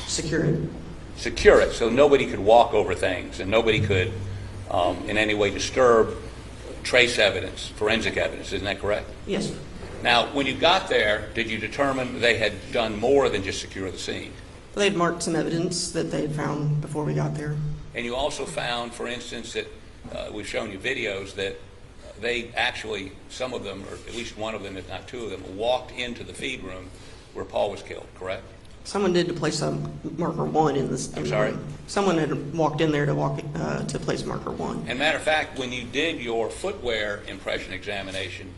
Secure it. Secure it so nobody could walk over things and nobody could in any way disturb trace evidence, forensic evidence. Isn't that correct? Yes, sir. Now, when you got there, did you determine they had done more than just secure the scene? They had marked some evidence that they had found before we got there. And you also found, for instance, that we've shown you videos that they actually, some of them, or at least one of them, if not two of them, walked into the feed room where Paul was killed, correct? Someone did to place a marker 1 in this. I'm sorry? Someone had walked in there to place marker 1. And matter of fact, when you did your footwear impression examination,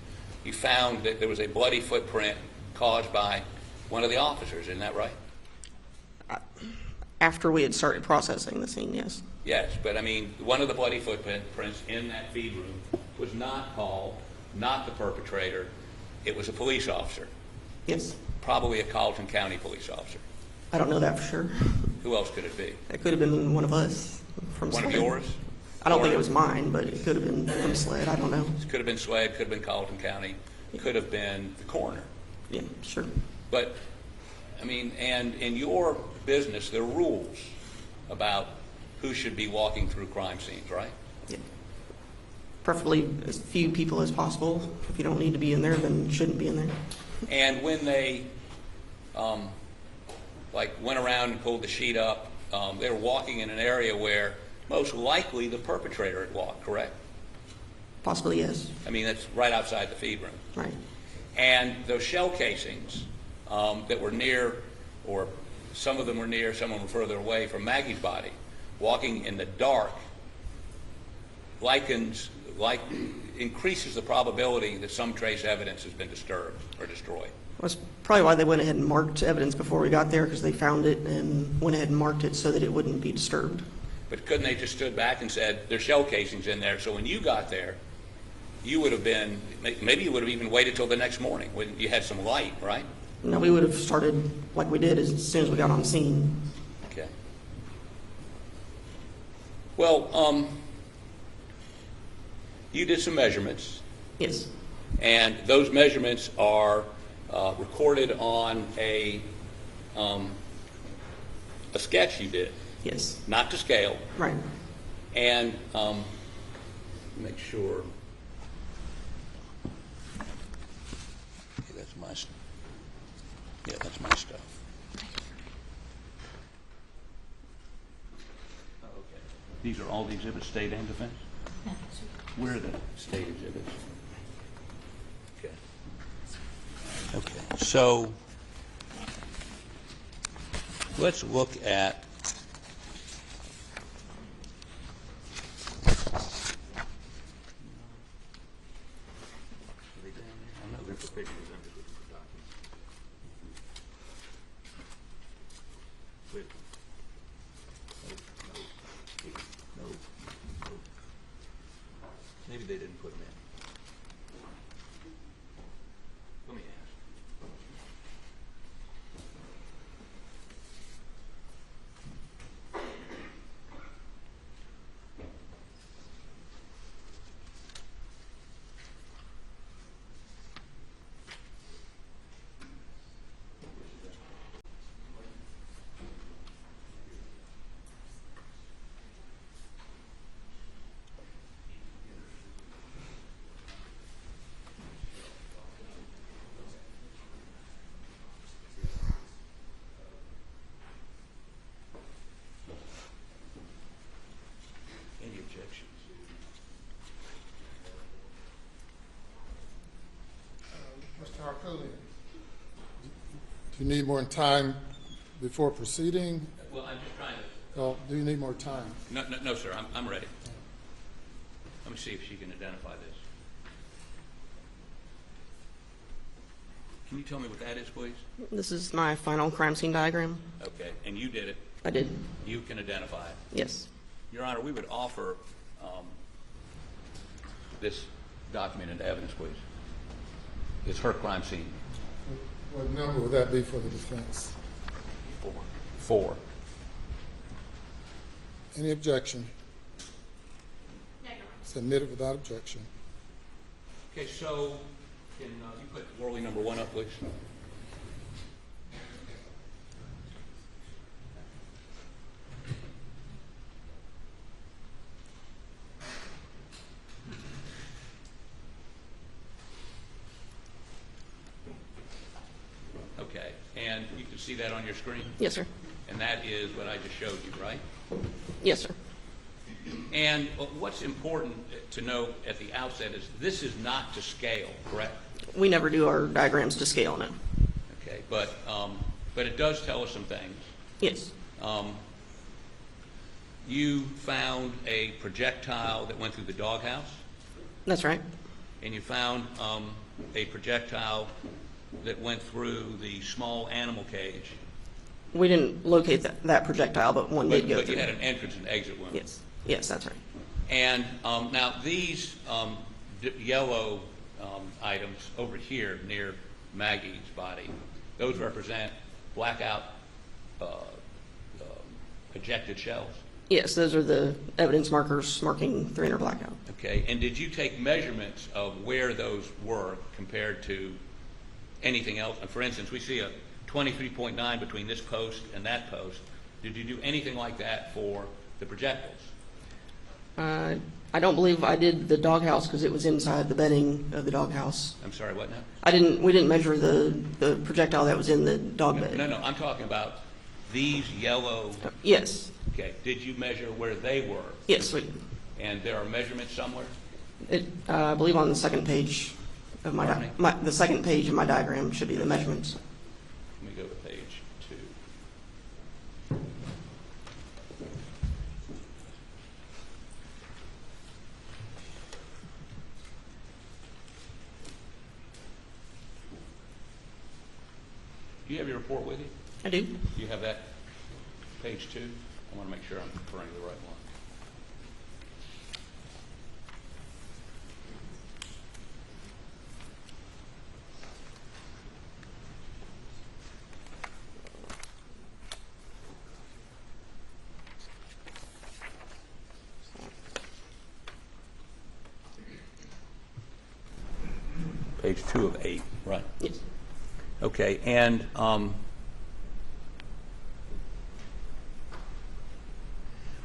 you found that there was a bloody footprint caused by one of the officers. Isn't that right? After we had started processing the scene, yes. Yes, but I mean, one of the bloody footprints in that feed room was not Paul, not the perpetrator. It was a police officer. Yes. Probably a Colleton County police officer. I don't know that for sure. Who else could it be? It could have been one of us from One SLED. of yours? I don't think it was mine, but it could have been from SLED. I don't know. It could have been SLED, could have been Colleton County, could have been the coroner. Yeah, sure. But, I mean, and in your business, there are rules about who should be walking through crime scenes, right? Yeah. Preferably as few people as possible. If you don't need to be in there, then you shouldn't be in there. And when they, went around and pulled the sheet up, they were walking in an area where most likely the perpetrator had walked, correct? Possibly, yes. I mean, that's right outside the feed room. Right. And those shell casings that were near, or some of them were near, some of them were further away from Maggie's body, walking in the dark increases the probability that some trace evidence has been disturbed or destroyed. That's probably why they went ahead and marked evidence before we got there, because they found it and went ahead and marked it so that it wouldn't be disturbed. But couldn't they just stood back and said, there's shell casings in there, so when you got there, you would have been, maybe you would have even waited till the next morning when you had some light, right? No, we would have started like we did as soon as we got on scene. Okay. Well, you did some measurements. Yes. And those measurements are recorded on a sketch you did. Yes. Not to scale. Right. And make sure. Okay, that's my stuff. Yeah, that's my stuff. Oh, okay. These are all the exhibits, state and defense? Where are the state exhibits? Okay. Okay. So let's look at maybe they didn't put them in. Let me ask. Any objections? Mr. Harpoon, do you need more time before proceeding? Well, I'm just trying to. Well, do you need more time? No, sir. I'm ready. Let me see if she can identify this. Can you tell me what that is, please? This is my final crime scene diagram. Okay. And you did it. I did. You can identify it. Yes. Your Honor, we would offer this document into evidence, please. It's her crime scene. What number would that be for the defense? 4. Any objection? Submitted without objection. Okay, so can you put Worley number 1 up, please? can see that on your screen? Yes, sir. And that is what I just showed you, right? Yes, sir. And what's important to note at the outset is this is not to scale, correct? We never do our diagrams to scale, no. Okay, but it does tell us some things. Yes. You found a projectile that went through the doghouse, That's right. and you found a projectile that went through the small animal cage. We didn't locate that projectile, but one did go But through. you had an entrance and exit wound. Yes. Yes, that's right. And now these yellow items over here near Maggie's body, those represent blackout ejected shells. Yes, those are the evidence markers marking 300 blackout. Okay, and did you take measurements of where those were compared to anything else? For instance, we see a 23.9 between this post and that post. Did you do anything like that for the projectiles? I don't believe I did the doghouse because it was inside the bedding of the doghouse. I'm sorry, what now? We didn't measure the projectile that was in the dog bed. No, I'm talking about these yellow. Yes. Okay, did you measure where they were? Yes, we did. And there are measurements somewhere? I believe on the second page of Pardon the second page of my diagram should be the measurements. Let me go to page 2. Do you have your report with you? I do. Do you have that page 2? I want to make sure I'm referring to the right one. Page 2 of 8, right? Yes. Okay, and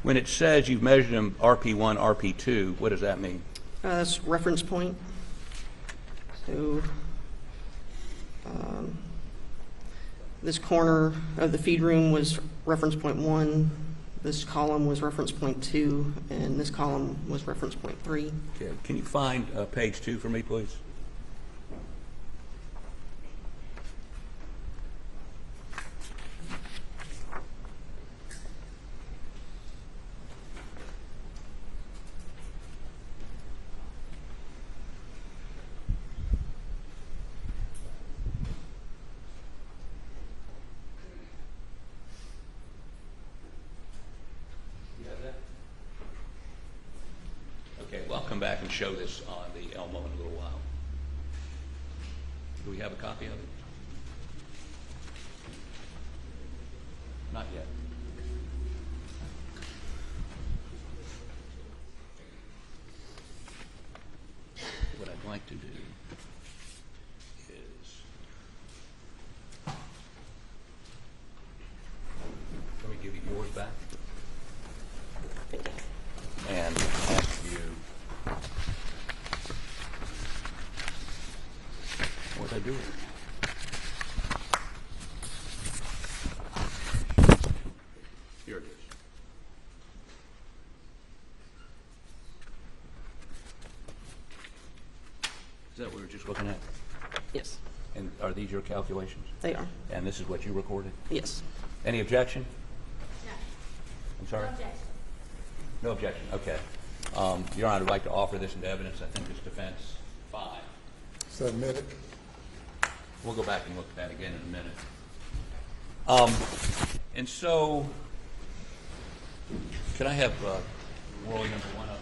when it says you've measured them RP1, RP2, what does that mean? That's reference point. So this corner of the feed room was reference point 1. This column was reference point 2, and this column was reference point 3. Okay, can you find page 2 for me, please? Okay, well, I'll come back and show this on the Elmo in a little while. Do we have a copy of it? Not yet. What I'd like to do is, let me give you yours back and ask you, what did I do with it? Here it is. Is that what we were just looking at? Yes, And are these your calculations? they are. And this is what you recorded? Yes. Any objection? No. I'm sorry? No objection. No objection, okay. Your Honor, I'd like to offer this into evidence. I think it's defense 5. Submit it. We'll go back and look at that again in a minute. And so, could I have roll number 1 up?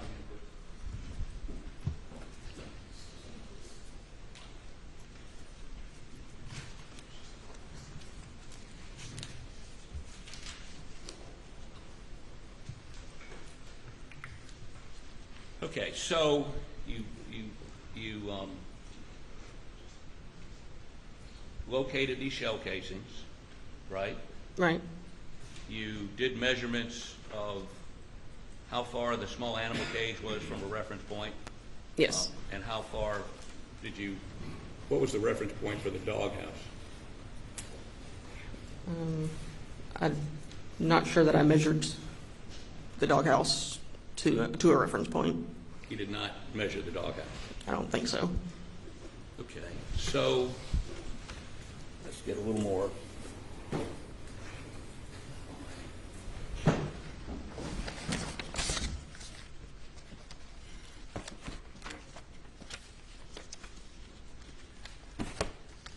Okay, so you located these shell casings, right? Right. You did measurements of how far the small animal cage was from a reference point? Yes. And how far did you, what was the reference point for the doghouse? I'm not sure that I measured the doghouse to a reference point. You did not measure the doghouse? I don't think so. Okay, so let's get a little more.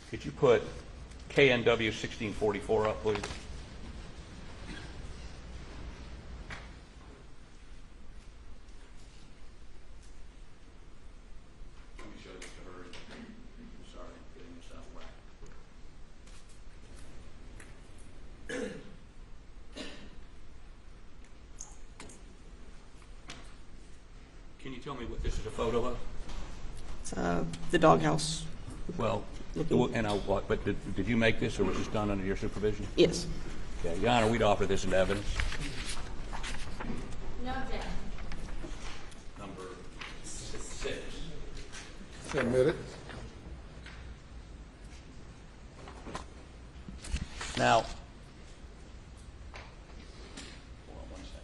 Could you put KNW 1644 up, please? Let me show this to her. I'm sorry, I'm getting this out of whack. Can you tell me what this is a photo of? It's the doghouse. Well, and but did you make this, or was this done under your supervision? Yes. Okay, Your Honor, we'd offer this into evidence. No objection. Number 6. Submitted. Now, hold on one second.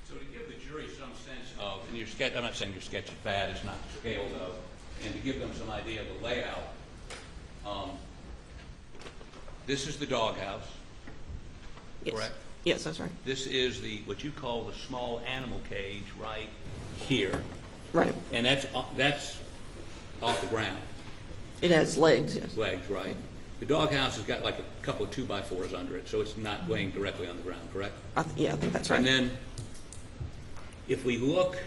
So to give the jury some sense of, and your sketch, I'm not saying your sketch is bad, it's not to scale though, and to give them some idea of the layout, this is the doghouse, Yes. correct? Yes, that's right. This is what you call the small animal cage right here, Right. and that's off the ground, It has legs, yes. legs, right? The doghouse has got like a couple of 2x4s under it, so it's not laying directly on the ground, correct? Yeah, I think that's right. And then, if we look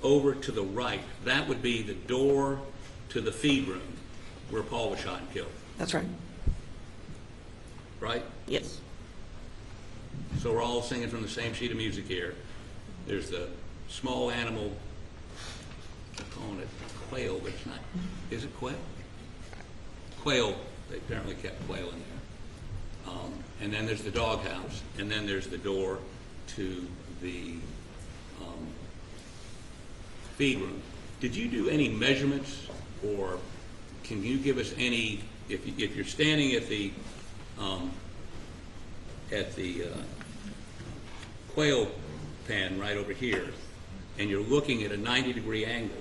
over to the right, that would be the door to the feed room where Paul was shot and killed, That's right. right? Yes. So we're all singing from the same sheet of music here. There's the small animal, I'm calling it quail, but it's not. Is it quail? Quail, they apparently kept quail in there. And then there's the doghouse, and then there's the door to the feed room. Did you do any measurements, or can you give us any, if you're standing at the quail pen right over here, and you're looking at a 90-degree angle,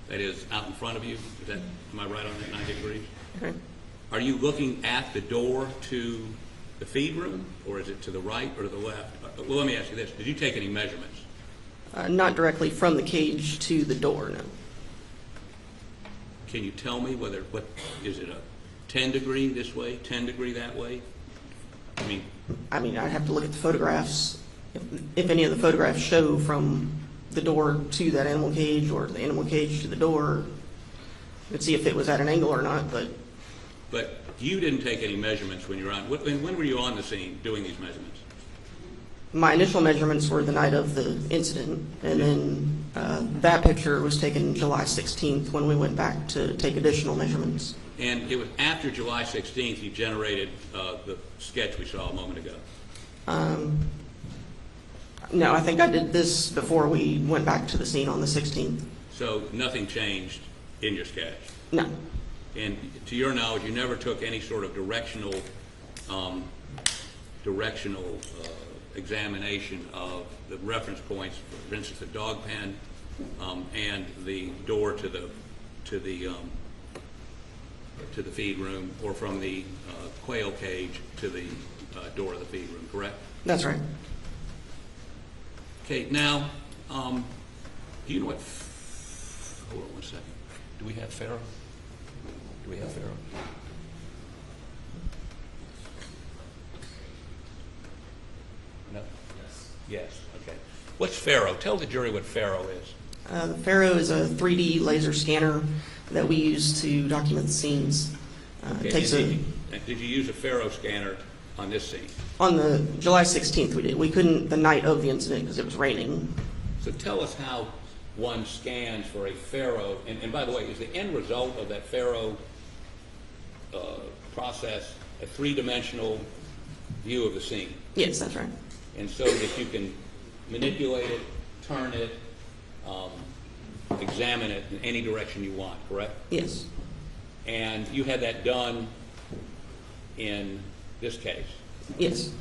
that is out in front of you, am I right on that 90 degrees? Okay. Are you looking at the door to the feed room, or is it to the right or to the left? Well, let me ask you this. Did you take any measurements? Not directly from the cage to the door, no. Can you tell me what is it, a 10-degree this way, 10-degree that way? I mean, I'd have to look at the photographs. If any of the photographs show from the door to that animal cage or the animal cage to the door, we'd see if it was at an angle or not, but But you didn't take any measurements when you were on, when were you on the scene doing these measurements? my initial measurements were the night of the incident, and then that picture was taken July 16th when we went back to take additional measurements. And it was after July 16th you generated the sketch we saw a moment ago. No, I think I did this before we went back to the scene on the 16th. So nothing changed in your sketch? No, And to your knowledge, you never took any sort of directional examination of the reference points, for instance, the dog pen and the door to the feed room, or from the quail cage to the door of the feed room, correct? that's right. Okay, now, do you know what, hold on one second. Do we have Pharaoh? Do we have Pharaoh? No? Yes, okay. What's Pharaoh? Tell the jury what Pharaoh is. The Pharaoh is a 3D laser scanner that we use to document the scenes. Okay, Takes did you use a Pharaoh scanner on this scene. On the July 16th, we did. We couldn't the night of the incident because it was raining. So tell us how one scans for a Faro, and by the way, is the end result of that Faro process a three-dimensional view of the scene? Yes, that's right. And so that you can manipulate it, turn it, examine it in any direction you want, correct? Yes. And you had that done in this case. Yes.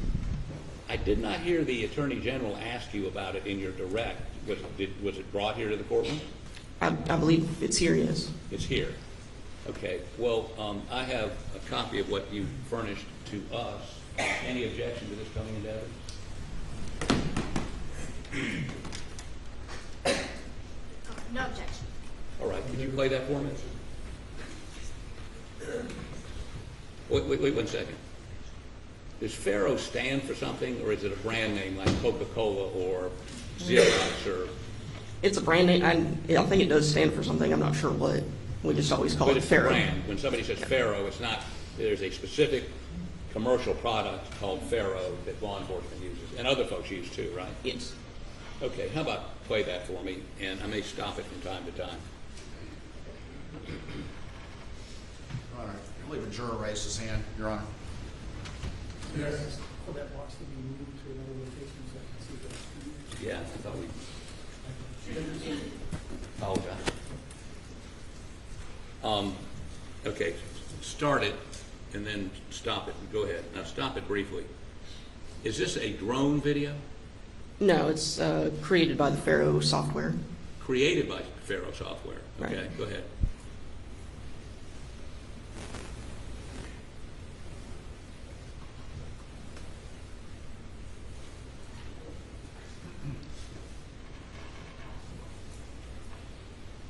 I did not hear the Attorney General ask you about it in your direct. Was it brought here to the courtroom? I believe it's here, yes. It's here. Okay. Well, I have a copy of what you furnished to us. Any objection to this coming into evidence? No objection. All right. Could you play that for me? Wait 1 second. Does Faro stand for something, or is it a brand name like Coca-Cola or Xerox or? It's a brand name. I think it does stand for something. I'm not sure what. We just always call But it it's a Faro. brand. When somebody says Faro, it's not. There's a specific commercial product called Faro that law enforcement uses, and other folks use too, right? Yes. Okay. How about play that for me, and I may stop it from time to time. All right, I believe a juror raised his hand, Your Honor. Yes, for that box to be moved to another location so I can see that. Yeah, I thought we. Apologize. Okay, start it and then stop it. Go ahead. Now stop it briefly. Is this a drone video No, it's created by the Faro software. created by Faro software? Okay, Right. go ahead.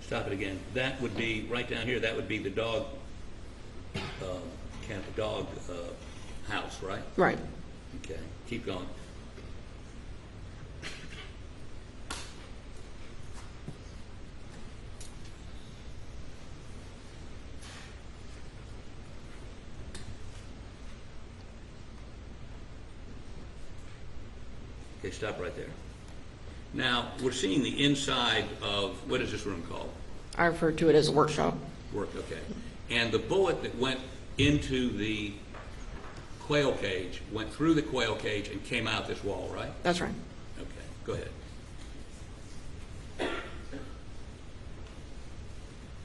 Stop it again. That would be, right down here, that would be the dog, house, right? Right. Okay, keep going. Okay, stop right there. Now, we're seeing the inside of, what is this room called? I refer to it as a workshop. Work, okay. And the bullet that went into the quail cage went through the quail cage and came out this wall, right? That's right. Okay, go ahead.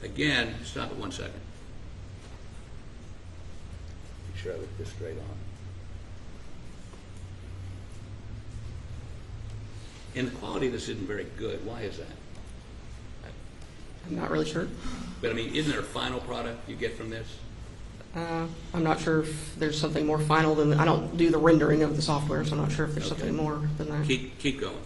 Again, stop it 1 second. Make sure I look this straight on. And the quality of this isn't very good. Why is that? I'm not really sure. But I mean, isn't there a final product you get from this? I'm not sure if there's something more final than I don't do the rendering of the software, so I'm not sure if there's Okay. something more than that. Keep going.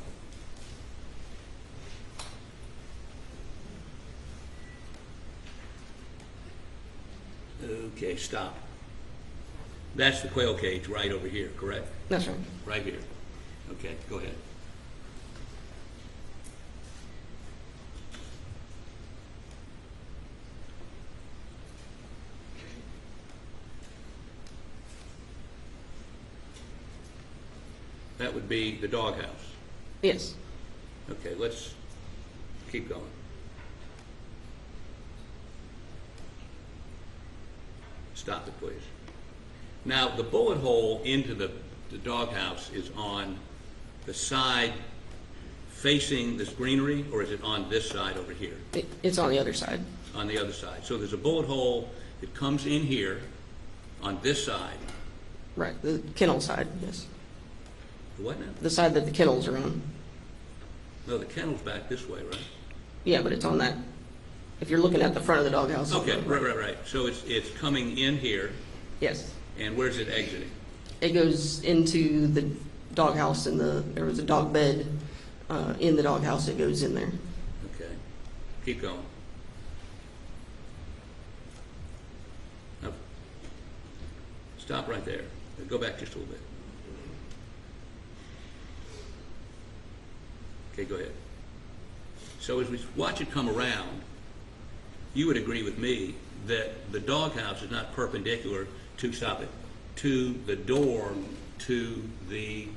Okay, stop. That's the quail cage right over here, correct? That's right. Right here. Okay, go ahead. That would be the doghouse. Yes. Okay, let's keep going. Stop it, please. Now, the bullet hole into the doghouse is on the side facing this greenery, or is it on this side over here? It's on the other side. On the other side. So there's a bullet hole that comes in here on this side. Right. The kennel side, yes. The what now? The side that the kennels are on. No, the kennel's back this way, right? Yeah, but it's on that. If you're looking at the front of the doghouse. Okay, right. So it's coming in here, Yes. and where's it exiting? It goes into the doghouse there was a dog bed in the doghouse. It goes in there. Okay, keep going. Now, stop right there. Go back just a little bit. Okay, go ahead. So as we watch it come around, you would agree with me that the doghouse is not perpendicular to, stop it, to the door to the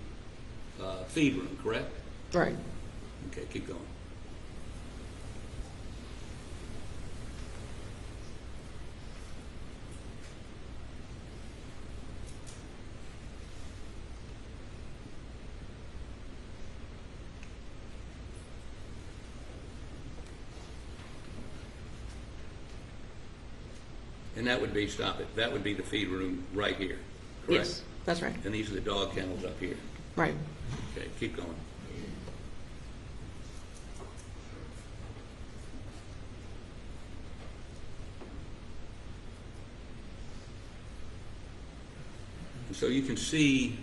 feed room, correct? Right. Okay, keep going. And that would be, stop it, that would be the feed room right here, correct? Yes, that's right. And these are the dog kennels up here. Right. Okay, keep going. And so you can see,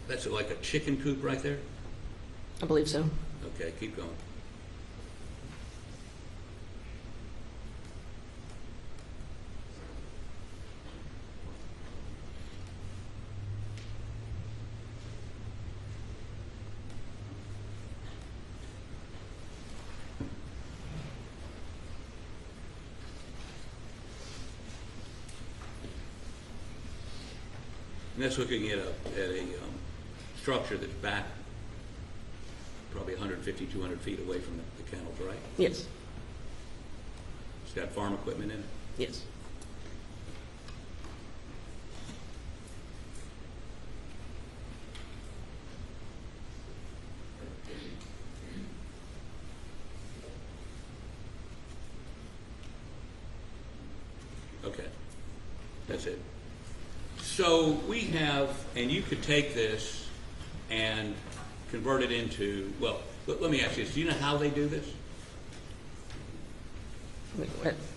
that's like a chicken coop right there? I believe so. Okay, keep going. And that's looking at a structure that's back probably 150, 200 feet away from the kennels, right? Yes. It's got farm equipment in it? Yes. Okay, that's it. So we have, and you could take this and convert it into, well, let me ask you this. Do you know how they do this?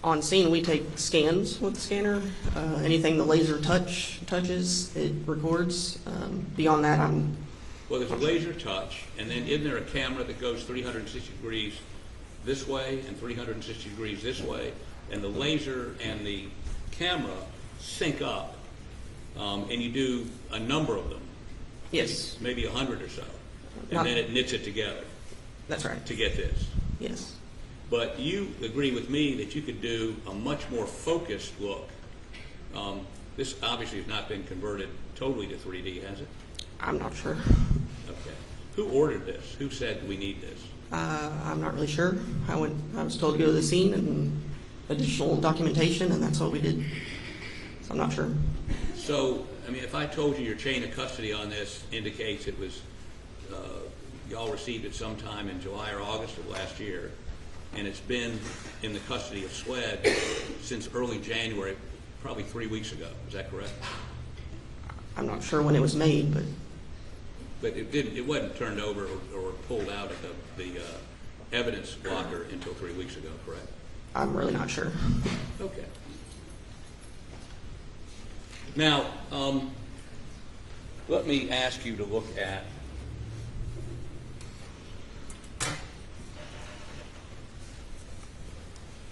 On scene, we take scans with the scanner. Anything the laser touches, it records. Beyond that, Well, there's a laser touch, and then isn't there a camera that goes 360 degrees this way and 360 degrees this way, and the laser and the camera sync up, and you do a number of them, yes, maybe 100 or so, and Not- then it knits it together that's right. to get this. Yes. But you agree with me that you could do a much more focused look. This obviously has not been converted totally to 3D, has it? I'm not sure. Okay. Who ordered this? Who said we need this? I'm not really sure. I was told to go to the scene and additional documentation, and that's what we did. So I'm not sure. So, I mean, if I told you your chain of custody on this indicates it was, y'all received it sometime in July or August of last year, and it's been in the custody of SWED since early January, probably 3 weeks ago. Is that correct? I'm not sure when it was made, but But it wasn't turned over or pulled out of the evidence locker until 3 weeks ago, correct? I'm really not sure. Okay. Now, let me ask you to look at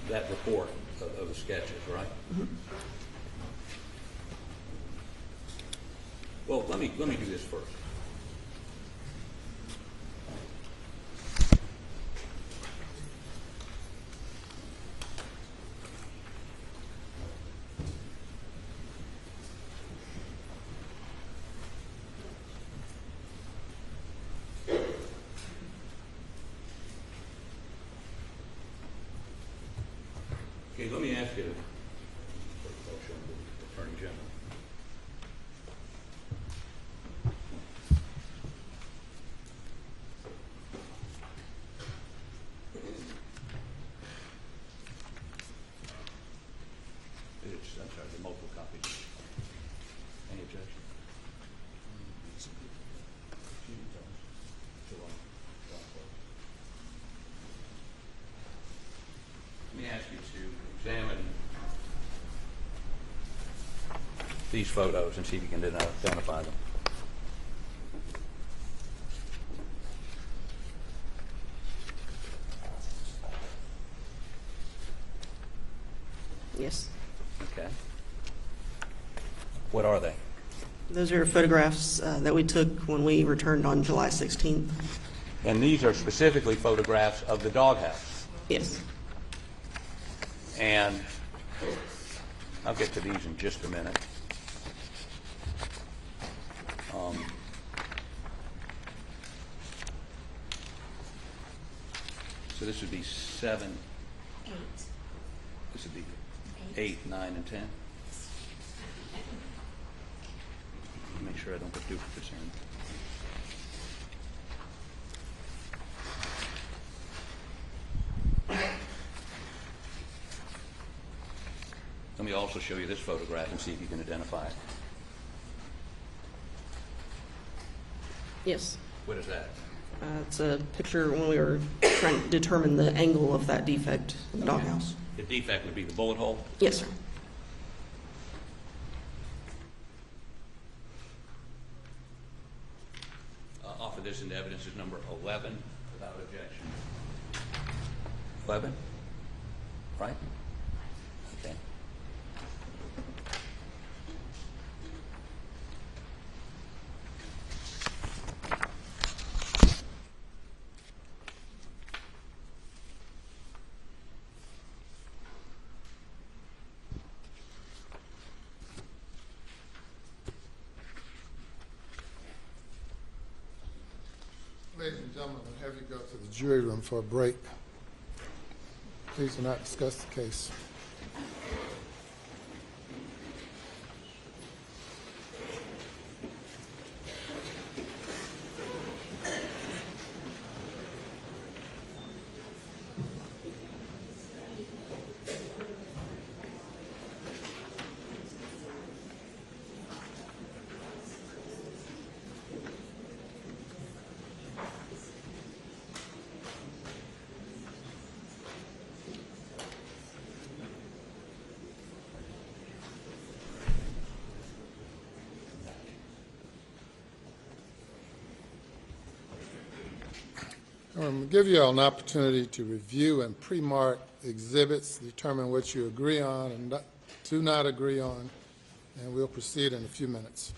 that report of the sketches, right? Mm-hmm. Well, let me do this first. Okay, let me ask you, Attorney General. I'm sorry, the multiple copies. Any objection? Let me ask you to examine these photos and see if you can identify them. Yes. Okay. What are they? Those are photographs that we took when we returned on July 16th. And these are specifically photographs of the doghouse. Yes. And I'll get to these in just a minute. So this would be 7, 8. this would be 8, 9, and 10. Make sure I don't put duplicates in. Let me also show you this photograph and see if you can identify it. Yes. What is that? It's a picture when we were trying to determine the angle of that defect in the doghouse. The defect would be the bullet hole. Yes, sir. Offer this into evidence as number 11 without objection. 11? Right? Okay. Ladies and gentlemen, we'll have you go to the jury room for a break. Please do not discuss the case. We'll give you all an opportunity to review and pre-mark exhibits, determine what you agree on and do not agree on, and we'll proceed in a few minutes.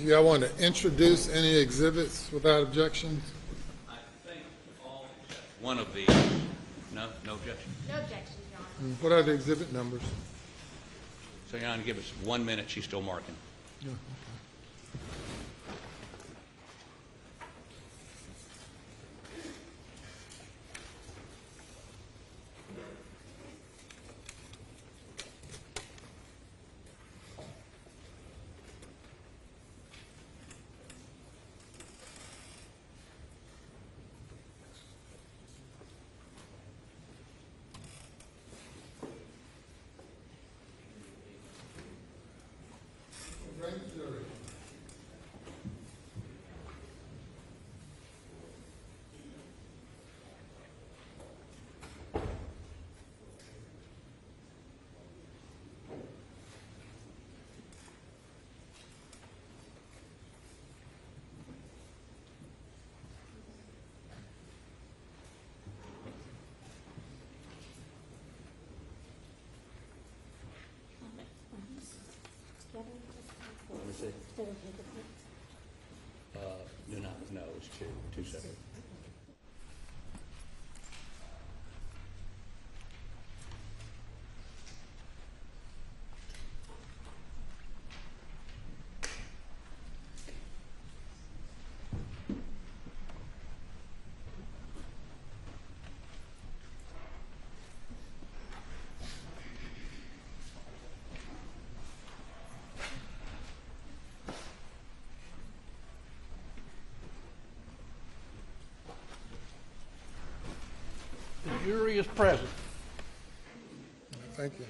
Do y'all want to introduce any exhibits without objection? I think all except one of the, no objection. No objections, Your Honor. What are the exhibit numbers? So Your Honor, give us 1 minute, she's still marking. Yeah, okay. Let me see. No, it's two separate. The jury is present. Thank you.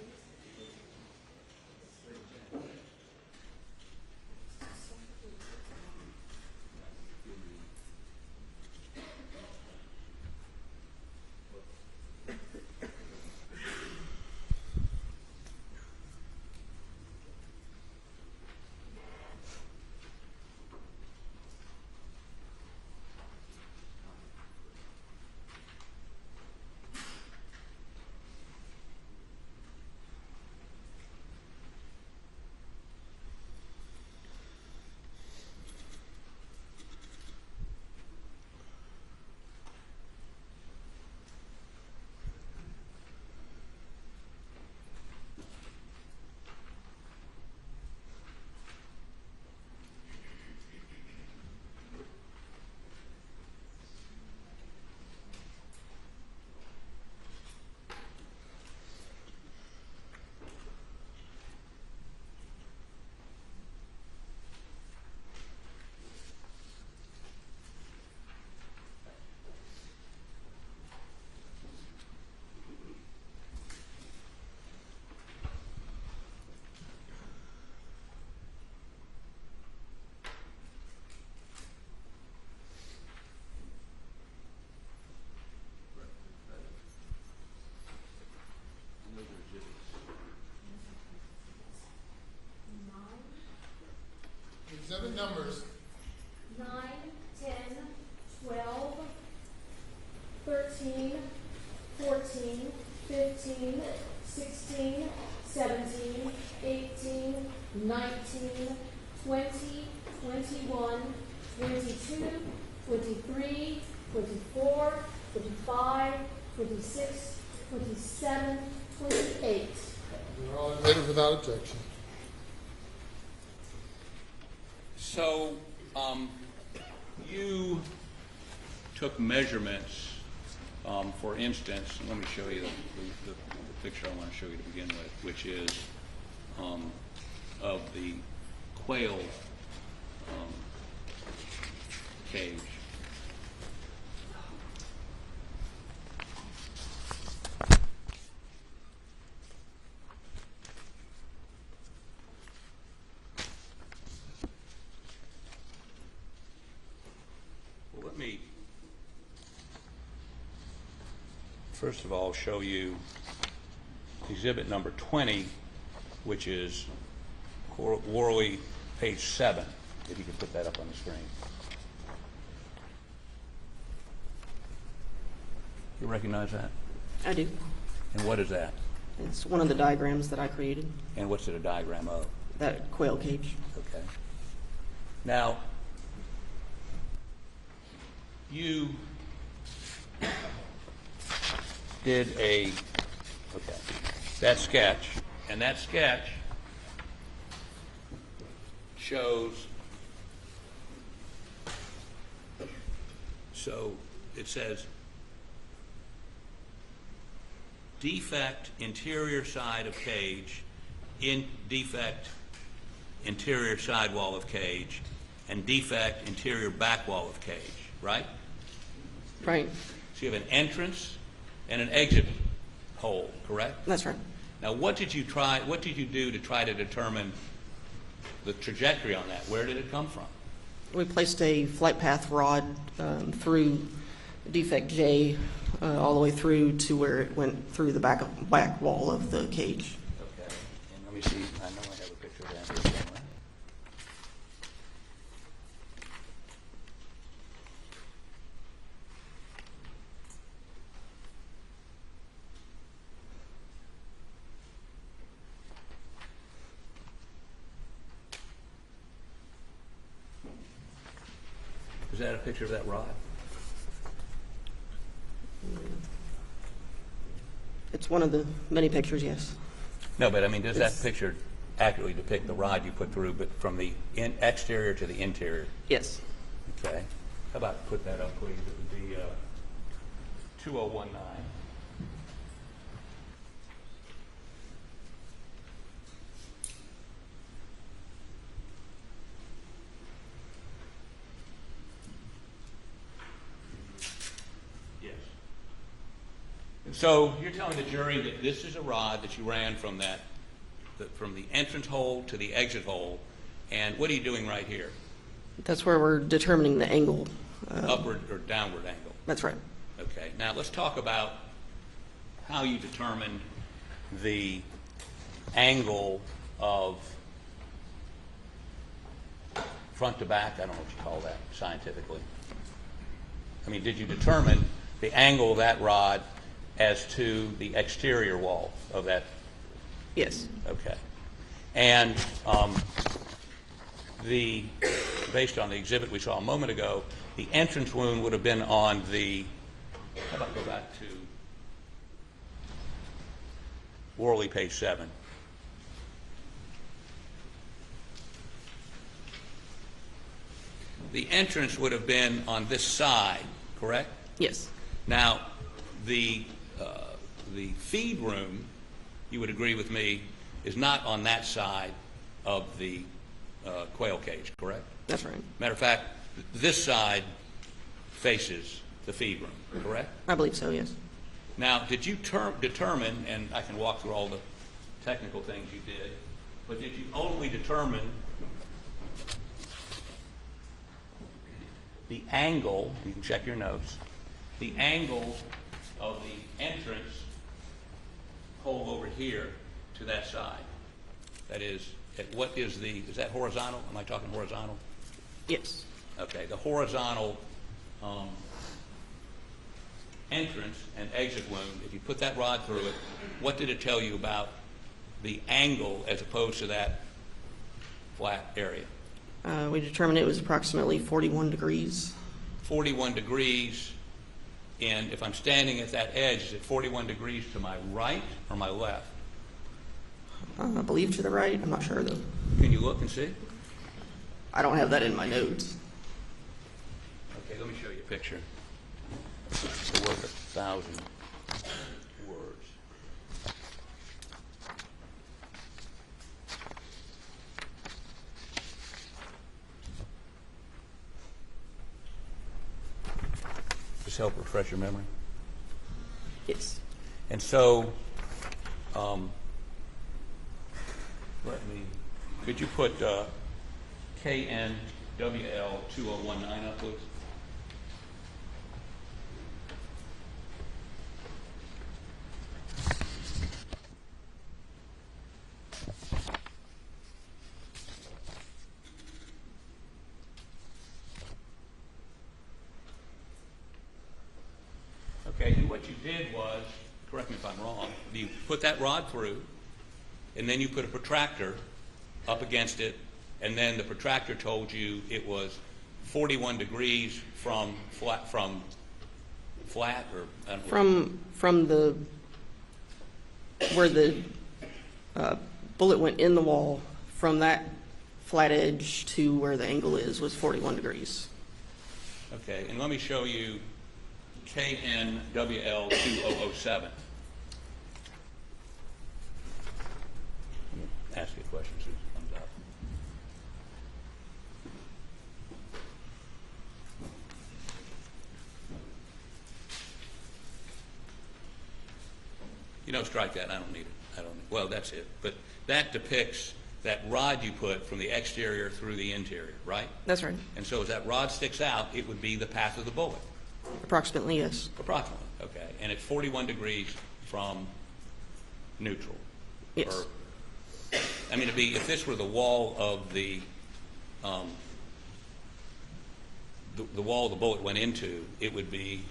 Exhibit numbers. 9, 10, 12, 13, 14, 15, 16, 17, 18, 19, 20, 21, 22, 23, 24, 25, 26, 27, 28. They're all admitted without objection. So, you took measurements, for instance, let me show you the picture I want to show you to begin with, which is of the quail cage. Let me first of all show you exhibit number 20, which is Worley, page 7, if you could put that up on the screen. You recognize that? I do. And what is that? It's one of the diagrams that I created, And what's it a diagram of? that quail cage. Okay. Now, you did that sketch, and that sketch shows, so it says, defect interior side of cage, defect interior side wall of cage, and defect interior back wall of cage, right? Right. So you have an entrance and an exit hole, correct? That's right. Now, what did you do to try to determine the trajectory on that? Where did it come from? We placed a flight path rod through defect J all the way through to where it went through the back wall of the cage. Okay, and let me see, I know I have a picture of that here somewhere. Is that a picture of that rod? It's one of the many pictures, yes. No, but I mean, does that picture accurately depict the rod you put through, but from the exterior to the interior? Yes. Okay. How about put that up, please? It would be 2019. Yes. So you're telling the jury that this is a rod that you ran from from the entrance hole to the exit hole, and what are you doing right here? That's where we're determining the angle. Upward or downward angle? That's right. Okay. Now let's talk about how you determined the angle of front to back. I don't know what you call that scientifically. I mean, did you determine the angle of that rod as to the exterior wall of that? Yes. Okay. And based on the exhibit we saw a moment ago, the entrance wound would have been on the, how about go back to Worley, page 7. The entrance would have been on this side, correct? Yes. Now, the feed room, you would agree with me, is not on that side of the quail cage, correct? That's right. Matter of fact, this side faces the feed room, correct? I believe so, yes. Now, did you determine, and I can walk through all the technical things you did, but did you only determine the angle, you can check your notes, the angle of the entrance hole over here to that side? That is, is that horizontal? Am I talking horizontal? Yes. Okay, the horizontal entrance and exit wound, if you put that rod through it, what did it tell you about the angle as opposed to that flat area? We determined it was approximately 41 degrees. 41 degrees, and if I'm standing at that edge, is it 41 degrees to my right or my left? I believe to the right. I'm not sure, though. Can you look and see? I don't have that in my notes. Okay, let me show you a picture. It's worth 1,000 words. Just help refresh your memory. Yes. And so, could you put KNWL 2019 up, please? Okay, and what you did was, correct me if I'm wrong, you put that rod through, and then you put a protractor up against it and then the protractor told you it was 41 degrees from flat, or I don't know. From the, where the bullet went in the wall, from that flat edge to where the angle is was 41 degrees. Okay, and let me show you KNWL2007. Ask you a question as soon as it comes up. You know, strike that. I don't need it. I don't. Well, that's it. But that depicts that rod you put from the exterior through the interior, right? That's right. And so as that rod sticks out, it would be the path of the bullet. Approximately, yes. Approximately. Okay. And it's 41 degrees from neutral. Yes. Or, I mean, if this were the wall of the wall the bullet went into, it would be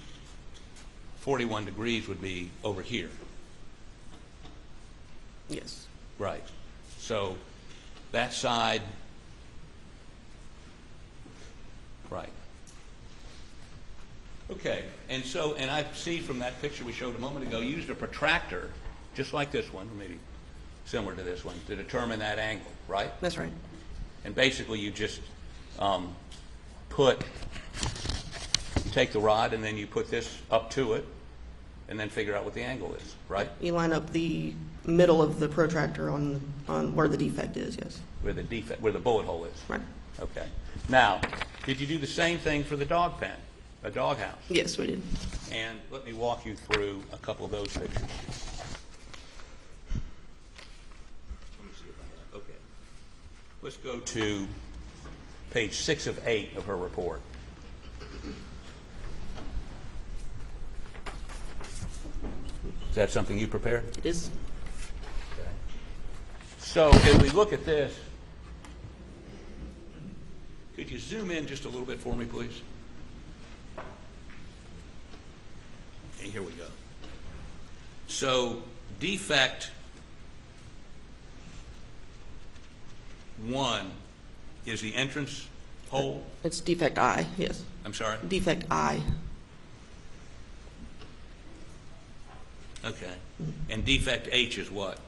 41 degrees would be over here. Yes. Right. So that side, right. Okay. And I see from that picture we showed a moment ago, you used a protractor, just like this one, or maybe similar to this one, to determine that angle, right? That's right. And basically you just you take the rod and then you put this up to it and then figure out what the angle is, right? You line up the middle of the protractor on where the defect is, yes. Where the bullet hole is. Right. Okay. Now, did you do the same thing for the dog pen, a dog house? Yes, we did. And let me walk you through a couple of those pictures. Let me see if I have. Okay. Let's go to page 6 of 8 of her report. Is that something you prepared? It is. Okay. So if we look at this, could you zoom in just a little bit for me, please? And here we go. So defect 1 is the entrance hole. It's defect I, yes. I'm sorry? Defect I. Okay. And defect H is what?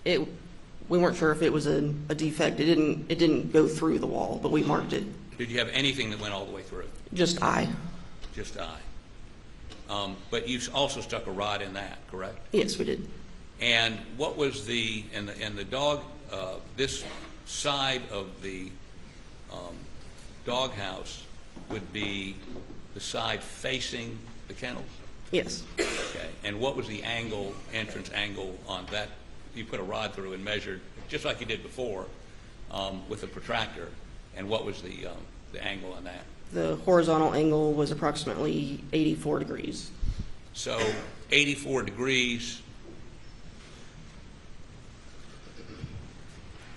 We weren't sure if it was a defect. It didn't go through the wall, but we marked it. Did you have anything that went all the way through? Just I. Just I. But you also stuck a rod in that, correct? Yes, we did. And what was the dog, this side of the dog house would be the side facing the kennels? Yes. Okay. And what was the angle, entrance angle on that? You put a rod through and measured, just like you did before, with a protractor. And what was the angle on that? The horizontal angle was approximately 84 degrees. So 84 degrees.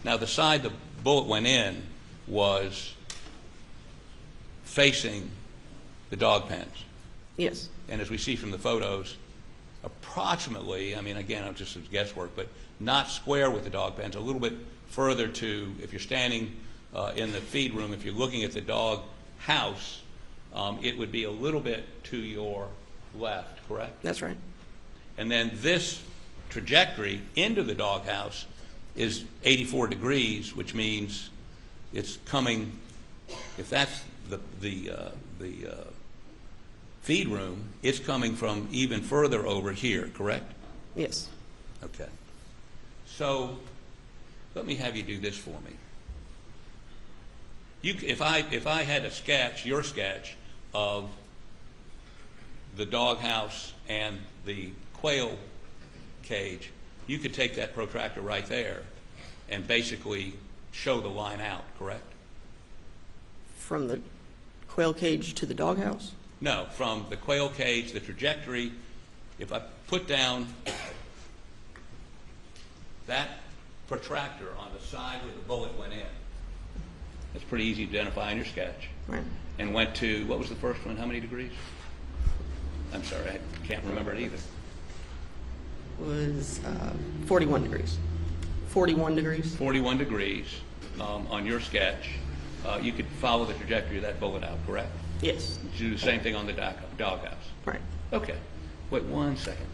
Now the side the bullet went in was facing the dog pens. Yes. And as we see from the photos, approximately, I mean, again, it's just guesswork, but not square with the dog pens, a little bit further to, if you're standing in the feed room, if you're looking at the dog house, it would be a little bit to your left, correct? That's right. And then this trajectory into the dog house is 84 degrees, which means it's coming, if that's the feed room, it's coming from even further over here, correct? Yes. Okay. So let me have you do this for me. If I had a sketch, your sketch of the dog house and the quail cage, you could take that protractor right there and basically show the line out, correct? From the quail cage to the doghouse? No, from the quail cage, the trajectory, if I put down that protractor on the side where the bullet went in, that's pretty easy to identify in your sketch. Right. And went to, what was the first one? How many degrees? I'm sorry, I can't remember it either. Was 41 degrees. 41 degrees. 41 degrees. on your sketch, you could follow the trajectory of that bullet out, correct? Yes, Do the same thing on the doghouse. right. Okay. Wait 1 second.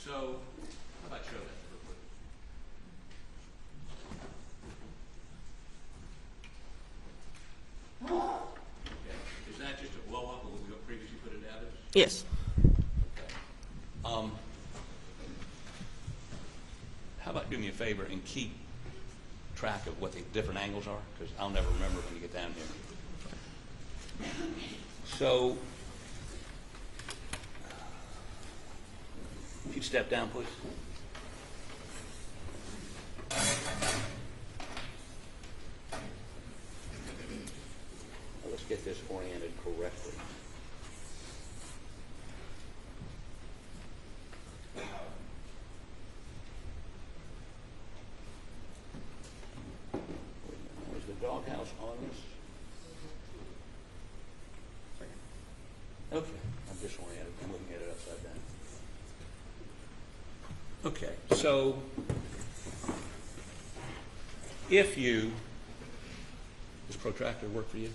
So, how about show that real quick? Okay. Is that just a blow up of what we previously put it out as? Yes. Okay. How about do me a favor and keep track of what the different angles are? Because I'll never remember when you get down here. So, if you'd step down, please. Now, let's get this oriented correctly. Is the doghouse on this? Okay, I'm disoriented. I'm looking at it upside down. Okay, so if you, does protractor work for you?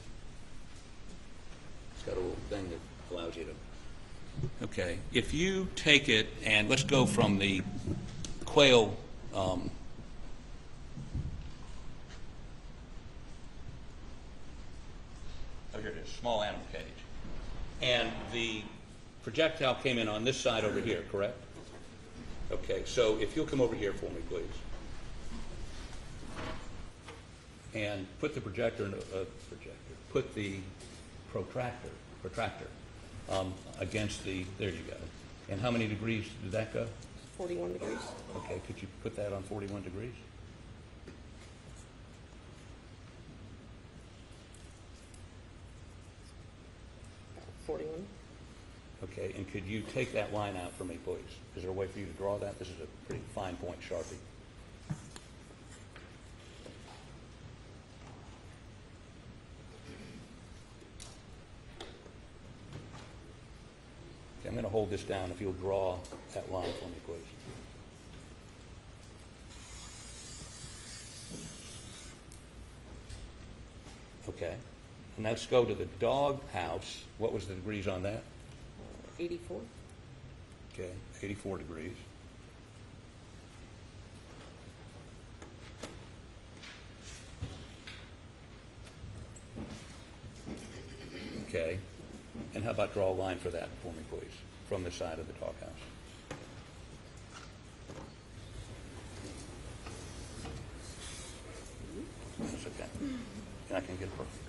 It's got a little thing that allows you to. Okay, if you take it and let's go from the quail. Oh, here it is, small animal cage. And the projectile came in on this side over here, correct? Okay, so if you'll come over here for me, please. And put the put the protractor against the, there you go. And how many degrees did that go? 41 degrees. Okay, could you put that on 41 degrees? About 41. Okay, and could you take that line out for me, please? Is there a way for you to draw that? This is a pretty fine point Sharpie. Okay, I'm going to hold this down. If you'll draw that line for me, please. Okay, and let's go to the dog house. What was the degrees on that? 84. Okay, 84 degrees. Okay, and how about draw a line for that for me, please, from the side of the doghouse? That's okay. And I can get perfect.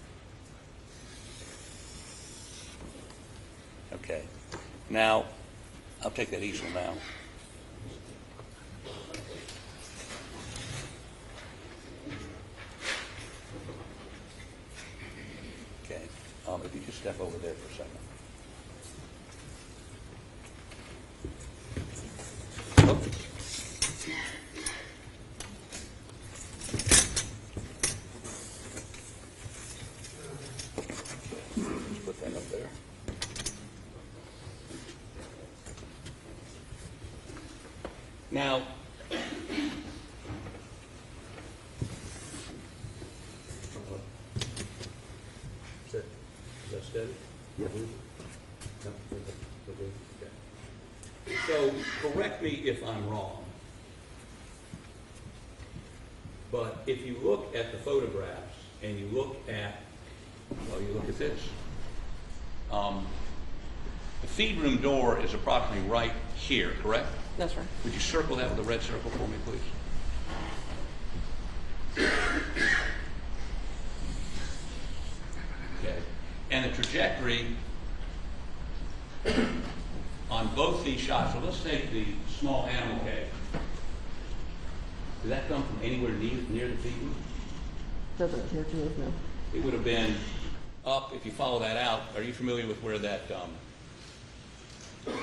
Okay. Now, I'll take that easel now. Okay. If you just step over there for a second. Oh. Just put that up there. Now, is that steady? Yeah. Okay. So, correct me if I'm wrong, but if you look at the photographs and you look at, well, you look at this, the feed room door is approximately right here, correct? That's right. Would you circle that with a red circle for me, please? And the trajectory on both these shots, so let's take the small animal cage. Did that come from anywhere near the feed room? Doesn't appear to have, no. It would have been up, if you follow that out. Are you familiar with where that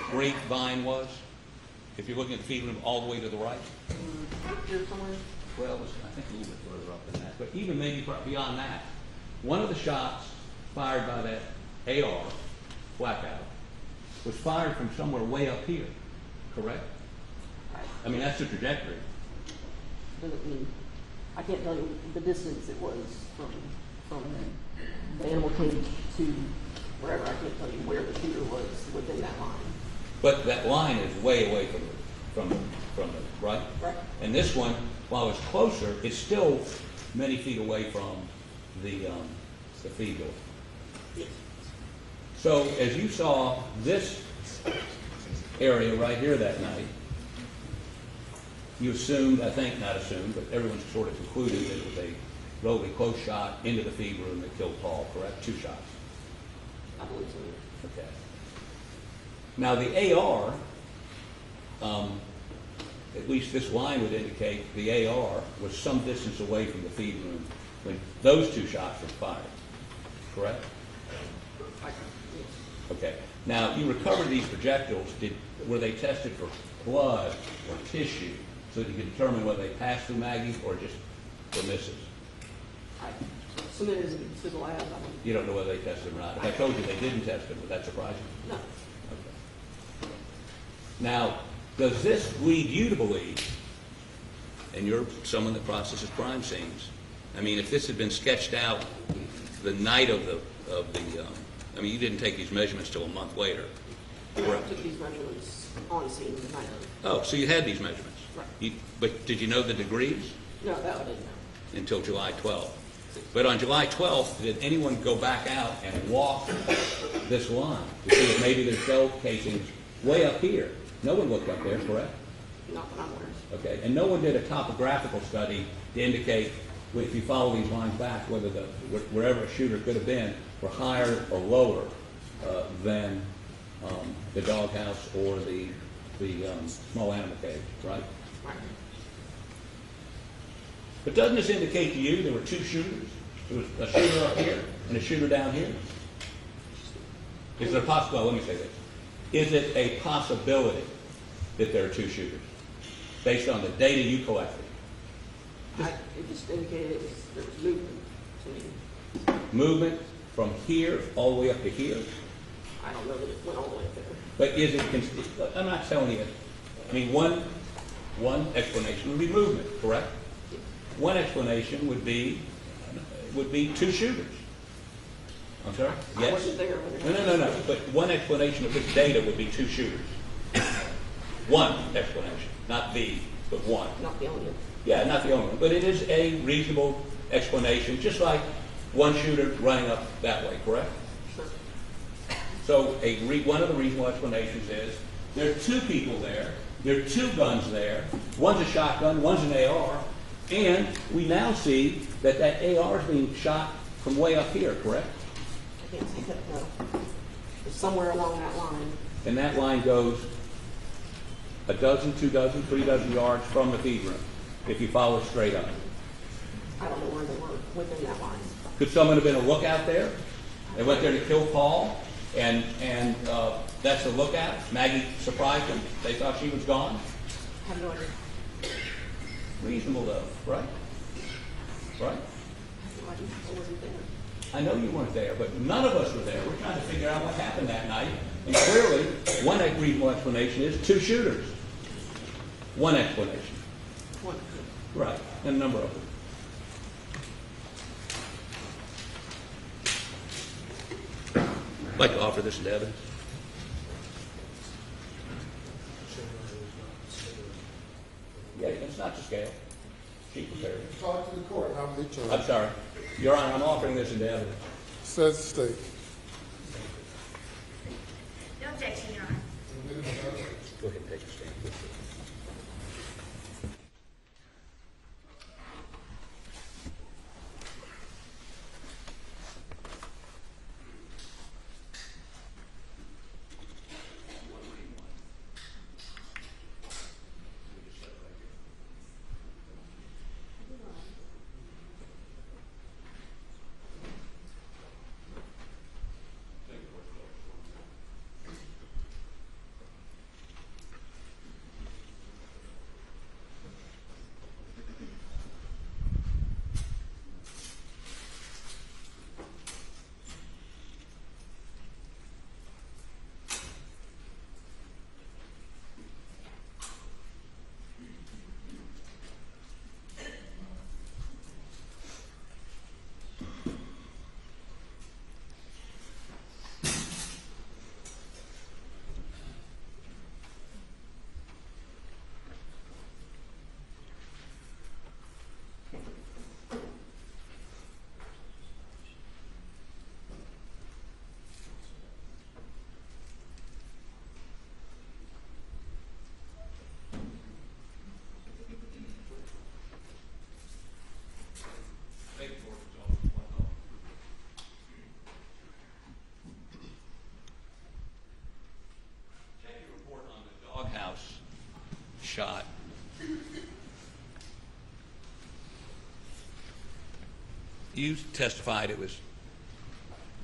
grapevine was? If you're looking at the feed room all the way to the right? Here somewhere? Well, I think a little bit further up than that, but even maybe beyond that. One of the shots fired by that AR, blackout, was fired from somewhere way up here, correct? I mean, that's the trajectory. Doesn't mean, I can't tell you the distance it was from the animal cage to wherever. I can't tell you where the shooter was within that line. But that line is way away from it, right? Right. And this one, while it's closer, it's still many feet away from the feed door. Yes. So as you saw this area right here that night, you assumed, I think not assumed, but everyone sort of concluded that it was a relatively close shot into the feed room that killed Paul, correct? 2 shots. I believe so. Okay. Now the AR, at least this line would indicate the AR was some distance away from the feed room when those 2 shots were fired, correct? Okay. Now you recovered these projectiles. Were they tested for blood or tissue so that you could determine whether they passed through Maggie or just were misses? I submitted it to the lab. You don't know whether they tested them or not. If I told you they didn't test them, would that surprise you? No. Okay. Now, does this lead you to believe, and you're someone that processes crime scenes, I mean, if this had been sketched out the night of the I mean, you didn't take these measurements till a month later. I took these measurements on scene the night of. Oh, so you had these measurements? Right. But did you know the degrees? No, that I didn't know. Until July 12th. But on July 12th, did anyone go back out and walk this line to see if maybe there's shell casings way up here? No one looked up there, correct? Not that I'm aware of. Okay, and no one did a topographical study to indicate, if you follow these lines back, whether wherever a shooter could have been were higher or lower than the doghouse or the small animal cage, right? Right. But doesn't this indicate to you there were 2 shooters? There was a shooter up here and a shooter down here. Is it a possibility? Well, let me say this. Is it a possibility that there are 2 shooters based on the data you collected? It just indicated there was movement to me. Movement from here all the way up to here? I don't know that it went all the way up there. But is it, I'm not telling you, I mean, one explanation would be movement, correct? One explanation would be 2 shooters. I'm sorry? I Yes? wasn't there when it No. But one explanation of this data would be 2 shooters. One explanation, not the, but one. Not the only one. Yeah, not the only one, but it is a reasonable explanation, just like one shooter running up that way, correct? Sure. So one of the reasonable explanations is there are 2 people there, there are 2 guns there, one's a shotgun, one's an AR, and we now see that AR is being shot from way up here, correct? I can't see that, no. It's somewhere along that line. And that line goes a dozen, 2 dozen, 3 dozen yards from the feed room, if you follow it straight up. I don't know where they were within that line. Could someone have been a lookout there? They went there to kill Paul, and that's the lookout. Maggie surprised them. They thought she was gone. I have no idea. Reasonable though, right? Right? I have no idea. I wasn't there. I know you weren't there, but none of us were there. We're trying to figure out what happened that night. And clearly, one reasonable explanation is 2 shooters. One explanation. One. Right, and a number of them. I'd like to offer this into evidence. Yeah, it's not to scale. She prepared it. Talk to the court. I'll meet you. I'm sorry. Your Honor, I'm offering this into evidence. Says the state. No objection, Your Honor. Go ahead and take a stand. you testified it was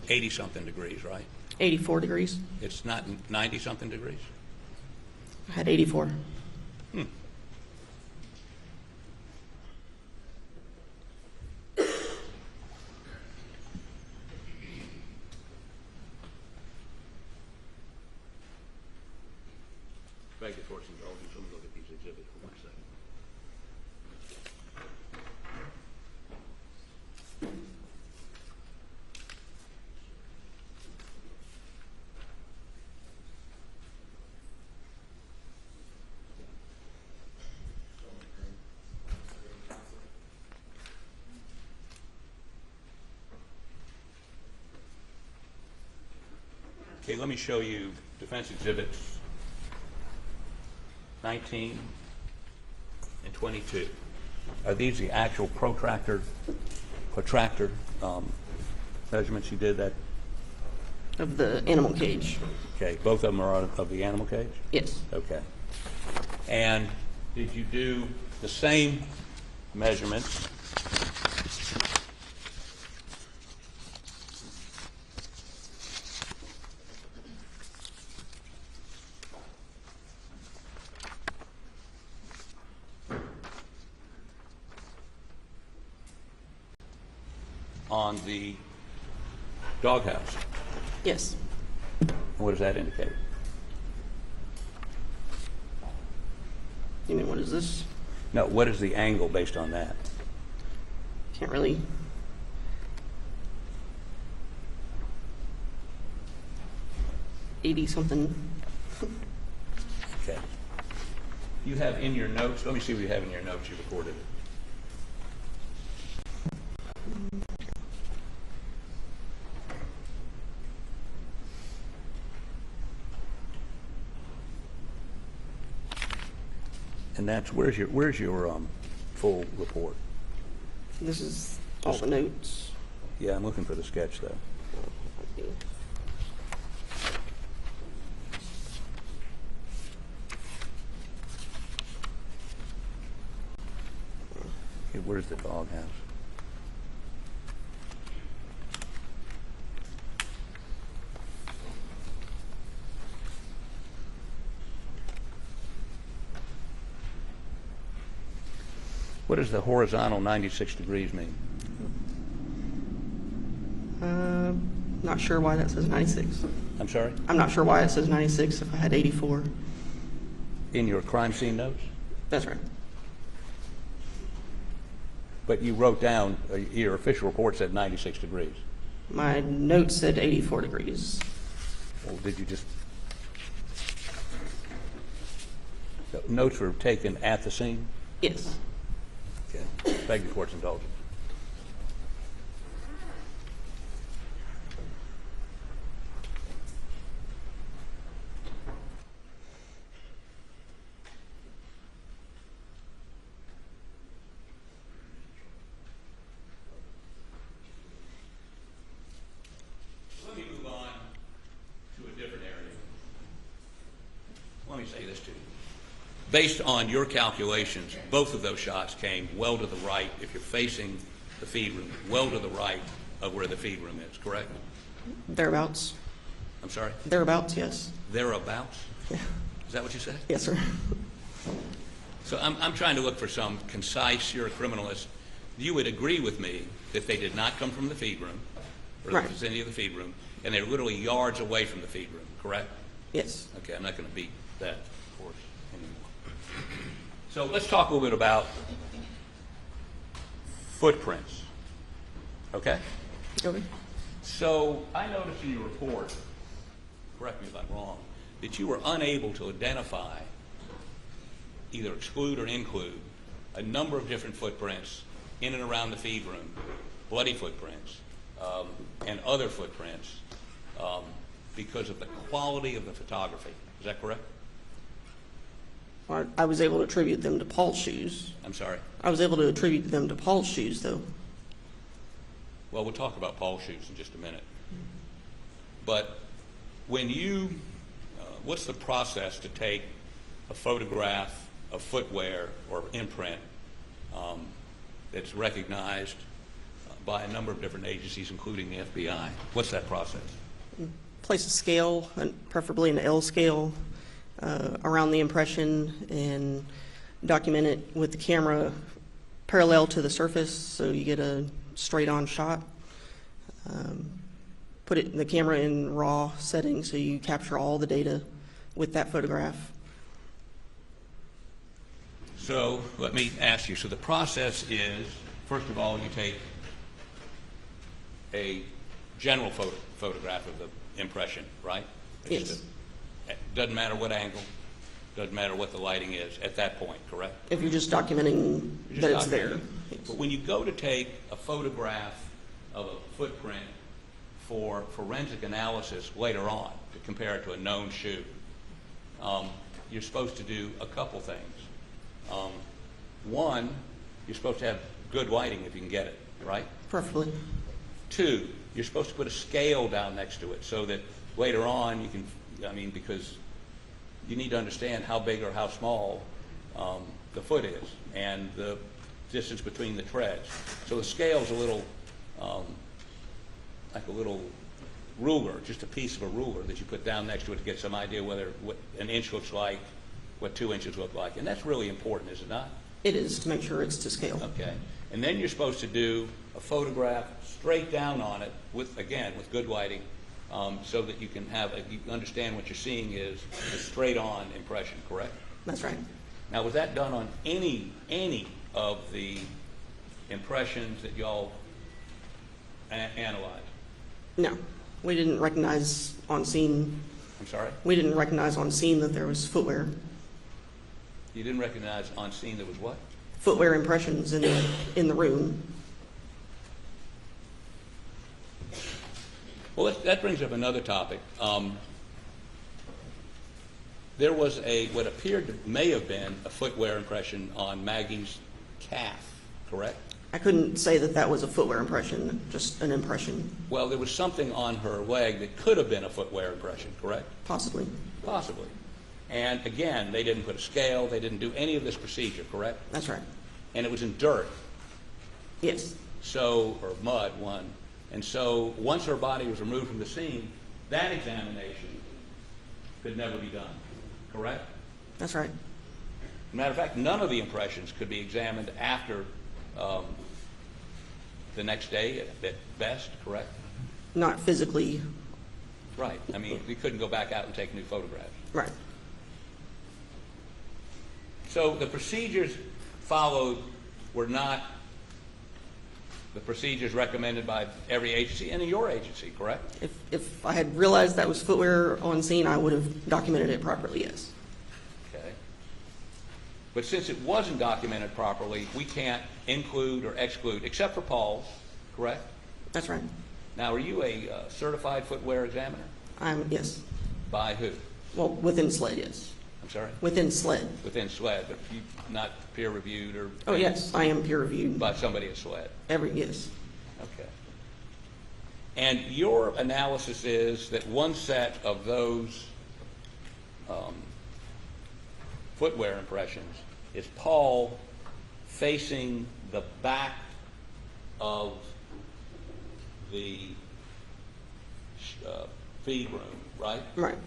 80-something degrees, right? 84 degrees. It's not 90-something degrees? I had 84. Beg your fortune, indulgence. Let me look at these exhibits for 1 second. Okay, let me show you defense exhibits 19 and 22. Are these the actual protractor measurements you did that? Of the animal cage. Okay, both of them are of the animal cage? Yes. Okay. And did you do the same measurements on the doghouse? Yes. What does that indicate? You mean, what is this? No, what is the angle based on that? Can't really. $80-something. Okay. You have in your notes, let me see what you have in your notes you recorded. And that's, where's your full report? This is all the notes. Yeah, I'm looking for the sketch though. Okay, where's the doghouse? What does the horizontal 96 degrees mean? Not sure why that says 96. I'm sorry? I'm not sure why it says 96 if I had 84. In your crime scene notes? That's right. But you wrote down, your official report said 96 degrees. My note said 84 degrees. Well, did you just... The notes were taken at the scene? Yes. Okay. Beg the court's indulgence. Let me move on to a different area. Let me say this to you. Based on your calculations, both of those shots came well to the right, if you're facing the feed room, well to the right of where the feed room is, correct? Thereabouts. I'm sorry? Thereabouts, yes. Thereabouts? Yeah. Is that what you said? Yes, sir. So I'm trying to look for some concise, you're a criminalist. You would agree with me that they did not come from the feed room, or the Right. vicinity of the feed room, and they're literally yards away from the feed room, correct? Yes. Okay, I'm not going to beat that, of course, anymore. So let's talk a little bit about footprints, okay? Okay. So I noticed in your report, correct me if I'm wrong, that you were unable to identify, either exclude or include, a number of different footprints in and around the feed room, bloody footprints, and other footprints, because of the quality of the photography. Is that correct? I was able to attribute them to Paul's shoes. I'm sorry. I was able to attribute them to Paul's shoes, though. Well, we'll talk about Paul's shoes in just a minute. But when you, what's the process to take a photograph of footwear or imprint that's recognized by a number of different agencies, including the FBI. What's that process? Place a scale, preferably an L scale, around the impression and document it with the camera parallel to the surface so you get a straight-on shot. Put the camera in RAW settings so you capture all the data with that photograph. So let me ask you, so the process is, first of all, you take a general photograph of the impression, right? Yes. Doesn't matter what angle, doesn't matter what the lighting is at that point, correct? If you're just documenting You're just that it's documenting there. it. But when you go to take a photograph of a footprint for forensic analysis later on to compare it to a known shoe, you're supposed to do a couple things. One, you're supposed to have good lighting if you can get it, right? Preferably. Two, you're supposed to put a scale down next to it so that later on you can, because you need to understand how big or how small the foot is and the distance between the treads. So the scale's a little, like a little ruler, just a piece of a ruler that you put down next to it to get some idea what an inch looks like, what 2 inches look like. And that's really important, is it not? It is, to make sure it's to scale. Okay. And then you're supposed to do a photograph straight down on it with good lighting, so that you can you understand what you're seeing is a straight-on impression, correct? That's right. Now, was that done on any of the impressions that y'all analyzed? No, we didn't recognize on scene. I'm sorry? We didn't recognize on scene that there was footwear. You didn't recognize on scene there was what? Footwear impressions in the room. Well, that brings up another topic. There was what may have been a footwear impression on Maggie's calf, correct? I couldn't say that was a footwear impression, just an impression. Well, there was something on her leg that could have been a footwear impression, correct? Possibly. Possibly. And again, they didn't put a scale, they didn't do any of this procedure, correct? That's right. And it was in dirt, Yes. or mud, one. And so once her body was removed from the scene, that examination could never be done, correct? That's right. As a matter of fact, none of the impressions could be examined after the next day at best, correct? Not physically. Right. We couldn't go back out and take new photographs. Right. So the procedures followed were not the procedures recommended by every agency and in your agency, correct? If I had realized that was footwear on scene, I would have documented it properly, yes. Okay. But since it wasn't documented properly, we can't include or exclude, except for Paul's, correct? That's right. Now, are you a certified footwear examiner? Yes. By who? Well, within SLED, yes. I'm sorry? Within SLED. Within SLED, but you not peer-reviewed or? Oh, yes, I am peer reviewed. By somebody at SLED? Yes. Okay. And your analysis is that one set of those footwear impressions is Paul facing the back of the feed room, right? Right.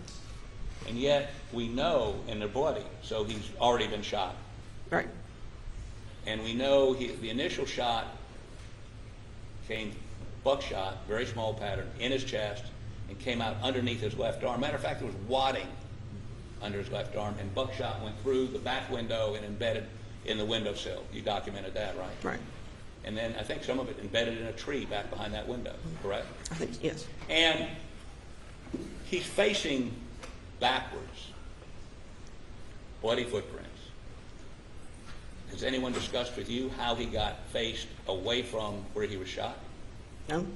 And yet we know, and they're bloody, so he's already been shot. Right. And we know the initial shot came buckshot, very small pattern, in his chest, and came out underneath his left arm. Matter of fact, there was wadding under his left arm, and buckshot went through the back window and embedded in the windowsill. You documented that, right? Right. And then I think some of it embedded in a tree back behind that window, correct? I think, yes. And he's facing backwards, bloody footprints. Has anyone discussed with you how he got faced away from where he was shot? No?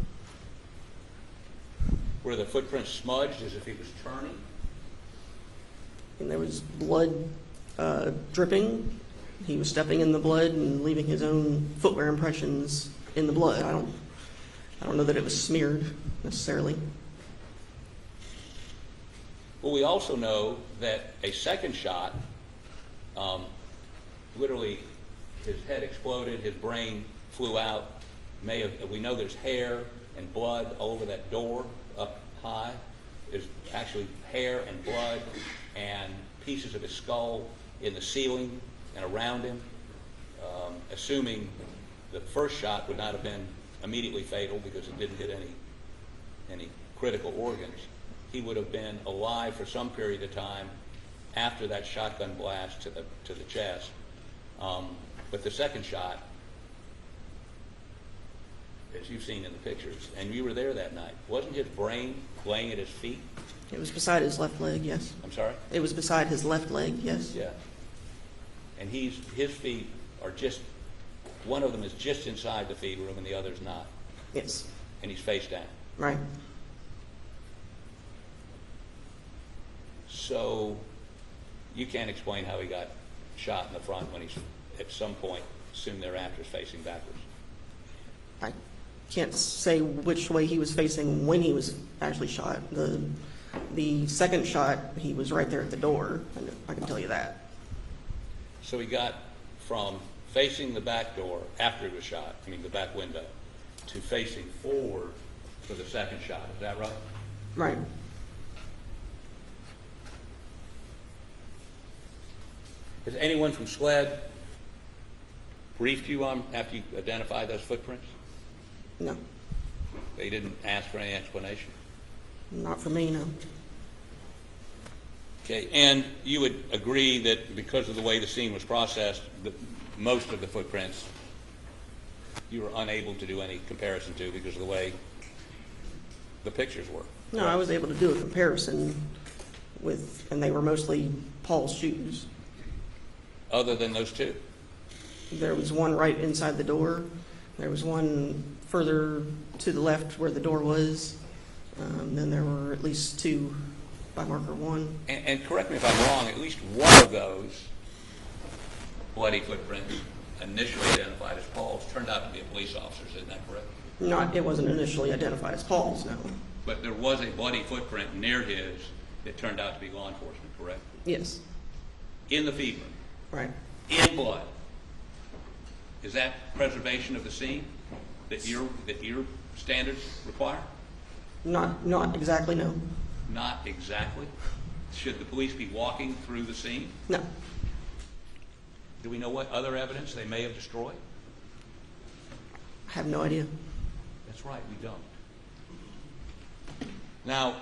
Were the footprints smudged as if he was turning? And there was blood dripping. He was stepping in the blood and leaving his own footwear impressions in the blood. I don't know that it was smeared necessarily. Well, we also know that a second shot, literally his head exploded, his brain flew out, we know there's hair and blood over that door up high. There's actually hair and blood and pieces of his skull in the ceiling and around him. Assuming the first shot would not have been immediately fatal because it didn't hit any critical organs, he would have been alive for some period of time after that shotgun blast to the chest. But the second shot, as you've seen in the pictures, and you were there that night, wasn't his brain laying at his feet? It was beside his left leg, yes. I'm sorry? It was beside his left leg, yes. Yeah. And his feet are just, one of them is just inside the feed room and the other's not. Yes. And he's face down. Right. So you can't explain how he got shot in the front when he's at some point soon thereafter is facing backwards. I can't say which way he was facing when he was actually shot. The second shot, he was right there at the door. I can tell you that. So he got from facing the back door after he was shot, I mean the back window, to facing forward for the second shot. Is that right? Right. Has anyone from SLED briefed you on after you identified those footprints? No. They didn't ask for any explanation? Not for me, no. Okay, and you would agree that because of the way the scene was processed, most of the footprints you were unable to do any comparison to because of the way the pictures were? No, I was able to do a comparison with, and they were mostly Paul's shoes. Other than those two? There was one right inside the door. There was one further to the left where the door was. Then there were at least two by marker one. And correct me if I'm wrong, at least one of those bloody footprints initially identified as Paul's turned out to be a police officer's, isn't that correct? It wasn't initially identified as Paul's, no. But there was a bloody footprint near his that turned out to be law enforcement, correct? Yes. In the feed room, Right. in blood. Is that preservation of the scene that your standards require? Not exactly, no. Not exactly. Should the police be walking through the scene? No. Do we know what other evidence they may have destroyed? I have no idea. That's right, we don't. Now,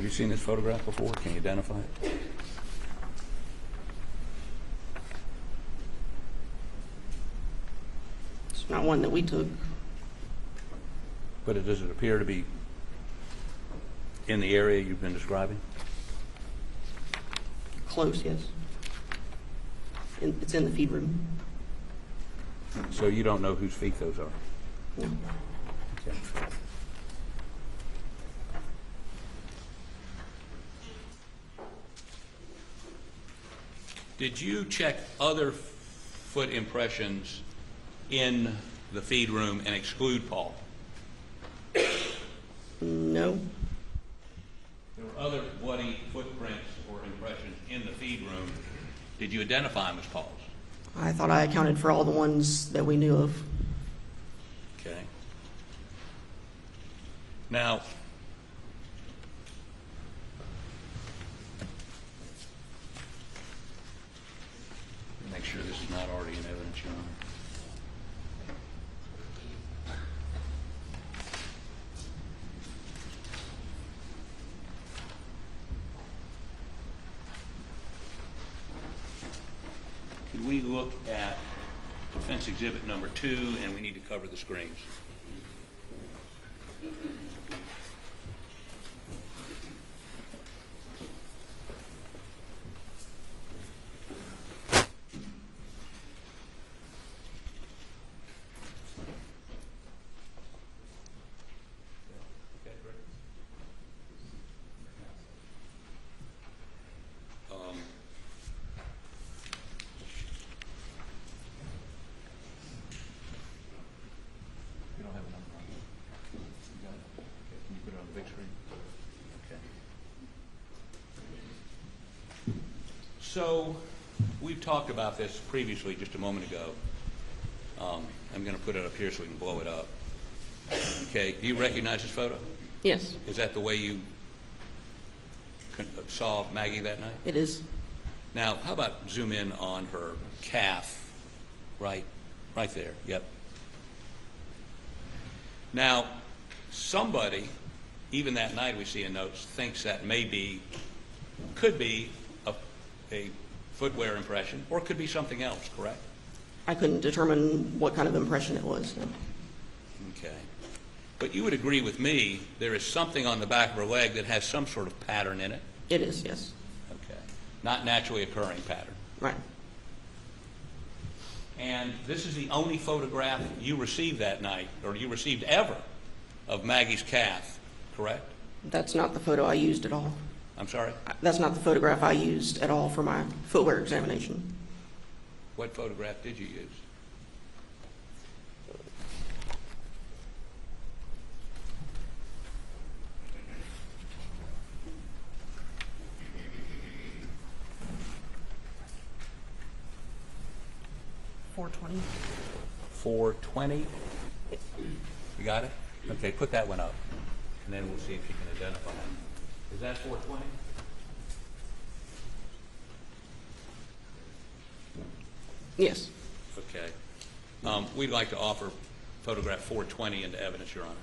have you seen this photograph before? Can you identify it? It's not one that we took. But does it appear to be in the area you've been describing? Close, yes. It's in the feed room. So you don't know whose feet those are? No. Okay. Did you check other foot impressions in the feed room and exclude Paul? No. There were other bloody footprints or impressions in the feed room. Did you identify them as Paul's? I thought I accounted for all the ones that we knew of. Okay. Now, make sure this is not already in evidence, Your Honor. Could we look at defense exhibit number 2, and we need to cover the screens. the big screen? Okay. So, we've talked about this previously just a moment ago. I'm going to put it up here so we can blow it up. Okay, do you recognize this photo? Yes, Is that the way you saw Maggie that night? it is. Now, how about zoom in on her calf, right there, yep. Now, somebody, even that night we see in notes, thinks that could be a footwear impression, or it could be something else, correct? I couldn't determine what kind of impression it was. No. Okay. But you would agree with me, there is something on the back of her leg that has some sort of pattern in it? It is, yes. Okay. Not naturally occurring pattern. Right. And this is the only photograph you received that night, or you received ever, of Maggie's calf, correct? That's not the photo I used at all. I'm sorry? That's not the photograph I used at all for my footwear examination. What photograph did you use? $420. 420. You got it? Okay, put that one up, and then we'll see if you can identify it. Is that 420? Yes. Okay. We'd like to offer photograph 420 into evidence, Your Honor.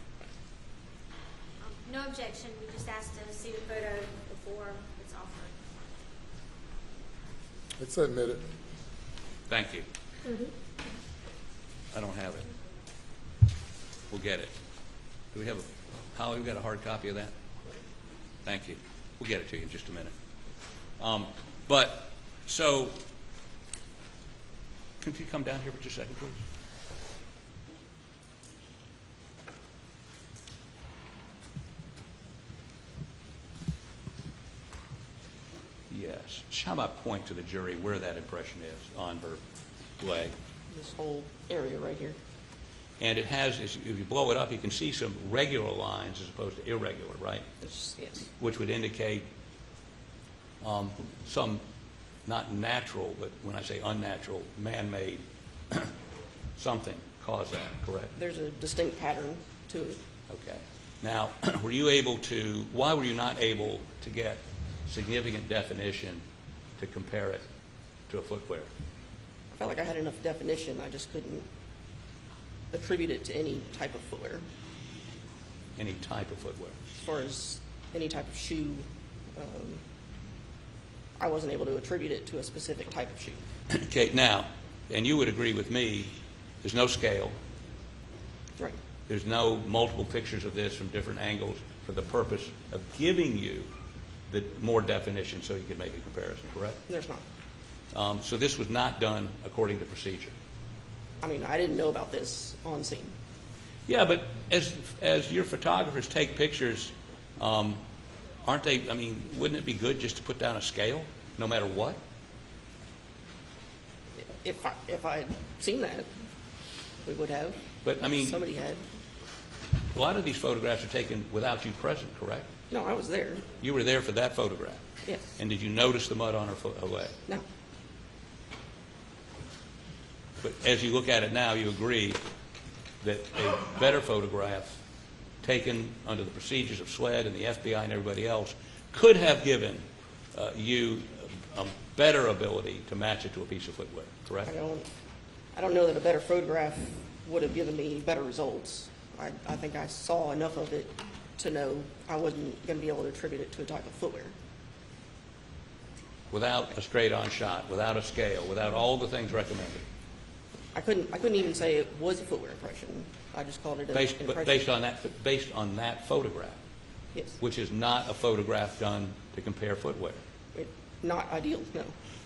No objection, we just asked to see the photo before it's offered. It's admitted. Thank you. I don't have it. We'll get it. Do we have Holly, we got a hard copy of that? Thank you. We'll get it to you in just a minute. So, can you come down here for just a second, please? Yes. How about point to the jury where that impression is on her leg? This whole area right here. And it has, if you blow it up, you can see some regular lines as opposed to irregular, right? Yes. Which would indicate some, not natural, but when I say unnatural, man-made something caused that, correct? There's a distinct pattern to it. Okay. Now, why were you not able to get significant definition to compare it to a footwear? I felt like I had enough definition, I just couldn't attribute it to any type of footwear. Any type of footwear? As far as any type of shoe, I wasn't able to attribute it to a specific type of shoe. Okay, now, and you would agree with me, there's no scale. Right. There's no multiple pictures of this from different angles for the purpose of giving you the more definition so you can make a comparison, correct? There's not. So this was not done according to procedure. I mean, I didn't know about this on scene. Yeah, but as your photographers take pictures, aren't they, I mean, wouldn't it be good just to put down a scale, no matter what? If I had seen that, we would have. But, I mean, Somebody had. a lot of these photographs are taken without you present, correct? No, I was there. You were there for that photograph. Yes. And did you notice the mud on her leg? No. But as you look at it now, you agree that a better photograph taken under the procedures of SLED and the FBI and everybody else could have given you a better ability to match it to a piece of footwear, correct? I don't know that a better photograph would have given me better results. I think I saw enough of it to know I wasn't going to be able to attribute it to a type of footwear. Without a straight-on shot, without a scale, without all the things recommended. I couldn't even say it was a footwear impression. I just called it an impression. But based on that photograph, Yes. which is not a photograph done to compare footwear. Not ideal, no.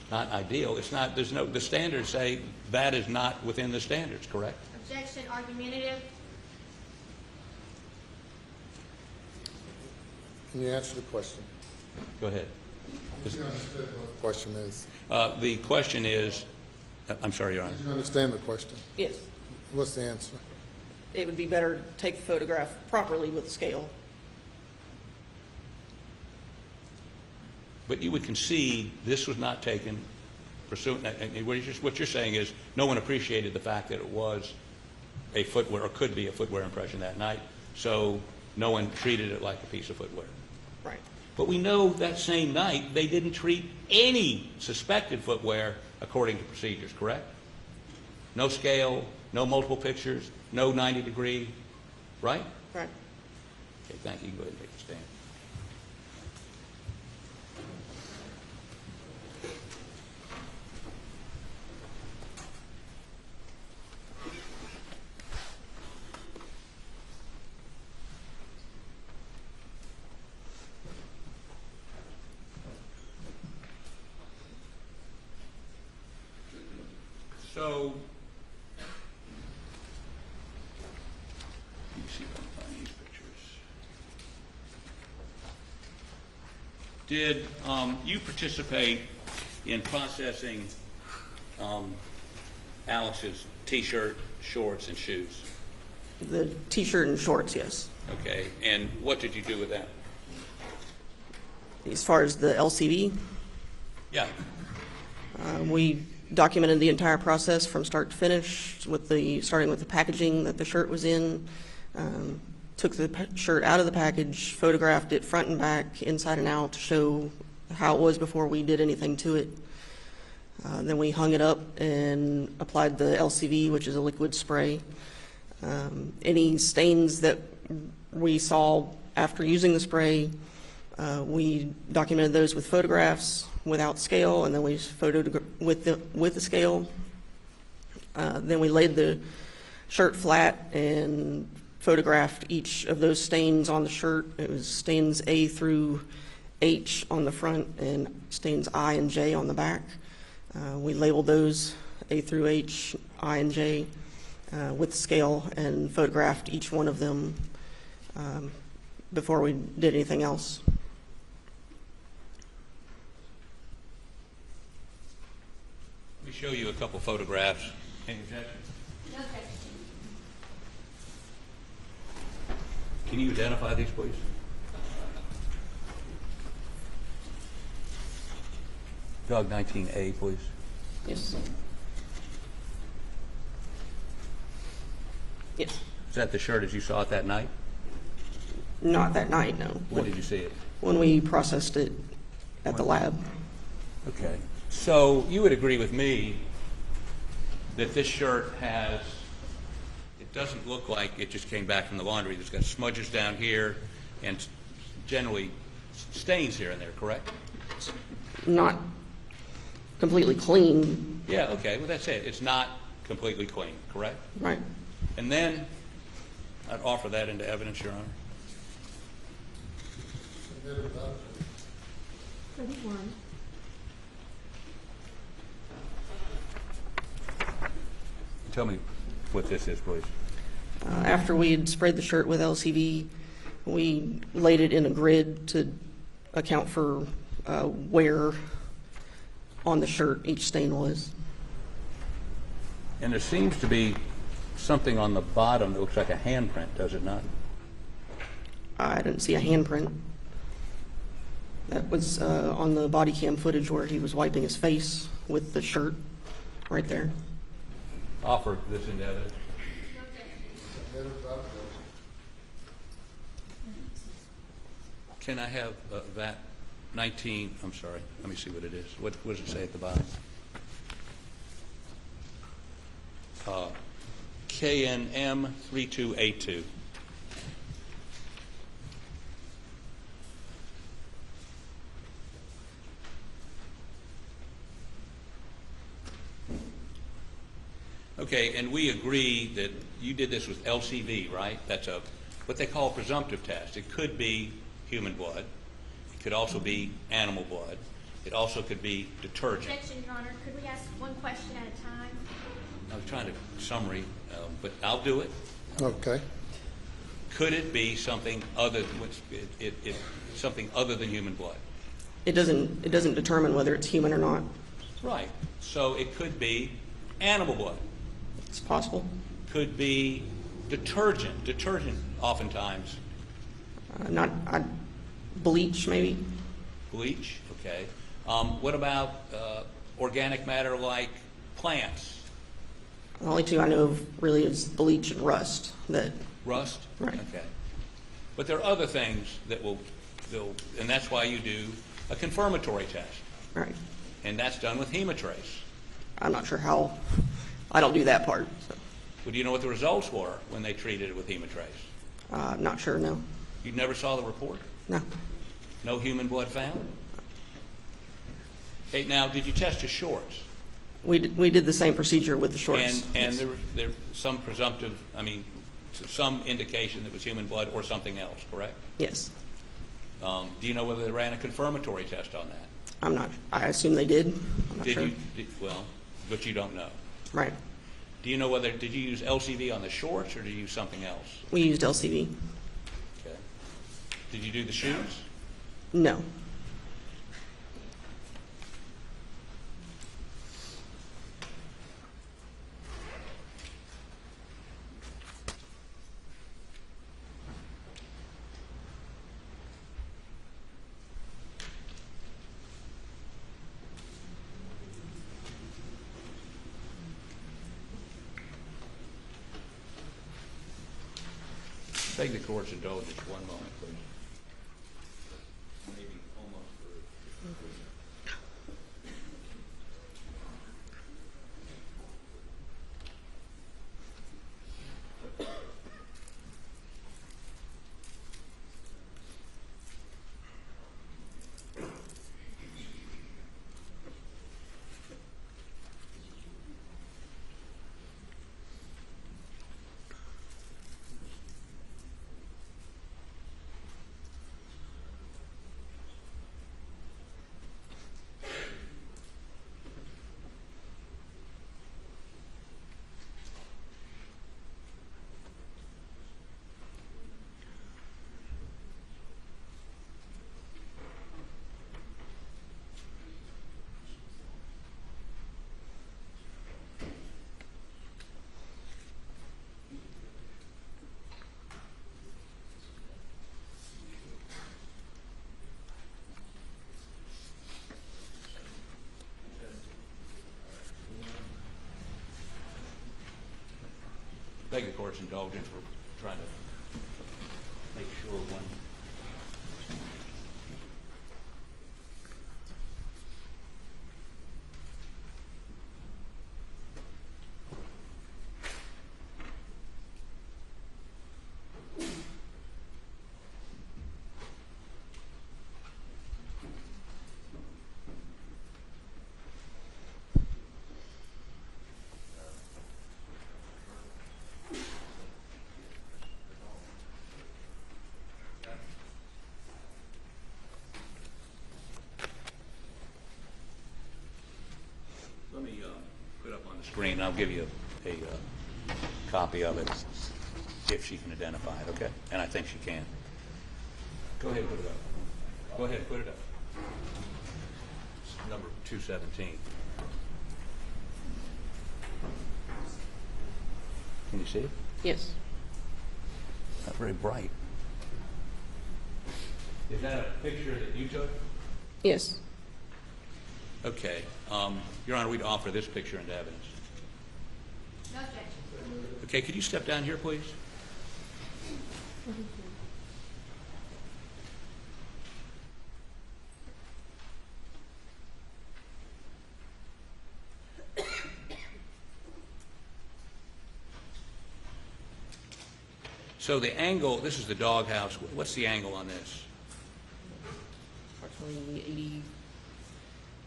Not ideal. It's not. The standards say that is not within the standards, correct? Objection, argumentative. Can you answer the question? Go ahead. Did you understand what the question is? The question is, I'm sorry, Your Honor. Did you understand the question? Yes. What's the answer? It would be better to take the photograph properly with a scale But you would concede this was not taken pursuant, and what you're saying is no one appreciated the fact that it was a footwear, or could be a footwear impression that night, so no one treated it like a piece of footwear. Right. But we know that same night they didn't treat any suspected footwear according to procedures, correct? No scale, no multiple pictures, no 90-degree, right? Right. Okay, thank you. Go ahead and take a stand. So, let me see if I can find these pictures. Did you participate in processing Alex's T-shirt, shorts, and shoes? The T-shirt and shorts, yes. Okay, and what did you do with that? As far as the LCV, Yeah. we documented the entire process from start to finish, starting with the packaging that the shirt was in, took the shirt out of the package, photographed it front and back, inside and out, to show how it was before we did anything to it. Then we hung it up and applied the LCV, which is a liquid spray. Any stains that we saw after using the spray, we documented those with photographs without scale, and then we photoed with the scale. Then we laid the shirt flat and photographed each of those stains on the shirt. It was stains A through H on the front and stains I and J on the back. We labeled those A through H, I and J with scale, and photographed each one of them before we did anything else. Let me show you a couple photographs. Any objections? No objection. Can you identify these, please? Doug, 19A, please. Yes. Yes. Is that the shirt as you saw it that night? Not that night, no. When did you see it? When we processed it at the lab. Okay. So you would agree with me that this shirt has, it doesn't look like it just came back from the laundry. It's got smudges down here and generally stains here and there, correct? Not completely clean, Yeah, okay. Well, that's it. It's not completely clean, correct? right? And then I'd offer that into evidence, Your Honor. 31. Tell me what this is, please. After we had sprayed the shirt with LCV, we laid it in a grid to account for where on the shirt each stain was. And there seems to be something on the bottom that looks like a handprint, does it not? I didn't see a handprint. That was on the body cam footage where he was wiping his face with the shirt right there. Offer this into evidence. Can I have that 19, I'm sorry, let me see what it is. What does it say at the bottom? KNM 3282. Okay, and we agree that you did this with LCV, right? That's what they call a presumptive test. It could be human blood. It could also be animal blood. It also could be detergent. Objection, Your Honor. Could we ask one question at a time? I was trying to summary, but I'll do it. Okay. Could it be something other something other than human blood? It doesn't determine whether it's human or not. Right. So it could be animal blood. It's possible. Could be detergent. Detergent oftentimes. Not bleach, maybe. Bleach. Okay. What about organic matter like plants? The only two I know of really is bleach and rust. That Rust? Right. Okay. But there are other things that will, and that's why you do a confirmatory test. right. And that's done with hemotrace. I'm not sure how. I don't do that part. So. Well, do you know what the results were when they treated it with hemotrace? I'm not sure. No. You never saw the report? No. No human blood found? Hey, now, did you test his shorts? We did the same procedure with the shorts. And there some presumptive, some indication that it was human blood or something else, correct? Yes. Do you know whether they ran a confirmatory test on that? I'm not. I assume they did. I'm not Did sure. you? Well, but you don't know. Right. Do you know did you use LCV on the shorts or did you use something else? We used LCV. Okay. Did you do the shoes? No. Beg the court's indulgence one moment, please. Maybe almost through. Beg the court's indulgence. We're trying to make sure one. Let me put up on the screen. I'll give you a copy of it if she can identify it, okay? And I think she can. Go ahead and put it up. Go ahead and put it up. It's number 217. Can you see it? Yes. Not very bright. Is that a picture that you took? Yes. Okay. Your Honor, we'd offer this picture into evidence. No objection. Okay, could you step down here, please? So the angle, this is the doghouse. What's the angle on this? Approximately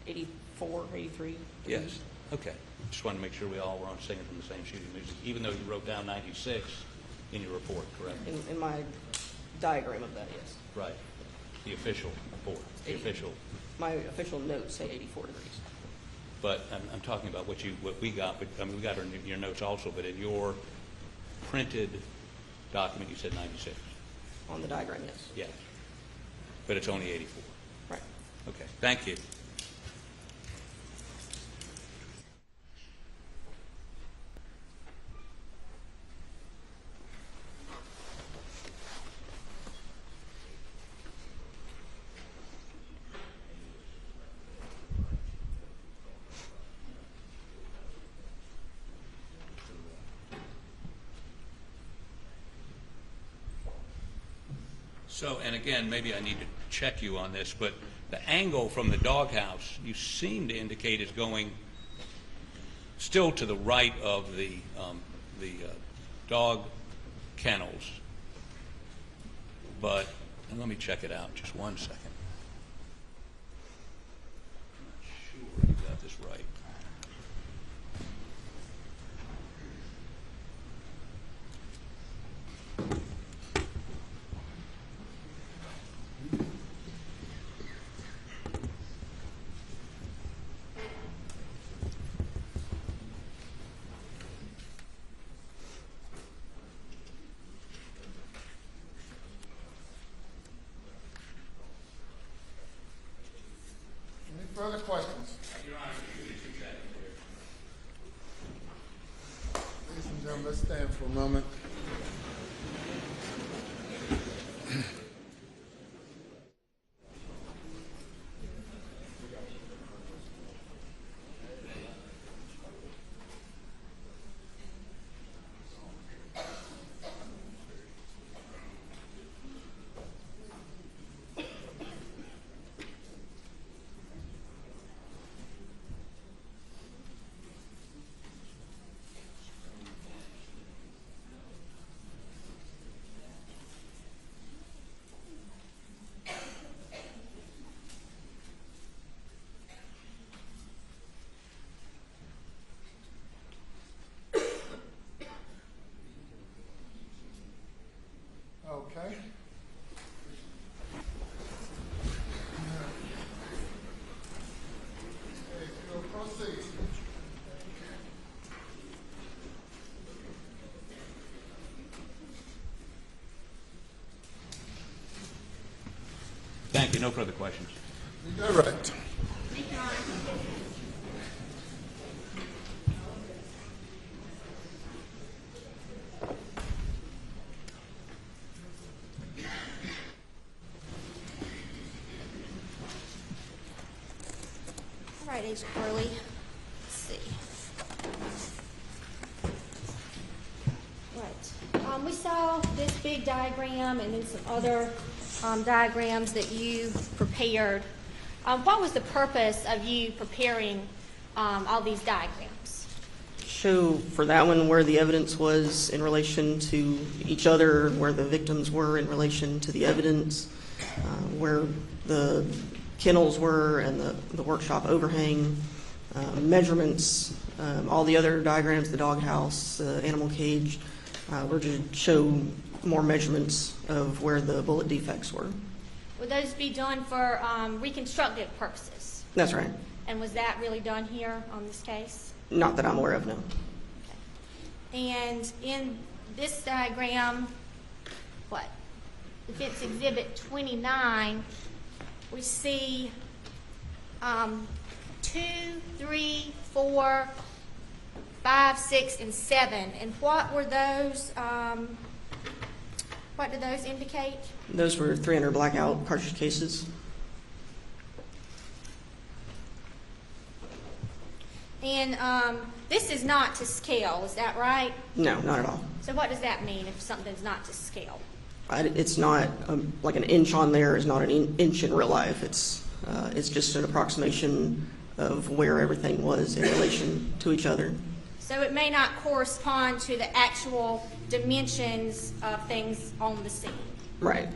84, 83. Yes. Okay. Just wanted to make sure we all were on singing from the same shooting music, even though you wrote down 96 in your report, correct? In my diagram of that, yes. Right. The official report. The official. My official notes say 84 degrees. But I'm talking about what we got. But we got your notes also. But in your printed document, you said 96. On the diagram, yes. Yes. But it's only 84. Right. Okay. Thank you. So, and again, maybe I need to check you on this, but the angle from the doghouse, you seem to indicate is going still to the right of the dog kennels. But, and let me check it out, just one second. I'm not sure you got this right. Any further questions? Your Honor, give me 2 seconds here. Ladies and gentlemen, let's stand for a moment. Okay. Okay, we'll proceed. Thank you, no further questions. You're right. All right, Agent Burley. Let's see. Right. We saw this big diagram and then some other diagrams that you prepared. What was the purpose of you preparing all these diagrams? Show for that one where the evidence was in relation to each other, where the victims were in relation to the evidence, where the kennels were and the workshop overhang, measurements, all the other diagrams, the doghouse, animal cage, were to show more measurements of where the bullet defects were. Would those be done for reconstructive purposes? That's right. And was that really done here on this case? Not that I'm aware of, no. Okay. And in this diagram, what? If it's Exhibit 29, we see 2, 3, 4, 5, 6, and 7. And what were those? What do those indicate? Those were 300 blackout cartridge cases. And this is not to scale, is that right? No, not at all. So what does that mean if something's not to scale? It's not like an inch on there is not an inch in real life. It's just an approximation of where everything was in relation to each other. So it may not correspond to the actual dimensions of things on the scene. Right.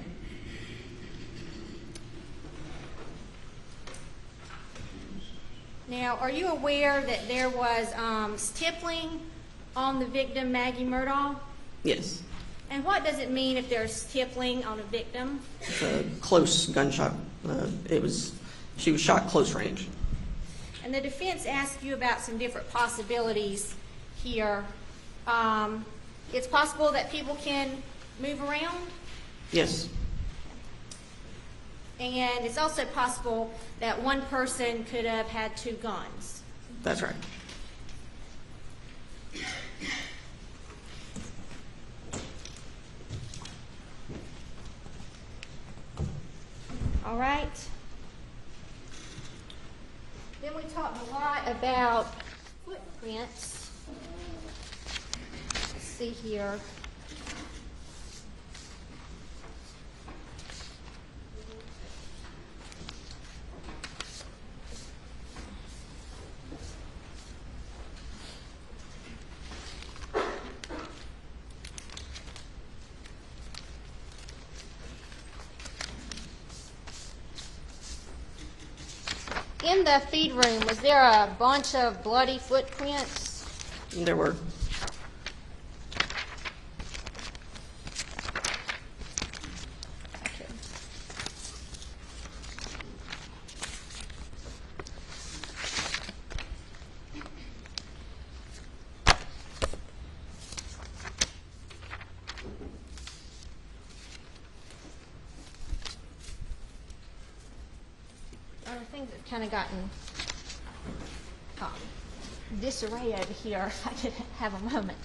Now, are you aware that there was stippling on the victim, Maggie Murdaugh? Yes. And what does it mean if there's stippling on a victim? It's a close gunshot. She was shot close range. And the defense asked you about some different possibilities here. It's possible that people can move around, Yes. and it's also possible that one person could have had 2 guns. That's right. All right. Then we talked a lot about footprints. Let's see here. in the feed room, was there a bunch of bloody footprints? There were. Other things have kind of gotten disarray over here. I didn't have a moment.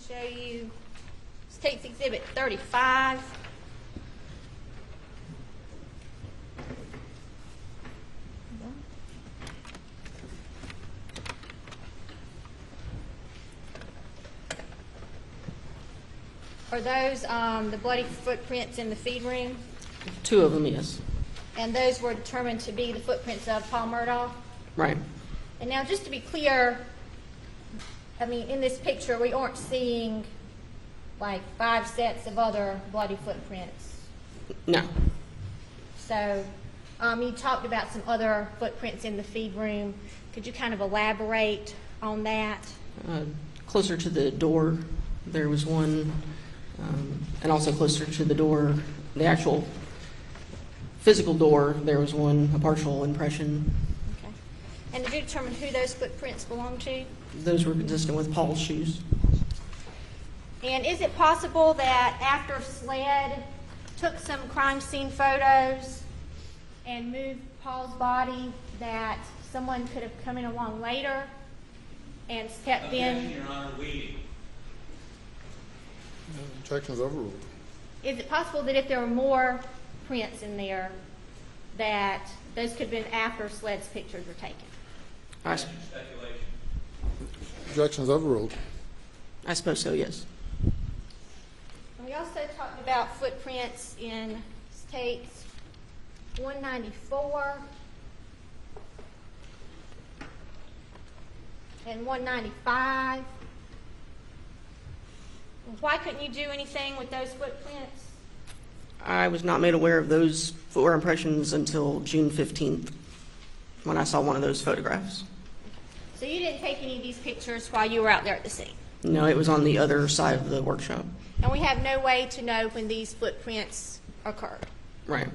Show you State's Exhibit 35. Are those the bloody footprints in the feed room? 2 of them, yes. And those were determined to be the footprints of Paul Murdaugh? Right. And now, just to be clear, I mean, in this picture, we aren't seeing like 5 sets of other bloody footprints. No. So, you talked about some other footprints in the feed room. Could you kind of elaborate on that? Closer to the door, there was one, and also closer to the door, the actual physical door, there was one, a partial impression. Okay. And did you determine who those footprints belong to? Those were consistent with Paul's shoes. And is it possible that after SLED took some crime scene photos and moved Paul's body, that someone could have come in along later and stepped in? Your Honor, we Objections overruled. Is it possible that if there were more prints in there, that those could have been after SLED's pictures were taken? speculation. Objections overruled. I suppose so, yes. We also talked about footprints in States 194 and 195. Why couldn't you do anything with those footprints? I was not made aware of those footwear impressions until June 15th, when I saw one of those photographs. So you didn't take any of these pictures while you were out there at the scene? No, it was on the other side of the workshop. And we have no way to know when these footprints occurred? Right.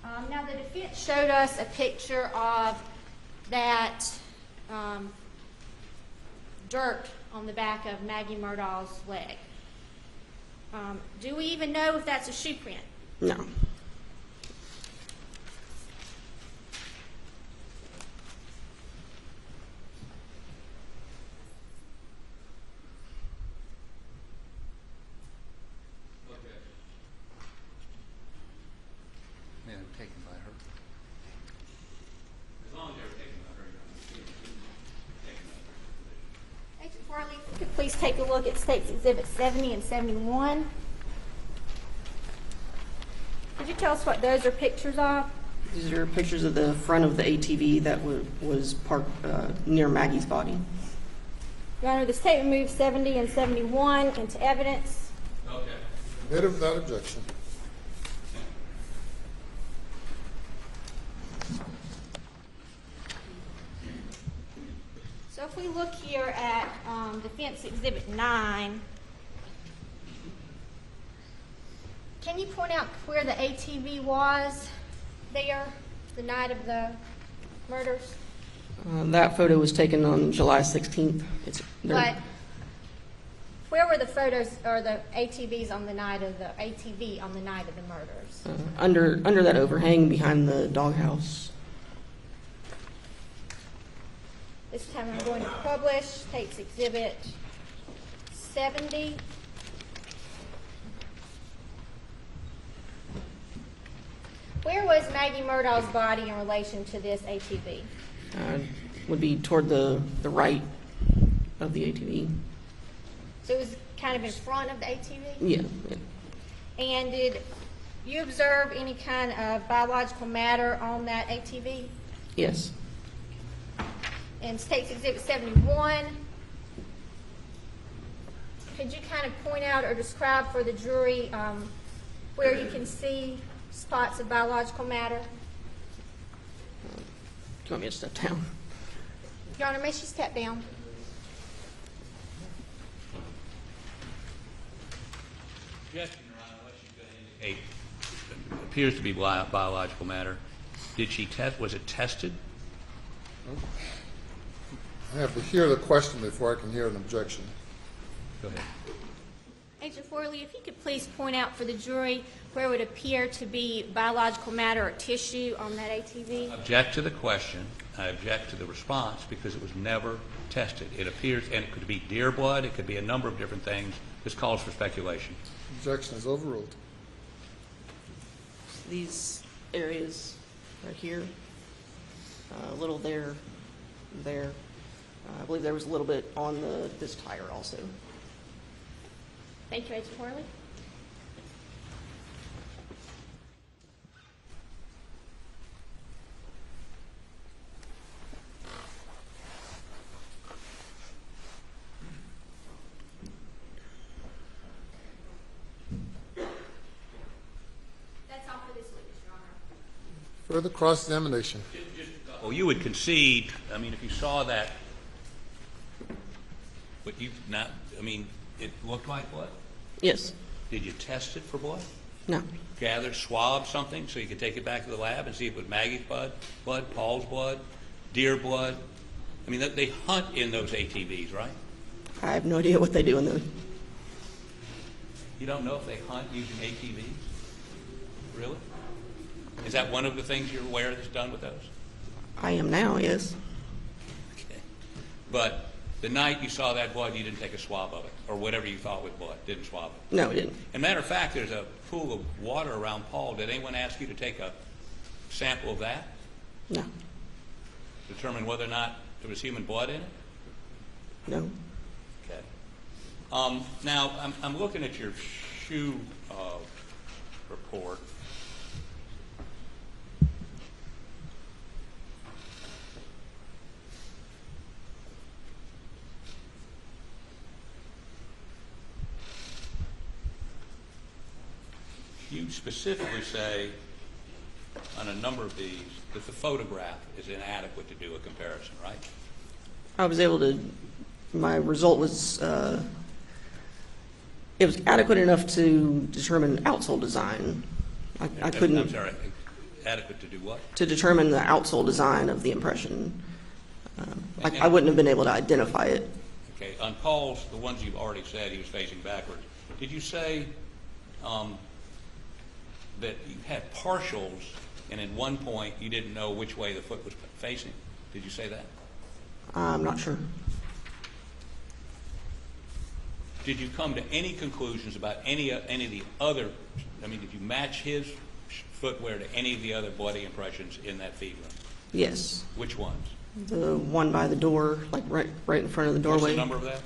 Now, the defense showed us a picture of that dirt on the back of Maggie Murdaugh's leg. Do we even know if that's a shoe print? No. Yeah, taken by her. As long as they were taken by her, Your Honor. Agent Farley, if you could please take a look at States Exhibit 70 and 71. Could you tell us what those are pictures of? These are pictures of the front of the ATV that was parked near Maggie's body. Your Honor, the state removed 70 and 71 into evidence. Okay. Admitted without objection. So if we look here at Defense Exhibit 9, can you point out where the ATV was there the night of the murders? That photo was taken on July 16th. But where were the photos or the ATVs on the night of the ATV on the night of the murders? Under that overhang behind the doghouse. This time I'm going to publish States Exhibit 70. Where was Maggie Murdaugh's body in relation to this ATV? Would be toward the right of the ATV. So it was kind of in front of the ATV? Yeah. And did you observe any kind of biological matter on that ATV? Yes. In State's Exhibit 71, could you kind of point out or describe for the jury where you can see spots of biological matter? Do you want me to step down? Your Honor, may she step down? Suggestion, Your Honor, unless she's going to indicate, it appears to be biological matter. Did she test, was it tested? I have to hear the question before I can hear an objection. Go ahead. Agent Forley, if you could please point out for the jury where it would appear to be biological matter or tissue on that ATV. Object to the question. I object to the response because it was never tested. It appears, and it could be deer blood, it could be a number of different things. This calls for speculation. Objection is overruled. These areas right here, a little there. I believe there was a little bit on this tire also. Thank you, Agent Forley. That's all for this witness, Your Honor. Further cross-examination. Well, you would concede, I mean, if you saw that, but you not, I mean, it looked like blood? Yes. Did you test it for blood? No. Gather, swab something so you could take it back to the lab and see if it was Maggie's blood, Paul's blood, deer blood? I mean, they hunt in those ATVs, right? I have no idea what they do in those. You don't know if they hunt using ATVs? Really? Is that one of the things you're aware that's done with those? I am now, yes. Okay. But the night you saw that blood, you didn't take a swab of it, or whatever you thought was blood, didn't swab it? No, it didn't. As a matter of fact, there's a pool of water around Paul. Did anyone ask you to take a sample of that? No. Determine whether or not there was human blood in it? No. Okay. Now, I'm looking at your shoe report. You specifically say on a number of these that the photograph is inadequate to do a comparison, right? I was able to, my result was, it was adequate enough to determine outsole design. I couldn't. I'm sorry, adequate to do what? To determine the outsole design of the impression. I wouldn't have been able to identify it. Okay, on Paul's, the ones you've already said he was facing backwards, did you say that you had partials and at one point you didn't know which way the foot was facing? Did you say that? I'm not sure. Did you come to any conclusions about any of the other, I mean, did you match his footwear to any of the other bloody impressions in that feed room? Yes. Which ones? The one by the door, like right in front of the doorway. What's the number of that?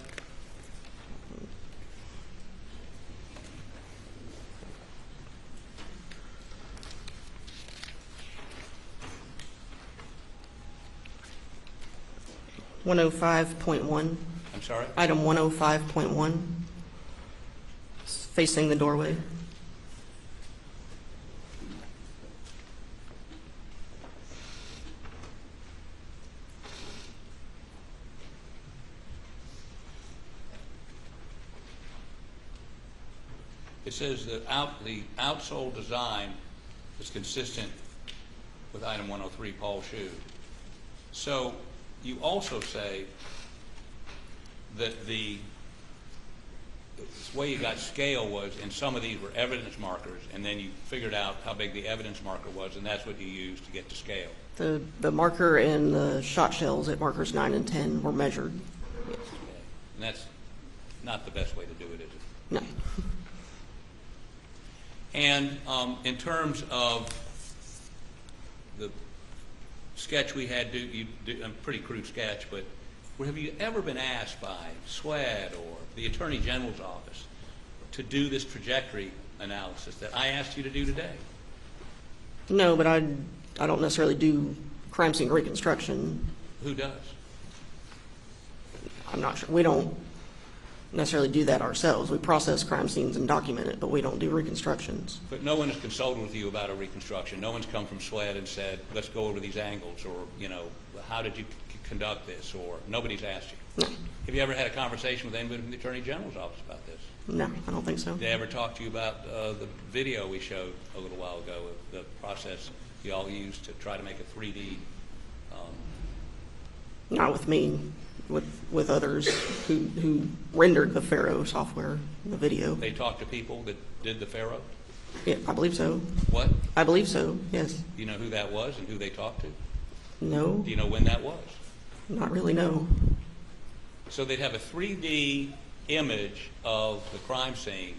.105.1. I'm sorry? Item 105.1. Facing the doorway. It says that the outsole design is consistent with item 103, Paul's shoe. So you also say that the way you got scale was, in some of these were evidence markers, and then you figured out how big the evidence marker was, and that's what you used to get to scale. The marker and the shot shells at markers 9 and 10 were measured. Yes. Okay. And that's not the best way to do it, is it? No. And in terms of the sketch we had a pretty crude sketch, but have you ever been asked by SWED or the Attorney General's office to do this trajectory analysis that I asked you to do today? No, but I don't necessarily do crime scene reconstruction. Who does? I'm not sure. We don't necessarily do that ourselves. We process crime scenes and document it, but we don't do reconstructions. But no one has consulted with you about a reconstruction. No one's come from SWED and said, let's go over these angles, or, how did you conduct this, or nobody's asked you. No. Have you ever had a conversation with anybody from the Attorney General's office about this? No, I don't think so. Did they ever talk to you about the video we showed a little while ago, of the process you all used to try to make a 3D? Not with me, with others who rendered the Pharaoh software, the video. They talked to people that did the Pharaoh? Yeah, I believe so. What? I believe so, yes. Do you know who that was and who they talked to? No, Do you know when that was? not really, no. So they'd have a 3D image of the crime scene,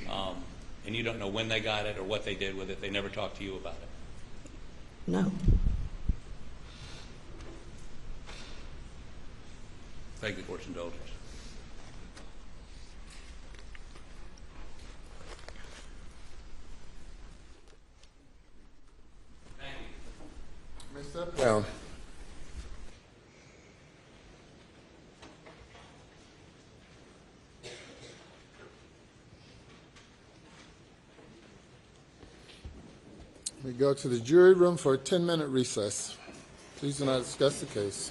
and you don't know when they got it or what they did with it. They never talked to you about it. No. Thank the court's indulgence. Thank you. May step down. We go to the jury room for a 10-minute recess. Please do not discuss the case.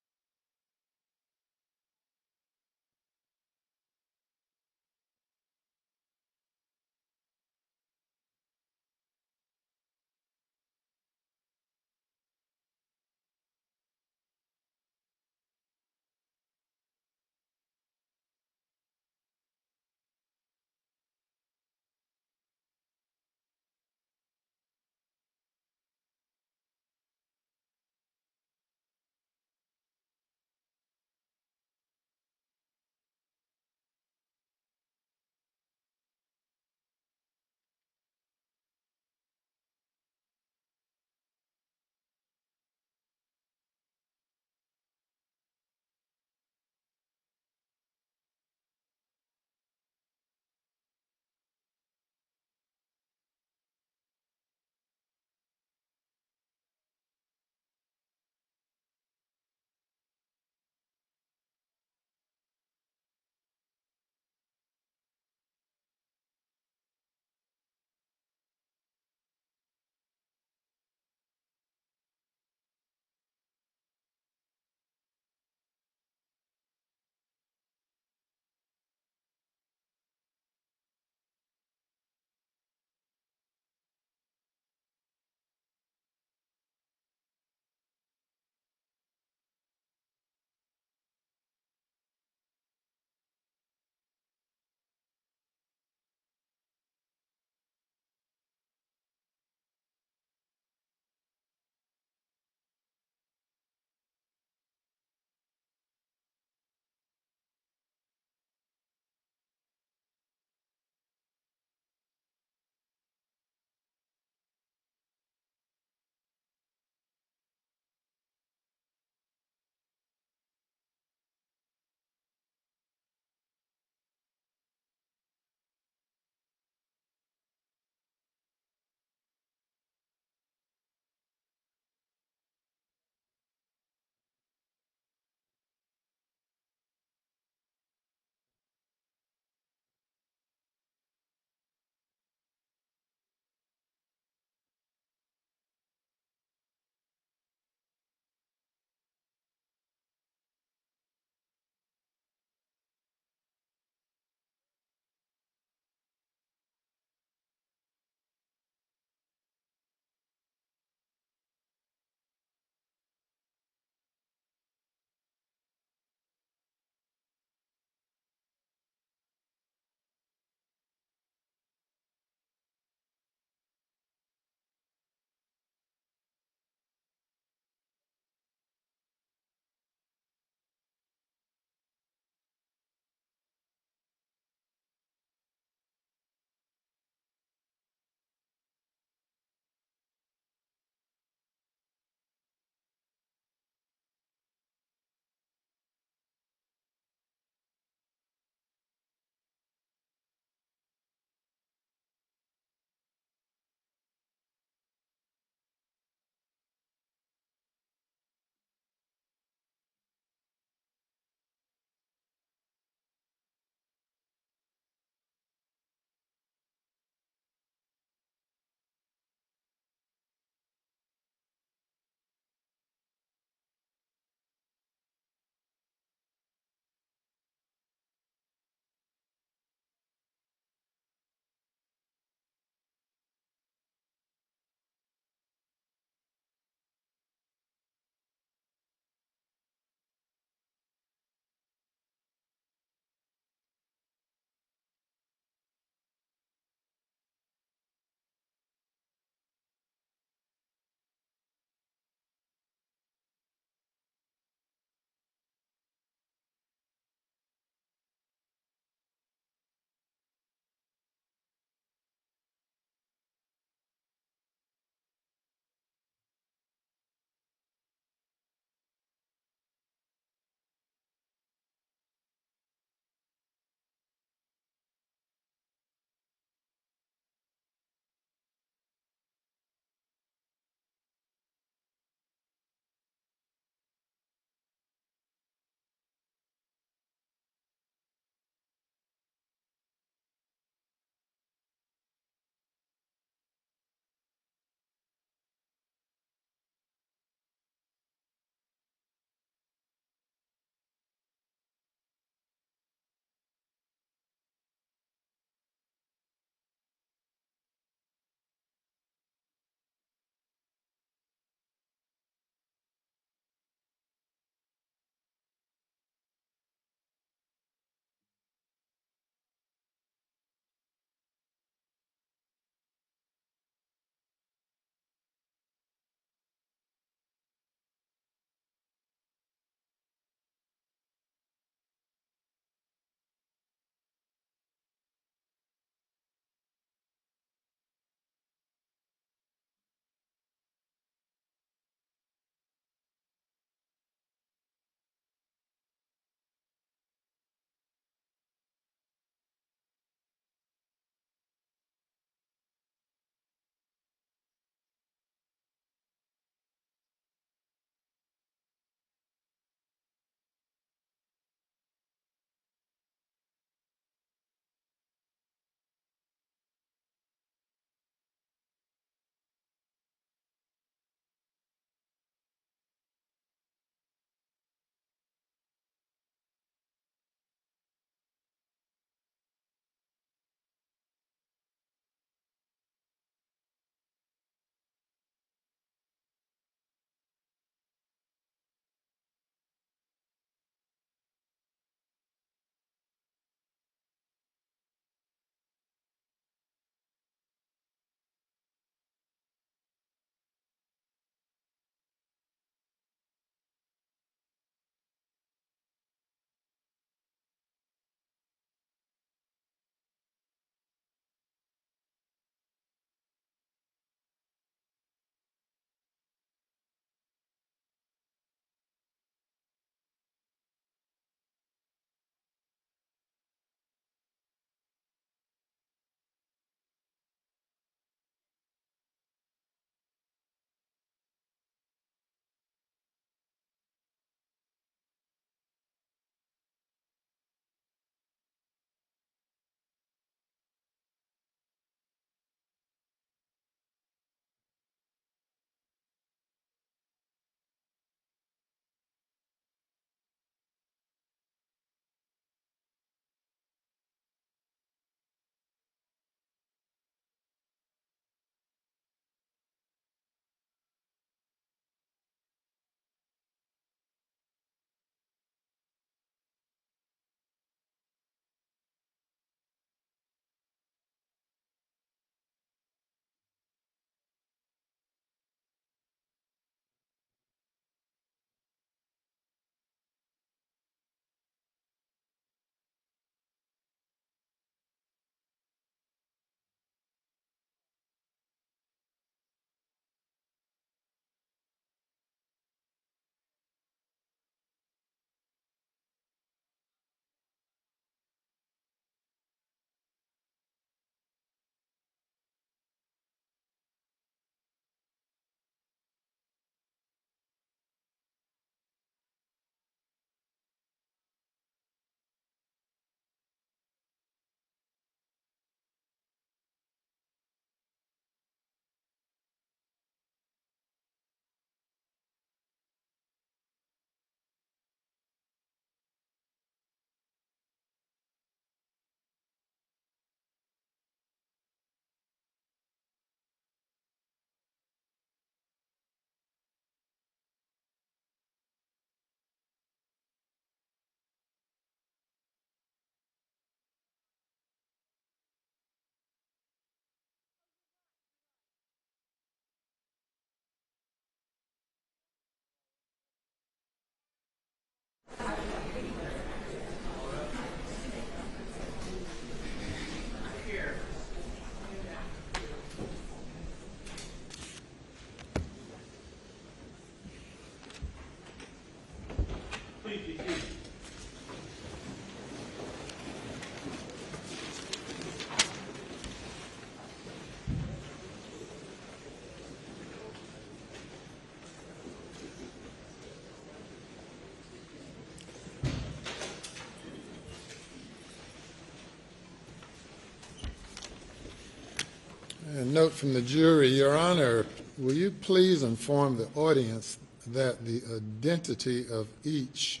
And note from the jury, Your Honor, will you please inform the audience that the identity of each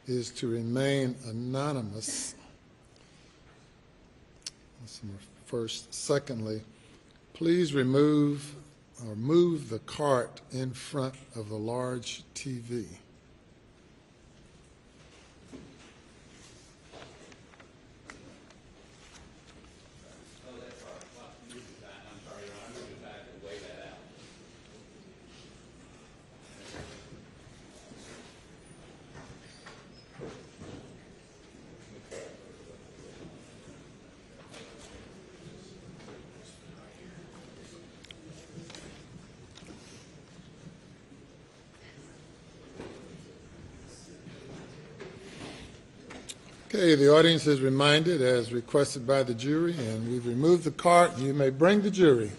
is to remain anonymous? That's my first. Secondly, please remove or move the cart in front of the large TV. Okay, the audience is reminded, as requested by the jury, and we've removed the cart. You may bring the jury.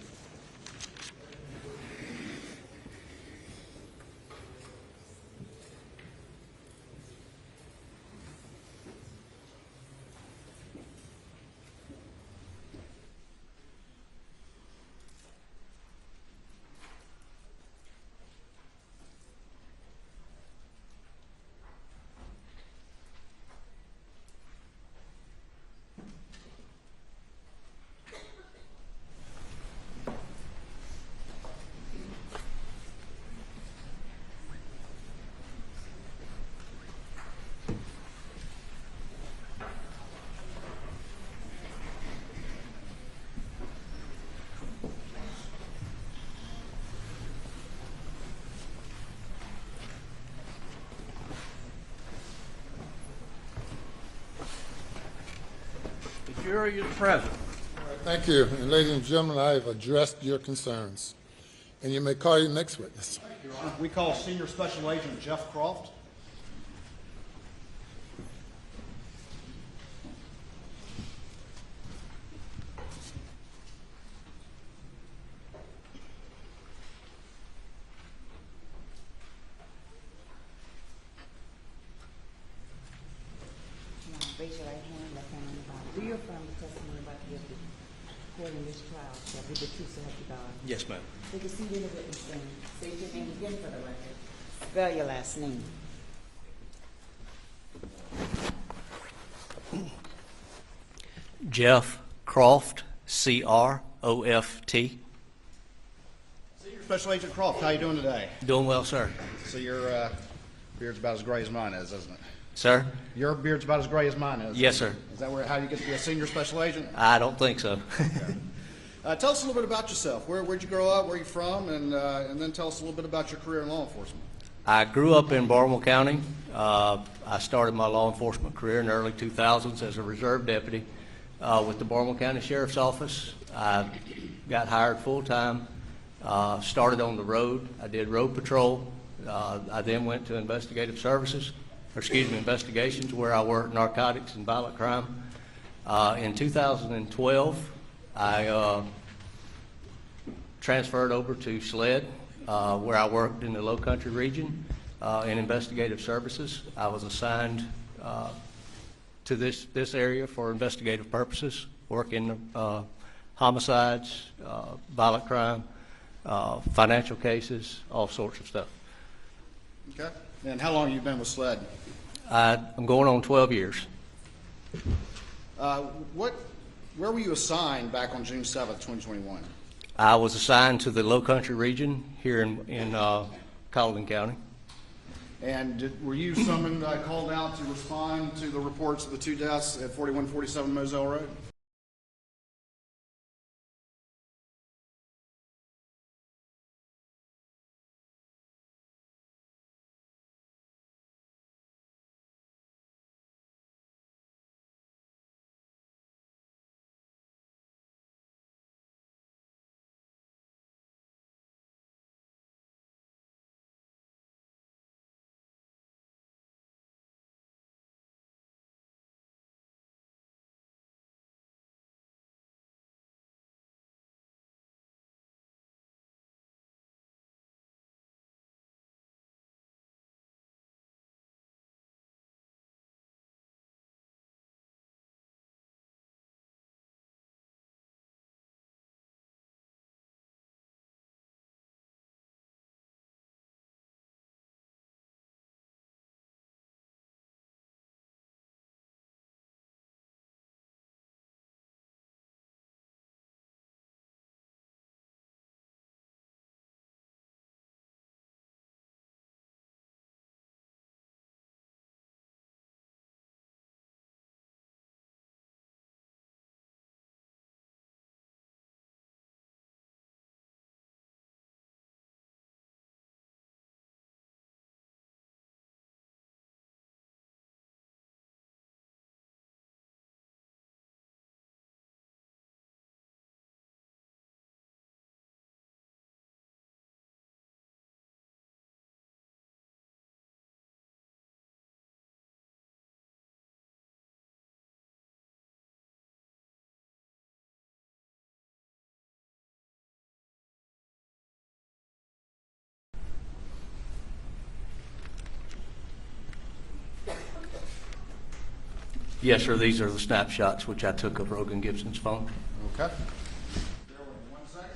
The jury is present. Thank you. And ladies and gentlemen, I have addressed your concerns. And you may call your next witness. Your Honor, we call Senior Special Agent Jeff Croft. Raise your right hand, left hand on the Bible. Do you affirm the testimony about to give before in this trial shall be the truth so help you God? Yes, ma'am. Take a seat in the witness stand. State your name again for the record. Spell your last name. Jeff Croft, C-R-O-F-T. Senior Special Agent Croft, how you doing today? Doing well, sir. So your beard's about as gray as mine is, isn't it? Sir? Your beard's about as gray as mine is. Yes, sir. Is that how you get to be a Senior Special Agent? I don't think so. Tell us a little bit about yourself. Where'd you grow up? Where are you from? And then tell us a little bit about your career in law enforcement. I grew up in Barnwell County. I started my law enforcement career in the early 2000s as a reserve deputy with the Barnwell County Sheriff's Office. I got hired full-time, started on the road. I did road patrol. I then went to investigations, where I worked narcotics and violent crime. In 2012, I transferred over to SLED, where I worked in the Low Country region in investigative services. I was assigned to this area for investigative purposes, working homicides, violent crime, financial cases, all sorts of stuff. Okay. And how long have you been with SLED? I'm going on 12 years. Where were you assigned back on June 7th, 2021? I was assigned to the Low Country region here in Colleton County. And were you summoned, called out to respond to the reports of the 2 deaths at 4147 Moselle Road? Yes, sir, these are the snapshots which I took of Rogan Gibson's phone. Okay. Bear with me 1 second.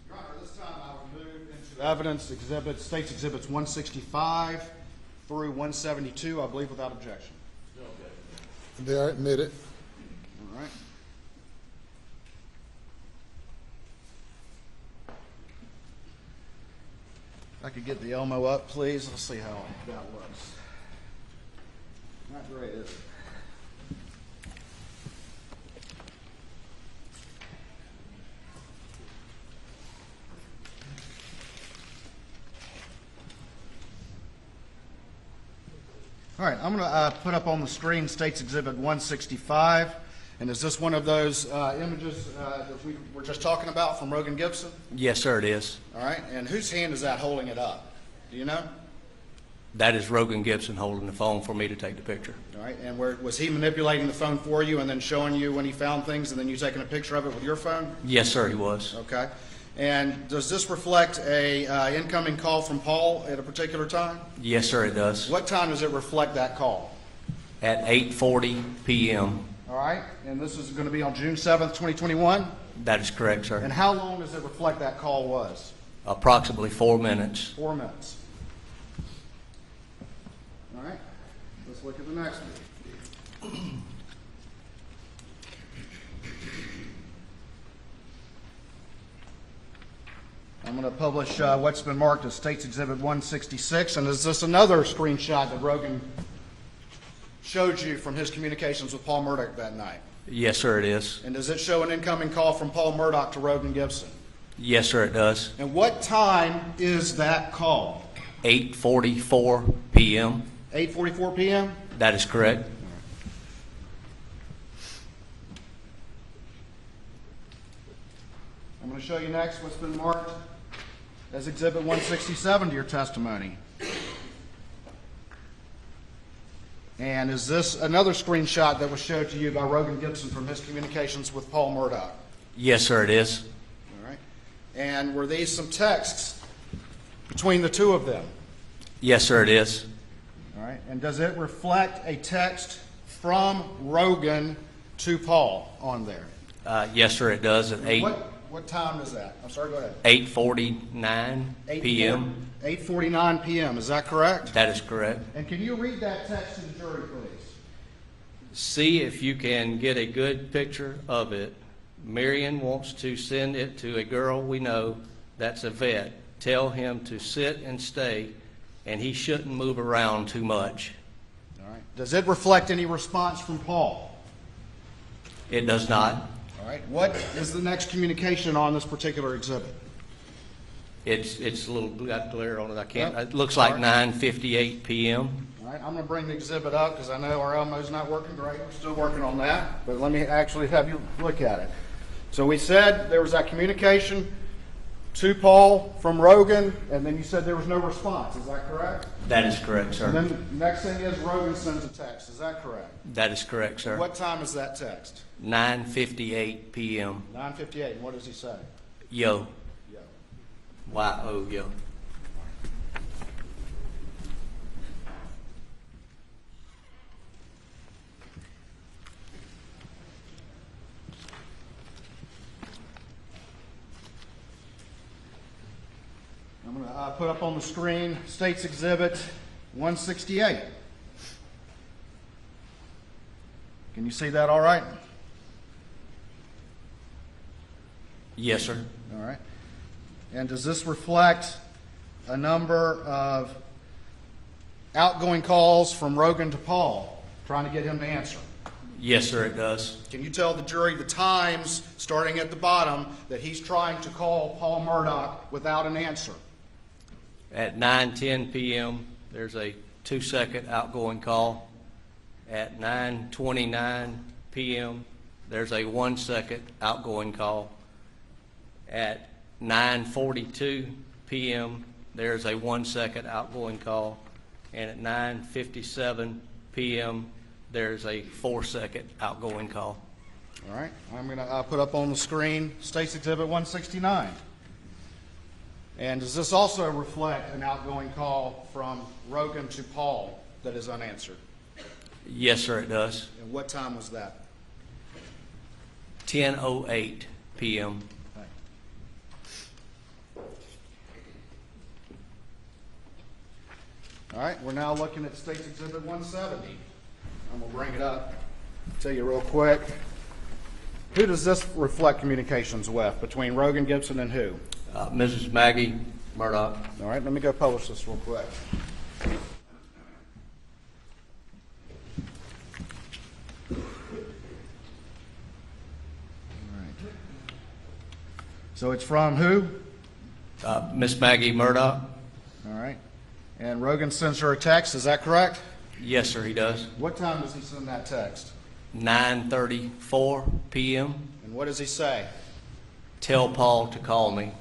Your Honor, this time I will move into evidence exhibits, States Exhibits 165 through 172, I believe without objection. They are admitted. All right. If I could get the Elmo up, please. Let's see how that looks. Not great, is it? All right, I'm going to put up on the screen States Exhibit 165. And is this one of those images that we were just talking about from Rogan Gibson? Yes, sir, it is. All right, and whose hand is that holding it up? Do you know? That is Rogan Gibson holding the phone for me to take the picture. All right, and was he manipulating the phone for you and then showing you when he found things and then you taking a picture of it with your phone? Yes, sir, he was. Okay. And does this reflect a incoming call from Paul at a particular time? Yes, sir, it does. What time does it reflect that call? At 8:40 p.m. All right, and this is going to be on June 7th, 2021? That is correct, sir. And how long does it reflect that call was? Approximately 4 minutes. 4 minutes. All right, let's look at the next one. I'm going to publish what's been marked as States Exhibit 166, and is this another screenshot that Rogan showed you from his communications with Paul Murdaugh that night? Yes, sir, it is. And does it show an incoming call from Paul Murdaugh to Rogan Gibson? Yes, sir, it does. And what time is that call? 8:44 p.m. 8:44 p.m.? That is correct. I'm going to show you next what's been marked as Exhibit 167 to your testimony. And is this another screenshot that was showed to you by Rogan Gibson from his communications with Paul Murdaugh? Yes, sir, it is. All right. And were these some texts between the two of them? Yes, sir, it is. All right. And does it reflect a text from Rogan to Paul on there? Yes, sir, it does. At What time is that? I'm sorry, go ahead. 8:49 p.m. 8:49 p.m. Is that correct? That is correct. And can you read that text to the jury, please? See if you can get a good picture of it. Marion wants to send it to a girl we know that's a vet. Tell him to sit and stay, and he shouldn't move around too much. All right. Does it reflect any response from Paul? It does not. All right. What is the next communication on this particular exhibit? It's a little got glare on it. I can't. Yep. It looks like All 9:58 p.m. All right. I'm going to bring the exhibit up because I know our Elmo's not working great. We're still working on that. But let me actually have you look at it. So we said there was that communication to Paul from Rogan, and then you said there was no response. Is that correct? That is correct, sir. And then the next thing is Rogan sends a text. Is that correct? That is correct, sir. What time is that text? 9:58 p.m. 9:58. And what does he say? Yo. Yo. Y-O, yo. I'm going to put up on the screen States Exhibit 168. Can you see that all right? Yes, sir. All right. And does this reflect a number of outgoing calls from Rogan to Paul, trying to get him to answer? Yes, sir, it does. Can you tell the jury the times, starting at the bottom, that he's trying to call Paul Murdaugh without an answer? At 9:10 p.m., there's a 2-second outgoing call. At 9:29 p.m., there's a 1-second outgoing call. At 9:42 p.m., there's a 1-second outgoing call. And at 9:57 p.m., there's a 4-second outgoing call. All right, I'm going to put up on the screen State's Exhibit 169. And does this also reflect an outgoing call from Rogan to Paul that is unanswered? Yes, sir, it does. And what time was that? 10:08 p.m. All right, we're now looking at State's Exhibit 170. I'm going to bring it up, tell you real quick. Who does this reflect communications with, between Rogan Gibson and who? Mrs. Maggie Murdaugh. All right, let me go publish this real quick. All right. So it's from who? Miss Maggie Murdaugh. All right. And Rogan sends her a text, is that correct? Yes, sir, he does. What time does he send that text? 9:34 p.m. And what does he say? Tell Paul to call me.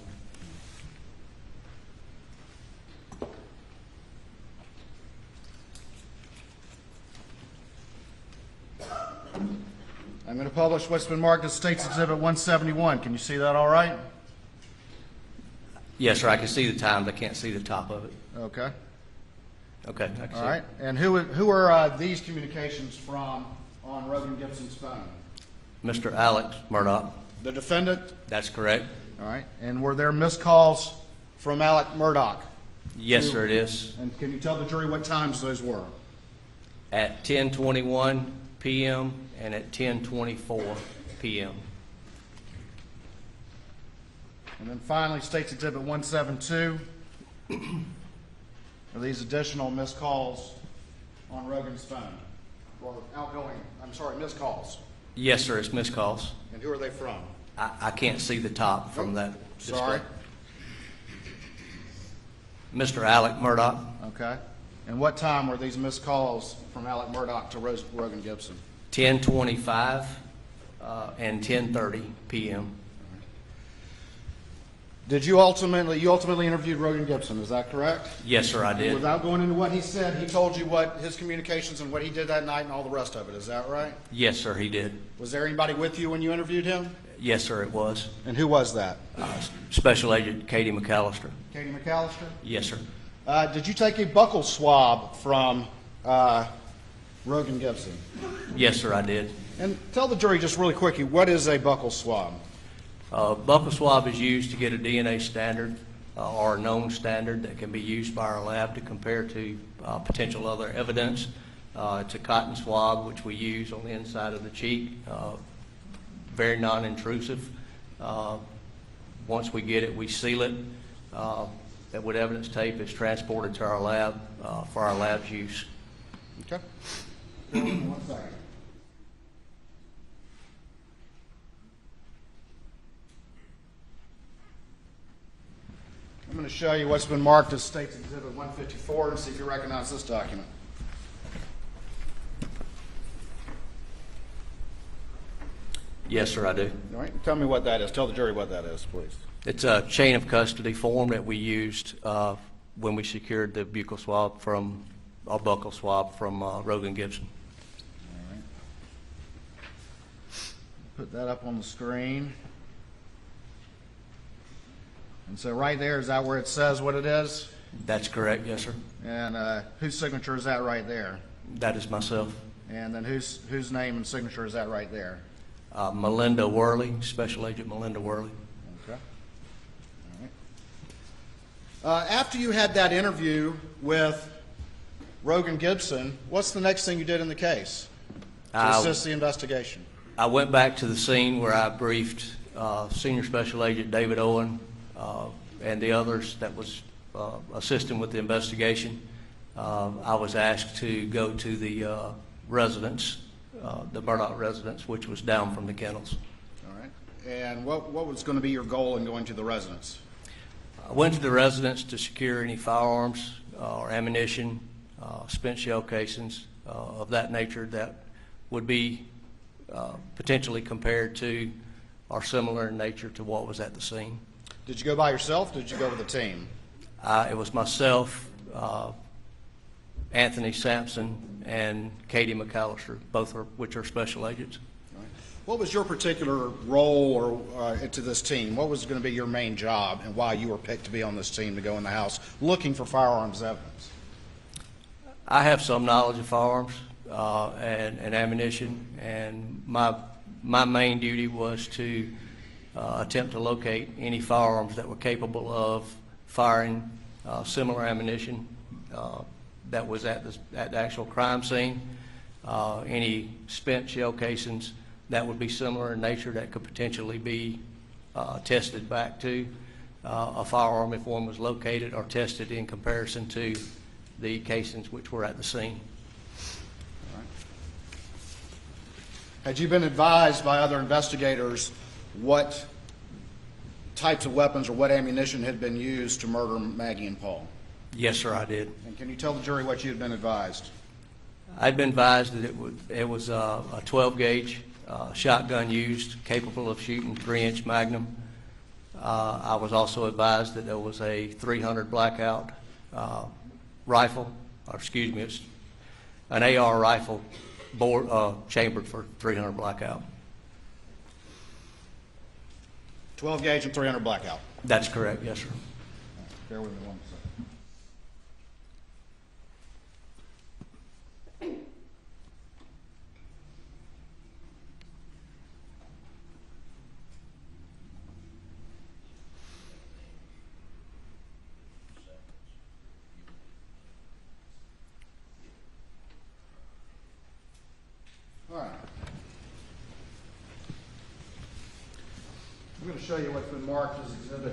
I'm going to publish what's been marked as State's Exhibit 171. Can you see that all right? Yes, sir, I can see the times. I can't see the top of it. Okay. Okay, I can see All right. it. And who are these communications from on Rogan Gibson's phone? Mr. Alex Murdaugh. The defendant? That's correct. All right. And were there missed calls from Alex Murdaugh? Yes, sir, it is. And can you tell the jury what times those were? At 10:21 p.m. and at 10:24 p.m. And then finally, State's Exhibit 172. Are these additional missed calls on Rogan's phone? Or outgoing, missed calls? Yes, sir, it's missed calls. And who are they from? I can't see the top from that display. Sorry. Mr. Alex Murdaugh. Okay. And what time were these missed calls from Alex Murdaugh to Rogan Gibson? 10:25 and 10:30 p.m. Did you ultimately interviewed Rogan Gibson, is that correct? Yes, sir, I did. Without going into what he said, he told you what his communications and what he did that night and all the rest of it, is that right? Yes, sir, he did. Was there anybody with you when you interviewed him? Yes, sir, it was. And who was that? Special Agent Katie McAllister. Katie McAllister? Yes, sir. Did you take a buccal swab from Rogan Gibson? Yes, sir, I did. And tell the jury just really quickly, what is a buccal swab? Buccal swab is used to get a DNA standard or a known standard that can be used by our lab to compare to potential other evidence. It's a cotton swab, which we use on the inside of the cheek, very non-intrusive. Once we get it, we seal it. That with evidence tape is transported to our lab for our lab's use. Okay. 1 second. I'm going to show you what's been marked as State's Exhibit 154 and see if you recognize this document. Yes, sir, I do. All right. Tell me what that is. Tell the jury what that is, please. It's a chain of custody form that we used when we secured the buccal swab from, or buccal swab from Rogan Gibson. All right. Put that up on the screen. And so right there, is that where it says what it is? That's correct, yes, sir. And whose signature is that right there? That is myself. And then whose name and signature is that right there? Melinda Worley, Special Agent Melinda Worley. Okay. All right. After you had that interview with Rogan Gibson, what's the next thing you did in the case to assist the investigation? I went back to the scene where I briefed Senior Special Agent David Owen and the others that was assisting with the investigation. I was asked to go to the residence, the Murdaugh residence, which was down from the kennels. All right. And what was going to be your goal in going to the residence? I went to the residence to secure any firearms or ammunition, spent shell casings, of that nature that would be potentially compared to or similar in nature to what was at the scene. Did you go by yourself? Did you go with a team? It was myself, Anthony Sampson, and Katie McAllister, both which are special agents. What was your particular role to this team? What was going to be your main job and why you were picked to be on this team to go in the house looking for firearms evidence? I have some knowledge of firearms and ammunition, and my main duty was to attempt to locate any firearms that were capable of firing similar ammunition that was at the actual crime scene, any spent shell casings that would be similar in nature that could potentially be tested back to a firearm if one was located or tested in comparison to the casings which were at the scene. All right. Had you been advised by other investigators what types of weapons or what ammunition had been used to murder Maggie and Paul? Yes, sir, I did. And can you tell the jury what you had been advised? I'd been advised that it was a 12-gauge shotgun used, capable of shooting 3-inch Magnum. I was also advised that there was a 300 blackout rifle, or excuse me, it's an AR rifle chambered for 300 blackout. 12 gauge and 300 blackout. That's correct, yes, sir. Bear with me 1 second. All right. I'm going to show you what's been marked as Exhibit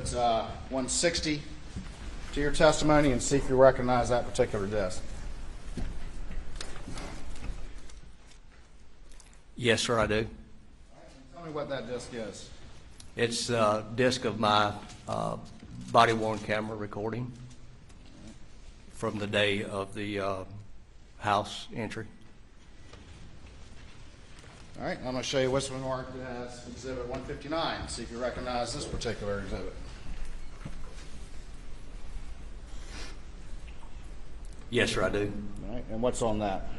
160 to your testimony and see if you recognize that particular disc. Yes, sir, I do. All right, tell me what that disc is. It's a disc of my body-worn camera recording from the day of the house entry. All right, I'm going to show you what's been marked as Exhibit 159. See if you recognize this particular exhibit. Yes, sir, I do. All right, and what's on that?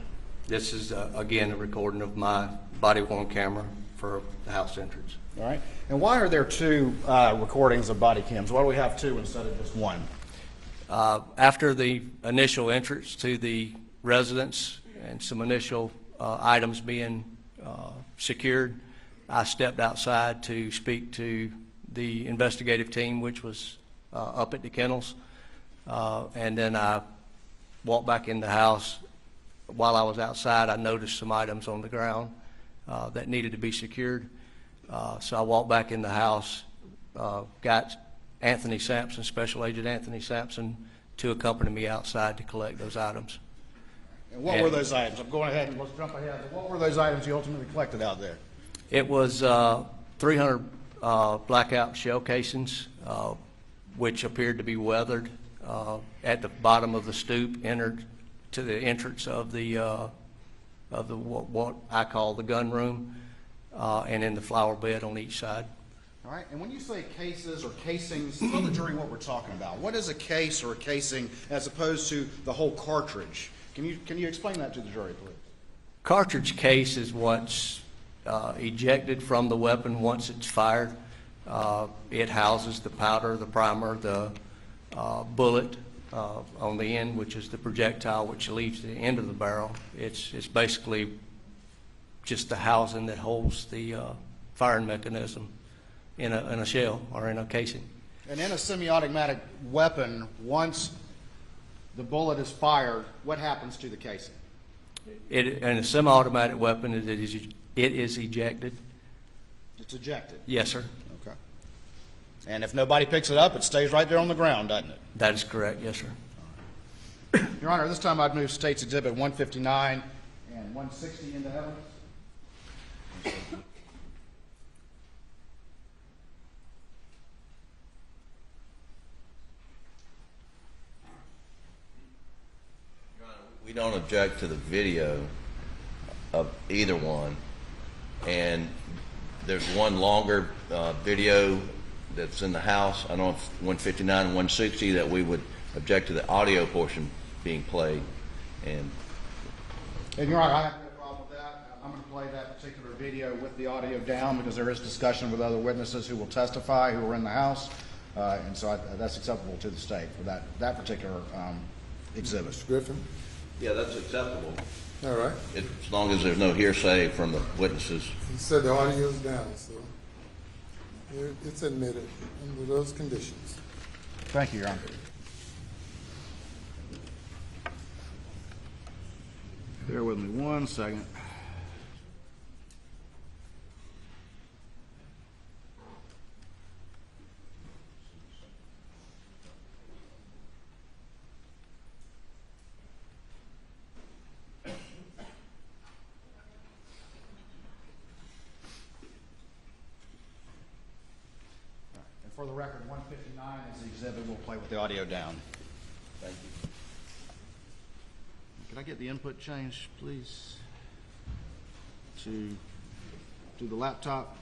This is, again, a recording of my body-worn camera for the house entrance. All right, and why are there two recordings of body cams? Why do we have two instead of just one? After the initial entrance to the residence and some initial items being secured, I stepped outside to speak to the investigative team, which was up at the kennels, and then I walked back in the house. While I was outside, I noticed some items on the ground that needed to be secured, so I walked back in the house, got Anthony Sampson, Special Agent Anthony Sampson, to accompany me outside to collect those items. And what were those items? I'm going ahead and let's jump ahead. What were those items you ultimately collected out there? It was 300 blackout shell casings, which appeared to be weathered at the bottom of the stoop, entered to the entrance of the what I call the gun room, and in the flower bed on each side. All right, and when you say cases or casings, tell the jury what we're talking about. What is a case or a casing as opposed to the whole cartridge? Can you explain that to the jury, please? Cartridge case is what's ejected from the weapon once it's fired. It houses the powder, the primer, the bullet on the end, which is the projectile which leaves the end of the barrel. It's basically just the housing that holds the firing mechanism in a shell or in a casing. And in a semi-automatic weapon, once the bullet is fired, what happens to the casing? In a semi-automatic weapon, it is ejected. It's ejected? Yes, sir. Okay. And if nobody picks it up, it stays right there on the ground, doesn't it? That is correct, yes, sir. Your Honor, this time I'd move States Exhibit 159 and 160 into evidence. We don't object to the video of either one. And there's one longer video that's in the House, I don't know if 159 and 160, that we would object to the audio portion being played. And Your Honor, I have no problem with that. I'm going to play that particular video with the audio down because there is discussion with other witnesses who will testify who were in the House. And so that's acceptable to the state for that particular exhibit. Mr. Griffin? yeah, that's acceptable, All right. as long as there's no hearsay from the witnesses. You said the audio's down, so it's admitted under those conditions. Thank you, Your Honor. Bear with me 1 second. And for the record, 159 is the exhibit. We'll play with the audio down. Thank you. Can I get the input changed, please, to the laptop?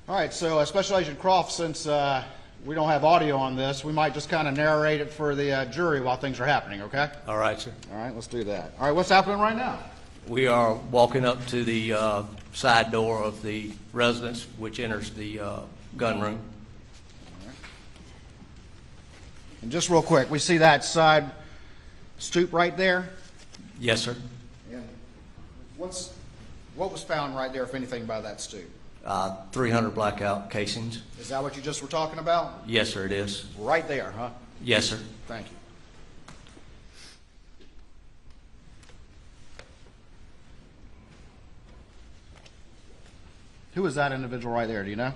All right, so Special Agent Croft, since we don't have audio on this, we might just kind of narrate it for the jury while things are happening, okay? All right, sir. All right, let's do that. All right, what's happening right now? We are walking up to the side door of the residence, which enters the gun room. And just real quick, we see that side stoop right there? Yes, sir. And what was found right there, if anything, by that stoop? 300 blackout casings. Is that what you just were talking about? Yes, sir, it is. Right there, huh? Yes, sir. Thank you. Who is that individual right there, do you know?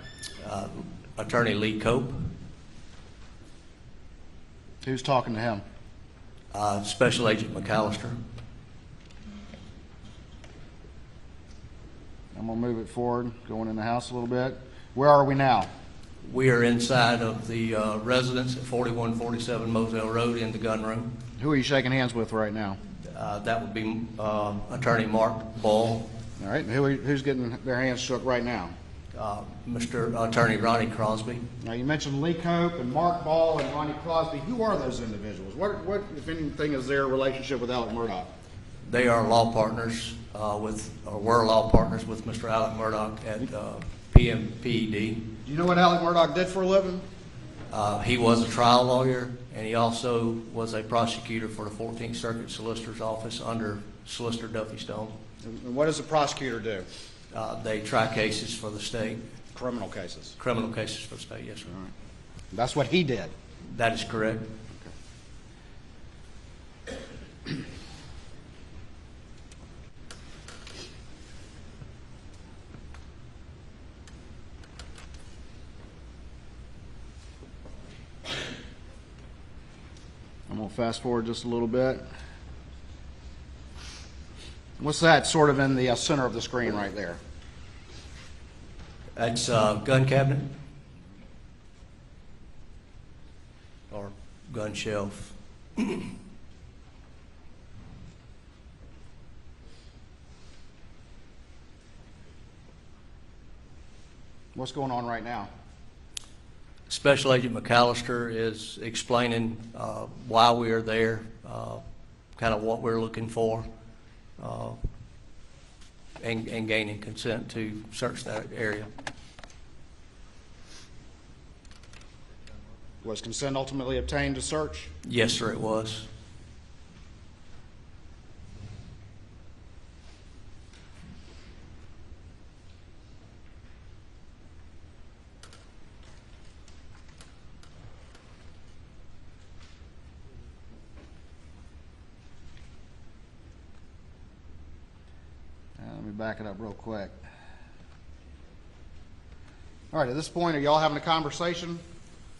Attorney Lee Cope, Who's talking to him? Special Agent McAllister. I'm going to move it forward, going in the house a little bit. Where are we now? We are inside of the residence at 4147 Moselle Road in the gun room. Who are you shaking hands with right now? That would be Attorney Mark Ball, All right, who's getting their hands shook right now? Mr. Attorney Ronnie Crosby. Now, you mentioned Lee Cope and Mark Ball and Ronnie Crosby. Who are those individuals? What, if anything, is their relationship with Alex Murdaugh? They are law partners were law partners with Mr. Alex Murdaugh at PMPED. Do you know what Alex Murdaugh did for a living? He was a trial lawyer, and he also was a prosecutor for the 14th Circuit Solicitor's Office under Solicitor Duffy Stone. And what does a prosecutor do? They try cases for the state. Criminal cases. Criminal cases for the state, yes, sir. All right. That's what he did. That is correct. I'm going to fast forward just a little bit. What's that sort of in the center of the screen right there? That's a gun cabinet or gun shelf. What's going on right now? Special Agent McAllister is explaining why we are there, kind of what we're looking for, and gaining consent to search that area. Was consent ultimately obtained to search? Yes, sir, it was. back it up real quick. All right, at this point, are y'all having a conversation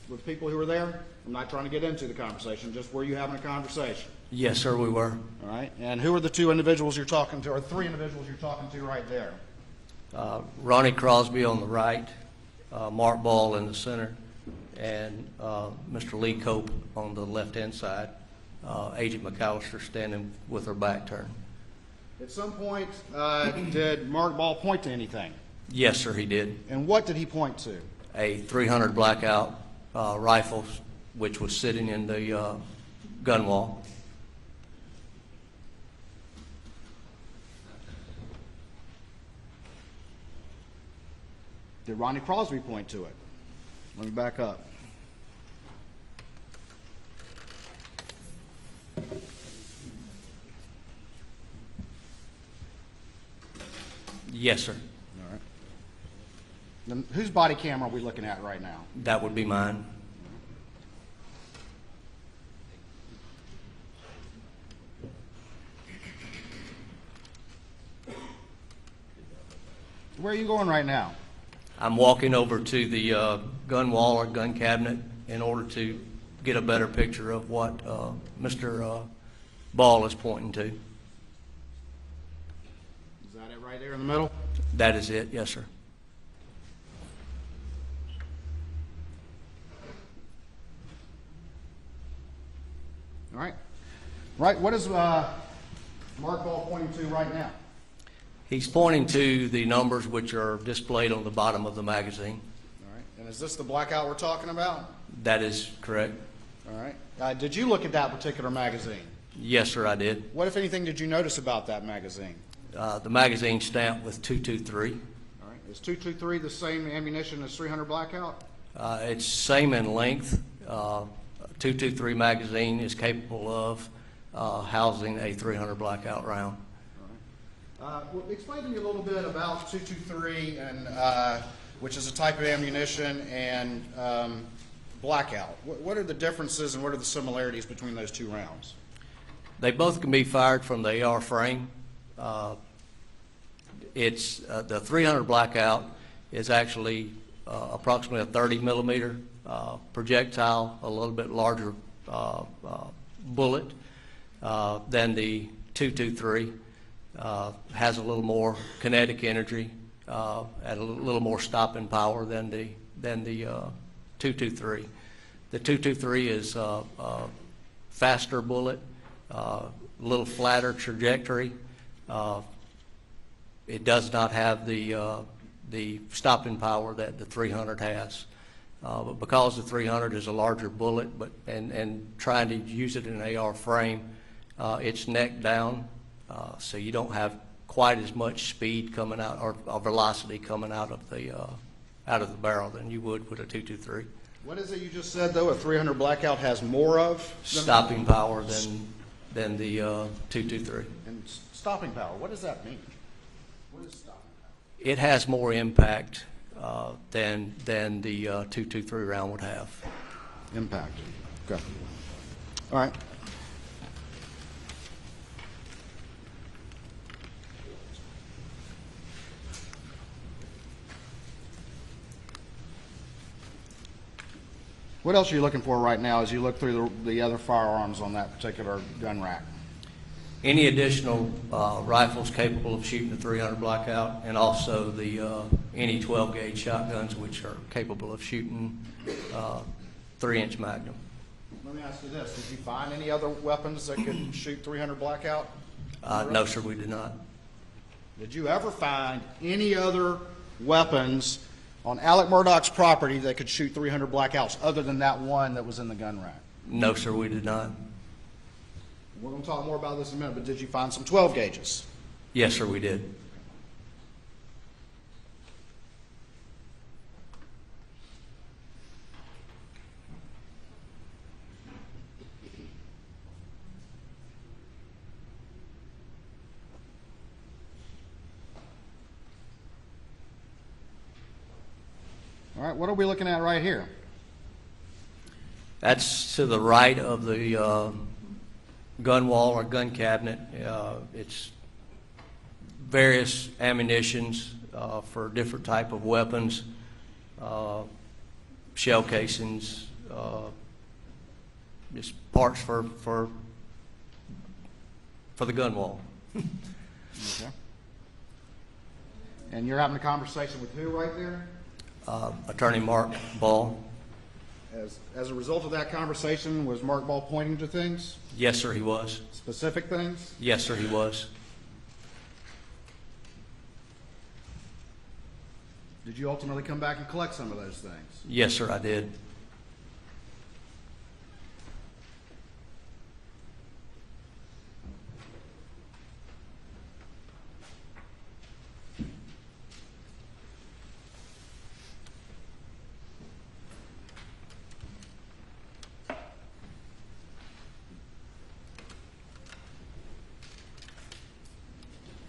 with people who were there? I'm not trying to get into the conversation, just were you having a conversation? Yes, sir, we were. All right, and who are the two individuals you're talking to, or three individuals you're talking to right there? Ronnie Crosby on the right, Mark Ball in the center, and Mr. Lee Cope on the left-hand side. Agent McAllister standing with her back turned. At some point, did Mark Ball point to anything? Yes, sir, he did. And what did he point to? A .300 blackout rifle, which was sitting in the gun wall. Did Ronnie Crosby point to it? Let me back up. Yes, sir. All right. Then whose body camera are we looking at right now? That would be mine. Where are you going right now? I'm walking over to the gun wall or gun cabinet in order to get a better picture of what Mr. Ball is pointing to. Is that it right there in the middle? That is it, yes, sir. All right. Right, what is Mark Ball pointing to right now? He's pointing to the numbers which are displayed on the bottom of the magazine. All right. And is this the blackout we're talking about? That is correct. All right. Did you look at that particular magazine? Yes, sir, I did. What, if anything, did you notice about that magazine? The magazine stamped with 223. All right. Is 223 the same ammunition as 300 blackout? It's same in length. 223 magazine is capable of housing a 300 blackout round. Well, explain to me a little bit about 223, and which is a type of ammunition, and blackout. What are the differences and what are the similarities between those two rounds? They both can be fired from the AR frame. It's the 300 blackout is actually approximately a 30 millimeter projectile, a little bit larger bullet than the 223. Has a little more kinetic energy and a little more stopping power than the 223. The 223 is a faster bullet, a little flatter trajectory. It does not have the stopping power that the 300 has. But because the 300 is a larger bullet, and trying to use it in an AR frame, it's neck down. So you don't have quite as much speed coming out or velocity coming out of the barrel than you would with a 223. What is it you just said, though? A 300 blackout has more of stopping power than the 223. And stopping power. What does that mean? What is stopping power? It has more impact than the 223 round would have. Impact. Okay. All right. What else are you looking for right now as you look through the other firearms on that particular gun rack? Any additional rifles capable of shooting a 300 blackout, and also the any 12 gauge shotguns which are capable of shooting 3-inch Magnum. Let me ask you this: did you find any other weapons that could shoot 300 blackout? No, sir, we did not. Did you ever find any other weapons on Alex Murdaugh's property that could shoot 300 blackouts other than that one that was in the gun rack? No, sir, we did not. We're going to talk more about this in a minute, but did you find some 12 gauges? Yes, sir, we did. All right, what are we looking at right here? That's to the right of the gun wall or gun cabinet. It's various ammunitions for different type of weapons, shell casings, just parts for the gun wall. Okay. And you're having a conversation with who right there? Attorney Mark Ball. As a result of that conversation, was Mark Ball pointing to things, Yes, sir, he was. specific things? Yes, sir, he was. Did you ultimately come back and collect some of those things? Yes, sir, I did.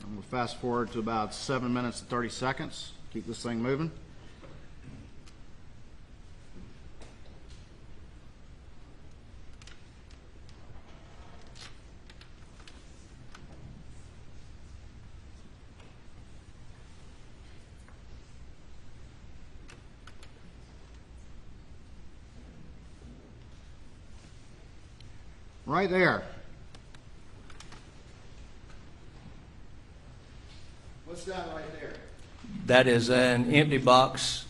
I'm going to fast forward to about 7 minutes and 30 seconds. Keep this thing moving. Right there. What's that right there? That is an empty box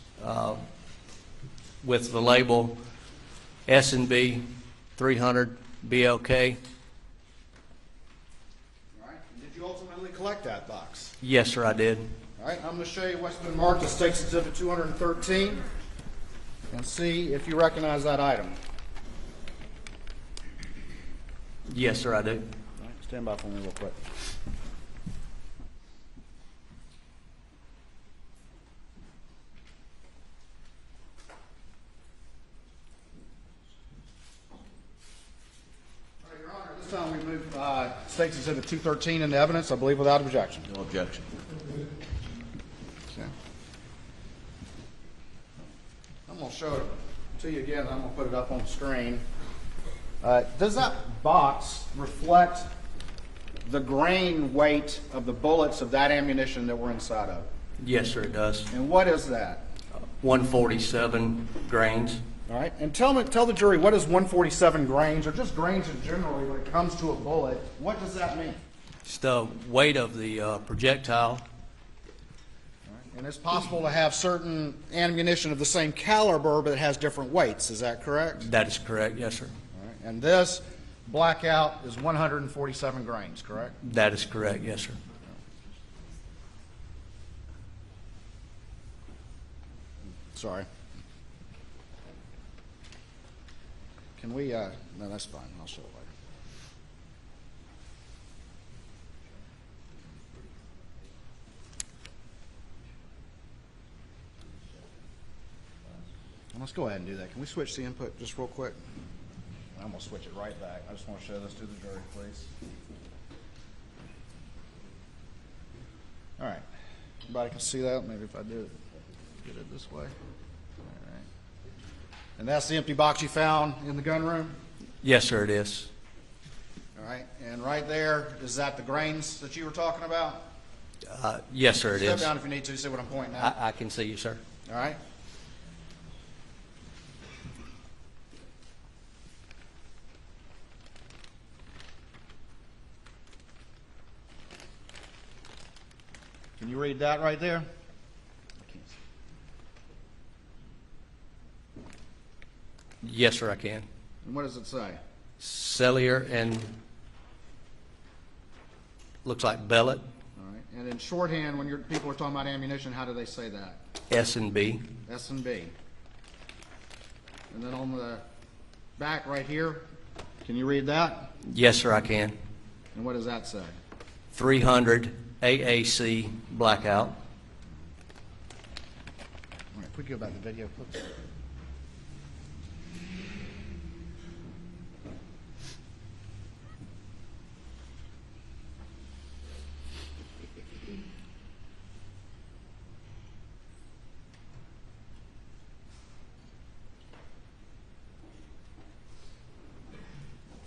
with the label S&B 300 BLK. All right. Did you ultimately collect that box? Yes, sir, I did. All right. I'm going to show you what's been marked as State's Exhibit 213 and see if you recognize that item. Yes, sir, I do. All right. Stand by for me real quick. Your Honor, this time we move State's Exhibit 213 into evidence, I believe without objection. No objection. Okay. I'm going to show it to you again. I'm going to put it up on the screen. Does that box reflect the grain weight of the bullets of that ammunition that were inside of it? Yes, sir, it does. And what is that? 147 grains. All right. And tell the jury, what is 147 grains, or just grains in general when it comes to a bullet? What does that mean? It's the weight of the projectile. And it's possible to have certain ammunition of the same caliber, but it has different weights. Is that correct? That is correct, yes, sir. All right. And this blackout is 147 grains, correct? That is correct, yes, sir. Sorry. Can we, no, that's fine. I'll show it later. And let's go ahead and do that. Can we switch the input just real quick? I'm going to switch it right back. I just want to show this to the jury, please. All right. Everybody can see that? Maybe if I do it, get it this way. All right. And that's the empty box you found in the gun room? Yes, sir, it is. All right. And right there, is that the grains that you were talking about? Yes, sir, it Step is. down if you need to. See what I'm pointing at? I can see you, sir. All right. Can you read that right there? Yes, sir, I can. And what does it say? Cellular and looks like bellet, All right. And in shorthand, when people are talking about ammunition, how do they say that? S&B. S&B. And then on the back right here, can you read that? Yes, sir, I can. And what does that say? 300 AAC blackout. All right. If we go back to the video, please.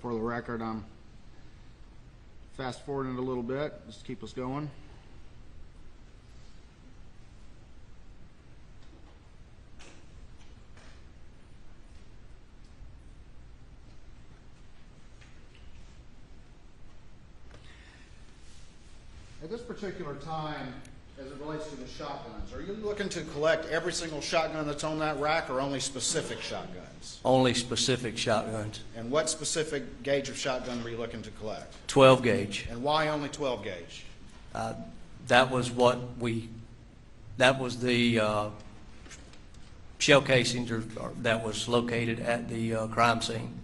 For the record, I'm fast forwarding it a little bit, just to keep us going. particular time, as it relates to the shotguns, are you looking to collect every single shotgun that's on that rack or only specific shotguns? Only specific shotguns. And what specific gauge of shotgun were you looking to collect? 12 gauge. And why only 12 gauge? That was the shell casings that was located at the crime scene.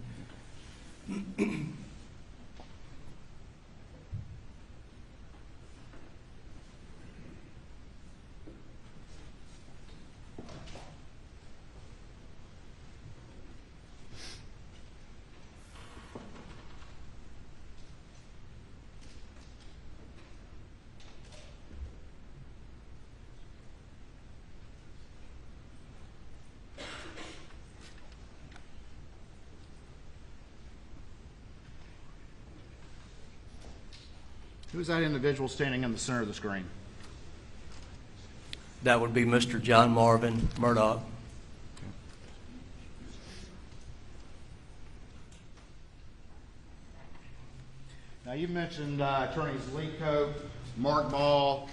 Who's that individual standing in the center of the screen? That would be Mr. John Marvin Murdaugh. Now, you mentioned attorneys Lee Cope, Mark Ball,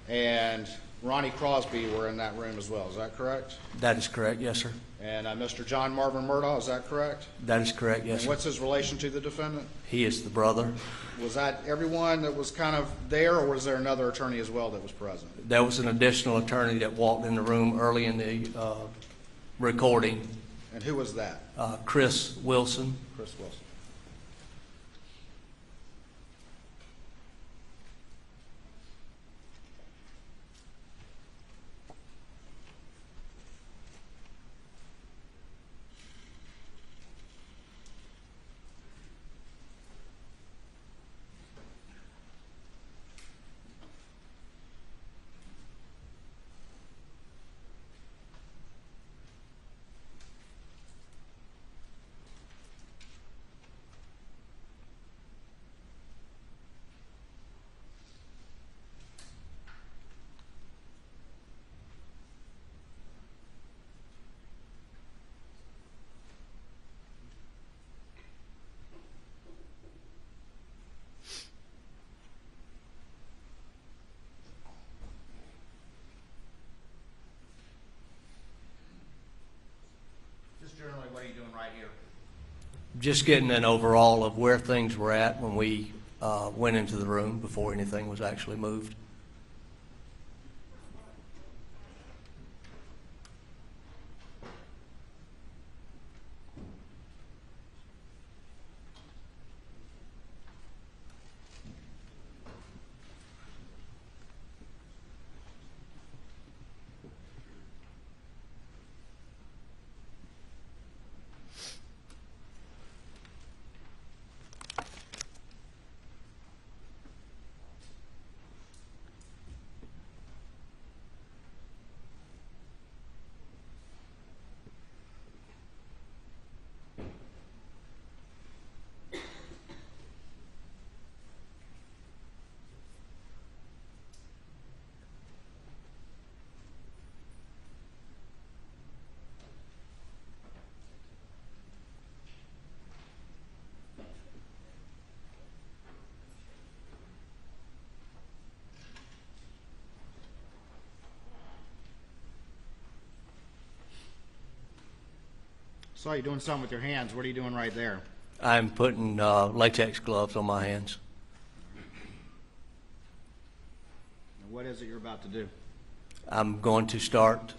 and Ronnie Crosby were in that room as well. Is that correct? That is correct, yes, sir. And Mr. John Marvin Murdaugh, is that correct? That is correct, yes, And sir. what's his relation to the defendant? He is the brother. Was that everyone that was kind of there, or was there another attorney as well that was present? There was an additional attorney that walked in the room early in the recording, And who was that? Chris Wilson. Chris Wilson. Just generally, what are you doing right here? Just getting an overall of where things were at when we went into the room before anything was actually moved. Saw you doing something with your hands. What are you doing right there? I'm putting latex gloves on my hands. And what is it you're about to do? I'm going to start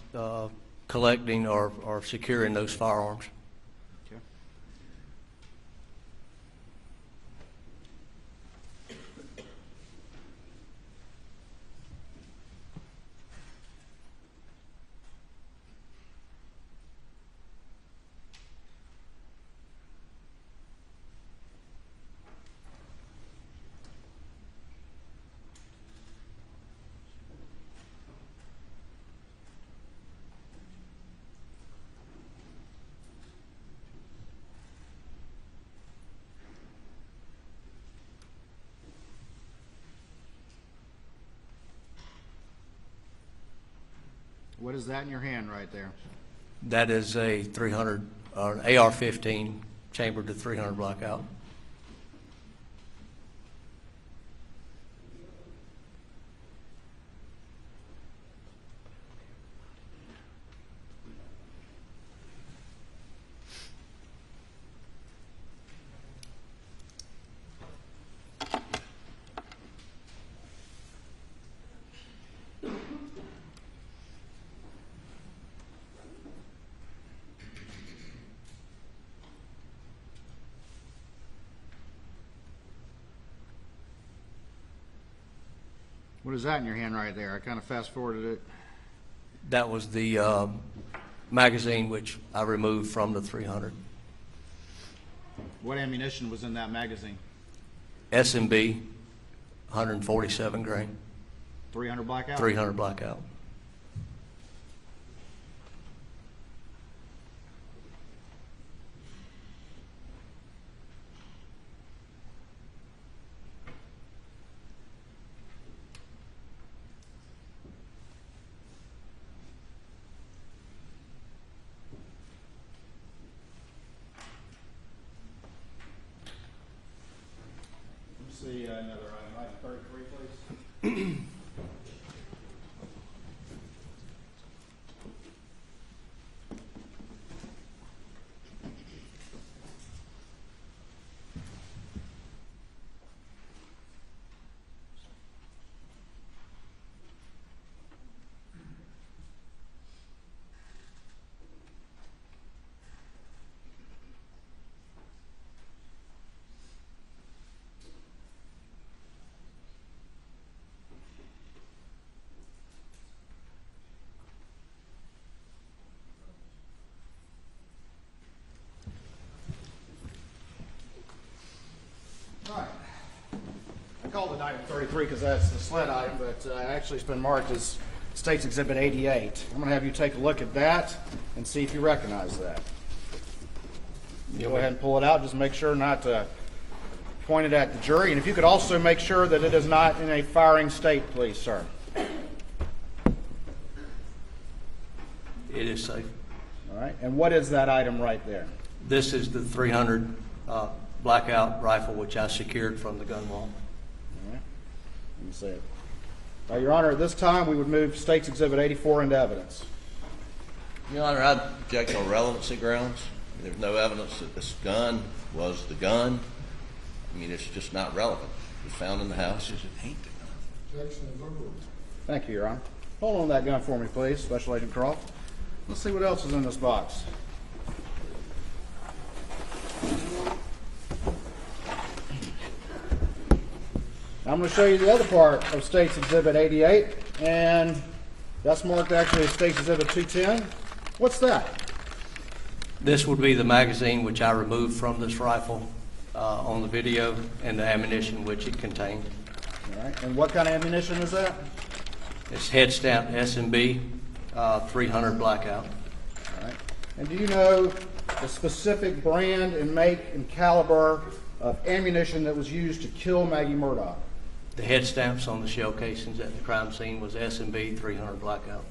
collecting or securing those firearms. Okay. What is that in your hand right there? That is a 300 or an AR-15 chambered to 300 blackout. What is that in your hand right there? I kind of fast forwarded it. That was the magazine which I removed from the 300. What ammunition was in that magazine? S&B, 147 grain, 300 blackout? 300 blackout. See another item, item 33, please. All right. I called it item 33 because that's the sled item, but actually it's been marked as State's Exhibit 88. I'm going to have you take a look at that and see if you recognize that. Go ahead and pull it out. Just make sure not to point it at the jury. And if you could also make sure that it is not in a firing state, please, sir. It is safe. All right. And what is that item right there? This is the 300 blackout rifle which I secured from the gun wall. All right. Let me see it. Your Honor, at this time we would move State's Exhibit 84 into evidence. Your Honor, I object on relevancy grounds. There's no evidence that this gun was the gun. I mean, it's just not relevant. It was found in the house. It ain't the gun. Objection is overruled. Thank you, Your Honor. Hold on to that gun for me, please, Special Agent Croft. Let's see what else is in this box. I'm going to show you the other part of State's Exhibit 88, and that's marked actually as State's Exhibit 210. What's that? This would be the magazine which I removed from this rifle on the video and the ammunition which it contained. All right. And what kind of ammunition is that? It's head stamp S&B 300 blackout. All right. And do you know the specific brand and make and caliber of ammunition that was used to kill Maggie Murdaugh? The head stamps on the shell casings at the crime scene was S&B 300 blackout.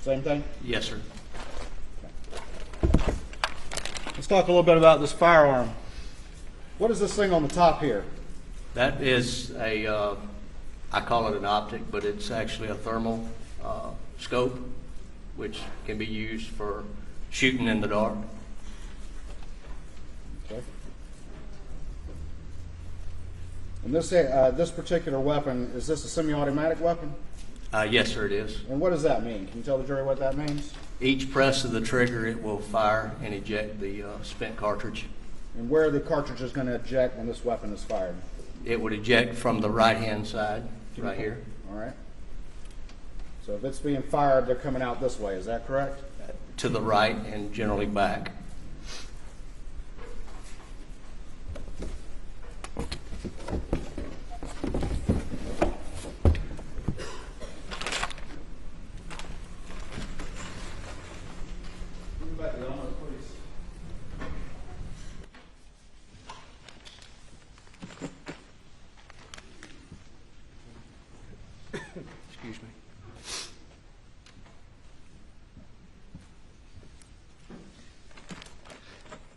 Same thing? Yes, sir. Let's talk a little bit about this firearm. What is this thing on the top here? That is a, I call it an optic, but it's actually a thermal scope, which can be used for shooting in the dark. Okay. And this particular weapon, is this a semi-automatic weapon? Yes, sir, it is. And what does that mean? Can you tell the jury what that means? Each press of the trigger, it will fire and eject the spent cartridge. And where are the cartridges going to eject when this weapon is fired? It would eject from the right-hand side, right here. All right. So if it's being fired, they're coming out this way. Is that correct? To the right and generally back. Excuse me.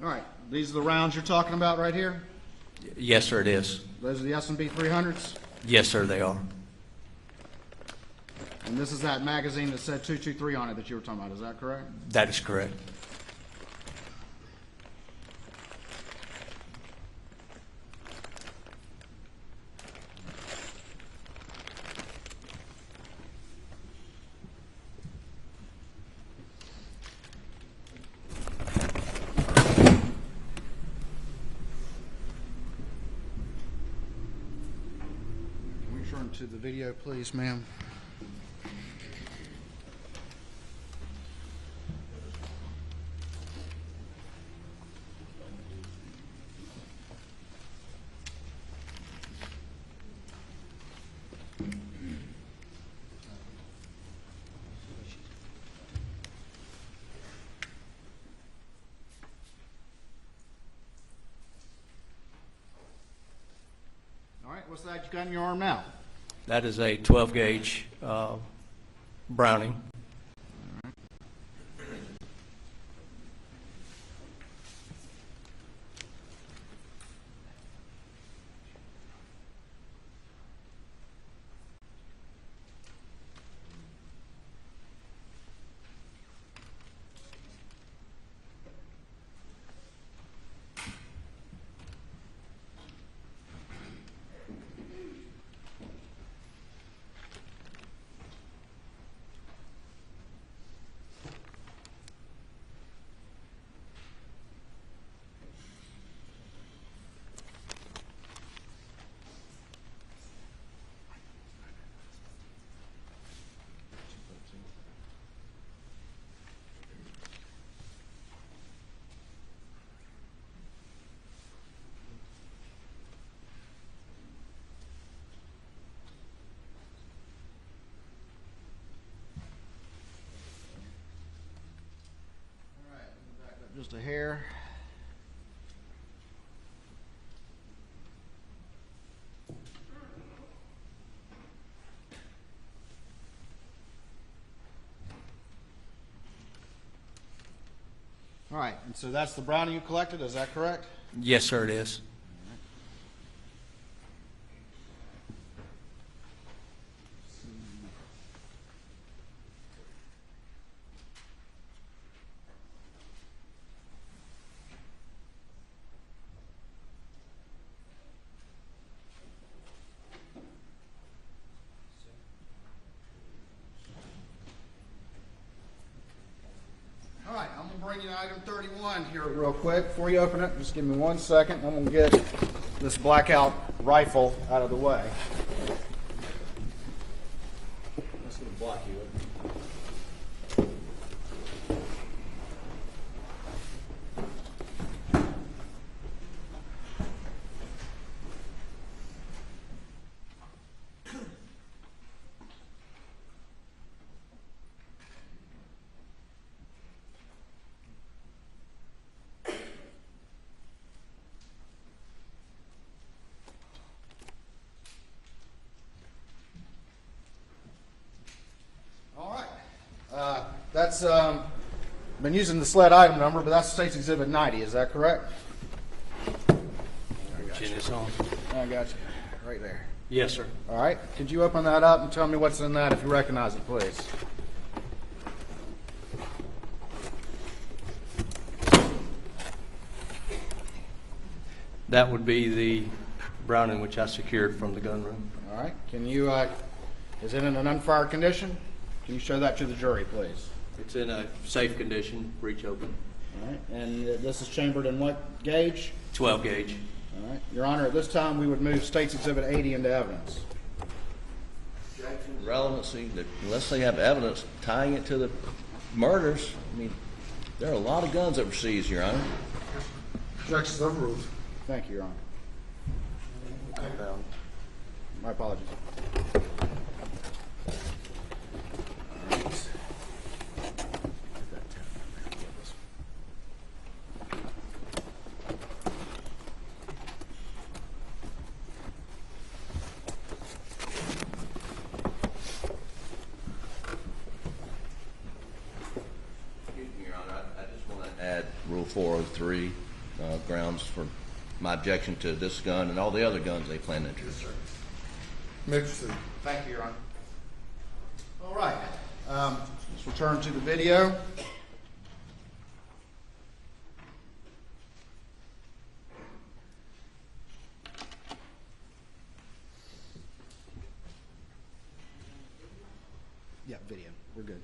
All right. These are the rounds you're talking about right here? Yes, sir, it is. Those are the S&B 300s? Yes, sir, they are. And this is that magazine that said 223 on it that you were talking about. Is that correct? That is correct. Make sure and to the video, please, ma'am. All right, what's that you got in your arm now? That is a 12 gauge Browning. Just a hair. All right, and so that's the Browning you collected, is that correct? Yes, sir, it is. All right, I'm gonna bring you to item 31 here real quick. Before you open it, just give me 1 second. I'm gonna get this blackout rifle out of the way. That's gonna block you. That's been using the sled item number, but that's State's Exhibit 90. Is that correct? Chin is on. I got you. Right there. Yes, sir. All right. Could you open that up and tell me what's in that if you recognize it, please? That would be the Browning which I secured from the gun room. All right. Can you, is it in an unfired condition? Can you show that to the jury, please? It's in a safe condition, breech open. All right. And this is chambered in what gauge? 12 gauge. All right. Your Honor, at this time we would move State's Exhibit 80 into evidence. Relevancy, unless they have evidence tying it to the murders, I mean, there are a lot of guns that were seized, Your Honor. Objections overruled. Thank you, Your Honor. My apologies. Add Rule 403 grounds for my objection to this gun and all the other guns they plan to introduce. Yes, sir. May proceed. Thank you, Your Honor. All right. Let's return to the video. Yeah, video. We're good.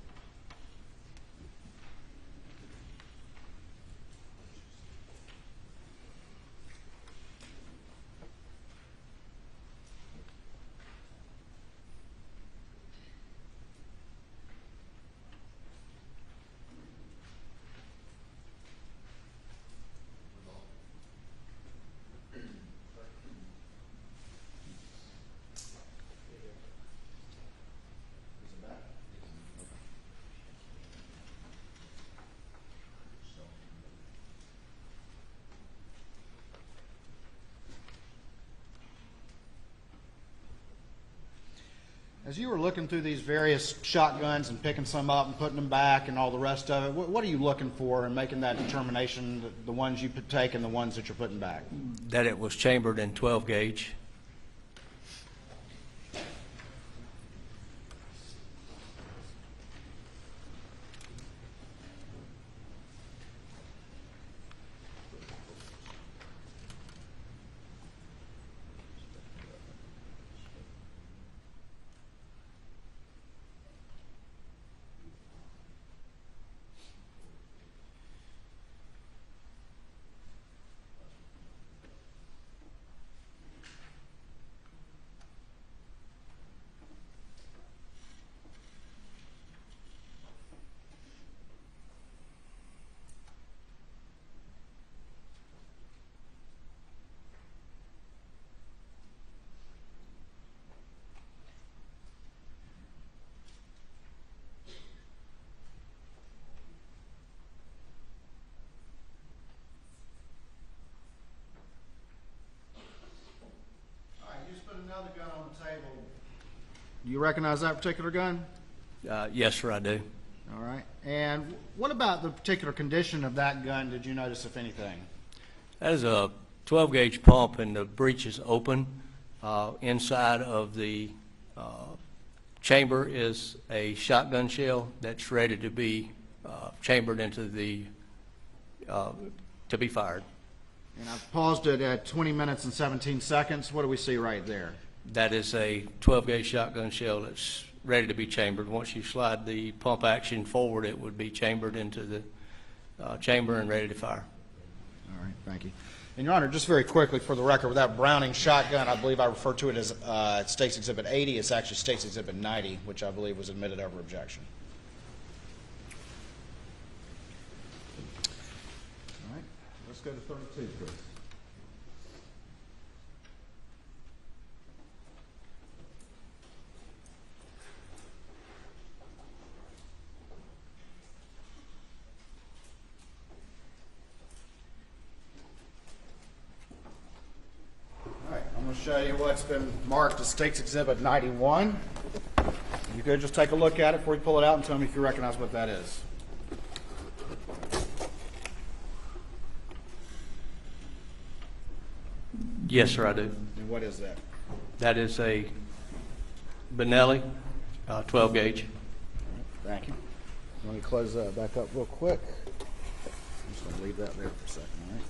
As you were looking through these various shotguns and picking some up and putting them back and all the rest of it, what are you looking for in making that determination, the ones you take and the ones that you're putting back? That it was chambered in 12 gauge. Another gun on the table. Do you recognize that particular gun? Yes, sir, I do. All right. And what about the particular condition of that gun did you notice, if anything? That is a 12 gauge pump, and the breech is open. Inside of the chamber is a shotgun shell that's ready to be chambered into the to be fired. And I've paused it at 20 minutes and 17 seconds. What do we see right there? That is a 12 gauge shotgun shell that's ready to be chambered. Once you slide the pump action forward, it would be chambered into the chamber and ready to fire. All right, thank you. And Your Honor, just very quickly for the record, with that Browning shotgun, I believe I referred to it as State's Exhibit 80. It's actually State's Exhibit 90, which I believe was admitted over objection. All right, let's go to 32, please. I'm going to show you what's been marked as State's Exhibit 91. You could just take a look at it before you pull it out and tell me if you recognize what that is. Yes, sir, I do. And what is that? That is a Benelli 12 gauge. Thank you. Let me close that back up real quick. I'm just going to leave that there for a second, all right?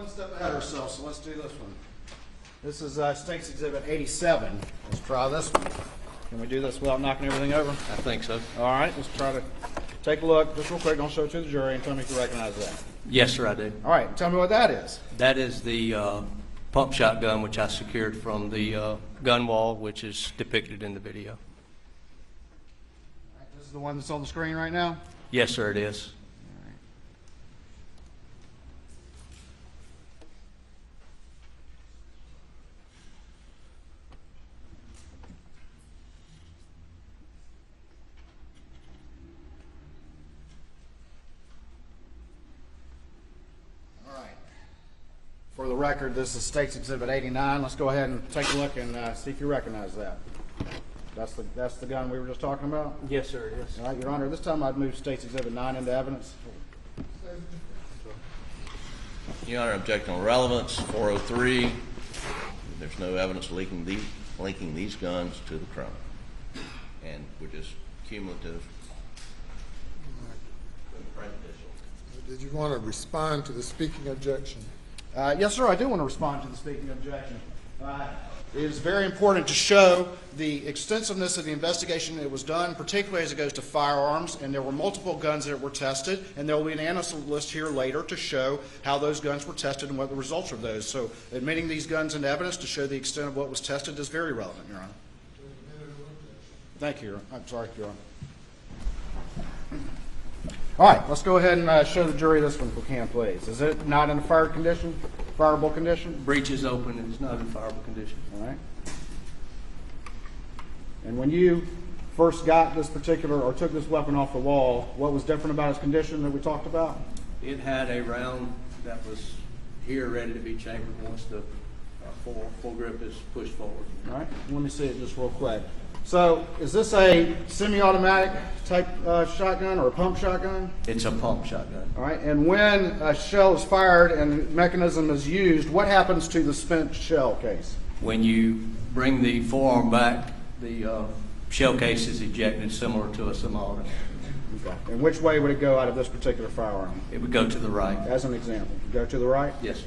Step ahead of ourselves, so let's do this one. This is State's Exhibit 87. Let's try this one. Can we do this without knocking everything over? I think so. All right, let's try to take a look, just real quick, don't show it to the jury, and tell me if you recognize that. Yes, sir, I do. All right, tell me what that is. That is the pump shotgun which I secured from the gun wall, which is depicted in the video. All right, this is the one that's on the screen right now? Yes, sir, it is. For the record, this is State's Exhibit 89. Let's go ahead and take a look and see if you recognize that. That's the gun we were just talking about? Yes, sir, it is. All right, Your Honor, this time I'd move State's Exhibit 9 into evidence. Your Honor, objecting on relevance, 403. There's no evidence linking these guns to the crime. And which is cumulative. Did you want to respond to the speaking objection? Yes, sir, I do want to respond to the speaking objection. It is very important to show the extensiveness of the investigation that was done, particularly as it goes to firearms, and there were multiple guns that were tested, and there will be an analyst list here later to show how those guns were tested and what the results of those. So admitting these guns into evidence to show the extent of what was tested is very relevant, Your Honor. Thank you. I'm sorry, Your Honor. All right, let's go ahead and show the jury this one if we can, please. Is it not in a fireable condition? Breech is open and it's not in fireable condition. All right. And when you first got this particular, or took this weapon off the wall, what was different about its condition that we talked about? It had a round that was here ready to be chambered once the full grip is pushed forward. All right, let me see it just real quick. So is this a semi-automatic type shotgun or a pump shotgun? It's a pump shotgun. All right, and when a shell is fired and the mechanism is used, what happens to the spent shell case? When you bring the forearm back, the shell case is ejected similar to a semi-auto. Okay. And which way would it go out of this particular firearm? It would go to the right. As an example, go to the right? Yes, sir.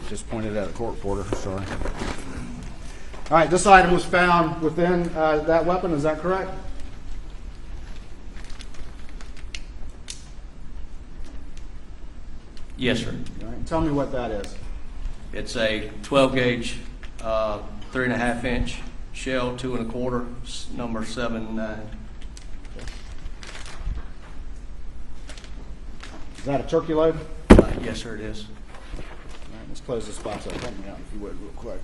Just pointed at a court reporter, sorry. All right, this item was found within that weapon, is that correct? Yes, sir. All right, tell me what that is. It's a 12 gauge, 3.5 inch shell, 2 1/4, number 7.9. Is that a turkey load? Yes, sir, it is. All right, let's close this box up. Help me out if you would real quick.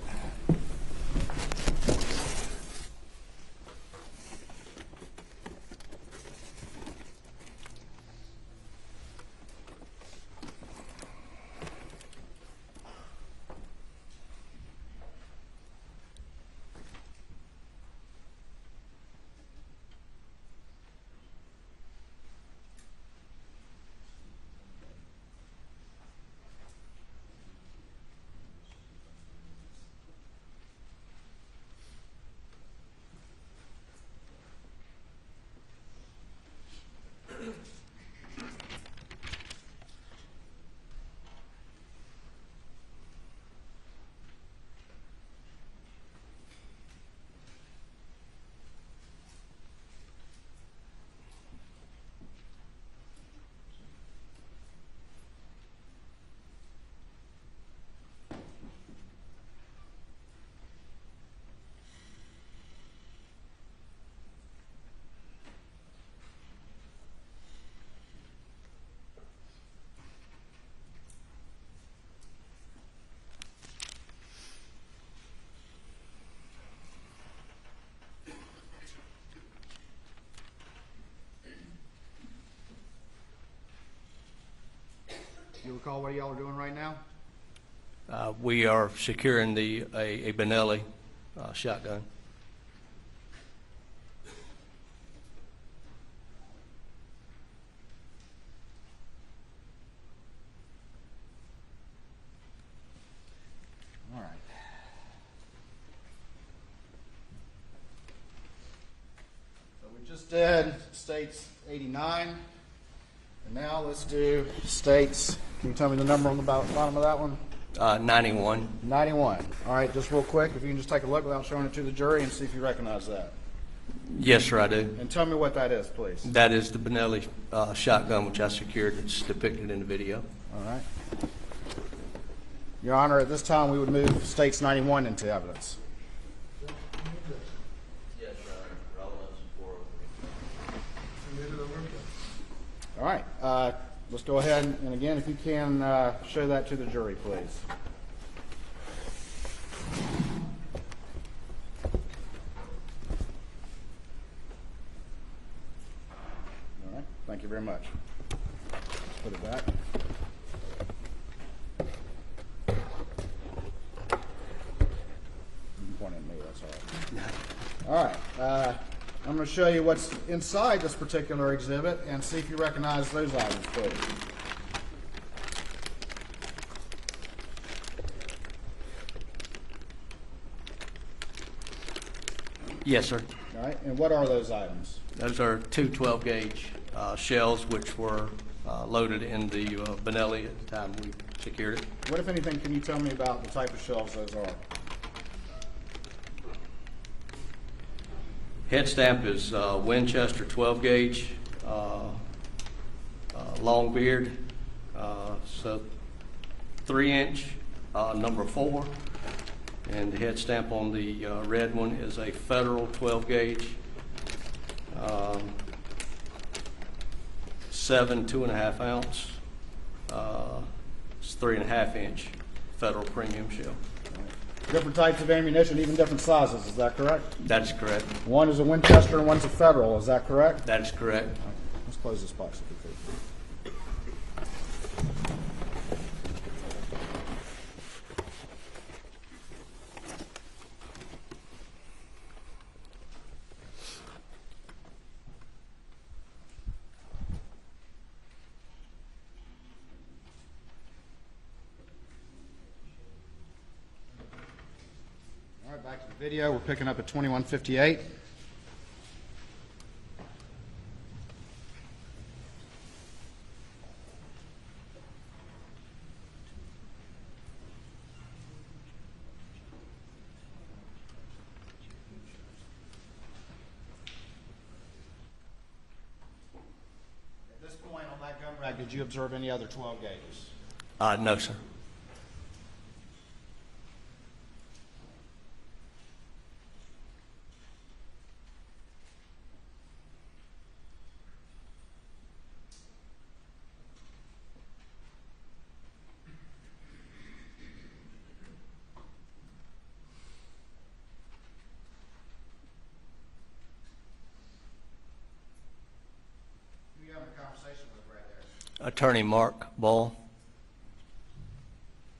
Do you recall what y'all are doing right now? We are securing a Benelli shotgun. All right. So we just did states 89, and now let's do states. Can you tell me the number on the bottom of that one? 91. 91. All right, just real quick, if you can just take a look without showing it to the jury and see if you recognize that. Yes, sir, I do. And tell me what that is, please. That is the Benelli shotgun, which I secured. It's depicted in the video. All right. Your Honor, at this time, we would move states 91 into evidence. Yes, relevance 403. All right. Let's go ahead and again, if you can show that to the jury, please. All right. Thank you very much. Let's put it back. You can point at me, that's all right. All right. I'm going to show you what's inside this particular exhibit and see if you recognize those items, please. Yes, sir. All right, and what are those items? Those are two 12 gauge shells which were loaded in the Benelli at the time we secured it. What, if anything, can you tell me about the type of shells those are? Head stamp is Winchester 12 gauge, long beard, so 3 inch, number 4, And the head stamp on the red one is a Federal 12 gauge, 2.5 ounce, it's 3.5 inch Federal premium shell. Different types of ammunition, even different sizes, is that correct? That's correct. One is a Winchester and one's a Federal, is that correct? That is correct. Let's close this box if we could. All right, back to the video. We're picking up at 21:58. At this point on that gun rack, did you observe any other 12 gauges? No, sir. Who are you having a conversation with right there? Attorney Mark Ball.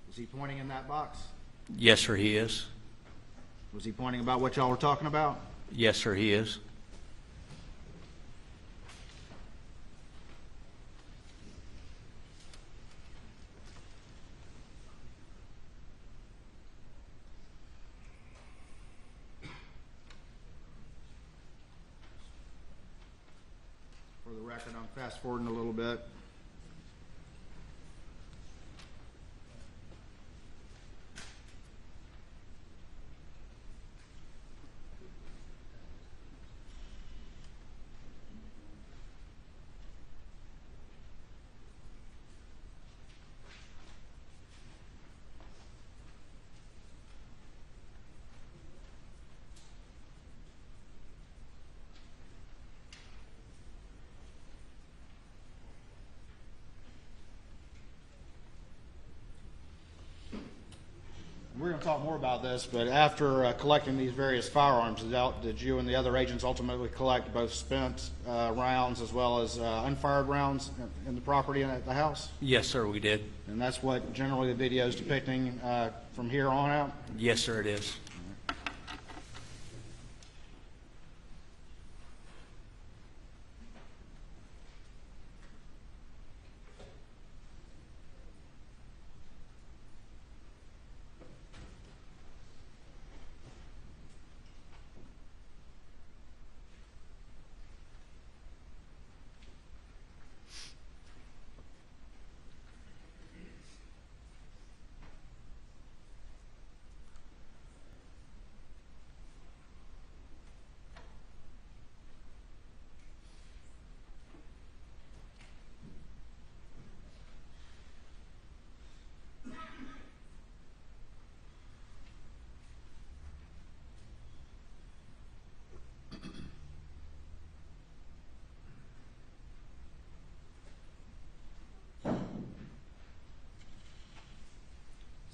Was he pointing in that box? Yes, sir, he is. Was he pointing about what y'all were talking about? Yes, sir, he is. For the record, I'm fast forwarding a little bit. We're going to talk more about this, but after collecting these various firearms, did you and the other agents ultimately collect both spent rounds as well as unfired rounds in the property and at the house? Yes, sir, we did. And that's what generally the video is depicting from here on out? Yes, sir, it is.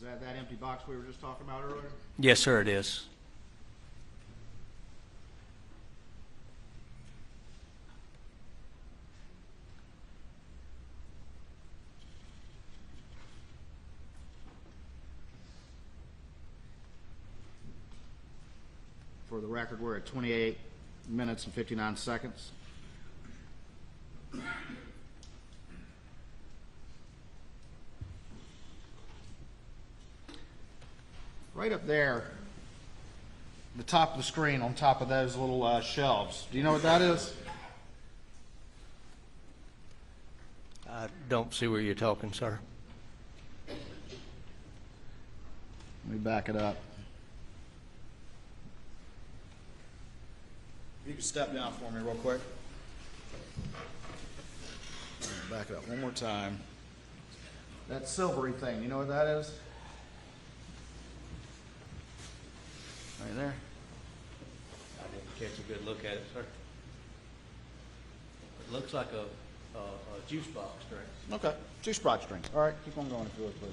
Is that empty box we were just talking about earlier? Yes, sir, it is. For the record, we're at 28 minutes and 59 seconds. Right up there, the top of the screen on top of those little shelves. Do you know what that is? I don't see where you're talking, sir. Let me back it up. You can step down for me real quick. Back it up one more time. That silvery thing, you know what that is? right there. I didn't catch a good look at it, sir. It looks like a juice box drink. Okay, juice box drink. All right, keep on going if you would, please.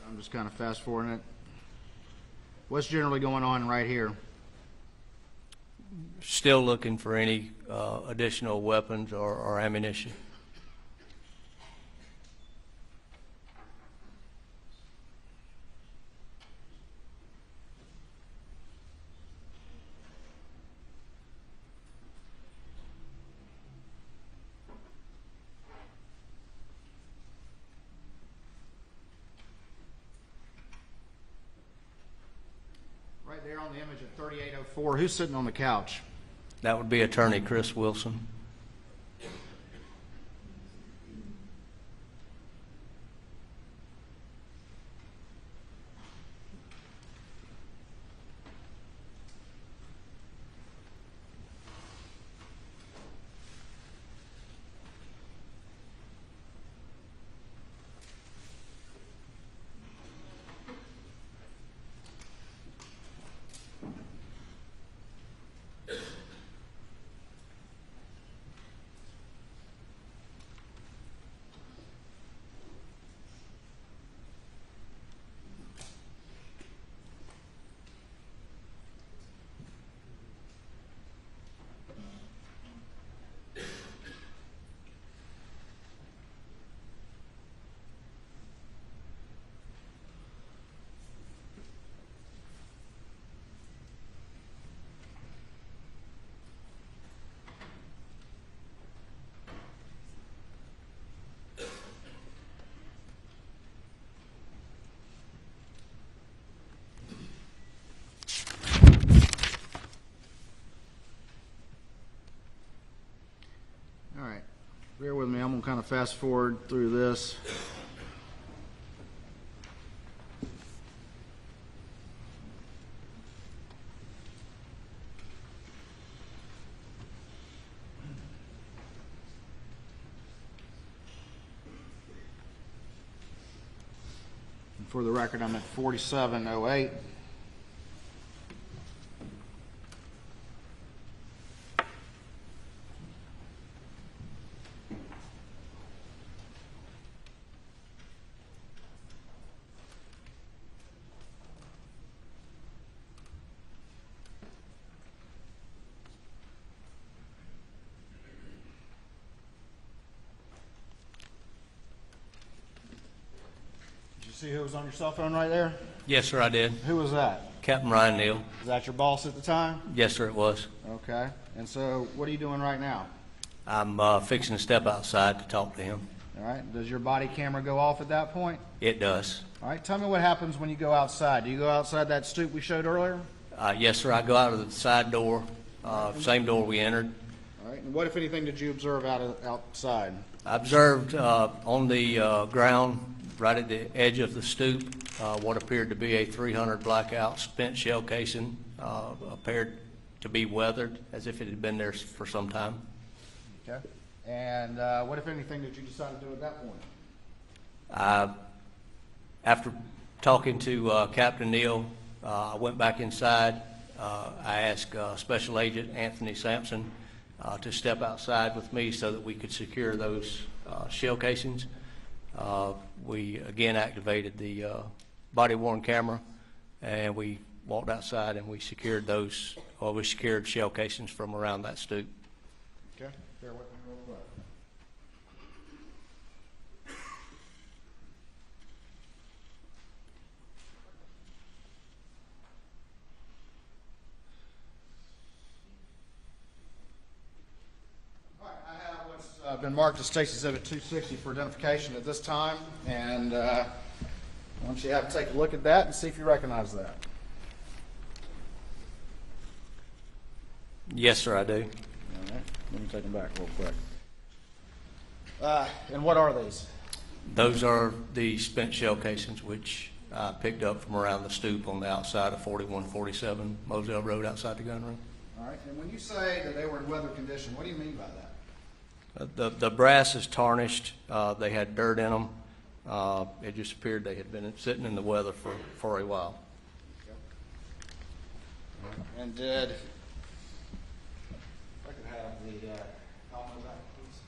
I'm just kind of fast forwarding it. What's generally going on right here? Still looking for any additional weapons or ammunition. Right there on the image at 3804, who's sitting on the couch? That would be Attorney Chris Wilson. All right, bear with me. I'm gonna kind of fast forward through this. And for the record, I'm at 4708. See who was on your cell phone right there? Yes, sir, I did. Who was that? Captain Ryan Neal. Was that your boss at the time? Yes, sir, it was. Okay. And so what are you doing right now? I'm fixing to step outside to talk to him. All right. Does your body camera go off at that point? It does. All right. Tell me what happens when you go outside. Do you go outside that stoop we showed earlier? Yes, sir, I go out of the side door, same door we entered. All right. And what, if anything, did you observe outside? I observed on the ground right at the edge of the stoop what appeared to be a 300 blackout spent shell casing, appeared to be weathered as if it had been there for some time. Okay. And what, if anything, did you decide to do at that point? After talking to Captain Neal, I went back inside. I asked Special Agent Anthony Sampson to step outside with me so that we could secure those shell casings. We again activated the body-worn camera, and we walked outside and we secured those, or we secured shell casings from around that stoop. Okay. Bear with me real quick. All right. I have what's been marked as Stacy's Exhibit 260 for identification at this time, and I want you to have to take a look at that and see if you recognize that. Yes, sir, I do. All right. Let me take them back real quick. And what are these? Those are the spent shell casings which I picked up from around the stoop on the outside of 4147 Moselle Road outside the gun room. All right. And when you say that they were in weather condition, what do you mean by that? The brass is tarnished. They had dirt in them. It just appeared they had been sitting in the weather for a while. And did, if I could have the Alamo back, please.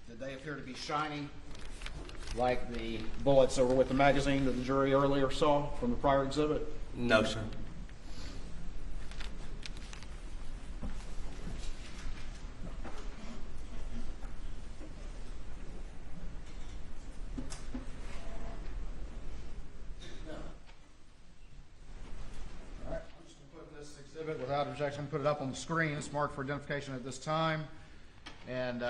Did they appear to be shiny like the bullets that were with the magazine that the jury earlier saw from the prior exhibit? No, sir. All right, I'm just going to put this exhibit without objection, put it up on the screen. It's marked for identification at this time. And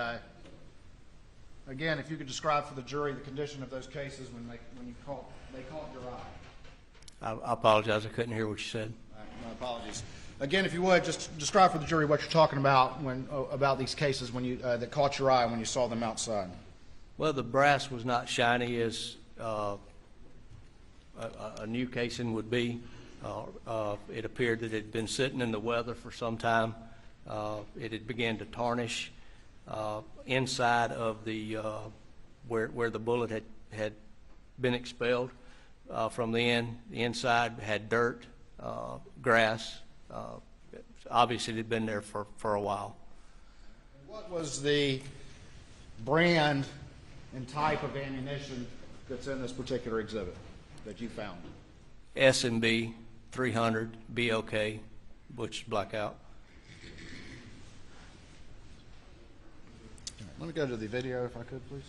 again, if you could describe for the jury the condition of those cases when they caught your eye. I apologize. I couldn't hear what you said. My apologies. Again, if you would, just describe for the jury what you're talking about about these cases when you that caught your eye when you saw them outside. Well, the brass was not shiny as a new casing would be. It appeared that it had been sitting in the weather for some time. It had began to tarnish inside of the where the bullet had been expelled from the end. The inside had dirt, grass. Obviously, it had been there for a while. What was the brand and type of ammunition that's in this particular exhibit that you found? S&B 300 BOK, Butch Blackout. Let me go to the video if I could, please.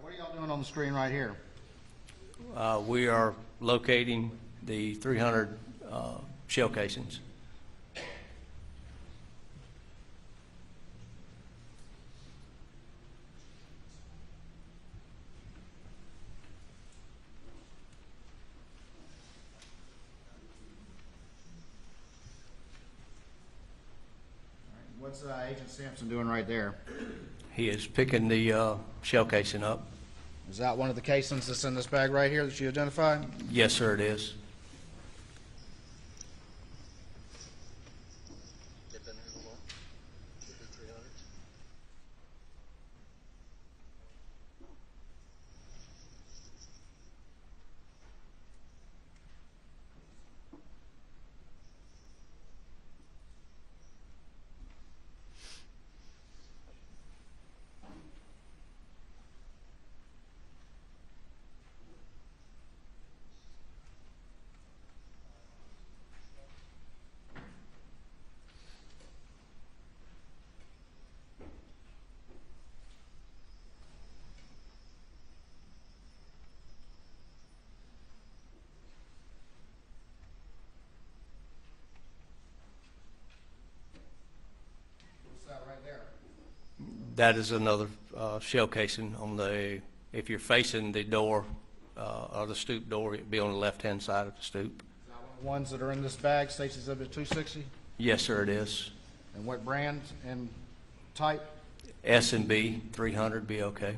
What are y'all doing on the screen right here? We are locating the 300 shell casings. What's Agent Sampson doing right there? He is picking the shell casing up. Is that one of the casings that's in this bag right here that you identified? Yes, sir, it is. That is another shell casing on the, if you're facing the door or the stoop door, it'd be on the left-hand side of the stoop. The ones that are in this bag, State's Exhibit 260? Yes, sir, it is. And what brand and type? S&B 300 be okay.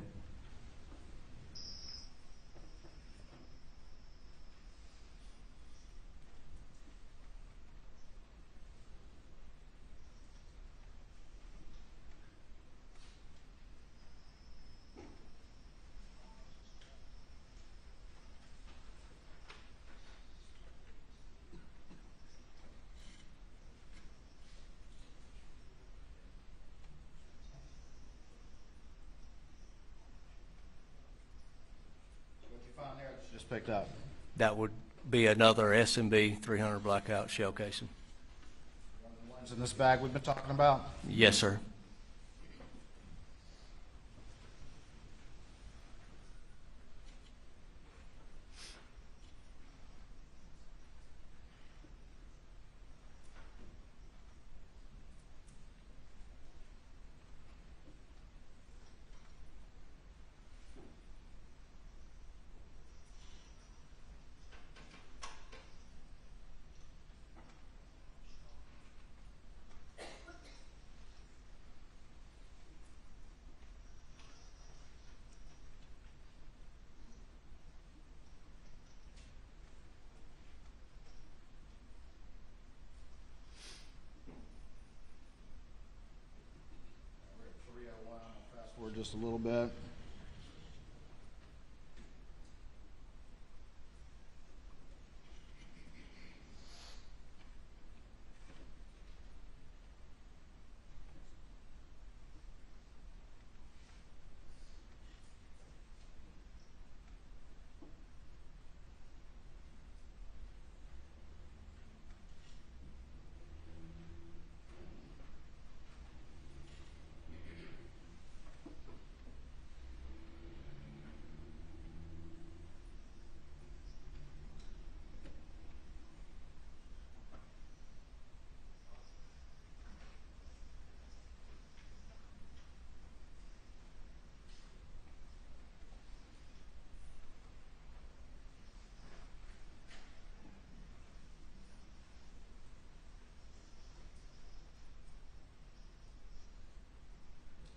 What you find there that's just picked up? That would be another S&B 300 blackout shell casing. One of the ones in this bag we've been talking about? Yes, sir. Fast forward just a little bit.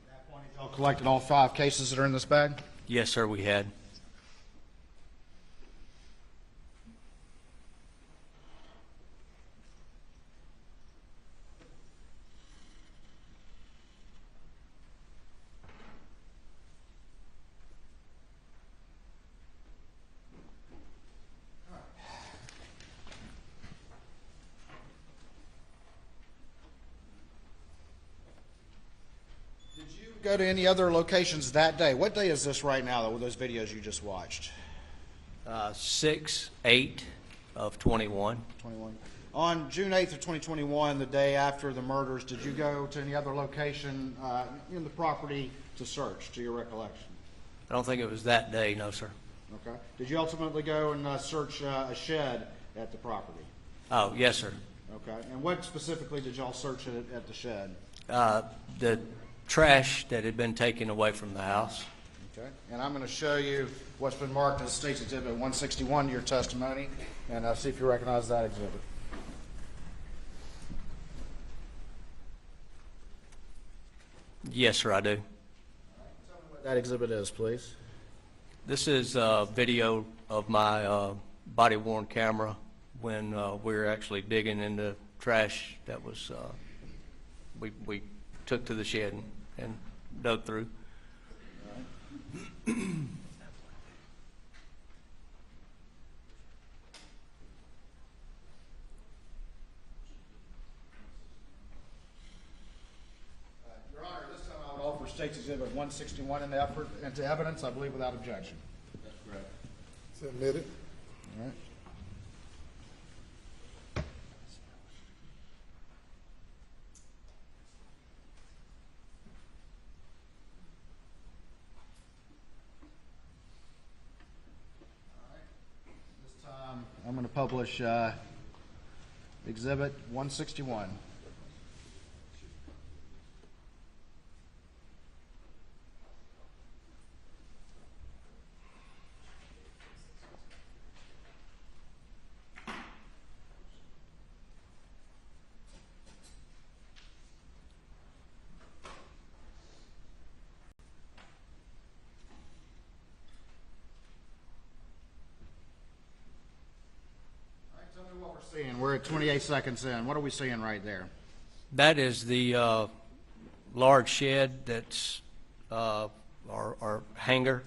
At that point, y'all collected all 5 cases that are in this bag? Yes, sir, we had. Did you go to any other locations that day? What day is this right now, with those videos you just watched? 6/8 of 21. 21. On June 8th of 2021, the day after the murders, did you go to any other location in the property to search, to your recollection? I don't think it was that day, no, sir. Okay. Did you ultimately go and search a shed at the property? Oh, yes, sir. Okay. And what specifically did y'all search at the shed? The trash that had been taken away from the house. Okay. And I'm going to show you what's been marked as State's Exhibit 161 to your testimony, and see if you recognize that exhibit. Yes, sir, I do. Tell me what that exhibit is, please. This is a video of my body-worn camera when we were actually digging in the trash that was we took to the shed and dug through. Your Honor, this time I would offer State's Exhibit 161 into evidence, I believe without objection. That's correct. Submitted. All right. This time, I'm going to publish Exhibit 161. seeing? We're at 28 seconds in. What are we seeing right there? That is the large shed that's our hangar,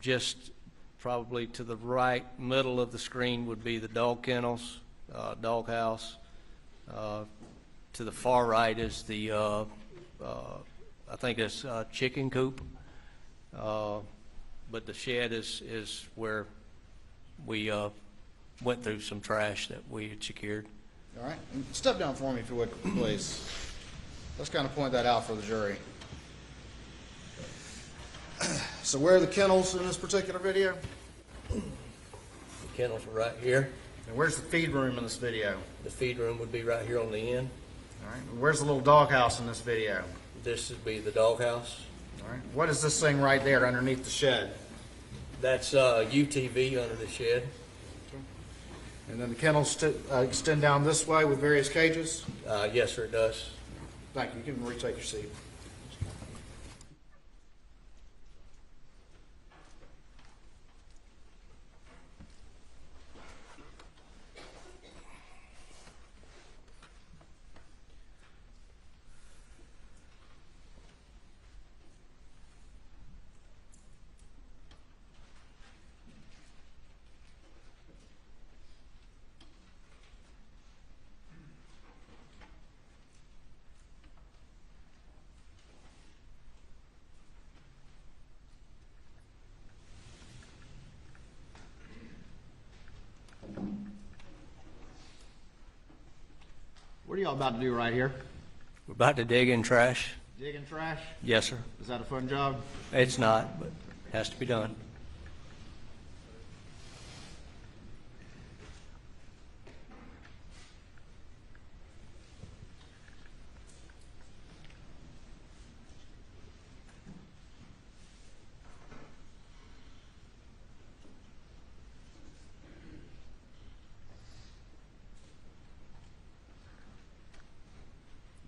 just probably to the right middle of the screen would be the dog kennels, dog house. To the far right is the, I think it's chicken coop. But the shed is where we went through some trash that we had secured. All right. And step down for me, if you would, please. Let's kind of point that out for the jury. So where are the kennels in this particular video? The kennels are right here. And where's the feed room in this video? The feed room would be right here on the end. All right. And where's the little doghouse in this video? This would be the dog house. All right. What is this thing right there underneath the shed? That's UTV under the shed. And then the kennels extend down this way with various cages? Yes, sir, it does. Thank you. You can retake your seat. What are y'all about to do right here? We're about to dig in trash. Digging trash? Yes, sir. Is that a fun job? It's not, but it has to be done.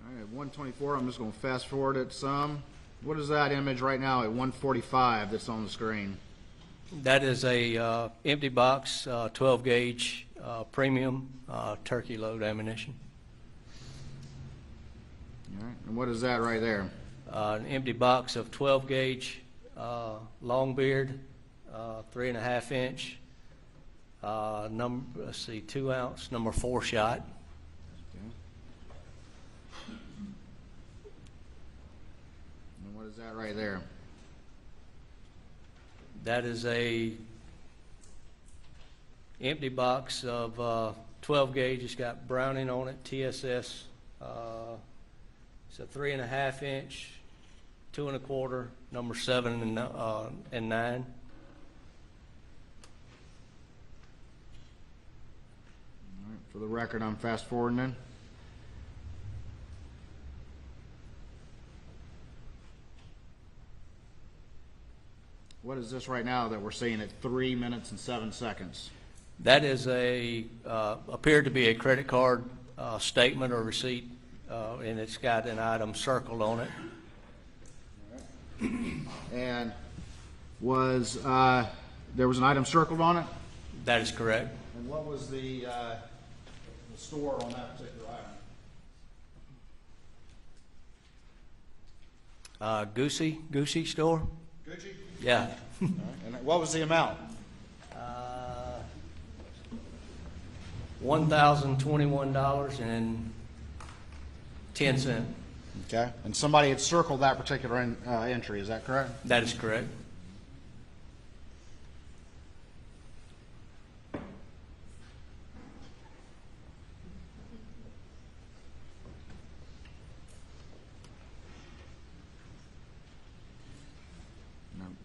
All right, at 124, I'm just going to fast forward it some. What is that image right now at 145 that's on the screen? That is a empty box, 12 gauge premium turkey load ammunition. All right, and what is that right there? An empty box of 12 gauge long beard, 3.5 inch, let's see, 2 ounce, number 4 shot. And what is that right there? That is a empty box of 12 gauge. It's got Browning on it, TSS. It's a 3.5 inch, 2 1/4, number 7 and 9. All right, for the record, I'm fast forwarding then. What is this right now that we're seeing at 3 minutes and 7 seconds? That is appeared to be a credit card statement or receipt, and it's got an item circled on it. And was there was an item circled on it? That is correct. And what was the store on that particular item? Goosey store? Gucci? Yeah. All right. And what was the amount? $1,021.10. Okay. And somebody had circled that particular entry, is that correct? That is correct.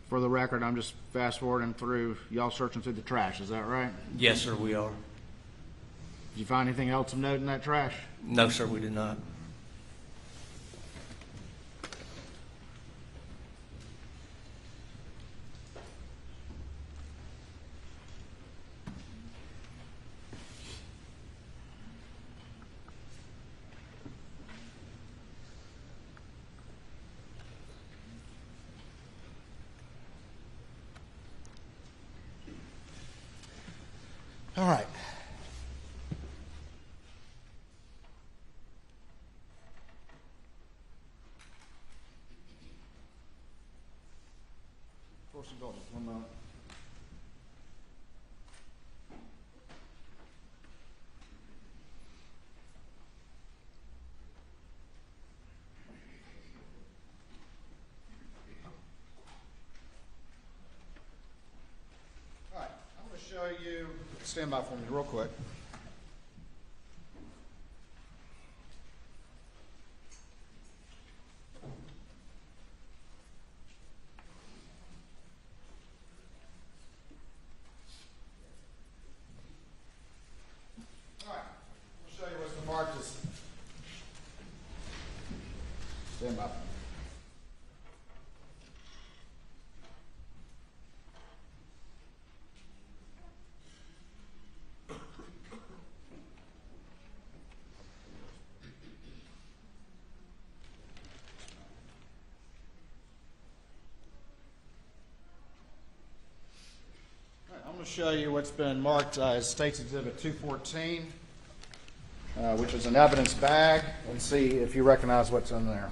For the record, I'm just fast forwarding through, y'all searching through the trash, is that right? Yes, sir, we are. Did you find anything else of note in that trash? No, sir, we did not. All right. Indulge us 1 moment. All right, I'm going to show you, stand by for me real quick. All right, I'll show you what's been marked as. Stand by. I'm going to show you what's been marked as State's Exhibit 214, which is an evidence bag, and see if you recognize what's in there.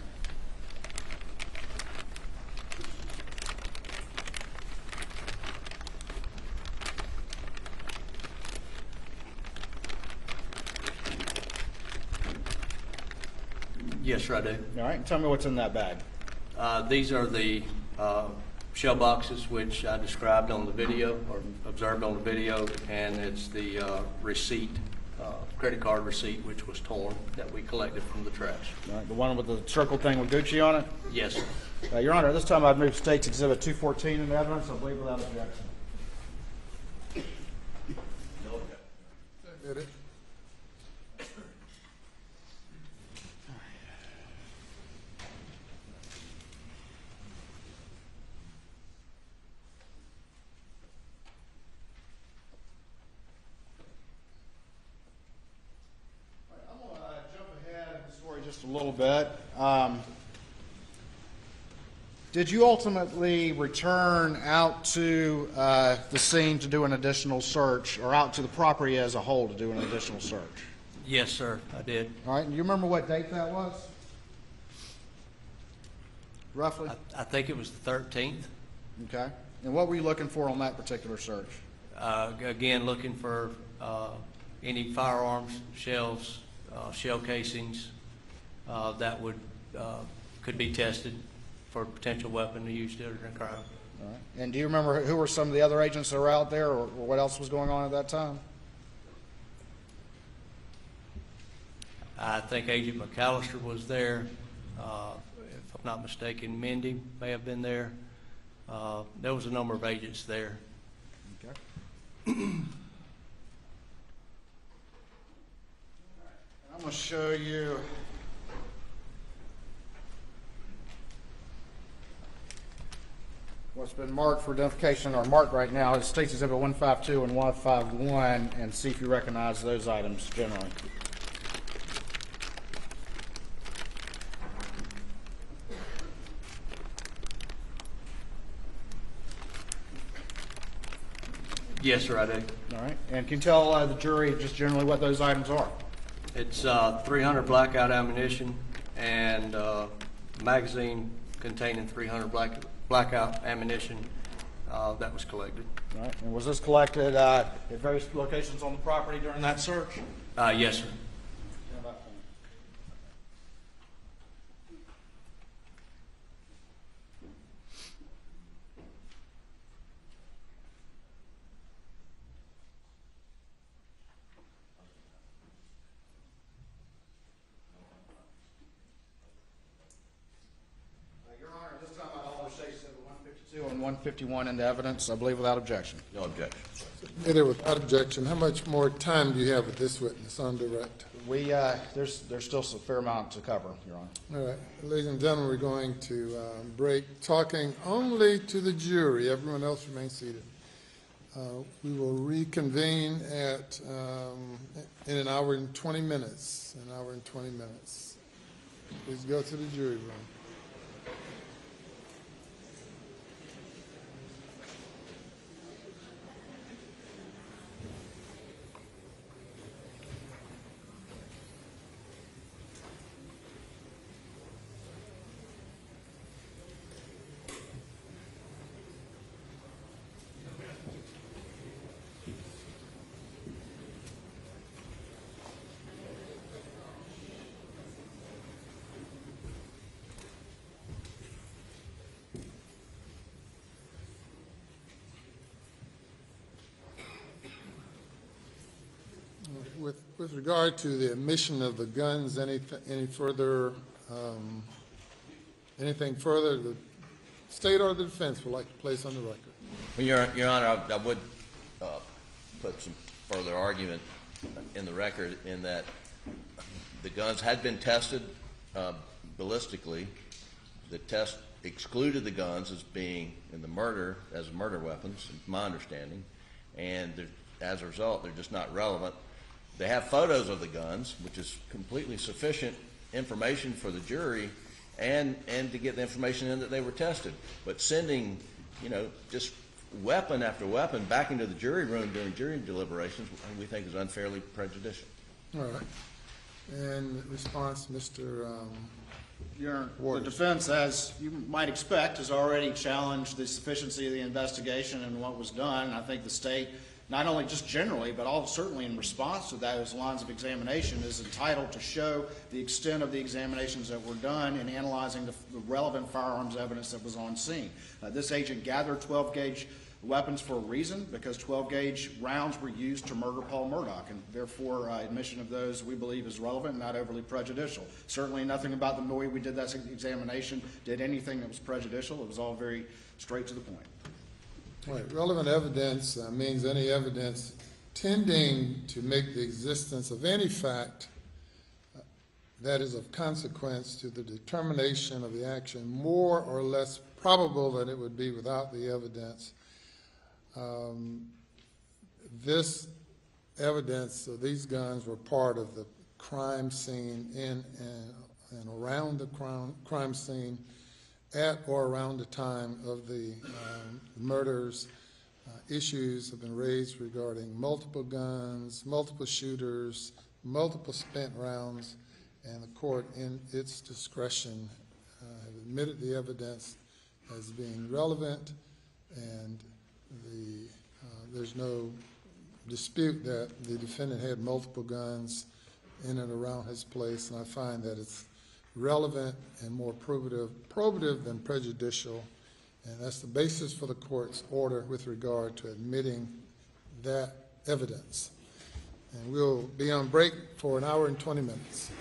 Yes, sir, I do. All right, and tell me what's in that bag. These are the shell boxes which I described on the video or observed on the video, and it's the receipt, credit card receipt, which was torn that we collected from the trash. All right, the one with the circle thing with Gucci on it? Yes, sir. Your Honor, this time I've moved State's Exhibit 214 into evidence, I believe without objection. Did it? I'm going to jump ahead in the story just a little bit. Did you ultimately return out to the scene to do an additional search, or out to the property as a whole to do an additional search? Yes, sir, I did. All right, and you remember what date that was? Roughly? I think it was the 13th. Okay. And what were you looking for on that particular search? Again, looking for any firearms, shells, shell casings that would could be tested for a potential weapon to use during a crime. All right. And do you remember who were some of the other agents that were out there, or what else was going on at that time? I think Agent McAllister was there. If I'm not mistaken, Mindy may have been there. There was a number of agents there. Okay. I'm going to show you what's been marked for identification, or marked right now, is State's Exhibit 152 and 151, and see if you recognize those items generally. Yes, sir, I do. All right. And can you tell the jury just generally what those items are? It's 300 blackout ammunition and magazine containing 300 blackout ammunition that was collected. All right. And was this collected at various locations on the property during that search? Yes, sir. Your Honor, this time I'd also say Exhibit 152 and 151 into evidence, I believe without objection. No objection. Submitted without objection. How much more time do you have with this witness on direct? There's still a fair amount to cover, Your Honor. All right, ladies and gentlemen, we're going to break, talking only to the jury. Everyone else remain seated. We will reconvene at in an hour and 20 minutes. An hour and 20 minutes. Please go to the jury room. With regard to the admission of the guns, any further, anything further the state or the defense would like to place on the record? Well, Your Honor, I would put some further argument in the record in that the guns had been tested ballistically. The test excluded the guns as being in the murder, as murder weapons, my understanding, and as a result, they're just not relevant. They have photos of the guns, which is completely sufficient information for the jury and to get the information in that they were tested. But sending, just weapon after weapon back into the jury room during jury deliberations, we think is unfairly prejudicial. All right. And response, Mr. The Waters. defense, as you might expect, has already challenged the sufficiency of the investigation and what was done. I think the state, not only just generally, but also certainly in response to those lines of examination, is entitled to show the extent of the examinations that were done in analyzing the relevant firearms evidence that was on scene. This agent gathered 12-gauge weapons for a reason, because 12-gauge rounds were used to murder Paul Murdaugh, and therefore admission of those we believe is relevant and not overly prejudicial. Certainly nothing about the way we did that examination did anything that was prejudicial. It was all very straight to the point. All right. Relevant evidence means any evidence tending to make the existence of any fact that is of consequence to the determination of the action more or less probable than it would be without the evidence. This evidence of these guns were part of the crime scene in and around the crime scene at or around the time of the murders. Issues have been raised regarding multiple guns, multiple shooters, multiple spent rounds, and the court, in its discretion, have admitted the evidence as being relevant, and there's no dispute that the defendant had multiple guns in and around his place, and I find that it's relevant and more probative than prejudicial, and that's the basis for the court's order with regard to admitting that evidence. And we'll be on break for an hour and 20 minutes.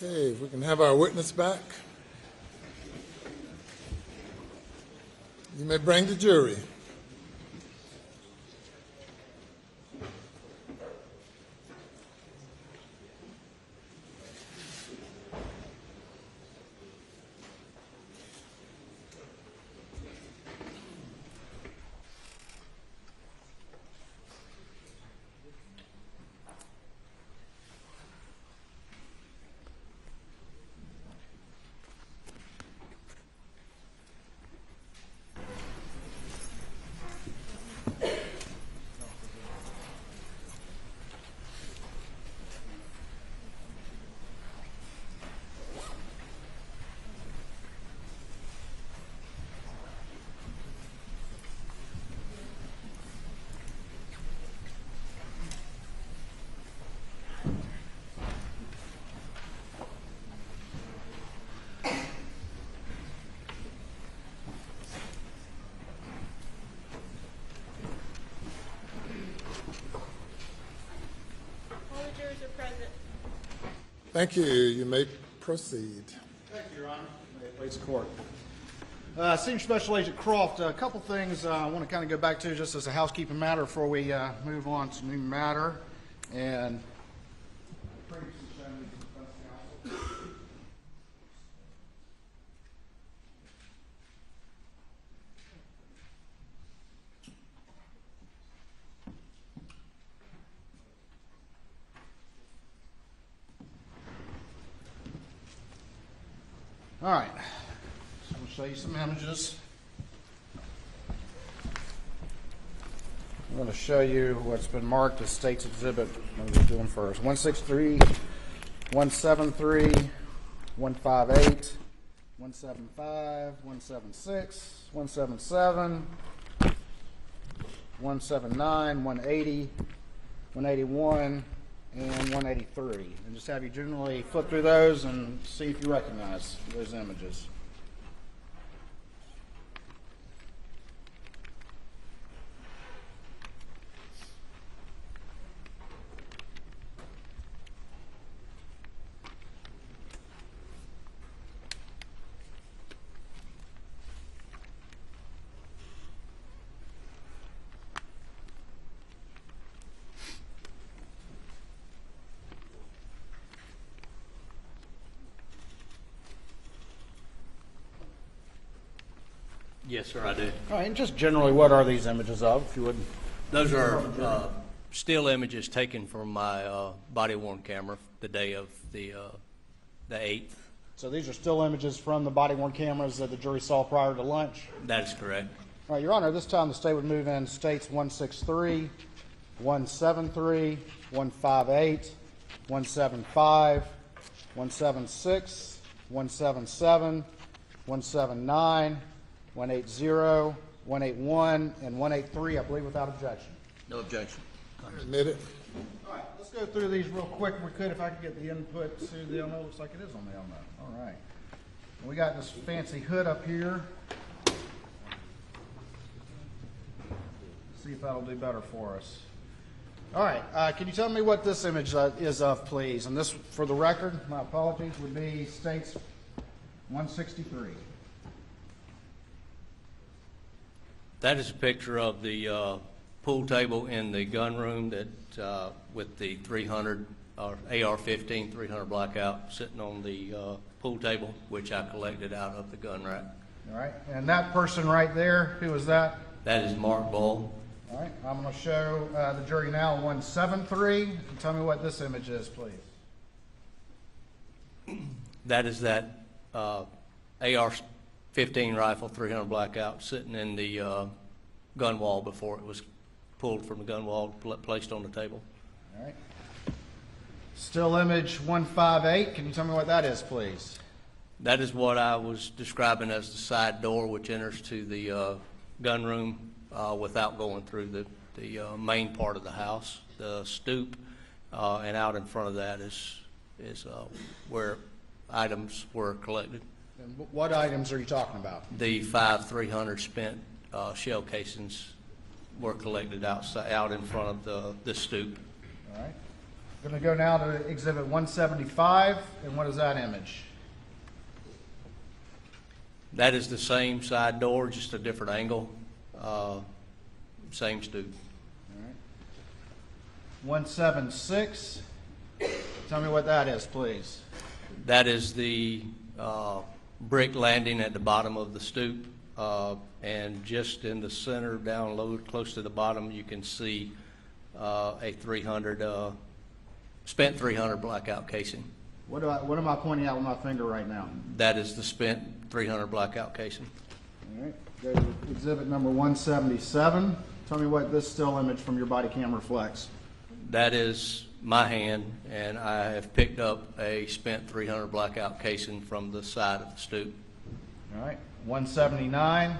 Okay, if we can have our witness back. You may bring the jury. Thank you. You may proceed. Thank you, Your Honor. May it please the court. Senior Special Agent Croft, a couple things I want to kind of go back to just as a housekeeping matter before we move on to new matter. And all right, so we'll show you some images. I'm going to show you what's been marked as State's Exhibit. What are we doing first? 163, 173, 158, 175, 176, 177, 179, 180, 181, and 183. And just have you generally flip through those and see if you recognize those images. Yes, sir, I do. All right, and just generally, what are these images of, if you would? Those are still images taken from my body-worn camera the day of the 8th. So these are still images from the body-worn cameras that the jury saw prior to lunch? That is correct. All right, Your Honor, this time the state would move in states 163, 173, 158, 175, 176, 177, 179, 180, 181, and 183, I believe, without objection. No objection. Admitted. All right, let's go through these real quick if we could, if I could get the input to the Elmo. Looks like it is on the Elmo. All right. We got this fancy hood up here. See if that'll do better for us. All right, can you tell me what this image is of, please? And this, for the record, my apologies, would be States 163. That is a picture of the pool table in the gun room that with the 300 or AR-15 300 blackout sitting on the pool table, which I collected out of the gun rack. All right, and that person right there, who is that? That is Mark Bull. All right, I'm going to show the jury now 173. And tell me what this image is, please. That is that AR-15 rifle 300 blackout sitting in the gun wall before it was pulled from the gun wall, placed on the table. All right. Still image 158. Can you tell me what that is, please? That is what I was describing as the side door which enters to the gun room without going through the main part of the house, the stoop, and out in front of that is where items were collected. And what items are you talking about? The 5 300 spent shell casings were collected out in front of the stoop. All right. Going to go now to Exhibit 175, and what is that image? That is the same side door, just a different angle, same stoop. All right. 176, tell me what that is, please. That is the brick landing at the bottom of the stoop, and just in the center, down low, close to the bottom, you can see a 300 spent 300 blackout casing. What am I pointing out with my finger right now? That is the spent 300 blackout casing. All right. Go to exhibit number 177. Tell me what this still image from your body cam reflects. That is my hand, and I have picked up a spent 300 blackout casing from the side of the stoop. All right. 179.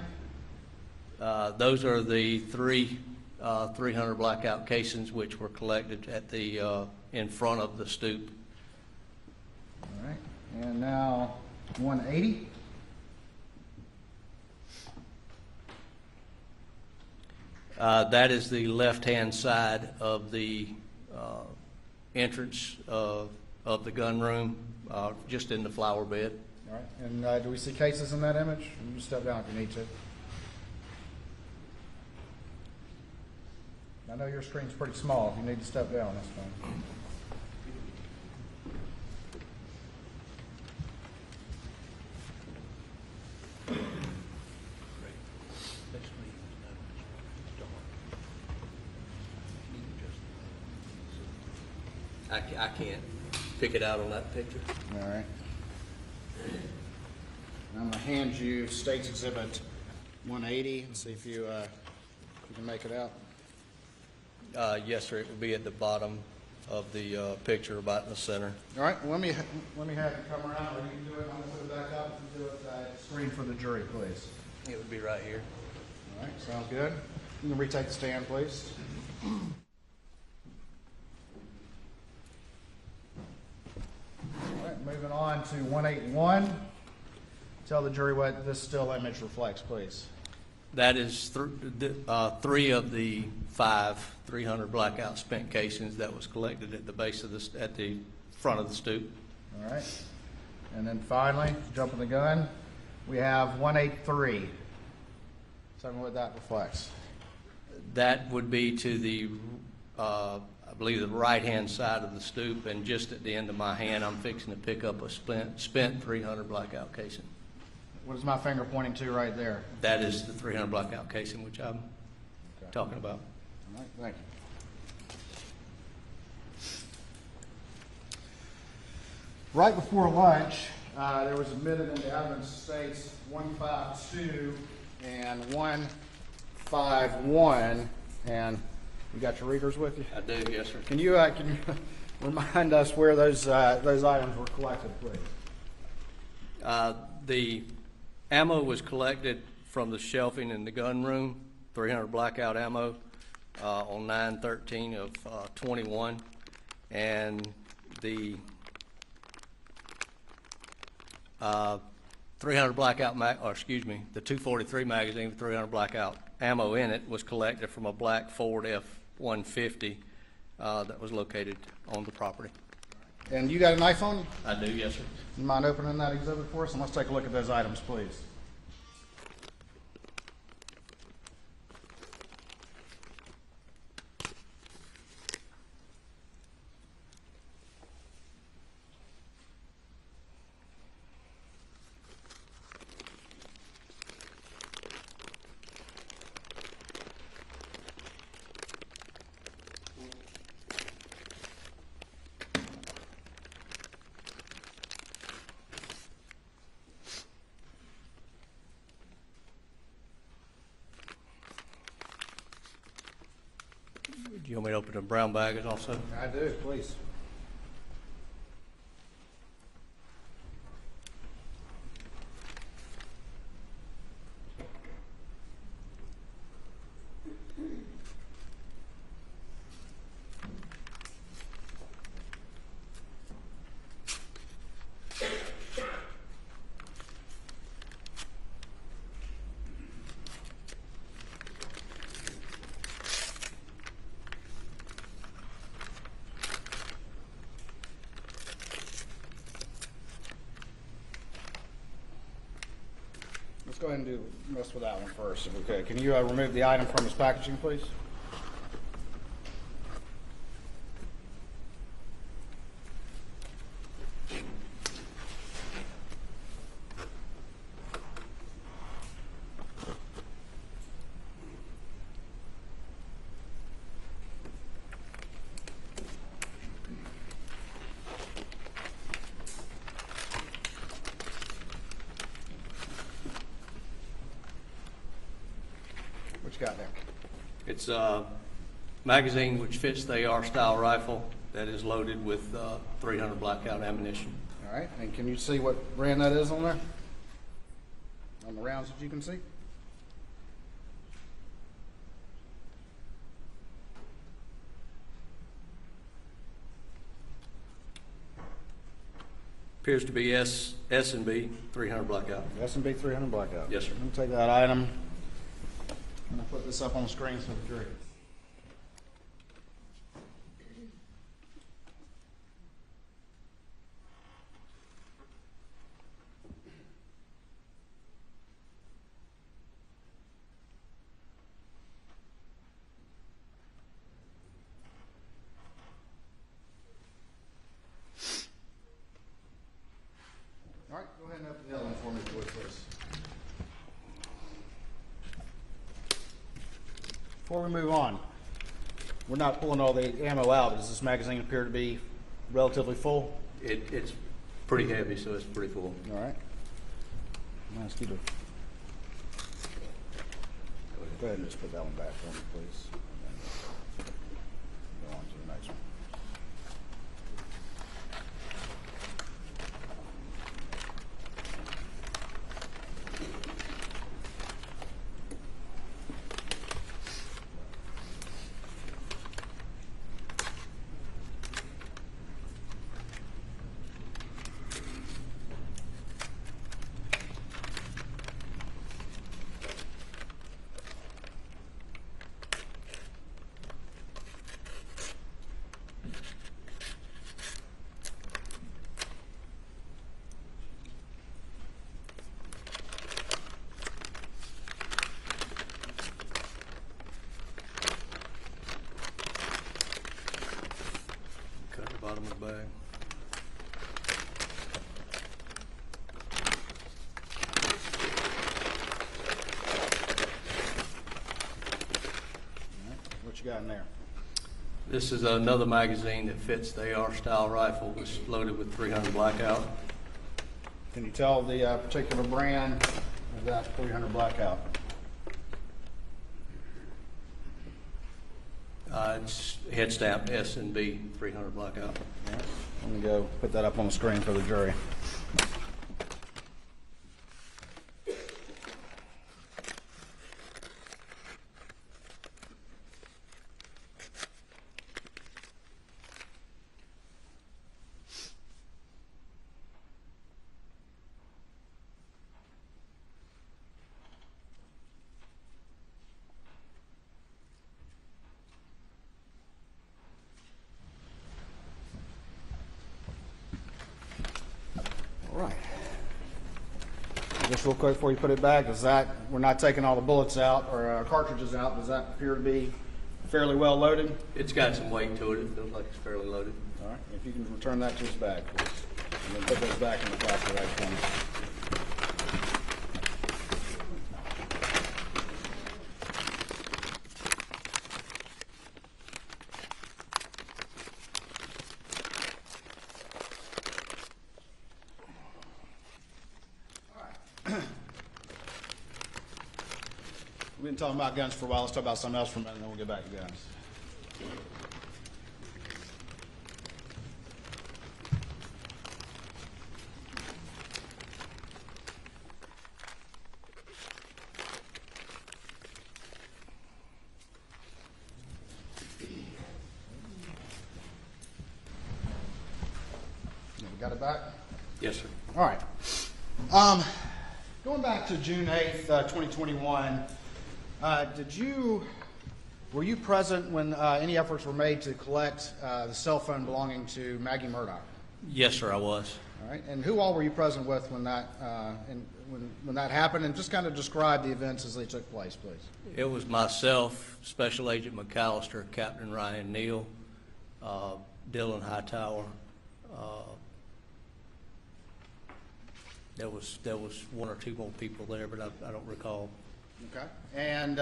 Those are the three 300 blackout casings which were collected at the in front of the stoop. All right. And now 180. That is the left-hand side of the entrance of the gun room, just in the flower bed. All right. And do we see cases in that image? You can step down if you need to. I know your screen's pretty small. If you need to step down, that's fine. I can't pick it out on that picture. All right. I'm going to hand you State's Exhibit 180 and see if you can make it out. Yes, sir. It will be at the bottom of the picture, about in the center. All right. Let me have you come around, or you can do it. I'm going to put it back up and do it screen for the jury, please. It would be right here. All right. Sounds good. You can retake the stand, please. All right, moving on to 181. Tell the jury what this still image reflects, please. That is three of the 5 300 blackout spent casings that was collected at the base of at the front of the stoop. All right. And then finally, jumping the gun, we have 183. Tell me what that reflects. That would be to the, I believe, the right-hand side of the stoop, and just at the end of my hand, I'm fixing to pick up a spent 300 blackout casing. What is my finger pointing to right there? That is the 300 blackout casing which I'm talking about. All right, thank you. Right before lunch, there was admitted into evidence states 152 and 151, and you got your readers with you? I do, yes, sir. Can you remind us where those items were collected, please? The ammo was collected from the shelving in the gun room, 300 blackout ammo, on 9/13 of 21, and the 300 blackout the 243 magazine with 300 blackout ammo in it was collected from a black Ford F-150 that was located on the property. And you got a knife on you? I do, yes, sir. You mind opening that exhibit for us? And let's take a look at those items, please. Do you want me to open the brown bags also? I do, please. let's go ahead and mess with that one first, if we could. Can you remove the item from its packaging, please? What you got there? It's a magazine which fits the AR style rifle that is loaded with 300 blackout ammunition. All right, and can you see what brand that is on there? On the rounds that you can see? Appears to be S&B 300 blackout. S&B 300 blackout. Yes, sir. Let me take that item. I'm going to put this up on the screen so the jury. All right, go ahead and open the other one for me, please. Before we move on, we're not pulling all the ammo out. Does this magazine appear to be relatively full? It's pretty heavy, so it's pretty full. All right. I'm going to ask you to go ahead and just put that one back for me, please. And then go on to the next one. Cut the bottom of the bag. What you got in there? This is another magazine that fits the AR style rifle. It's loaded with 300 blackout. Can you tell the particular brand of that 300 blackout? It's head stamped S&B 300 blackout. All right. Let me go put that up on the screen for the jury. All right. Just real quick before you put it back, we're not taking all the bullets out or cartridges out, does that appear to be fairly well loaded? It's got some weight to it. It feels like it's fairly loaded. All right, if you can return that to his bag, please. And then put those back in the plastic bag for me. We've been talking about guns for a while. Let's talk about something else for a minute, and then we'll get back to guns. We got it back? Yes, sir. All right. Going back to June 8th, 2021, were you present when any efforts were made to collect the cell phone belonging to Maggie Murdaugh? Yes, sir, I was. All right. And who all were you present with when when that happened, and just kind of describe the events as they took place, please. It was myself, Special Agent McAllister, Captain Ryan Neal, Dylan Hightower. There was one or two more people there, but I don't recall. Okay. And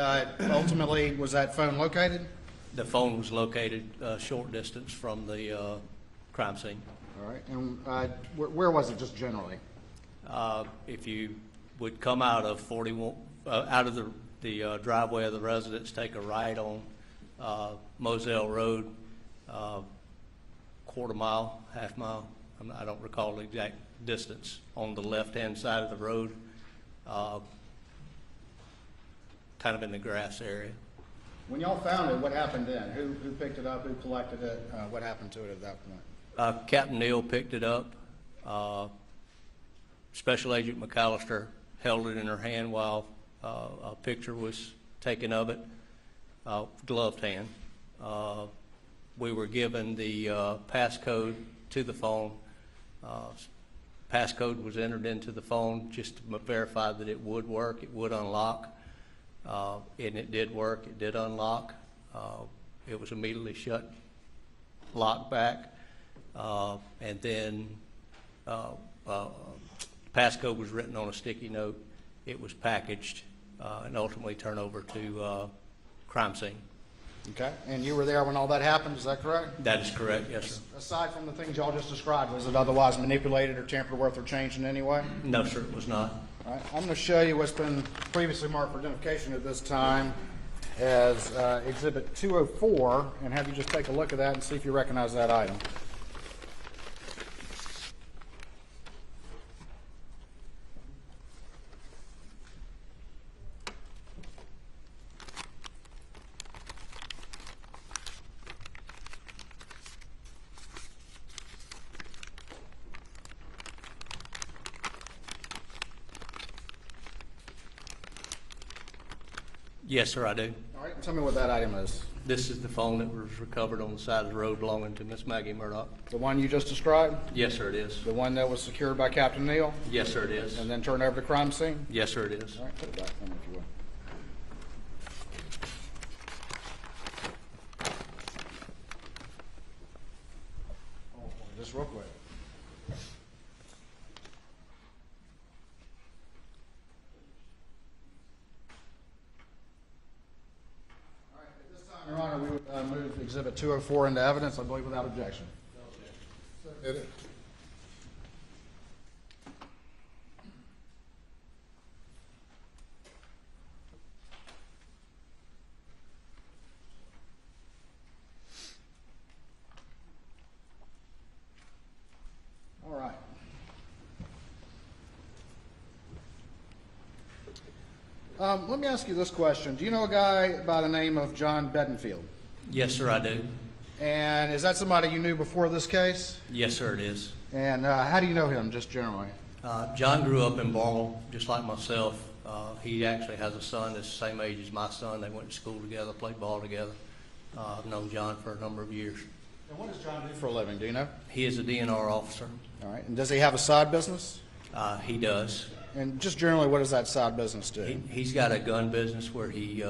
ultimately, was that phone located? The phone was located a short distance from the crime scene. All right. And where was it, just generally? If you would come out of 41, out of the driveway of the residence, take a right on Moselle Road, quarter mile, half mile. I don't recall the exact distance. On the left-hand side of the road, kind of in the grass area. When y'all found it, what happened then? Who picked it up? Who collected it? What happened to it at that point? Captain Neal picked it up. Special Agent McAllister held it in her hand while a picture was taken of it, gloved hand. We were given the passcode to the phone. Passcode was entered into the phone just to verify that it would work, it would unlock, and it did work, it did unlock. It was immediately shut, locked back, and then passcode was written on a sticky note. It was packaged and ultimately turned over to crime scene. Okay. And you were there when all that happened, is that correct? That is correct, yes, sir. Aside from the things y'all just described, was it otherwise manipulated or tampered with or changed in any way? No, sir, it was not. All right. I'm going to show you what's been previously marked for identification at this time as Exhibit 204, and have you just take a look at that and see if you recognize that item. Yes, sir, I do. All right. Tell me what that item is. This is the phone that was recovered on the side of the road belonging to Miss Maggie Murdaugh. The one you just described? Yes, sir, it is. The one that was secured by Captain Neal? Yes, sir, it is. And then turned over to crime scene? Yes, sir, it is. All right, put it back for me if you will. Just real quick. All right, at this time, Your Honor, we would move Exhibit 204 into evidence, I believe without objection. Edit. All right. Let me ask you this question. Do you know a guy by the name of John Bedingfield? Yes, sir, I do. And is that somebody you knew before this case? Yes, sir, it is. And how do you know him, just generally? John grew up in Barnwell, just like myself. He actually has a son that's the same age as my son. They went to school together, played ball together. I've known John for a number of years. And what does John do for a living, do you know? He is a DNR officer. All right. And does he have a side business? He does. And just generally, what does that side business do? He's got a gun business where he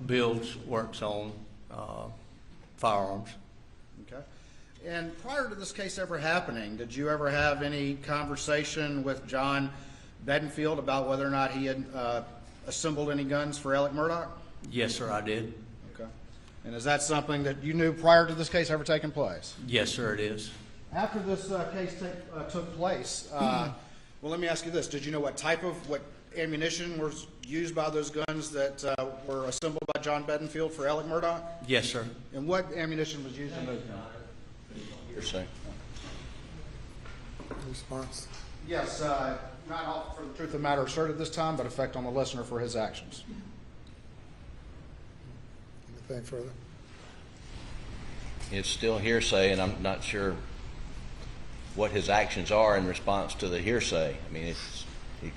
builds, works on firearms. Okay. And prior to this case ever happening, did you ever have any conversation with John Bedingfield about whether or not he had assembled any guns for Alex Murdaugh? Yes, sir, I did. Okay. And is that something that you knew prior to this case ever taking place? Yes, sir, it is. After this case took place, well, let me ask you this. Did you know what ammunition was used by those guns that were assembled by John Bedingfield for Alex Murdaugh? Yes, sir. And what ammunition was used in those guns? Hearsay. Response. Yes, not all for the truth of the matter asserted this time, but effect on the listener for his actions. Anything further? It's still hearsay, and I'm not sure what his actions are in response to the hearsay. I mean,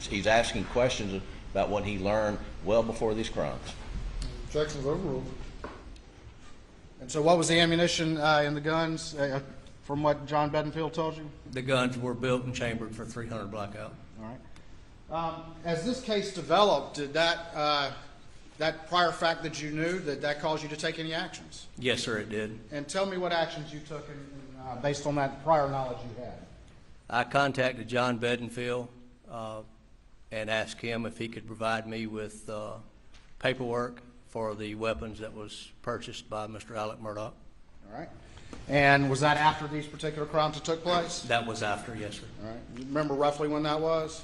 he's asking questions about what he learned well before these crimes. Objections overruled. And so what was the ammunition in the guns from what John Bedingfield told you? The guns were built and chambered for 300 blackout. All right. As this case developed, did that prior fact that you knew, did that cause you to take any actions? Yes, sir, it did. And tell me what actions you took based on that prior knowledge you had. I contacted John Bedingfield and asked him if he could provide me with paperwork for the weapons that was purchased by Mr. Alex Murdaugh. All right. And was that after these particular crimes that took place? That was after, yes, sir. All right. You remember roughly when that was?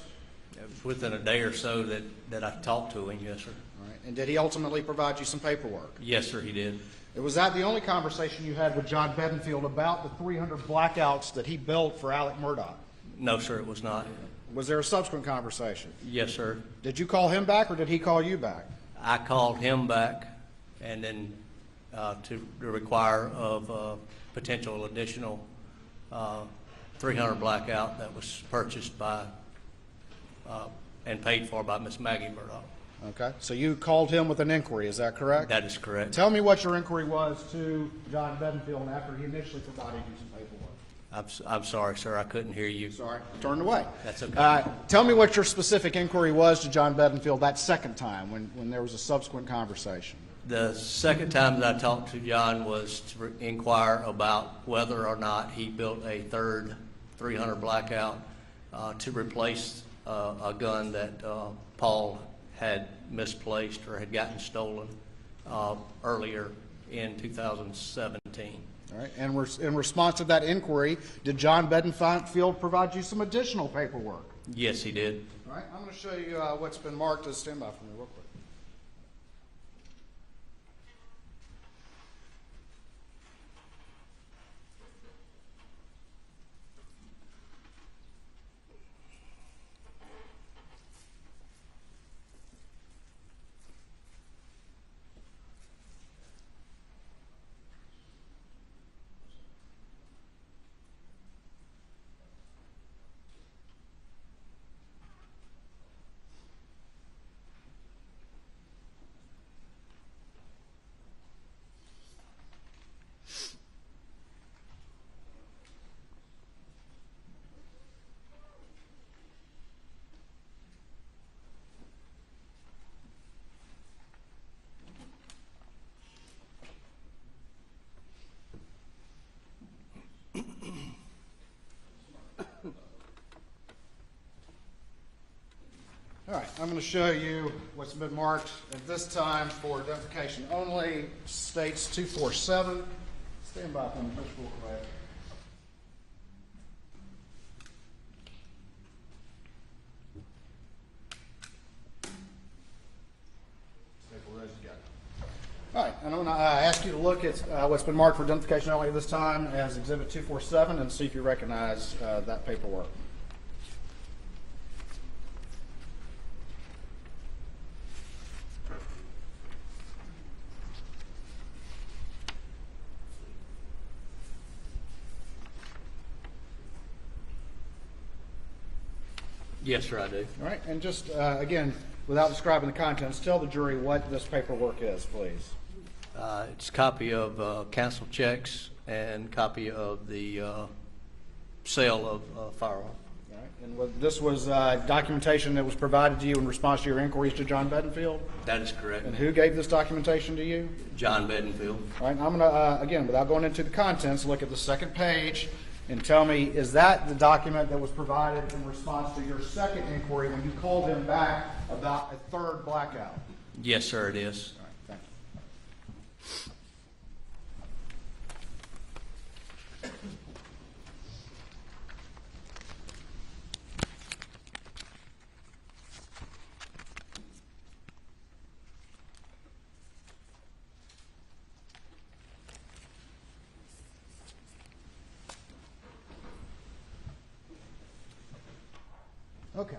It was within a day or so that I talked to him, yes, sir. All right. And did he ultimately provide you some paperwork? Yes, sir, he did. Was that the only conversation you had with John Bedingfield about the 300 blackouts that he built for Alex Murdaugh? No, sir, it was not. Was there a subsequent conversation? Yes, sir. Did you call him back or did he call you back? I called him back and then to require of potential additional 300 blackout that was purchased by and paid for by Miss Maggie Murdaugh. Okay. So you called him with an inquiry, is that correct? That is correct. Tell me what your inquiry was to John Bedingfield after he initially provided you some paperwork. I'm sorry, sir. I couldn't hear you. Sorry. Turned away. That's okay. Tell me what your specific inquiry was to John Bedingfield that second time when there was a subsequent conversation. The second time that I talked to John was to inquire about whether or not he built a third 300 blackout to replace a gun that Paul had misplaced or had gotten stolen earlier in 2017. All right. And in response to that inquiry, did John Bedingfield provide you some additional paperwork? Yes, he did. All right. I'm going to show you what's been marked as standby for me real quick. All right, I'm going to show you what's been marked at this time for identification only. States 247. Stand by for me, Mr. Correct. All right, and I'm going to ask you to look at what's been marked for identification only this time as Exhibit 247 and see if you recognize that paperwork. Yes, sir, I do. All right, and just, again, without describing the contents, tell the jury what this paperwork is, please. It's a copy of canceled checks and copy of the sale of firearm. All right, and this was documentation that was provided to you in response to your inquiries to John Bedingfield? That is correct. And who gave this documentation to you? John Bedingfield. All right, and I'm going to, again, without going into the contents, look at the second page and tell me, is that the document that was provided in response to your second inquiry when you called him back about a third blackout? Yes, sir, it is. All right, thank you. Okay.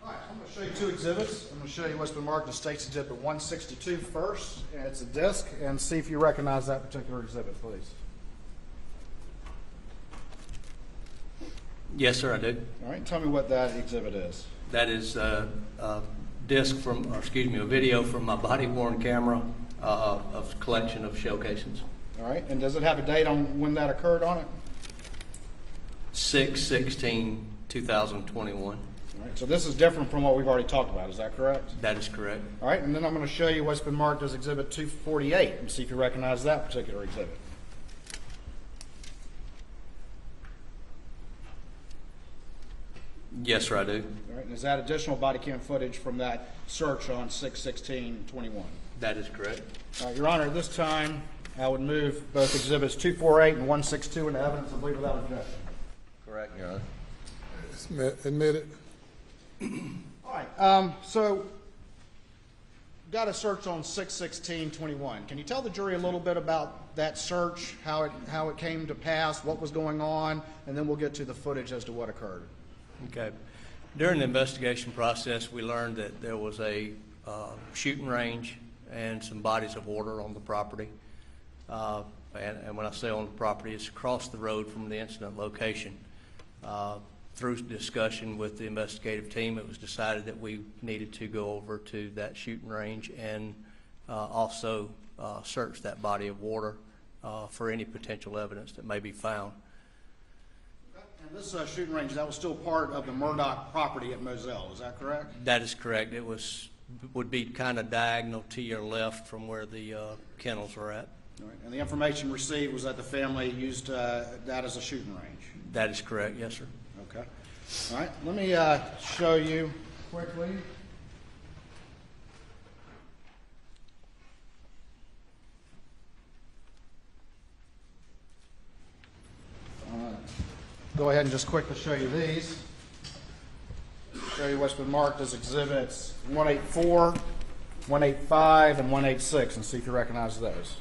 All right, I'm going to show you two exhibits. I'm going to to show you what's been marked as State's Exhibit 162 first, and it's a disc, and see if you recognize that particular exhibit, please. Yes, sir, I do. All right, tell me what that exhibit is. That is a disc from, or excuse me, a video from my body-worn camera of a collection of shell casings. All right, and does it have a date on when that occurred on it? 6/16/2021. All right, so this is different from what we've already talked about, is that correct? That is correct. All right, and then I'm going to show you what's been marked as Exhibit 248 and see if you recognize that particular exhibit. Yes, sir, I do. All right, and is that additional body cam footage from that search on 6/16/21? That is correct. All right, Your Honor, at this time, I would move both Exhibits 248 and 162 into evidence and leave without objection. Correct, Your Honor. Admitted. All right, so got a search on 6/16/21. Can you tell the jury a little bit about that search, how it came to pass, what was going on, and then we'll get to the footage as to what occurred. Okay. During the investigation process, we learned that there was a shooting range and some bodies of water on the property. And when I say on the property, it's across the road from the incident location. Through discussion with the investigative team, it was decided that we needed to go over to that shooting range and also search that body of water for any potential evidence that may be found. And this shooting range, that was still part of the Murdaugh property at Moselle, is that correct? That is correct. It would be kind of diagonal to your left from where the kennels are at. All right. And the information received was that the family used that as a shooting range? That is correct, yes, sir. Okay. All right, let me show you quickly. Go ahead and just quickly show you these. Show you what's been marked as exhibits 184, 185, and 186, and see if you recognize those.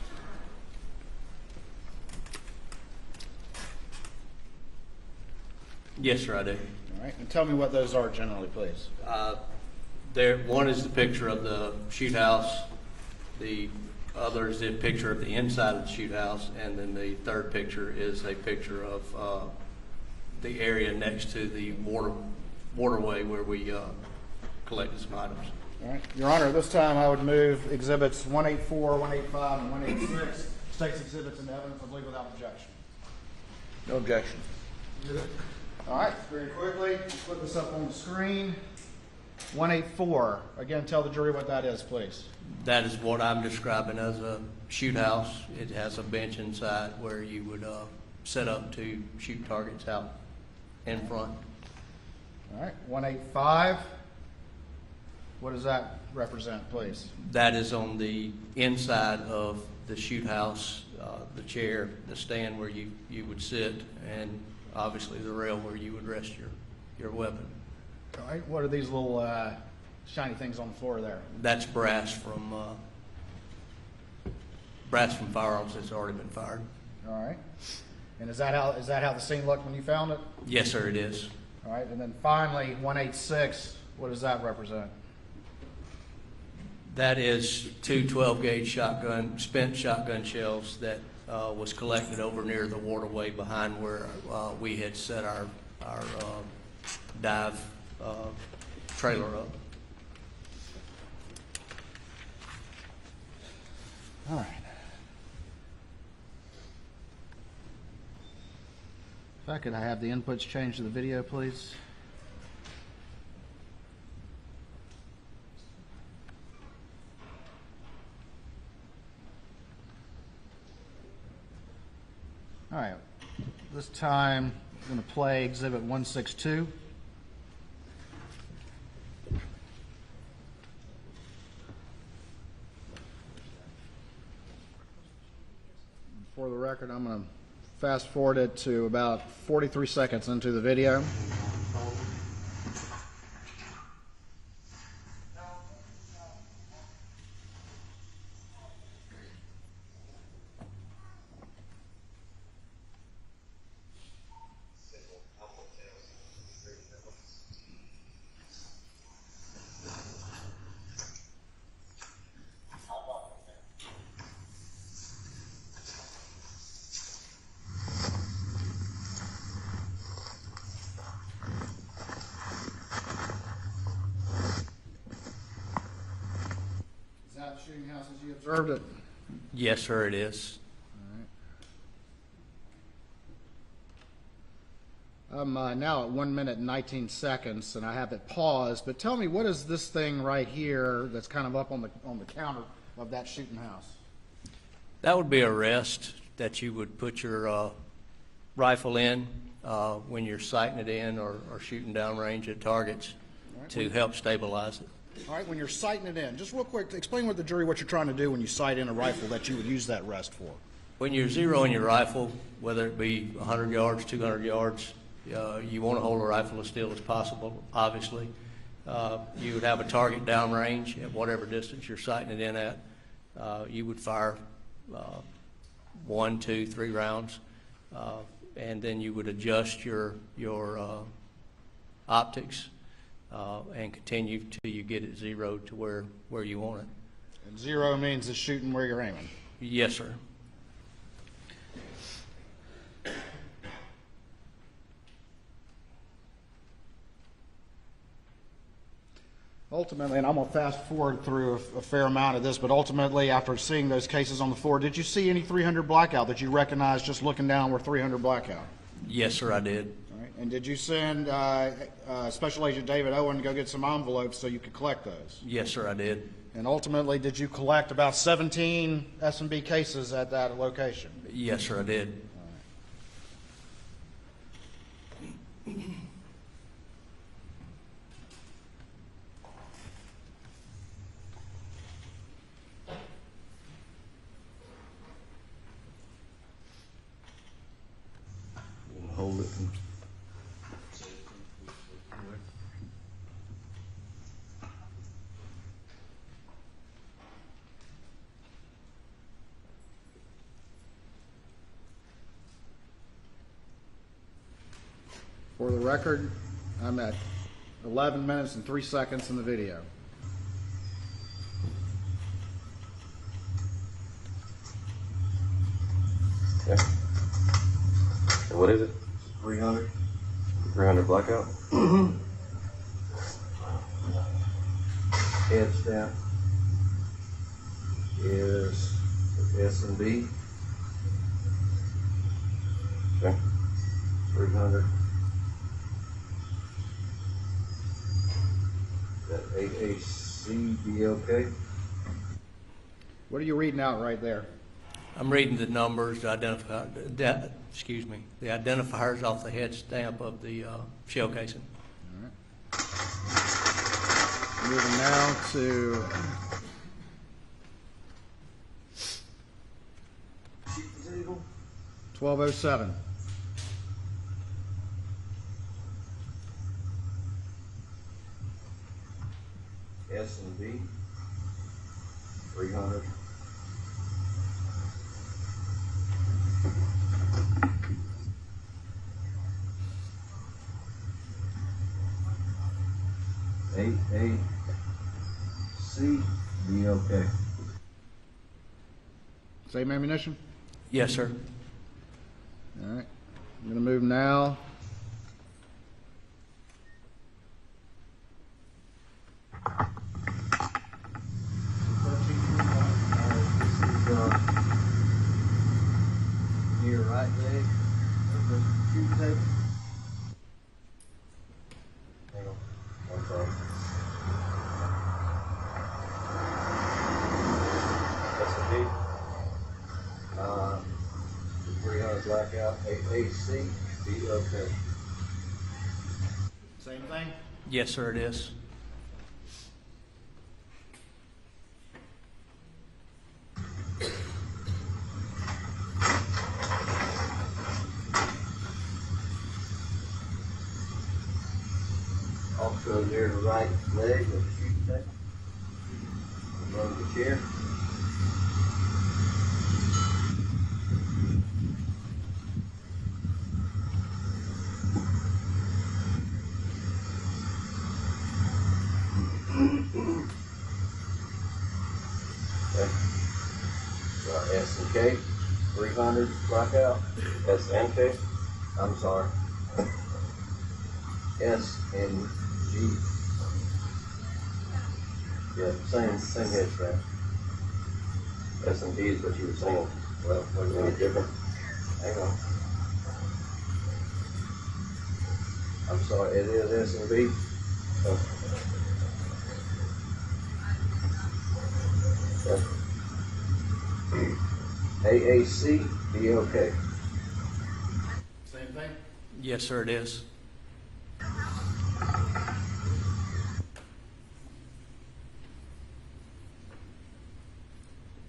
Yes, sir, I do. All right, and tell me what those are generally, please. One is the picture of the shoot house. The other is the picture of the inside of the shoot house, and then the third picture is a picture of the area next to the waterway where we collected some items. All right, Your Honor, this time I would move exhibits 184, 185, and 186, state's exhibits into evidence of legal without objection. No objection. All right, very quickly, put this up on the screen. 184, again, tell the jury what that is, please. That is what I'm describing as a shoot house. It has a bench inside where you would set up to shoot targets out in front. All right, 185, what does that represent, please? That is on the inside of the shoot house, the chair, the stand where you would sit, and obviously the rail where you would rest your weapon. All right, what are these little shiny things on the floor there? That's brass from firearms that's already been fired. All right, and is that how the scene looked when you found it? Yes, sir, it is. All right, and then finally, 186, what does that represent? That is two 12-gauge spent shotgun shells that was collected over near the waterway behind where we had set our dive trailer up. All right. If I could have the inputs changed to the video, please. All right. This time, I'm going to play Exhibit 162. For the record, I'm going to fast forward it to about 43 seconds into the video. shooting house as you observed it? Yes, sir, it is. I'm now at 1 minute and 19 seconds, and I have it paused. But tell me, what is this thing right here that's kind of up on the counter of that shooting house? That would be a rest that you would put your rifle in when you're sighting it in or shooting downrange at targets to help stabilize it. All right, when you're sighting it in, just real quick, explain with the jury what you're trying to do when you sight in a rifle that you would use that rest for. When you're zeroing your rifle, whether it be 100 yards, 200 yards, you want to hold a rifle as still as possible, obviously. You would have a target downrange at whatever distance you're sighting it in at. You would fire 1, 2, 3 rounds, and then you would adjust your optics and continue till you get it zeroed to where you want it. And zero means it's shooting where you're aiming. Yes, sir. Ultimately, and I'm going to fast forward through a fair amount of this, but ultimately, after seeing those cases on the floor, did you see any 300 blackout that you recognized just looking down were 300 blackout? Yes, sir, I did. All right. And did you send Special Agent David Owen to go get some envelopes so you could collect those? Yes, sir, I did. And ultimately, did you collect about 17 S&B cases at that location? Yes, sir, I did. Hold it. For the record, I'm at 11 minutes and 3 seconds in the video. Okay. And what is it? 300? 300 blackout? Head stamp is S&B. Okay. 300. That AACBLK. What are you reading out right there? I'm reading the numbers to identify, the identifiers off the head stamp of the shell casing. All right. Moving now to 1207. S&B 300. AACBLK. Same ammunition? Yes, sir. All right. I'm going to move now. Your right leg of the shooting table. Hang on. I'm sorry. S&B. 300 blackout. AACBLK. Same thing? Yes, sir, it is. Also near the right leg of the shooting table. Above the chair. Okay. S and K, 300 blackout. S and K. I'm sorry. S and G. Yeah, same head strap. S&B is what you were saying. Well, wasn't any different. Hang on. I'm sorry, it is S&B. AAC, BLK. Same thing? Yes, sir, it is.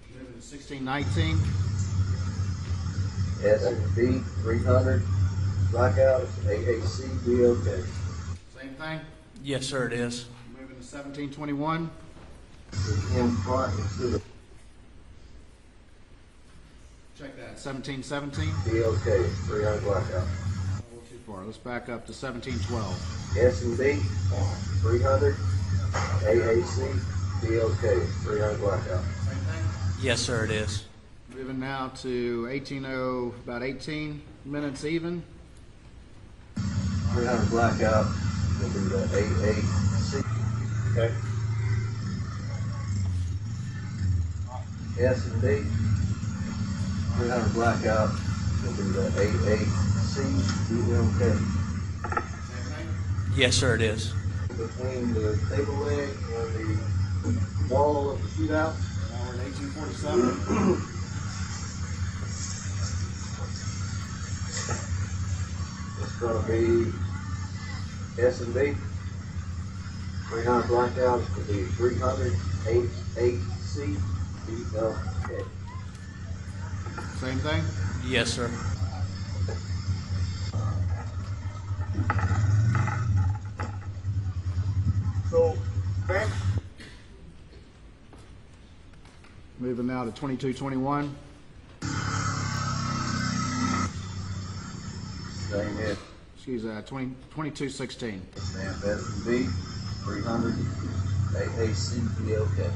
Moving to 1619. S&B 300, blackout, AAC, BLK. Same thing? Yes, sir, it is. Moving to 1721. In front, into the Check that. 1717. BLK, 300 blackout. A little too far. Let's back up to 1712. S&B 300, AAC, BLK, 300 blackout. Same thing? Yes, sir, it is. Moving now to 18:00, about 18 minutes even. 300 blackout will be the AAC. Okay. S&B 300 blackout will be the AAC, BLK. Same thing? Yes, sir, it is. Between the table leg and the wall of the shootout. Now we're at 1847. It's gonna be S&B 300 blackout will be 300 AAC, BLK. Same thing? Yes, sir. So, back. Moving now to 2221. Same hit. Excuse me, 2216. Ma'am, S&B 300 AAC, BLK.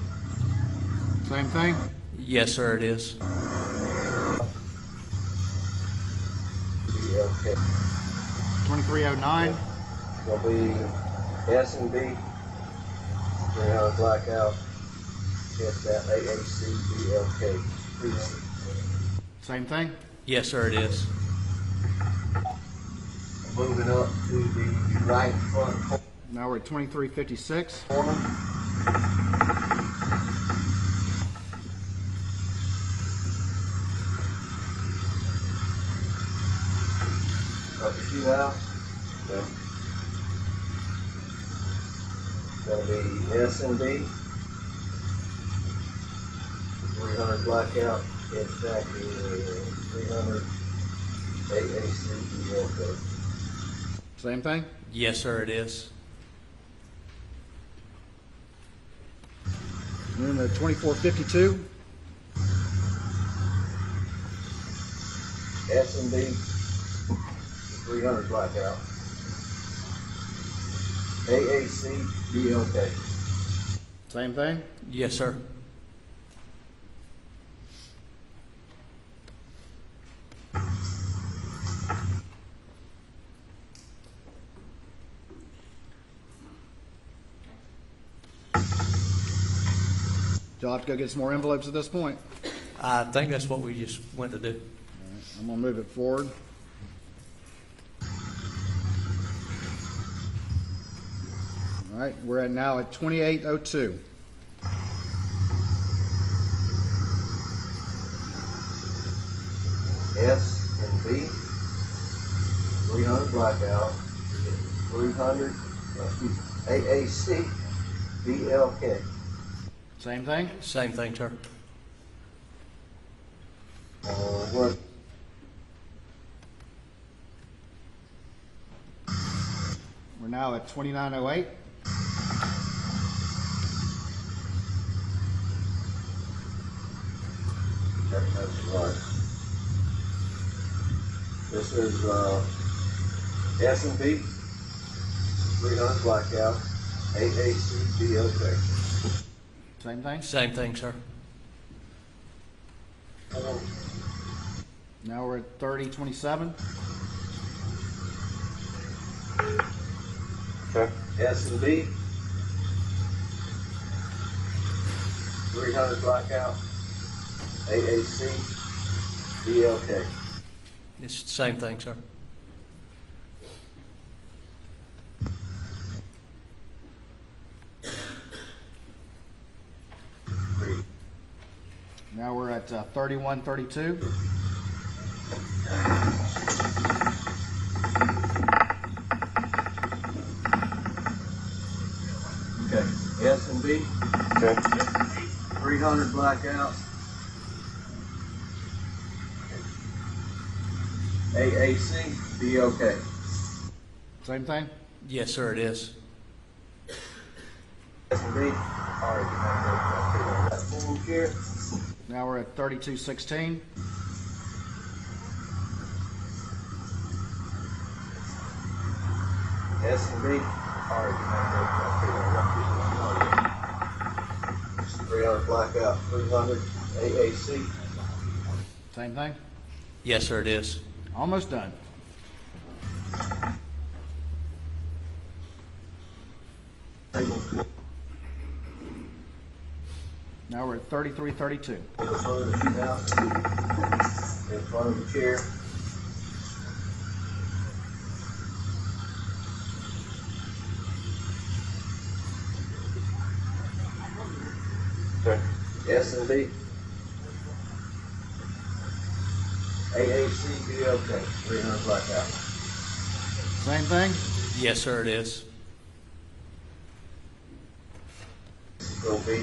Same thing? Yes, sir, it is. BLK. 2309. Will be S&B 300 blackout. Hit that AAC, BLK. 300. Same thing? Yes, sir, it is. Moving up to the right front Now we're at 2356. corner. Up the shootout. Okay. Gonna be S&B 300 blackout. Hit back to 300 AAC, BLK. Same thing? Yes, sir, it is. Moving to 2452. S&B 300 blackout. AAC, BLK. Same thing? Yes, sir. Do I have to go get some more envelopes at this point? I think that's what we just went to do. I'm gonna move it forward. All right, we're at now at 2802. S&B 300 blackout. 300, AAC, BLK. Same thing? Same thing, sir. What? We're now at 2908. That's right. This is S&B 300 blackout, AAC, BLK. Same thing? Same thing, sir. Now we're at 3027. Okay. S&B 300 blackout, AAC, BLK. It's the same thing, sir. Now we're at 3132. Okay, S and B. Okay. 300 blackout. AAC, BLK. Same thing? Yes, sir, it is. S and B. All right, that's full here. Now we're at 3216. S and B. All right, 300 blackout, 300 AAC. Same thing? Yes, sir, it is. Almost done. Now we're at 3332. In front of the shoot house, in front of the chair. Okay. S and B. AAC, BLK, 300 blackout. Same thing? Yes, sir, it is. Will be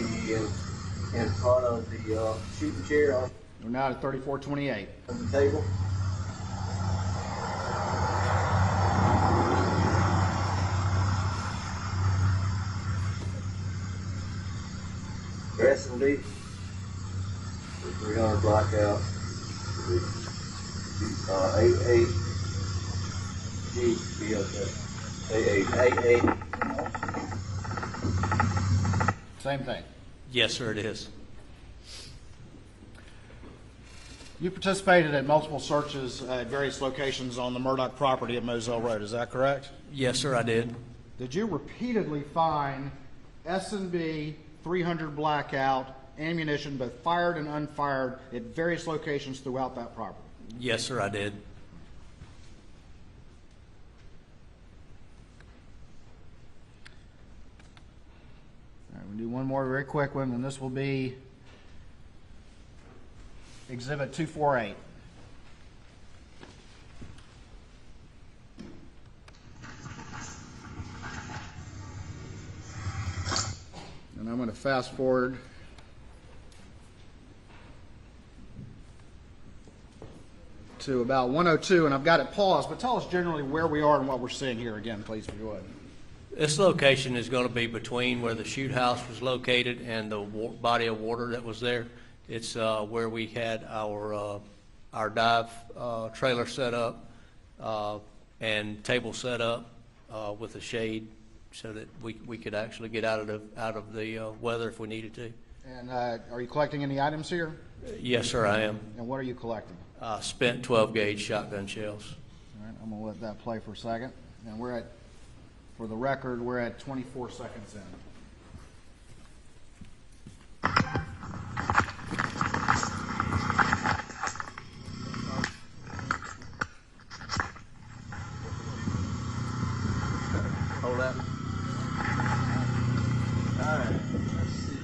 in front of the shooting chair on We're now at 3428. the table. S and B. 300 blackout. AAG, BLK. AA. Same thing. Yes, sir, it is. You participated in multiple searches at various locations on the Murdaugh property at Moselle Road, is that correct? Yes, sir, I did. Did you repeatedly find S&B 300 blackout ammunition, both fired and unfired, at various locations throughout that property? Yes, sir, I did. All right, we'll do one more very quick one, and this will be Exhibit 248. And I'm going to fast forward to about 102, and I've got it paused, but tell us generally where we are and what we're seeing here again, please, if you would. This location is going to be between where the shoot house was located and the body of water that was there. It's where we had our dive trailer set up and table set up with a shade so that we could actually get out of the weather if we needed to. And are you collecting any items here? Yes, sir, I am. And what are you collecting? Spent 12-gauge shotgun shells. All right, I'm going to let that play for a second. And we're at, for the record, we're at 24 seconds in. Hold that. All right, let's see.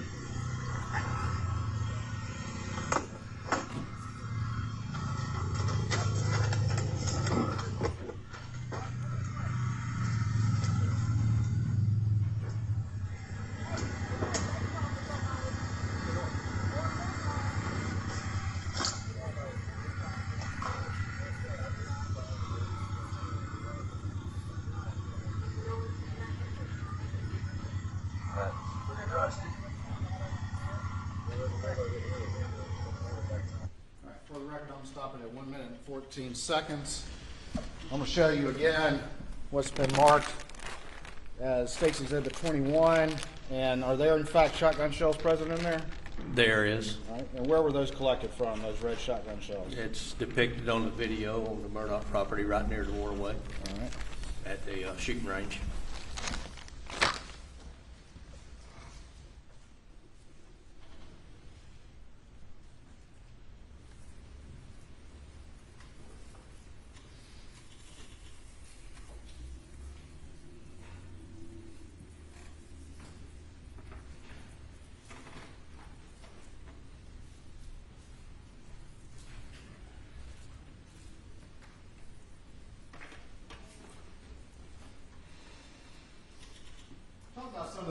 All right, for the record, I'm stopping at 1 minute and 14 seconds. I'm going to show you again what's been marked as State's Exhibit 21. And are there, in fact, shotgun shells present in there? There is. All right, and where were those collected from, those red shotgun shells? It's depicted on the video on the Murdaugh property right near the waterway All right. at the shooting range.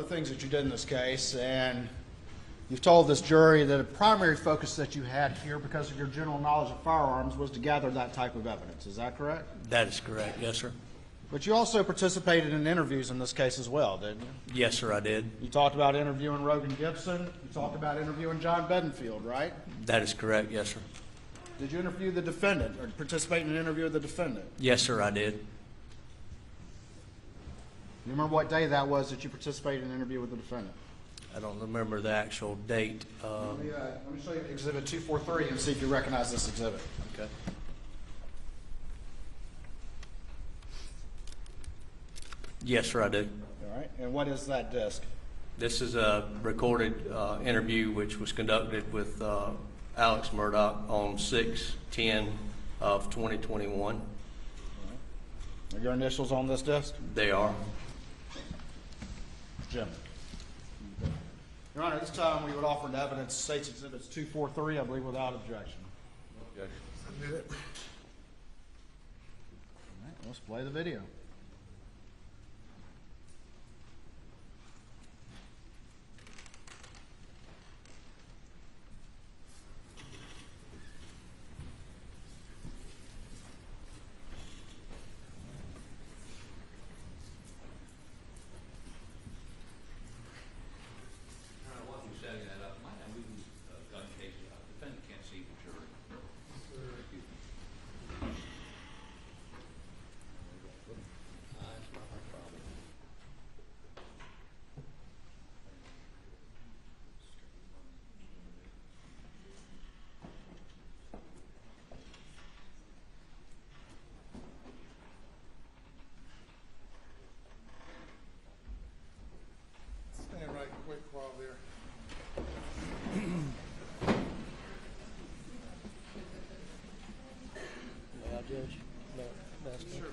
things that you did in this case, and you've told this jury that a primary focus that you had here, because of your general knowledge of firearms, was to gather that type of evidence. Is that correct? That is correct, yes, sir. But you also participated in interviews in this case as well, didn't you? Yes, sir, I did. You talked about interviewing Rogan Gibson. You talked about interviewing John Bedingfield, right? That is correct, yes, sir. Did you interview the defendant or participate in an interview with the defendant? Yes, sir, I did. You remember what day that was that you participated in an interview with the defendant? I don't remember the actual date. Let me show you Exhibit 243 and see if you recognize this exhibit. Okay. Yes, sir, I do. All right. And what is that disc? This is a recorded interview which was conducted with Alex Murdaugh on 6/10 of 2021. Are your initials on this disc? They are. Jim. Your Honor, this time we would offer the evidence States Exhibits 243, I believe, without objection. Submit it. All right, let's play the video. While you're setting that up, might I move gun cases out? The defendant can't see the jury. Excuse me. That's not my problem. Stand right quick while they're. May I, Judge? No, that's good. Sure.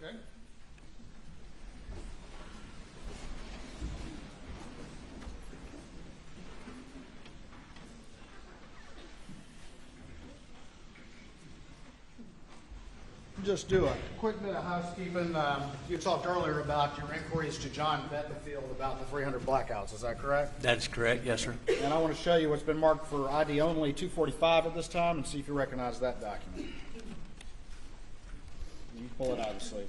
Okay. Just do a quick bit of housekeeping. You talked earlier about your inquiries to John Bedingfield about the 300 blackouts. Is that correct? That is correct, yes, sir. And I want to show you what's been marked for ID only 245 at this time and see if you recognize that document. You pull it out of the sleeve.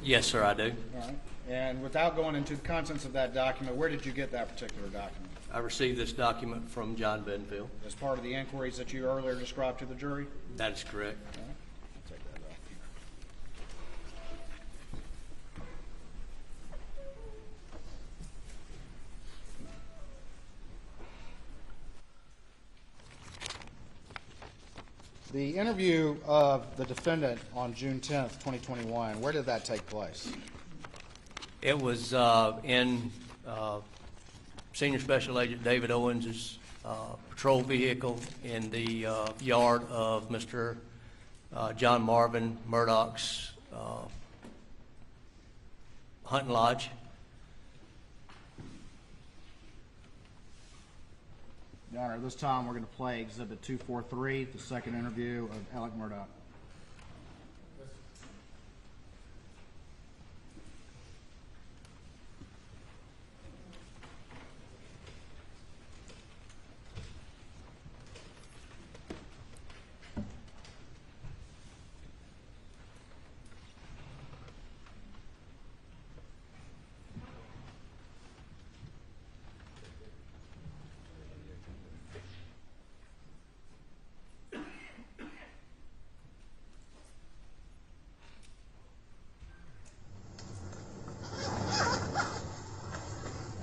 Yes, sir, I do. All right. And without going into the contents of that document, where did you get that particular document? I received this document from John Bedingfield. As part of the inquiries that you earlier described to the jury? That is correct. All right. I'll take that off here. The interview of the defendant on June 10th, 2021, where did that take place? It was in Senior Special Agent David Owens' patrol vehicle in the yard of Mr. John Marvin Murdaugh's hunting lodge. Your Honor, this time we're going to play Exhibit 243, the second interview of Alex Murdaugh.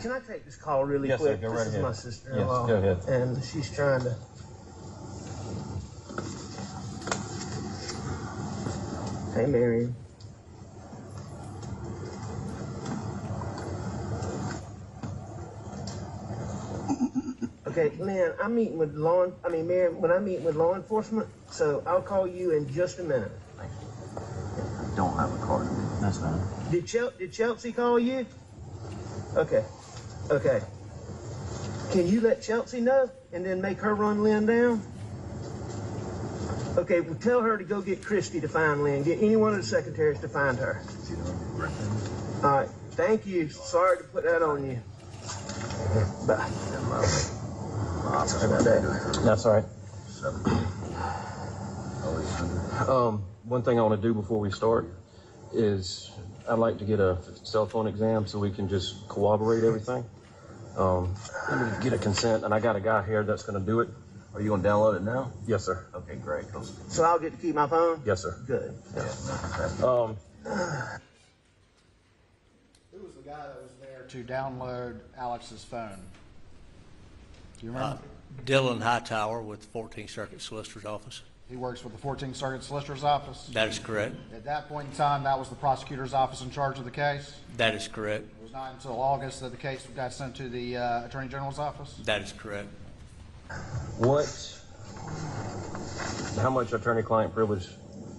Can I take this call really Yes, quick? sir. Go right This is ahead. my sister-in-law. Yes, go ahead. And she's trying to. Hey, Marion. Okay, man, I'm meeting with Marion, when I'm meeting with law enforcement, so I'll call you in just a minute. I don't have a card. That's fine. Did Chelsea call you? Okay. Okay. Can you let Chelsea know and then make her run Lynn down? Okay, well, tell her to go get Christy to find Lynn. Get any one of the secretaries to find her. All right. Thank you. Sorry to put that on you. Bye. Sorry about that. That's all right. One thing I want to do before we start is I'd like to get a cell phone exam so we can just corroborate everything. Let me get a consent, and I got a guy here that's going to do it. Are you going to download it now? Yes, sir. Okay, great. So I'll get to keep my phone? Yes, sir. Good. Who was the guy that was there to download Alex's phone? Do you remember? Dylan Hightower with 14th Circuit Solicitor's Office. He works with the 14th Circuit Solicitor's Office? That is correct. At that point in time, that was the prosecutor's office in charge of the case? That is correct. It was not until August that the case got sent to the Attorney General's office? That is correct. How much attorney-client privilege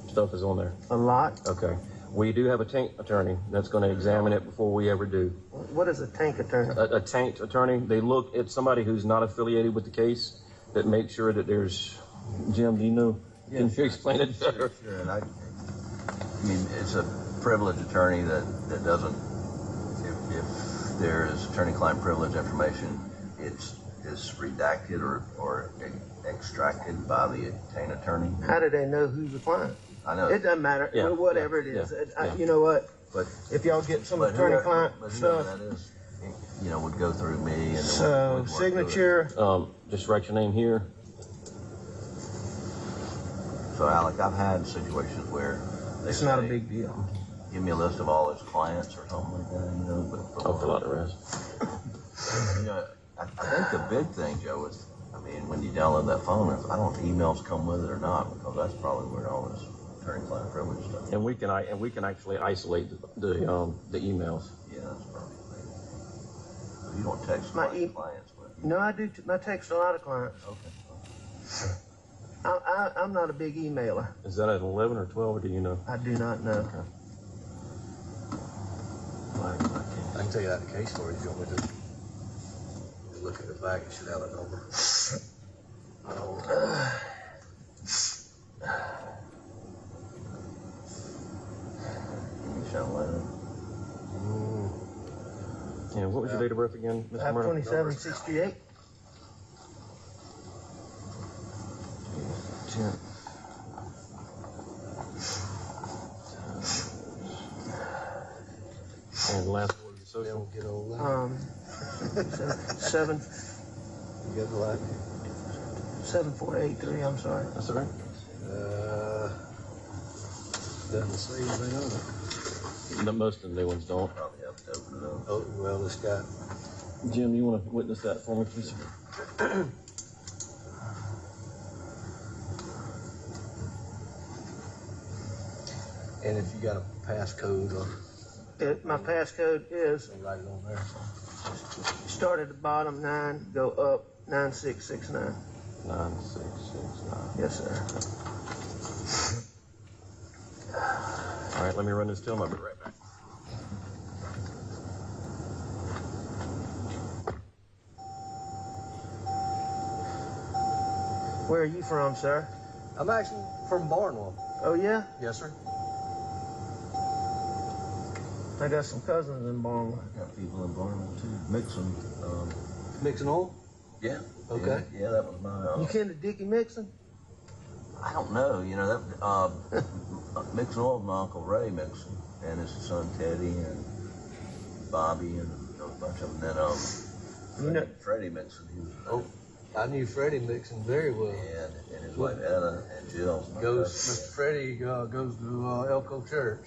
stuff is on there? A lot. Okay. We do have a tank attorney that's going to examine it before we ever do. What is a tank attorney? A tanked attorney, they look at somebody who's not affiliated with the case that makes sure that there's, Jim, do you know? Can you explain it better? Sure, and I mean, it's a privileged attorney that doesn't, if there is attorney-client privilege information, it's redacted or extracted by the retained attorney. How do they know who's the client? I know. It doesn't matter. Yeah. Whatever it is. Yeah. You know what? But If y'all get some but whoever attorney-client that stuff. is, you know, would go through me and then So, we'd work through it. signature. Just write your name here. So, Alec, I've had situations where they It's not a say, big deal. give me a list of all his clients or something like that, you know. But I'll fill out the rest. you know, I think the big thing, Joe, is, I mean, when you download that phone, I don't know if emails come with it or not, because that's probably where all this attorney-client privilege stuff. And we can actually isolate the emails. Yeah, that's probably the thing. You don't text My clients, but No, I do. I text a lot of clients. okay. I'm not a big emailer. Is that at 11 or 12, or do you know? I do not know. I can tell you that in the case for you if you want me to. You look at the back, you should have a number. Give me a shout later. Yeah, what was your date of birth again, Mr. I have Murdaugh? 2768. 10. And last word of They social. don't get old. Seven. You got the light? 7483. I'm sorry. That's all right. Doesn't say anything on it. No, most of the new ones don't. Probably have to open it up. Oh, well, this guy. Jim, you want to witness that for me, please? And if you got a passcode or My passcode is something, write it on there. start at the bottom 9, go up 9669. 9669. Yes, sir. All right, let me run this till. I'll be right back. Where are you from, sir? I'm actually from Barnwell. Oh, yeah? Yes, sir. I got some cousins in Barnwell. Got people in Barnwell too. Mixon. Mixing oil? Yeah. Okay. Yeah, that was my. You kin to Dickie Mixon? I don't know. You know that Mixon oil was my Uncle Ray Mixon and his son Teddy and Bobby and a bunch of them. Then You know, Freddie Mixon. He was. Oh, I knew Freddie Mixon very well. And his wife Ella and Jill. Mr. Freddie goes to Elko Church.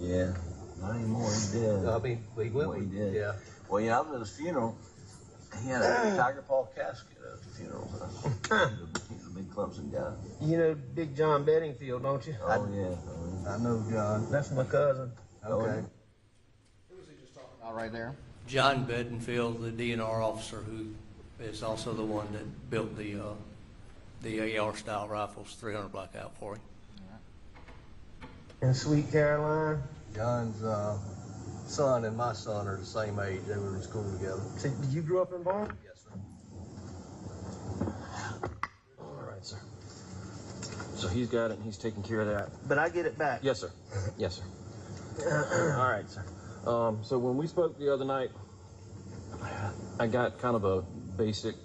Yeah. Not anymore. He did. I mean, he went. Well, he did. Yeah. Well, yeah, I was at his funeral. He had a tiger paw casket at the funeral. He's a big Clemson guy. You know Big John Bedingfield, don't you? Oh, yeah. I know John. That's my cousin. Okay. Who was he just talking about right there? John Bedingfield, the DNR officer, who is also the one that built the AR-style rifles, 300 blackout for him. And Sweet Caroline. John's son and my son are the same age. They were in school together. So, did you grow up in Barn? Yes, sir. All right, sir. So he's got it, and he's taking care of that. But I get it back. Yes, sir. Yes, sir. All right, sir. So when we spoke the other night, I got kind of a basic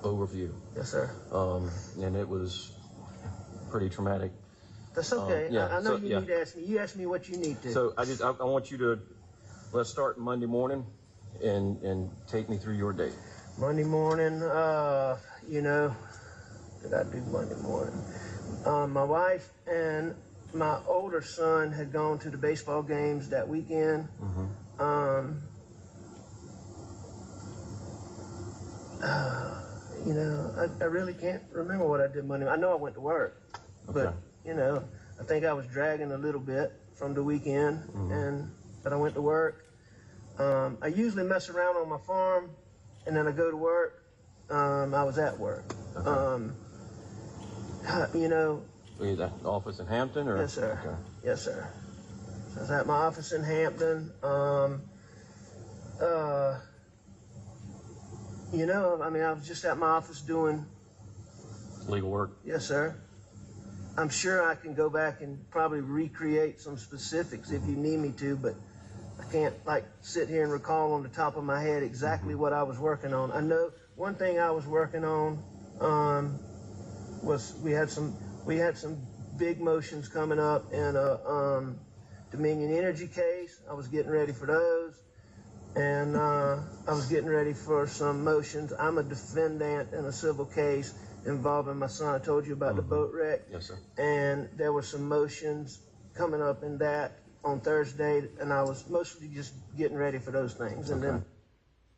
overview. Yes, sir. And it was pretty traumatic. That's okay. Yeah, I know so, you yeah. need to ask me. You ask me what you need to. So I want you to, let's start Monday morning and take me through your day. Monday morning, you know, did I do Monday morning? My wife and my older son had gone to the baseball games that weekend. You know, I really can't remember what I did Monday. I know I went to work, but you know, I think I was dragging a little bit from the weekend, but I went to work. I usually mess around on my farm, and then I go to work. I was at work. You know. Were you at the office in Hampton, or? Yes, sir. Okay. Yes, sir. I was at my office in Hampton. You know, I mean, I was just at my office doing Legal work. Yes, sir. I'm sure I can go back and probably recreate some specifics if you need me to, but I can't like sit here and recall on the top of my head exactly what I was working on. I know one thing I was working on was we had some big motions coming up in a Dominion Energy case. I was getting ready for those. And I was getting ready for some motions. I'm a defendant in a civil case involving my son. I told you about the boat wreck. Yes, sir. And there were some motions coming up in that on Thursday, and I was mostly just getting ready for those things. And then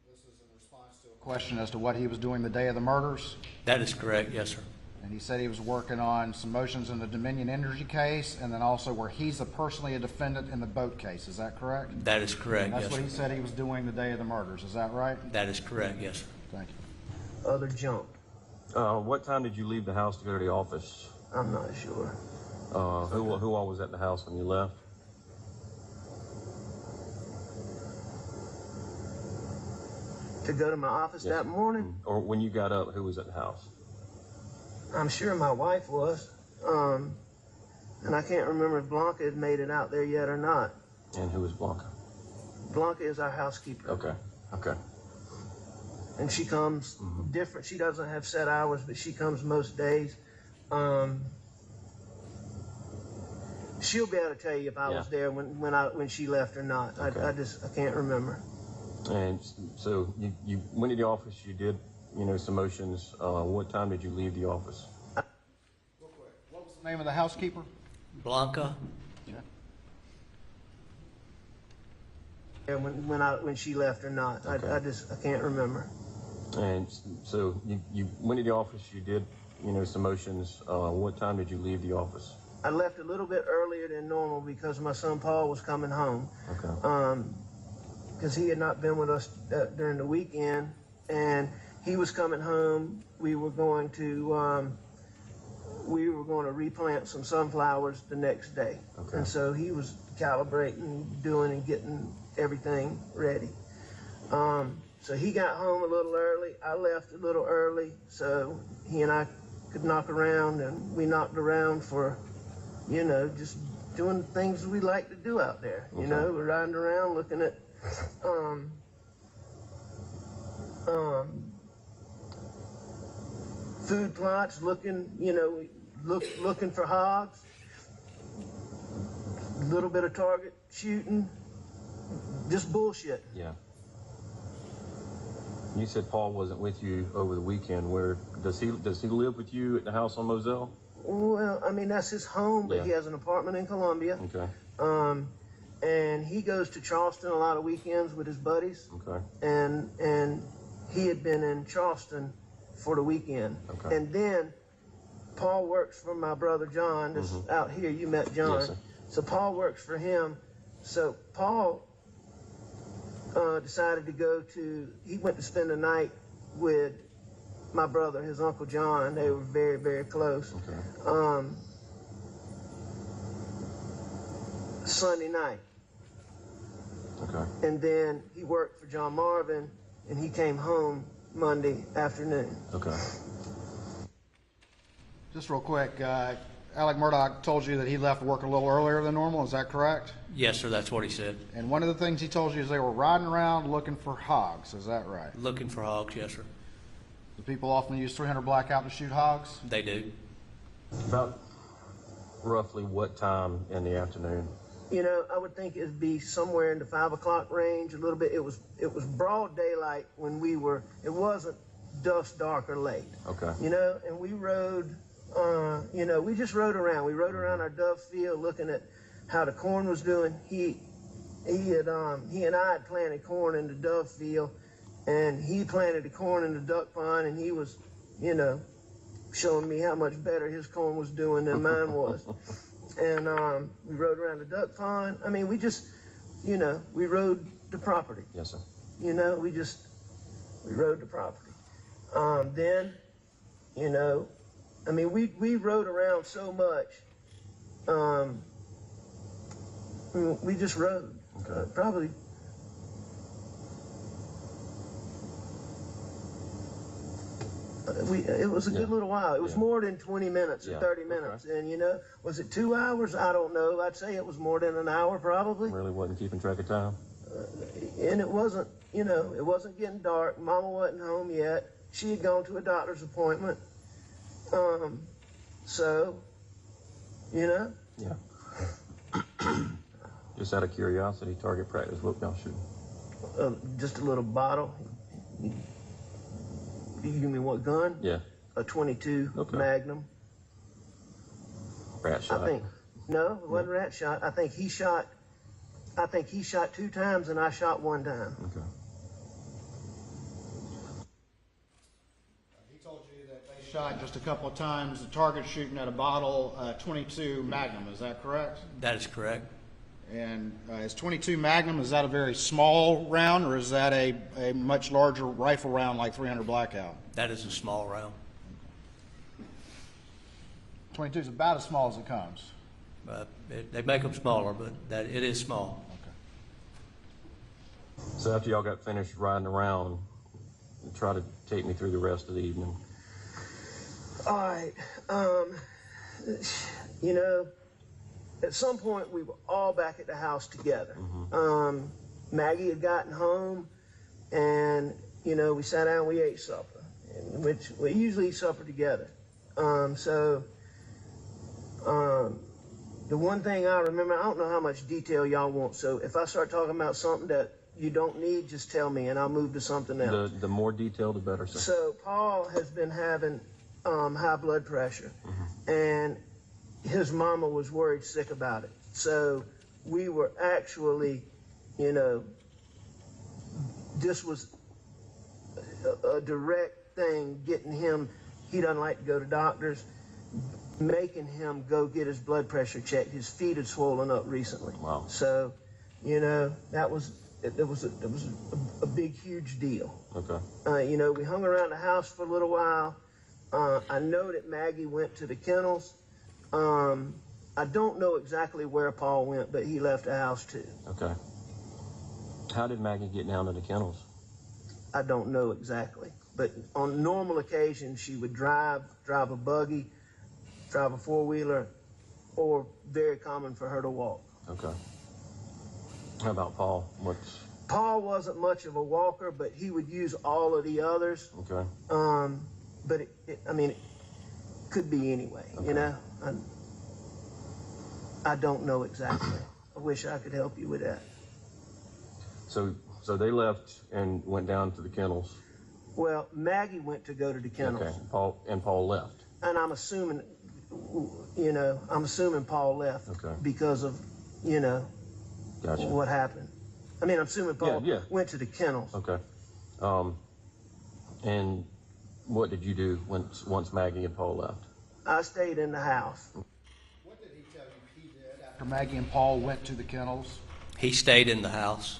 This is in response to a question as to what he was doing the day of the murders. That is correct, yes, sir. And he said he was working on some motions in the Dominion Energy case, and then also where he's personally a defendant in the boat case. Is that correct? That is correct, And that's yes, what sir. he said he was doing the day of the murders. Is that right? That is correct, yes, sir. Thank you. other junk. What time did you leave the house to go to the office? I'm not sure. Who all was at the house when you left? To go to my office Yes, that sir. morning, Or when you got up, who was at the house? I'm sure my wife was. And I can't remember if Blanca had made it out there yet or not. And who was Blanca? Blanca is our housekeeper. Okay. Okay. And she comes different. She doesn't have set hours, but she comes most days. She'll be able to tell you if I was there when she left or not. Okay. I can't remember. And so you went to the office. You did, some motions. What time did you leave the office? Real quick, what was the name of the housekeeper? Blanca? Yeah. Yeah, when she left or not. Okay. I can't remember. And so you went to the office. You did, some motions. What time did you leave the office? I left a little bit earlier than normal because my son Paul was coming home. Okay. Because he had not been with us during the weekend, and he was coming home. We were going to replant some sunflowers the next day. Okay. And so he was calibrating, doing and getting everything ready. So he got home a little early. I left a little early, so he and I could knock around, and we knocked around for, just doing things we like to do out there. Okay. We're riding around looking at food plots, looking for hogs, a little bit of target shooting, just bullshit. Yeah. You said Paul wasn't with you over the weekend. Where does he live with you at the house on Moselle? Well, I mean, that's his home, but Yeah. he has an apartment in Columbia. Okay. and he goes to Charleston a lot of weekends with his buddies. Okay. And he had been in Charleston for the weekend. Okay. And then Paul works for my brother John. That's out here. You met John. Yes, sir. So Paul works for him. So Paul decided to go to. He went to spend the night with my brother, his Uncle John. They were very, very close. Okay. Sunday night. Okay. And then he worked for John Marvin, and he came home Monday afternoon. Okay. Just real quick, Alex Murdaugh told you that he left work a little earlier than normal. Is that correct? Yes, sir, that's what he said. And one of the things he told you is they were riding around looking for hogs. Is that right? Looking for hogs, yes, sir. Do people often use 300 blackout to shoot hogs? They do. About roughly what time in the afternoon? You know, I would think it'd be somewhere in the 5 o'clock range, a little bit. It was broad daylight when we were. It wasn't dusk, dark, or late. Okay. You know, and we rode. You know, we just rode around. We rode around our dove field, looking at how the corn was doing. He and I had planted corn in the dove field, and he planted the corn in the duck pond, and he was, you know, showing me how much better his corn was doing than mine was. And we rode around the duck pond. I mean, we just, you know, we rode the property. Yes, sir. You know, we rode the property. Then, you know, I mean, we rode around so much. We just rode. Okay. Probably. It was a good little while. It was more than 20 minutes or 30 minutes. Okay. And, you know, was it 2 hours? I don't know. I'd say it was more than an hour probably. Really wasn't keeping track of time? And it wasn't, you know, it wasn't getting dark. Mama wasn't home yet. She had gone to a doctor's appointment. So, you know. Yeah. Just out of curiosity, target practice, what y'all shooting? Just a little bottle. You give me what gun? Yeah. A .22 Magnum. Rat shot? I think. No, it wasn't rat shot. I think he shot 2 times and I shot 1 time. Okay. He told you that they shot just a couple of times. The target shooting at a bottle, .22 Magnum. Is that correct? That is correct. And is .22 Magnum, is that a very small round, or is that a much larger rifle round like 300 Blackout? That is a small round. 22 is about as small as it comes. They make them smaller, but it is small. Okay. So after y'all got finished riding around, try to take me through the rest of the evening. All right. You know, at some point we were all back at the house together. Maggie had gotten home, and, you know, we sat down, we ate supper, which we usually eat supper together. The one thing I remember, I don't know how much detail y'all want, so if I start talking about something that you don't need, just tell me and I'll move to something else. The more detail, the better, sir. So Paul has been having high blood pressure, and his mama was worried sick about it. So we were actually, you know, this was a direct thing, getting him, he doesn't like to go to doctors, making him go get his blood pressure checked. His feet had swollen up recently. Wow. So, you know, it was a big, huge deal. Okay. You know, we hung around the house for a little while. I know that Maggie went to the kennels. I don't know exactly where Paul went, but he left the house too. Okay. How did Maggie get down to the kennels? I don't know exactly, but on normal occasions she would drive a buggy, drive a four-wheeler, or very common for her to walk. Okay. How about Paul? Paul wasn't much of a walker, but he would use all of the others. Okay. But I mean, it could be anyway. Okay. You know, I don't know exactly. I wish I could help you with that. So they left and went down to the kennels. Well, Maggie went to go to the kennels. Okay. Paul left. And I'm assuming, you know, Paul left. Okay. Because of, you know, Gotcha. what happened. I mean, I'm assuming Paul Yeah. went to the kennels. Okay. And what did you do once Maggie and Paul left? I stayed in the house. What did he tell you he did after Maggie and Paul went to the kennels? He stayed in the house.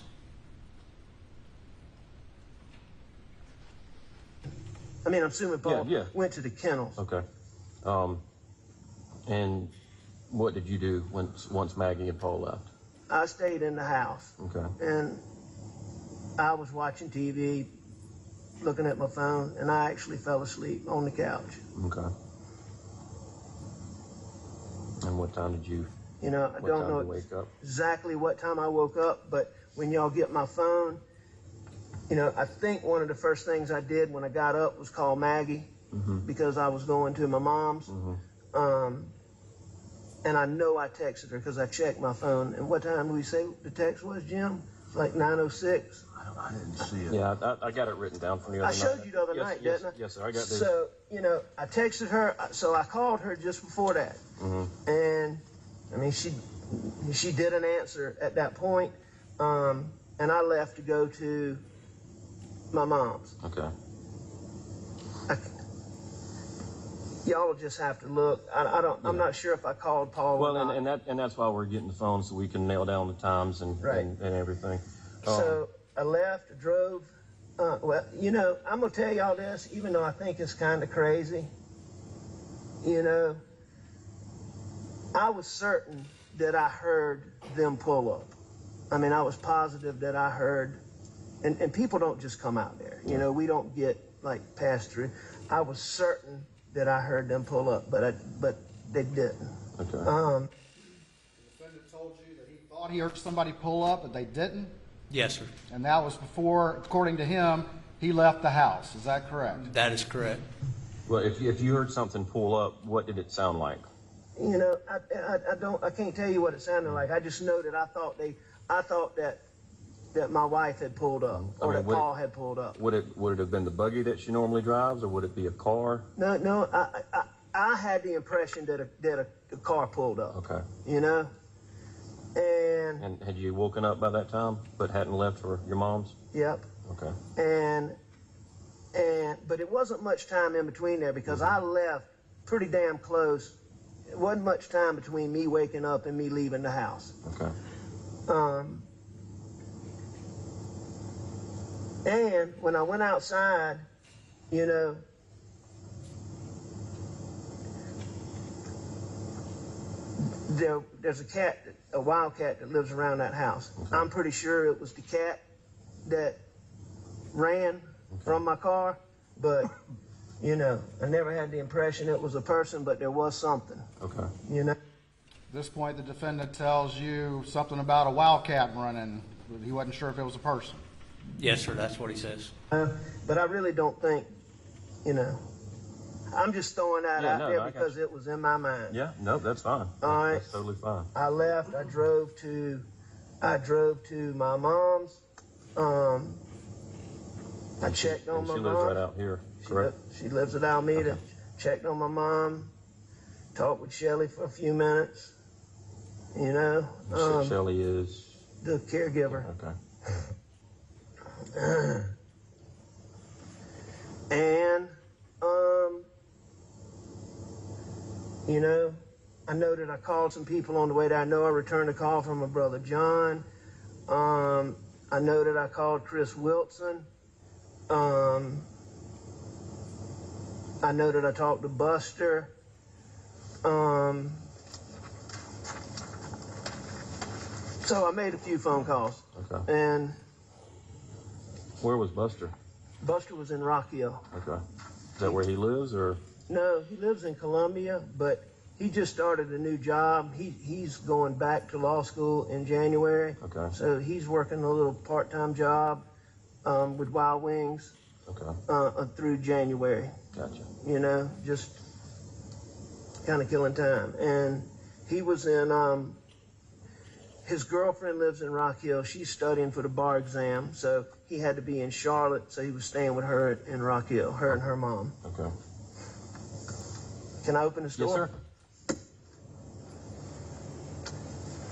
I mean, I'm assuming Paul Yeah. went to the kennels. Okay. And what did you do once Maggie and Paul left? I stayed in the house. Okay. And I was watching TV, looking at my phone, and I actually fell asleep on the couch. Okay. And what time did you? You know, I What don't time know did you wake up? exactly what time I woke up, but when y'all get my phone, you know, I think one of the first things I did when I got up was call Maggie because I was going to my mom's. And I know I texted her because I checked my phone. And what time did we say the text was, Jim? Like 9:06. I didn't see it. Yeah, I got it written down from the other I night. showed you the other Yes, night, yes, didn't I? Yes, sir. I got those. So, you know, I texted her, so I called her just before that. And, I mean, she didn't answer at that point. And I left to go to my mom's. Okay. Y'all will just have to look. I'm not sure if I called Paul Well, or not. and that's why we're getting the phone so we can nail down the times and everything. So I left, I drove. Well, you know, I'm going to tell y'all this, even though I think it's kind of crazy. You know, I was certain that I heard them pull up. I mean, I was positive that I heard, and people don't just come out there. You know, we don't get, like, passed through. I was certain that I heard them pull up, but they didn't. Okay. The defendant told you that he thought he heard somebody pull up, but they didn't? Yes, sir. And that was before, according to him, he left the house. Is that correct? That is correct. Well, if you heard something pull up, what did it sound like? You know, I can't tell you what it sounded like. I just know that I thought that my wife had pulled up, or that Paul had pulled up. Would it have been the buggy that she normally drives, or would it be a car? No, I had the impression that a car pulled up. Okay. You know, and had you woken up by that time, but hadn't left for your mom's? Yep. Okay. But it wasn't much time in between there because I left pretty damn close. It wasn't much time between me waking up and me leaving the house. Okay. And when I went outside, you know, there's a wild cat that lives around that house. Okay. I'm pretty sure it was the cat that ran from my car, but, you know, I never had the impression it was a person, but there was something. Okay. You know? At this point, the defendant tells you something about a wildcat running. He wasn't sure if it was a person. Yes, sir. That's what he says. But I really don't think, you know, I'm just throwing that out there because it was in my mind. Yeah, no, that's fine. All right. That's totally fine. I left. I drove to my mom's. I checked on my mom. She lives right out here, correct? She lives at Alameda. Okay. Checked on my mom. Talked with Shelly for a few minutes. You know. Shelly is the caregiver. Okay. And you know, I know that I called some people on the way there. I know I returned a call from my brother John. I know that I called Chris Wilson. I know that I talked to Buster. So I made a few phone calls. Okay. And where was Buster? Buster was in Rock Hill. Okay. Is that where he lives, or? No, he lives in Columbia, but he just started a new job. He's going back to law school in January. Okay. So he's working a little part-time job with Wild Wings. Okay. Through January. Gotcha. You know, just kind of killing time. And he was in, his girlfriend lives in Rock Hill. She's studying for the bar exam, so he had to be in Charlotte, so he was staying with her in Rock Hill, her and her mom. Okay. Can I open the store?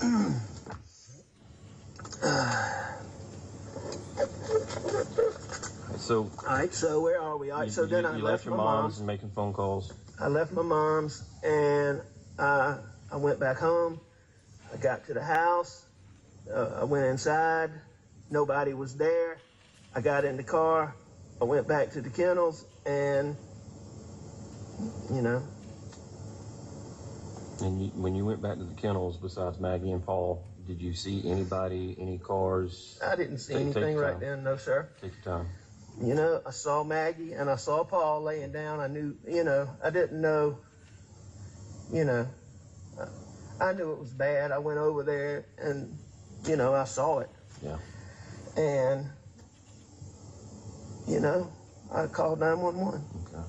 Yes, sir. So, All right, so where are we? All right, so then I you left your my mom's mom's. and making phone calls. I left my mom's and I went back home. I got to the house. I went inside. Nobody was there. I got in the car. I went back to the kennels and, you know. And when you went back to the kennels, besides Maggie and Paul, did you see anybody, any cars? I didn't see Take anything your right time. then, no, sir. Take your time. You know, I saw Maggie and I saw Paul laying down. I knew, you know, I didn't know, you know, I knew it was bad. I went over there and, you know, I saw it. Yeah. And, you know, I called 911. Okay.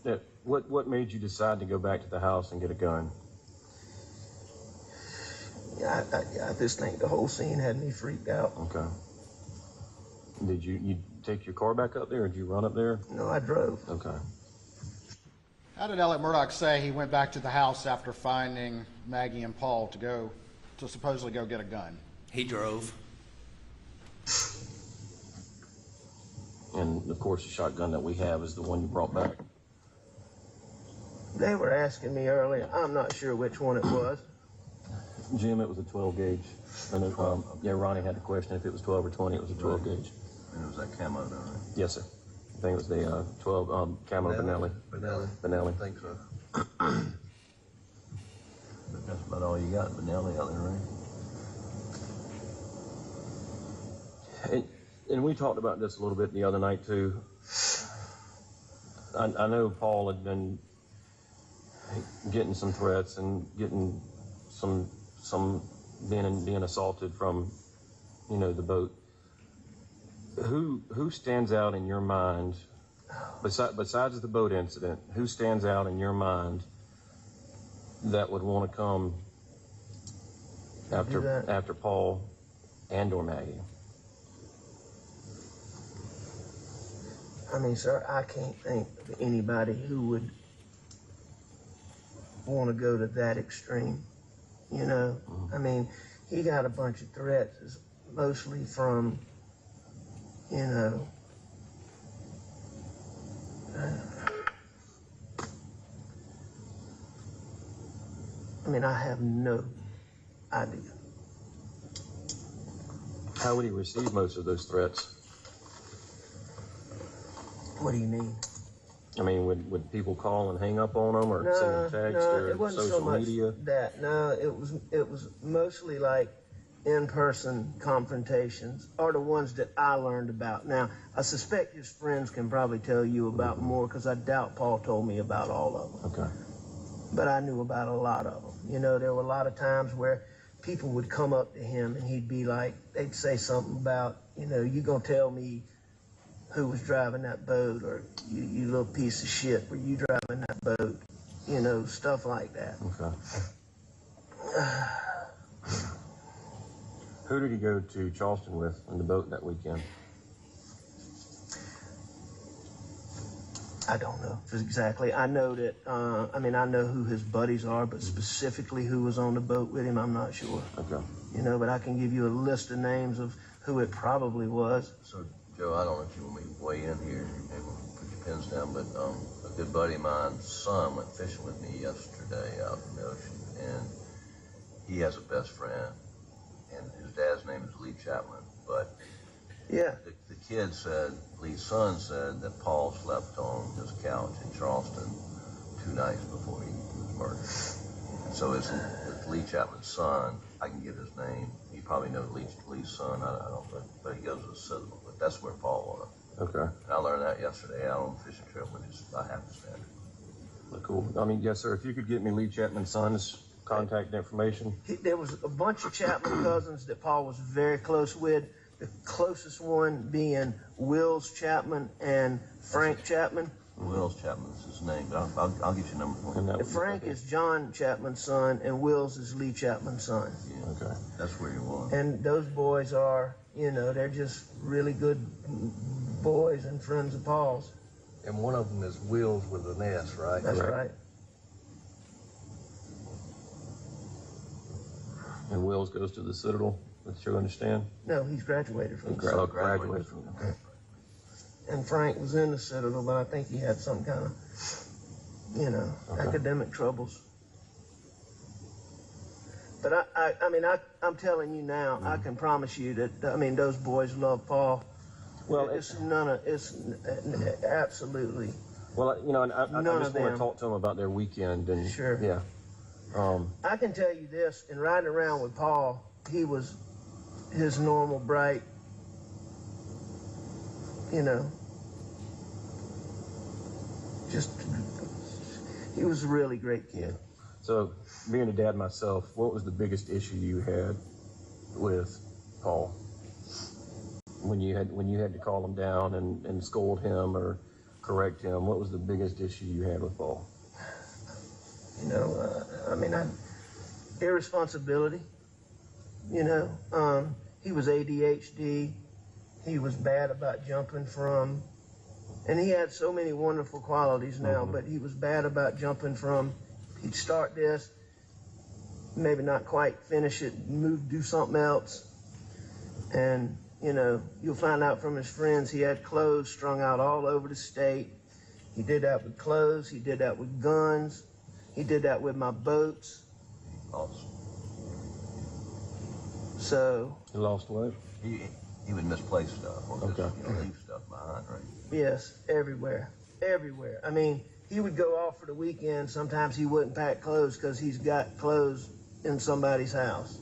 And what made you decide to go back to the house and get a gun? Yeah, I just think the whole scene had me freaked out. Okay. Did you take your car back up there, or did you run up there? No, I drove. Okay. How did Alex Murdaugh say he went back to the house after finding Maggie and Paul to supposedly go get a gun? He drove. And of course, the shotgun that we have is the one you brought back. They were asking me earlier. I'm not sure which one it was. Jim, it was a 12 gauge. And yeah, Ronnie had the question if it was 12 or 20. It was a 12 gauge. And it was that camo, though, right? Yes, sir. I think it was the 12 camo Benelli. I think so. But that's about all you got, Benelli out there, right? And we talked about this a little bit the other night too. I know Paul had been getting some threats and getting some being assaulted from, you know, the boat. Who stands out in your mind, besides the boat incident? Who stands out in your mind that would want to come after Paul and or Maggie? I mean, sir, I can't think of anybody who would want to go to that extreme. You know, I mean, he got a bunch of threats, mostly from, you know, I mean, I have no idea. How would he receive most of those threats? What do you mean? I mean, would people call and hang up on him, or send him text, it or wasn't social so much media? that. No, it was mostly like in-person confrontations, are the ones that I learned about. Now, I suspect his friends can probably tell you about more, because I doubt Paul told me about all of them. Okay. But I knew about a lot of them. You know, there were a lot of times where people would come up to him and he'd be like, they'd say something about, you know, you gonna tell me who was driving that boat, or you little piece of shit, were you driving that boat? You know, stuff like that. Okay. Who did he go to Charleston with in the boat that weekend? I don't know exactly. I know that, I mean, I know who his buddies are, but specifically who was on the boat with him, I'm not sure. Okay. You know, but I can give you a list of names of who it probably was. So, Joe, I don't know if you want me to weigh in here, maybe put your pens down, but a good buddy of mine's son went fishing with me yesterday out in the ocean, and he has a best friend, and his dad's name is Lee Chapman, but yeah, the kid said, Lee's son said that Paul slept on his couch in Charleston 2 nights before he was murdered. And so it's Lee Chapman's son. I can give his name. You probably know Lee's son. I don't, but he goes to the Citadel. But that's where Paul was. Okay. And I learned that yesterday out on the fishing trip, which is I have to stand. Cool. I mean, yes, sir. If you could get me Lee Chapman's son's contact information. There was a bunch of Chapman cousins that Paul was very close with. The closest one being Wills Chapman and Frank Chapman. Wills Chapman's his name, but I'll get your number for you. Frank is John Chapman's son, and Wills is Lee Chapman's son. Yeah, okay. That's where you was. And those boys are, you know, they're just really good boys and friends of Paul's. And one of them is Wills with an S, right? That's right. And Wills goes to the Citadel, that you understand? No, he's graduated from the Graduated from okay. And Frank was in the Citadel, but I think he had some kind of, academic troubles. But I'm telling you now, I can promise you that, those boys love Paul. Well, it's absolutely. Well, and I just want to talk to them about their weekend and sure. Yeah. I can tell you this, in riding around with Paul, he was his normal bright, he was a really great kid. So, being a dad myself, what was the biggest issue you had with Paul? When you had to call him down and scold him or correct him, what was the biggest issue you had with Paul? Irresponsibility. He was ADHD. He was bad about jumping from, and he had so many wonderful qualities now, but he was bad about jumping from, he'd start this, maybe not quite finish it, do something else. And, you'll find out from his friends he had clothes strung out all over the state. He did that with clothes, he did that with guns, he did that with my boats. Awesome. So. He lost what? He would misplace stuff or just, leave stuff behind, right? Yes, everywhere. He would go off for the weekend. Sometimes he wouldn't pack clothes because he's got clothes in somebody's house.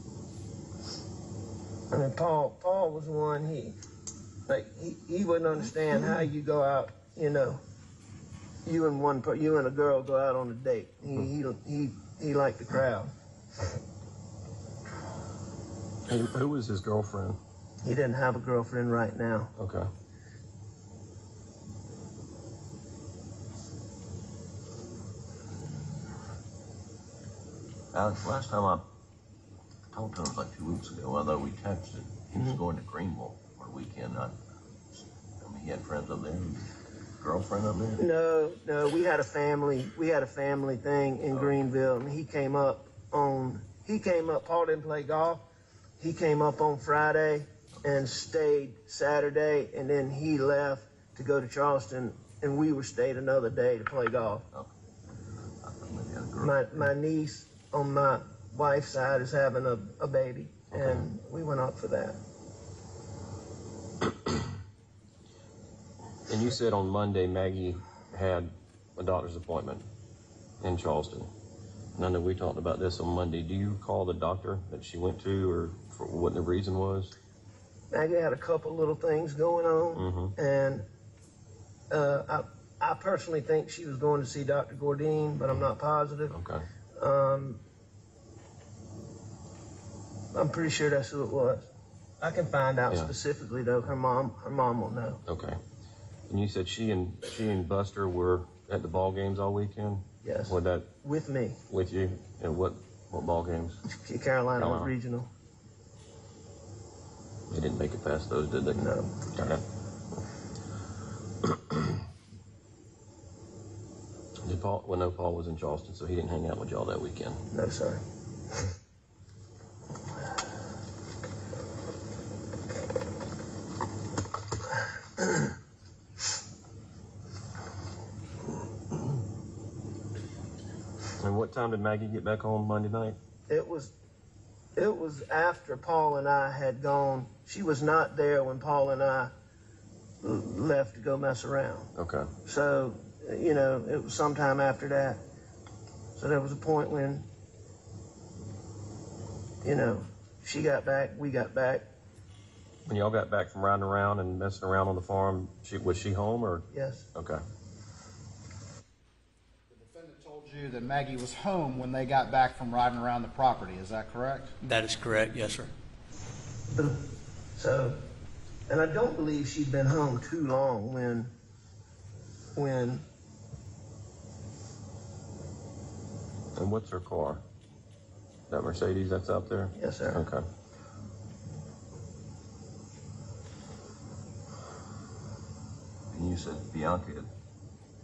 Paul was one, he wouldn't understand how you go out, you and a girl go out on a date. He liked the crowd. And who was his girlfriend? He didn't have a girlfriend right now. Okay. Alex, last time I talked to him was like 2 weeks ago, although we texted. He was going to Greenville for the weekend. He had friends up there, girlfriend up there? No, we had a family thing in Greenville, and Paul didn't play golf. He came up on Friday and stayed Saturday, and then he left to go to Charleston, and we stayed another day to play golf. Okay. My niece on my wife's side is having a baby, and we went up for that. And you said on Monday Maggie had a doctor's appointment in Charleston. And I know we talked about this on Monday. Do you recall the doctor that she went to or for what the reason was? Maggie had a couple little things going on, and I personally think she was going to see Dr. Gordine, but I'm not positive. Okay. I'm pretty sure that's who it was. I can find out specifically though. Her mom will know. Okay. And you said she and Buster were at the ball games all weekend? Yes. With me. With you? And what ball games? Carolina Regional. They didn't make it past those, did they? No. Okay. Paul was in Charleston, so he didn't hang out with y'all that weekend. No, sir. And what time did Maggie get back home Monday night? It was after Paul and I had gone. She was not there when Paul and I left to go mess around. Okay. So, it was sometime after that. So there was a point when, she got back, we got back. When y'all got back from riding around and messing around on the farm, was she home or? Yes. Okay. The defendant told you that Maggie was home when they got back from riding around the property. Is that correct? That is correct, yes, sir. So, and I don't believe she'd been home too long when And what's her car? That Mercedes that's out there? Yes, sir. Okay. And you said Bianca had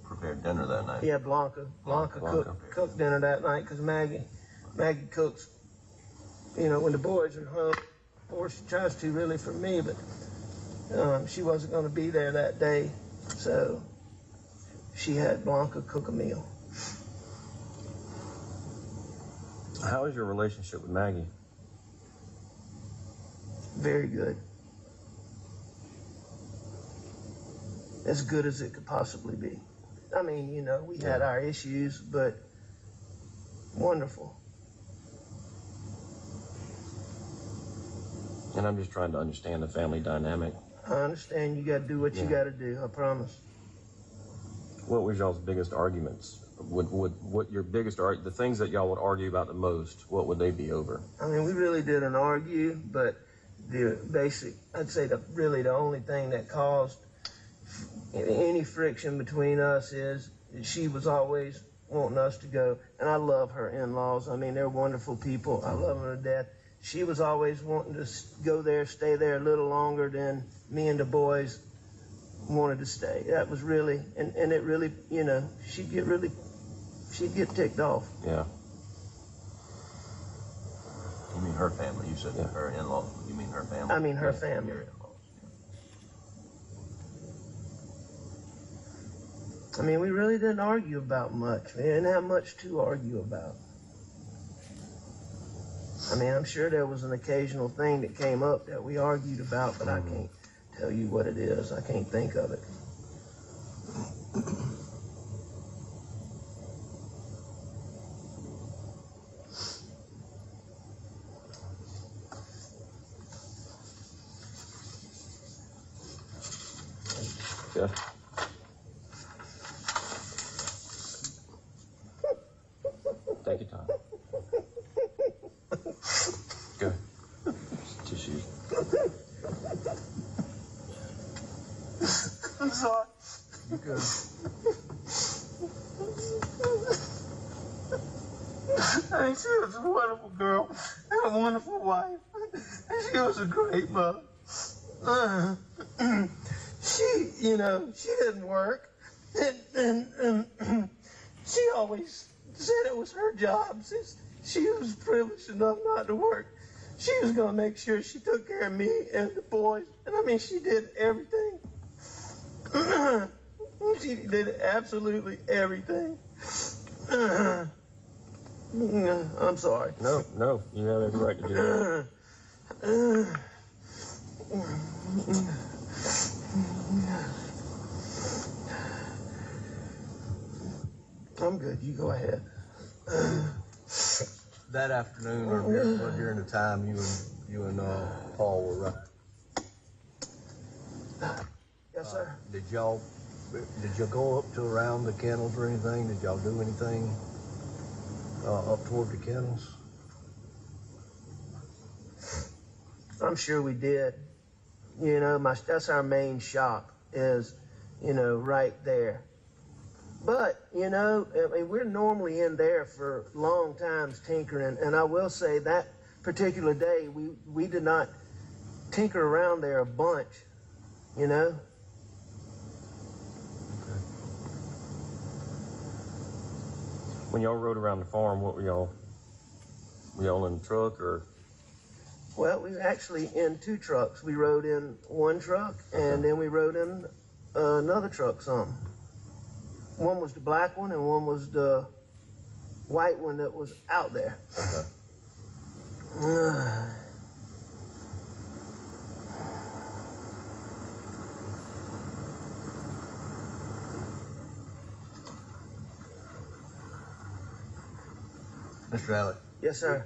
prepared dinner that night. Yeah, Blanca cooked dinner that night because Maggie cooks you know, when the boys are home, or she tries to really for me, but she wasn't going to be there that day, so she had Blanca cook a meal. How is your relationship with Maggie? Very good. As good as it could possibly be. I mean, you know, we had our issues, but wonderful. And I'm just trying to understand the family dynamic. I understand you got to do what you got to do, I promise. What was y'all's biggest arguments? What your biggest the things that y'all would argue about the most, what would they be over? I mean, we really didn't argue, but the basic, I'd say really the only thing that caused any friction between us is she was always wanting us to go, and I love her in-laws. I mean, they're wonderful people. I love them to death. She was always wanting to go there, stay there a little longer than me and the boys wanted to stay. That was really, and it really, you know, she'd get ticked off. Yeah. You mean her family? You said her in-law. You mean her family? I mean her family. Your in-laws. I mean, we really didn't argue about much. We didn't have much to argue about. I mean, I'm sure there was an occasional thing that came up that we argued about, but I can't tell you what it is. I can't think of it. Yeah. Take your time. Go. Tissue. I'm sorry. You good? I mean, she was a wonderful girl and a wonderful wife. And she was a great mother. She, you know, she didn't work. And she always said it was her job since she was privileged enough not to work. She was going to make sure she took care of me and the boys. And I mean, she did everything. She did absolutely everything. I'm sorry. No, you have every right to do that. I'm good. You go ahead. That afternoon, or during the time you and Paul were running. Yes, sir. Did y'all go up to around the kennels or anything? Did y'all do anything up toward the kennels? I'm sure we did. You know, that's our main shop is, you know, right there. But, you know, I mean, we're normally in there for long times tinkering, and I will say that particular day, we did not tinker around there a bunch, you know? When y'all rode around the farm, what were y'all in the truck or? Well, we were actually in two trucks. We rode in one truck, and then we rode in another truck some. One was the black one, and one was the white one that was out there. Okay. Mr. Alec. Yes, sir.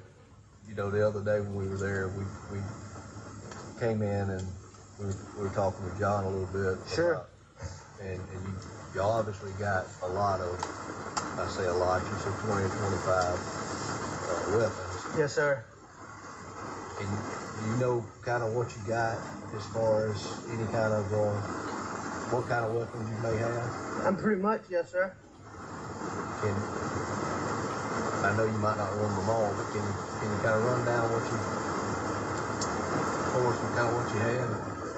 You know, the other day when we were there, we came in and we were talking with John a little bit. Sure. And you obviously got a lot of, I say a lot, you said 20 or 25 weapons. Yes, sir. And you know kind of what you got as far as any kind of, what kind of weapons you may have? I'm pretty much, yes, sir. I know you might not remember them all, but can you kind of run down what you, for us, kind of what you had,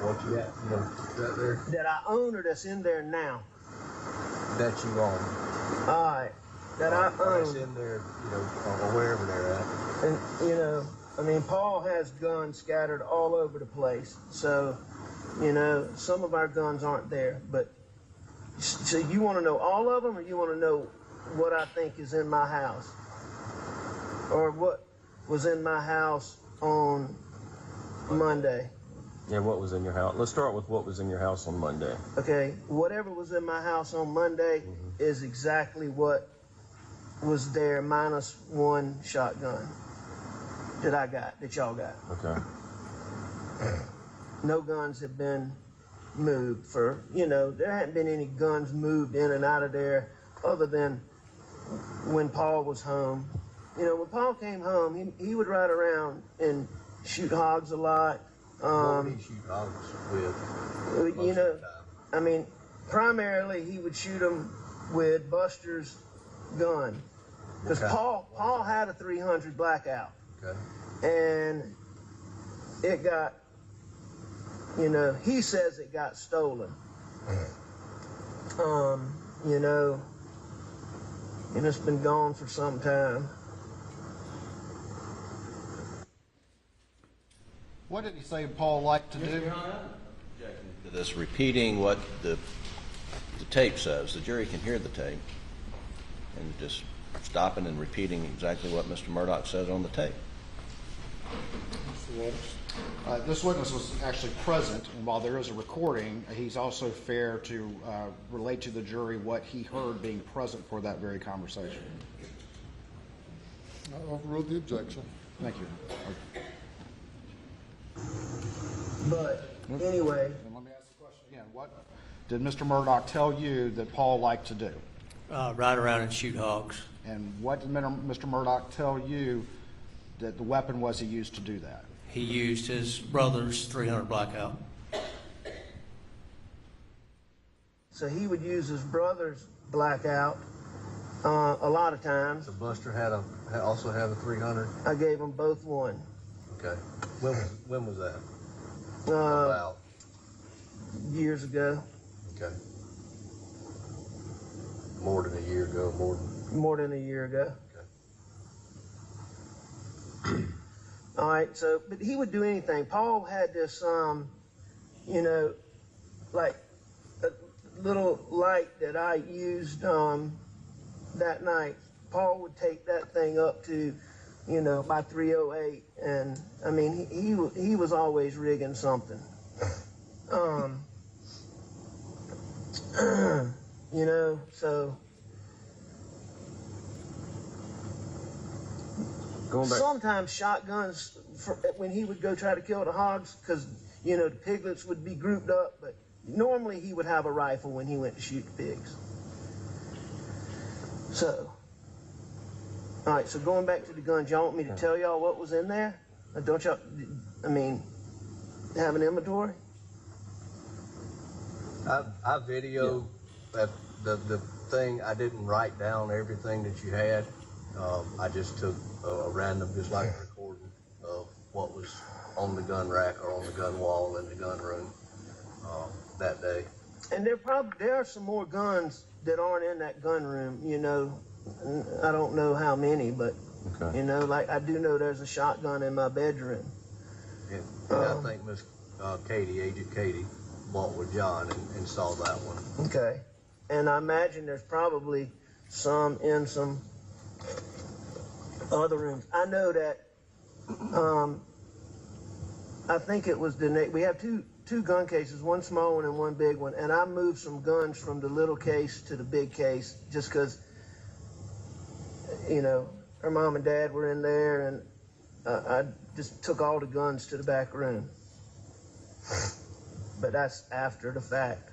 what you got, you know, right there? That I own or that's in there now? That you own. All right. That I Or own. that's in there, you know, or wherever they're at. And, you know, I mean, Paul has guns scattered all over the place. So, you know, some of our guns aren't there. But, so you want to know all of them, or you want to know what I think is in my house? Or what was in my house on Monday? Yeah, what was in your house? Let's start with what was in your house on Monday. Okay, whatever was in my house on Monday is exactly what was there, minus one shotgun that y'all got. Okay. No guns have been moved for, you know, there hadn't been any guns moved in and out of there other than when Paul was home. You know, when Paul came home, he would ride around and shoot hogs a lot. What would he shoot hogs with? You know, I mean, primarily he would shoot them with Buster's gun. Because Okay. Paul had a 300 blackout. Okay. And it got, you know, he says it got stolen. You know, and it's been gone for some time. What did he say Paul liked to do? To this repeating what the tape says. The jury can hear the tape, and just stopping and repeating exactly what Mr. Murdaugh says on the tape. This witness was actually present, and while there is a recording, he's also fair to relate to the jury what he heard being present for that very conversation. I overrule the objection. Thank you. But anyway, And let me ask the question again. What did Mr. Murdaugh tell you that Paul liked to do? Ride around and shoot hogs. And what did Mr. Murdaugh tell you that the weapon was he used to do that? He used his brother's 300 blackout. so he would use his brother's blackout a lot of times. So Buster also had a 300. I gave them both one. Okay. When was that? Uh, About. years ago. Okay. More than a year ago. More than a year ago. Okay. All right, so, but he would do anything. Paul had this, you know, like a little light that I used that night. Paul would take that thing up to, you know, my 308, and I mean, he was always rigging something. You know, so. Sometimes shotguns, when he would go try to kill the hogs, because, you know, the piglets would be grouped up, but normally he would have a rifle when he went to shoot the pigs. So, all right, so going back to the guns, y'all want me to tell y'all what was in there? Or don't y'all, I mean, have an inventory? I videoed that the thing. I didn't write down everything that you had. I just took a random, just like a recording of what was on the gun rack or on the gun wall in the gun room that day. And there are some more guns that aren't in that gun room, you know. I don't know how many, but, you know, like I do know there's a shotgun in my bedroom. Yeah, I think Miss Agent Katie, walked with John and saw that one. Okay. And I imagine there's probably some in some other rooms. I know that, I think it was we have two gun cases, one small one and one big one, and I moved some guns from the little case to the big case just because, you know, her mom and dad were in there, and I just took all the guns to the back room. But that's after the fact.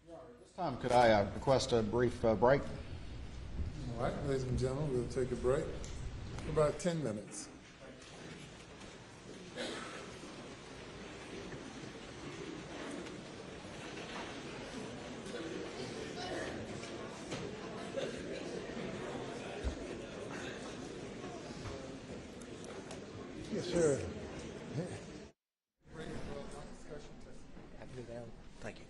This time, could I request a brief break? All right, ladies and gentlemen, we'll take a break for about 10 minutes. Yes, sir. Thank you.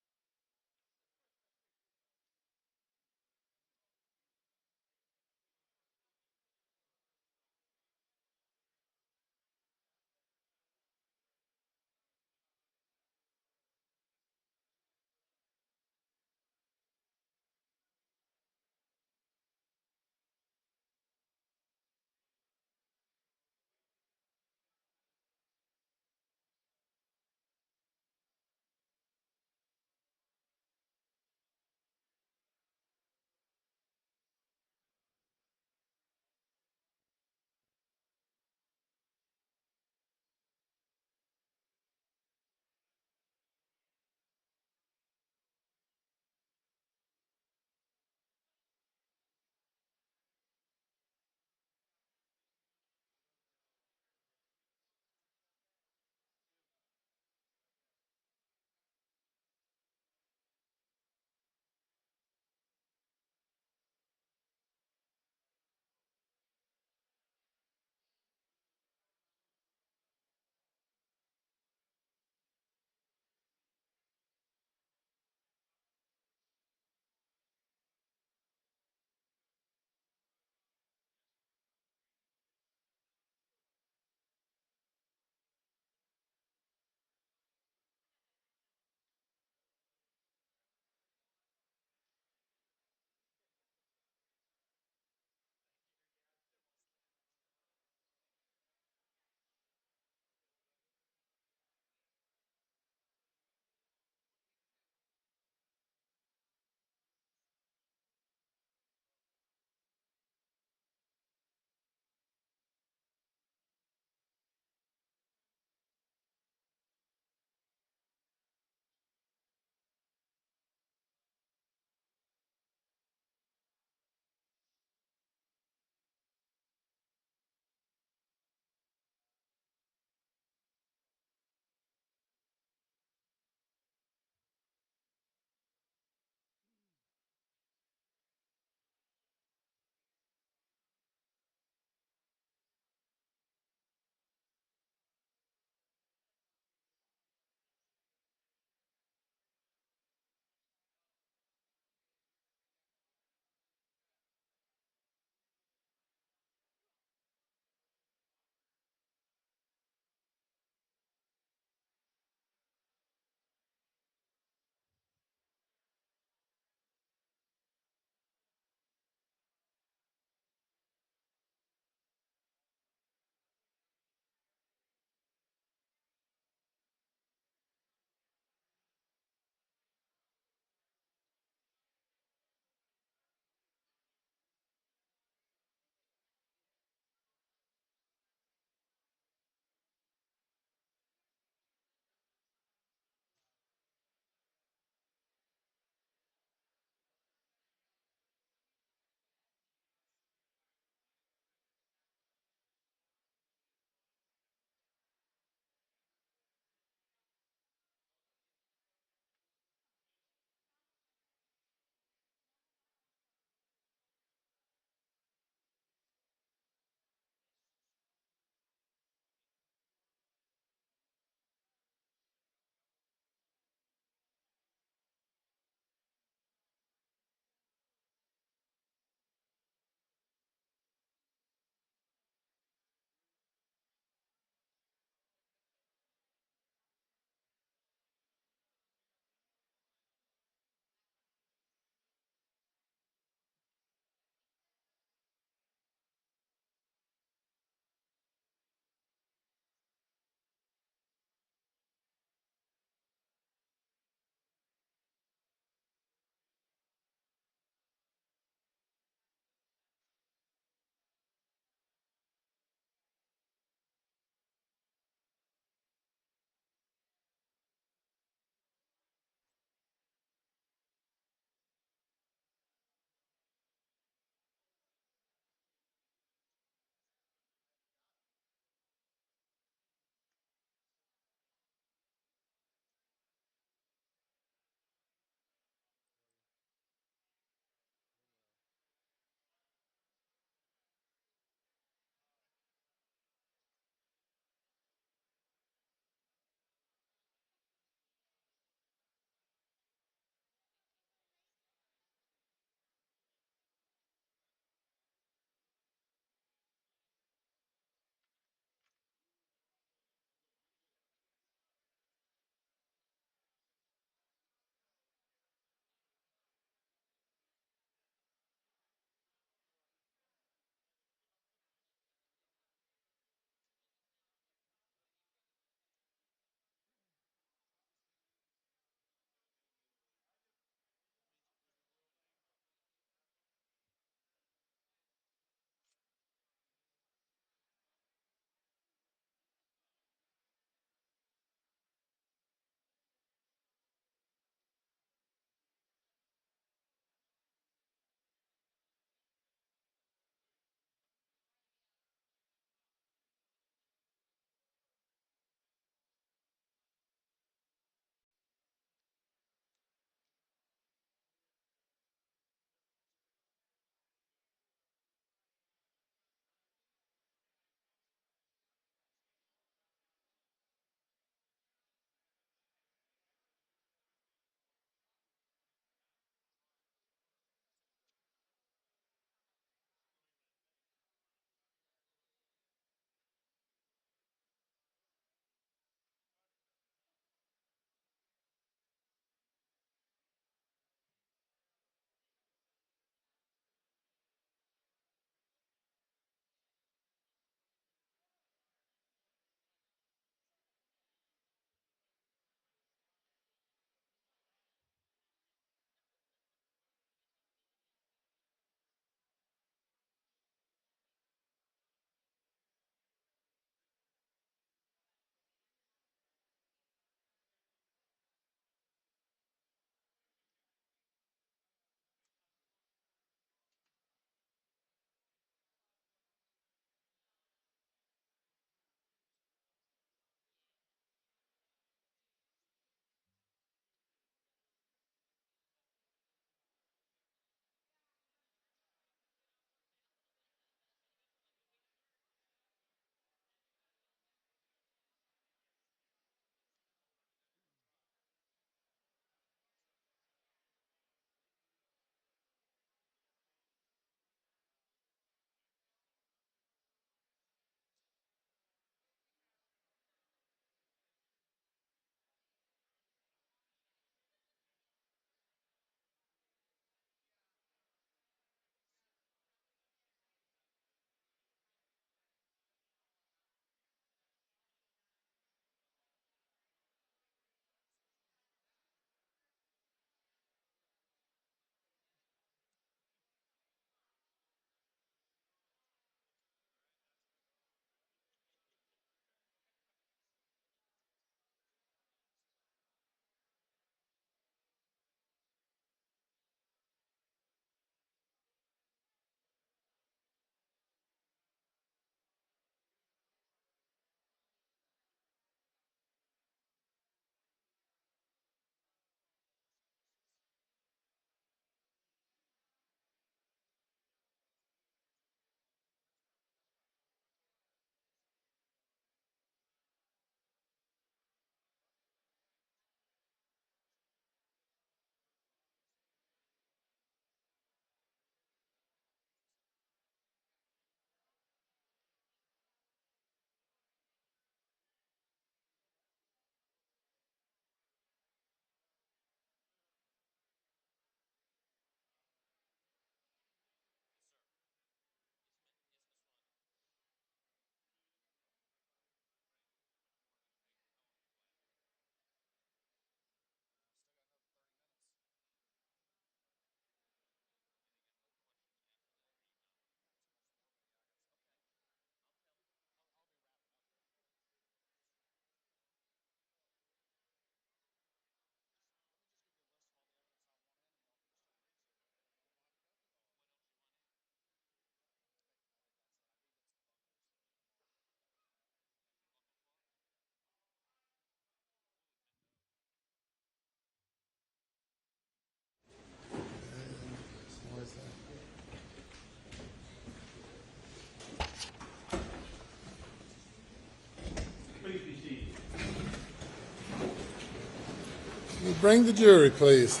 Bring the jury, please.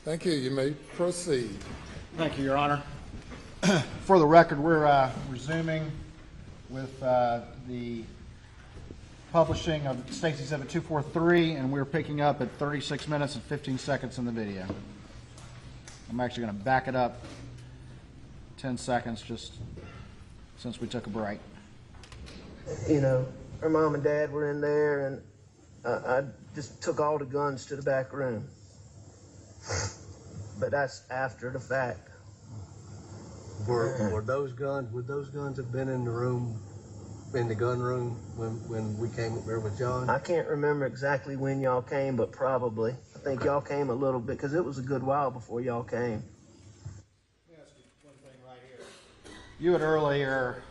Thank you. You may proceed. Thank you, Your Honor. For the record, we're resuming with the publishing of Stacy 7243, and we're picking up at 36 minutes and 15 seconds in the video. I'm actually going to back it up 10 seconds just since we took a break. You know, her mom and dad were in there, and I just took all the guns to the back room. But that's after the fact. Were those guns, would those guns have been in the room, in the gun room when we came up there with John? I can't remember exactly when y'all came, but probably. I think y'all came a little bit, because it was a good while before y'all came. You had earlier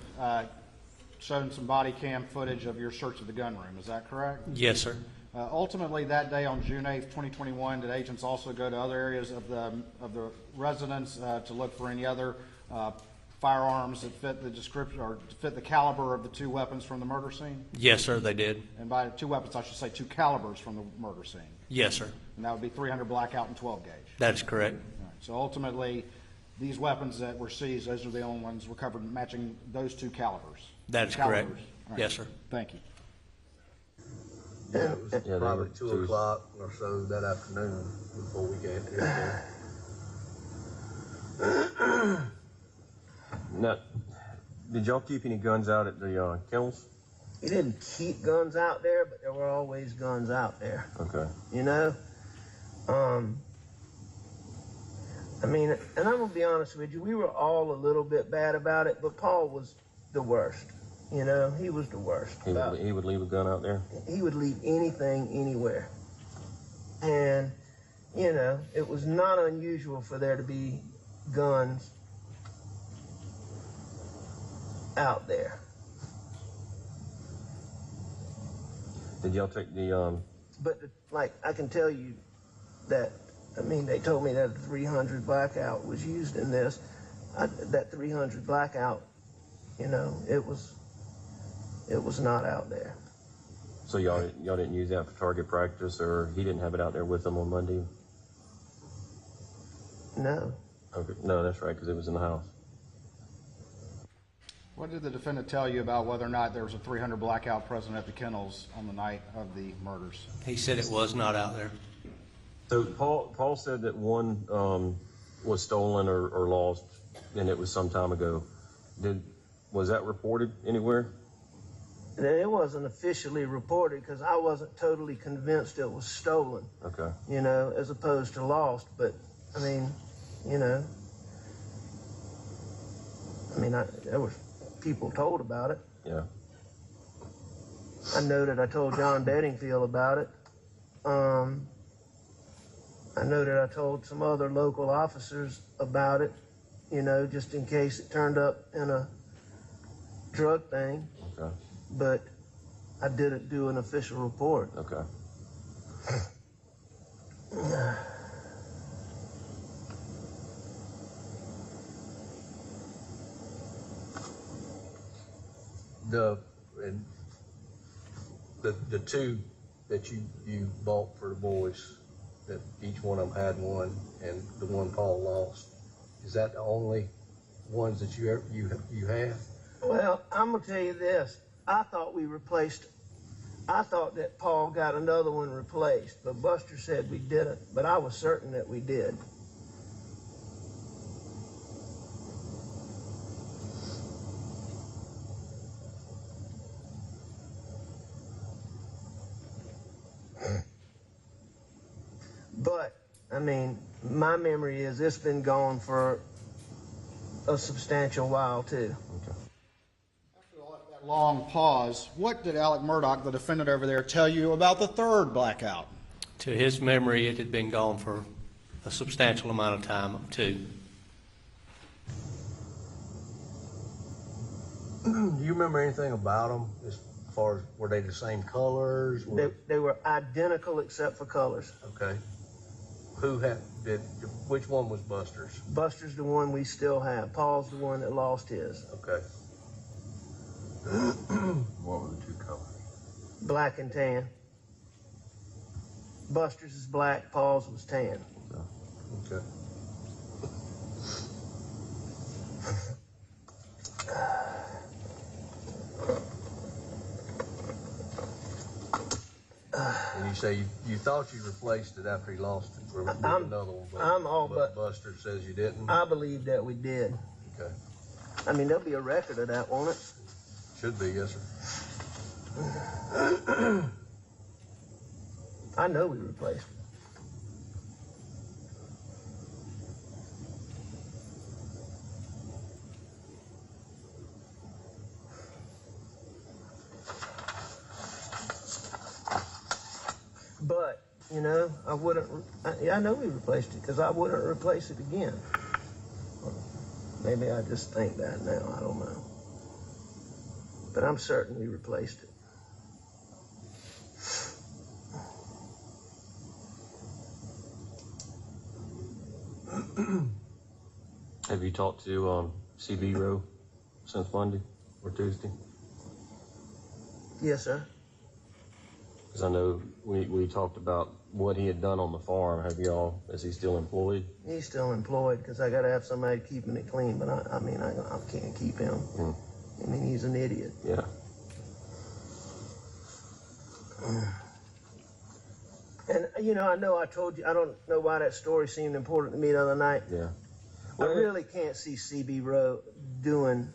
shown some body cam footage of your search of the gun room. Is that correct? Yes, sir. Ultimately, that day on June 8th, 2021, did agents also go to other areas of the residence to look for any other firearms that fit the description or fit the caliber of the two weapons from the murder scene? Yes, sir, they did. And by two weapons, I should say two calibers from the murder scene. Yes, sir. And that would be 300 blackout and 12 gauge. That is correct. All right. So ultimately, these weapons that were seized, those are the only ones recovered matching those two calibers. That is correct. Right. Yes, sir. Thank you. Yeah, it was probably 2 o'clock or so that afternoon before we got here. Now, did y'all keep any guns out at the kennels? We didn't keep guns out there, but there were always guns out there. Okay. You know? I mean, and I'm going to be honest with you, we were all a little bit bad about it, but Paul was the worst. You know, he was the worst. He would leave a gun out there? He would leave anything, anywhere. And, you know, it was not unusual for there to be guns out there. Did y'all take the, But, like, I can tell you that, I mean, they told me that a 300 blackout was used in this. That 300 blackout, you know, it was not out there. so y'all didn't use that for target practice, or he didn't have it out there with him on Monday? No. Okay. No, that's right, because it was in the house. What did the defendant tell you about whether or not there was a 300 blackout present at the kennels on the night of the murders? He said it was not out there. So Paul said that one was stolen or lost, and it was some time ago. Was that reported anywhere? It wasn't officially reported because I wasn't totally convinced it was stolen. Okay. You know, as opposed to lost. But, I mean, you know, there was people told about it. Yeah. I know that I told John Bedingfield about it. I know that I told some other local officers about it, you know, just in case it turned up in a drug thing. Okay. But I didn't do an official report. Okay. The two that you bought for the boys, that each one of them had one, and the one Paul lost. Is that the only ones that you have? Well, I'm gonna tell you this. I thought that Paul got another one replaced, but Buster said we didn't, but I was certain that we did. But, I mean, my memory is it's been gone for a substantial while too. After that long pause, what did Alex Murdaugh, the defendant over there, tell you about the third blackout? To his memory, it had been gone for a substantial amount of time, too. Do you remember anything about them as far as were they the same colors? They were identical except for colors. Okay. Which one was Buster's? Buster's the one we still have. Paul's the one that lost his. Okay. What were the two colors? Black and tan. Buster's is black, Paul's was tan. Okay. And you say you thought you replaced it after he lost it with another one, but Buster says you didn't? I believe that we did. Okay. I mean, there'll be a record of that, won't it? Should be, yes, sir. I know we replaced it. But, you know, I know we replaced it because I wouldn't replace it again. Maybe I just think that now, I don't know. But I'm certain we replaced it. Have you talked to CB Rowe since Monday or Tuesday? Yes, sir. Because I know we talked about what he had done on the farm. Is he still employed? He's still employed because I got to have somebody keeping it clean, but I can't keep him. I mean, he's an idiot. Yeah. And, you know, I told you, I don't know why that story seemed important to me the other night. Yeah. Well, I really can't see CB Rowe doing,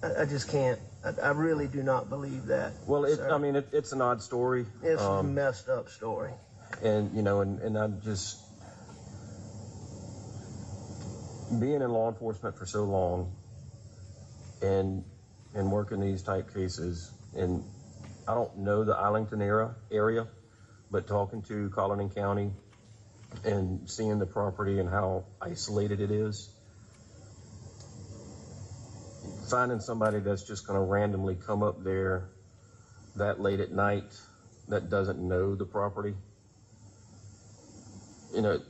I just can't. I really do not believe that. Well, it's an odd story. It's a messed up story. And, you know, and I'm just, being in law enforcement for so long and working these type cases, and I don't know the Arlington area, but talking to Colleton County and seeing the property and how isolated it is, finding somebody that's just going to randomly come up there that late at night that doesn't know the property, you know,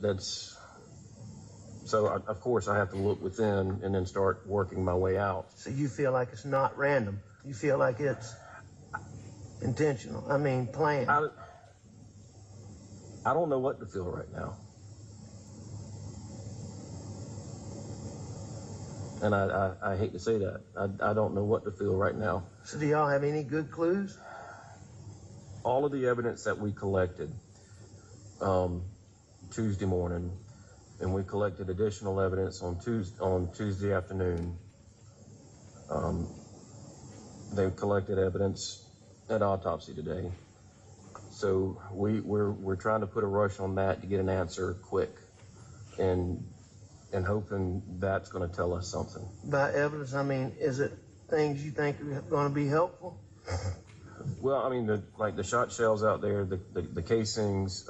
so of course I have to look within and then start working my way out. So you feel like it's not random. You feel like it's intentional. I mean, planned. I don't know what to feel right now. And I hate to say that. I don't know what to feel right now. So do y'all have any good clues? All of the evidence that we collected Tuesday morning, and we collected additional evidence on Tuesday afternoon. They collected evidence at autopsy today. So we're trying to put a rush on that to get an answer quick, and hoping that's going to tell us something. By evidence, I mean, is it things you think are going to be helpful? Well, I mean, like the shot shells out there, the casings,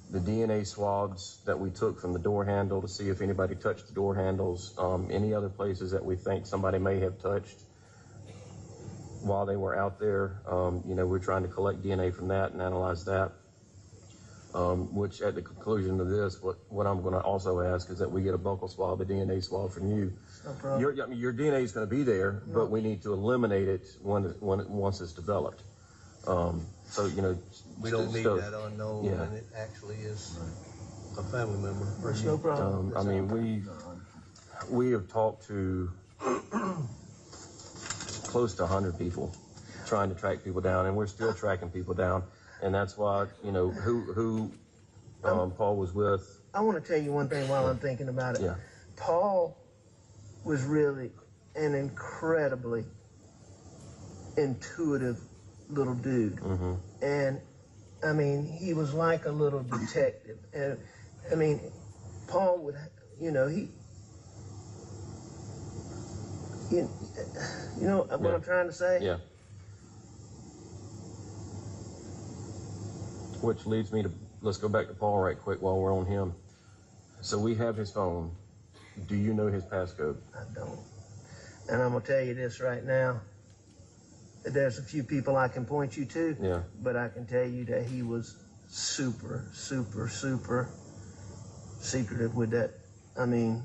the DNA swabs that we took from the door handle to see if anybody touched the door handles, any other places that we think somebody may have touched while they were out there. You know, we're trying to collect DNA from that and analyze that, which at the conclusion of this, what I'm going to also ask is that we get a buccal swab, a DNA swab from you. No problem. Your DNA is going to be there, but we need to eliminate it once it's developed. So, you know. We don't need so- that unknown yeah. when it actually is a family member. There's no problem. I mean, we have talked to close to 100 people trying to track people down, and we're still tracking people down. And that's why, you know, who Paul was with. I want to tell you one thing while I'm thinking about it. Yeah. Paul was really an incredibly intuitive little dude. Mm-hmm. And I mean, he was like a little detective. And I mean, Paul would, you know, you know what Yeah. I'm trying to say? Yeah. Which leads me to, let's go back to Paul right quick while we're on him. So we have his phone. Do you know his passcode? I don't. And I'm going to tell you this right now. There's a few people I can point you to, Yeah. but I can tell you that he was super, super, super secretive with that. I mean,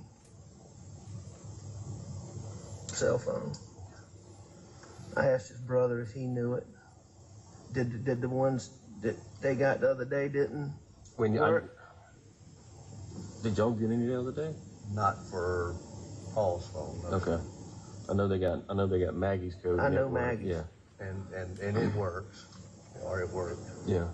cell phone. I asked his brother if he knew it. Did the ones that they got the other day didn't work? Did y'all get any the other day? Not for Paul's phone. No. Okay. I know they got Maggie's code. I know network. Maggie's. Yeah. And it works, or it worked. Yeah.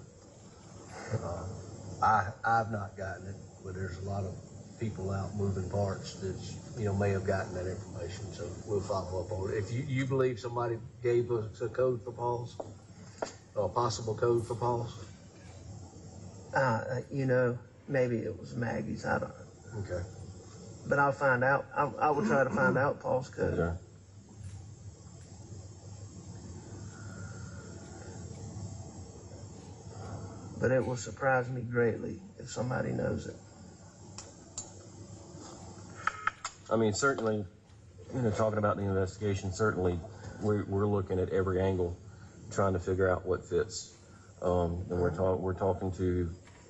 I've not gotten it, but there's a lot of people out moving parts that, you know, may have gotten that information, so we'll follow up on it. If you believe somebody gave us a code for Paul's, a possible code for Paul's? You know, maybe it was Maggie's. I don't know. Okay. But I'll find out. I will try to find out Paul's code. Okay. But it will surprise me greatly if somebody knows it. I mean, certainly, you know, talking about the investigation, certainly we're looking at every angle, trying to figure out what fits. And we're talking to,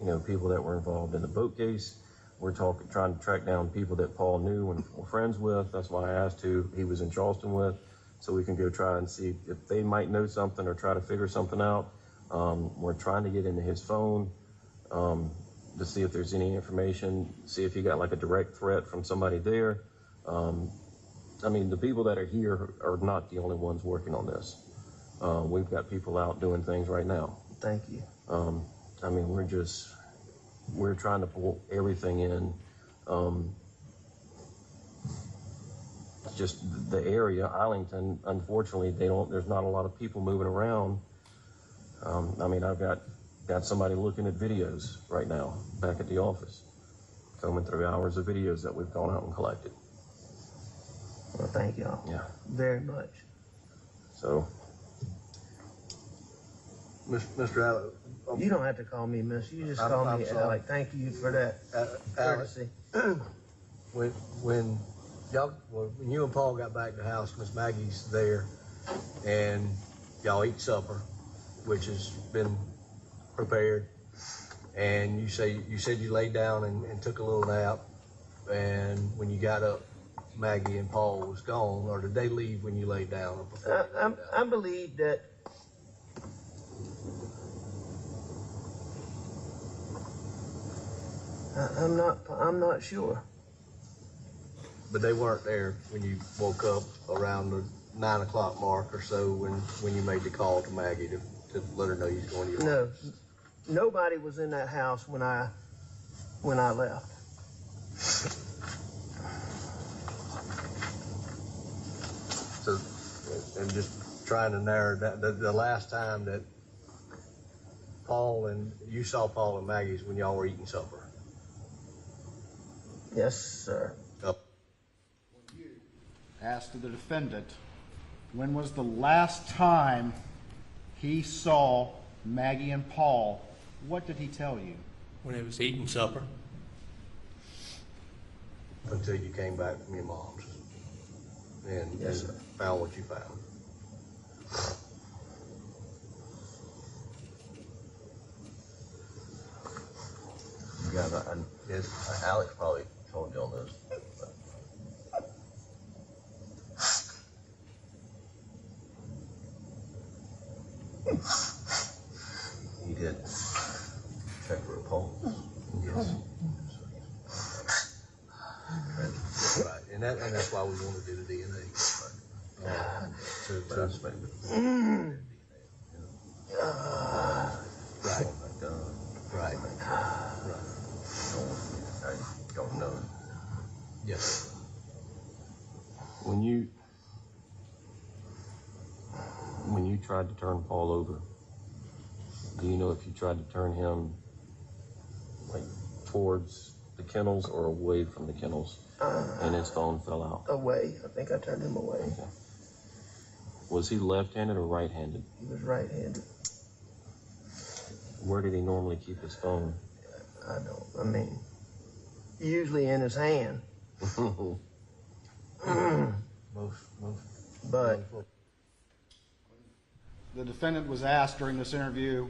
you know, people that were involved in the boat case. We're trying to track down people that Paul knew and were friends with. That's why I asked who he was in Charleston with, so we can go try and see if they might know something or try to figure something out. We're trying to get into his phone to see if there's any information, see if he got like a direct threat from somebody there. I mean, the people that are here are not the only ones working on this. We've got people out doing things right now. Thank you. I mean, we're trying to pull everything in. Just the area, Arlington, unfortunately, there's not a lot of people moving around. I mean, I've got somebody looking at videos right now back at the office, combing through hours of videos that we've gone out and collected. Well, thank y'all. Yeah. Very much. So. Mr. Alex. You don't have to call me Miss. You just call me sorry. Alex. Thank you for that courtesy. When you and Paul got back to the house, Miss Maggie's there, and y'all eat supper, which has been prepared, and you said you laid down and took a little nap, and when you got up, Maggie and Paul was gone, or did they leave when you laid down? Or before you laid down? I believe that I'm not sure. But they weren't there when you woke up around the 9 o'clock mark or so when you made the call to Maggie to let her know you was going to your No, nobody was in that house when I left. So, and just trying to narrow that, the last time that you saw Paul and Maggie's when y'all were eating supper. Yes, sir. Asked the defendant, when was the last time he saw Maggie and Paul? What did he tell you? When he was eating supper. Until you came back from your mom's and found what you found. You guys, Yes. Alex probably told you all this. and that's why we want to do the DNA. Right. I don't know. Yes. When you tried to turn Paul over, do you know if you tried to turn him like towards the kennels or away from the kennels, and his phone fell out? Away. I think I turned him away. Okay. Was he left-handed or right-handed? He was right-handed. Where did he normally keep his phone? I mean, usually in his hand. But The defendant was asked during this interview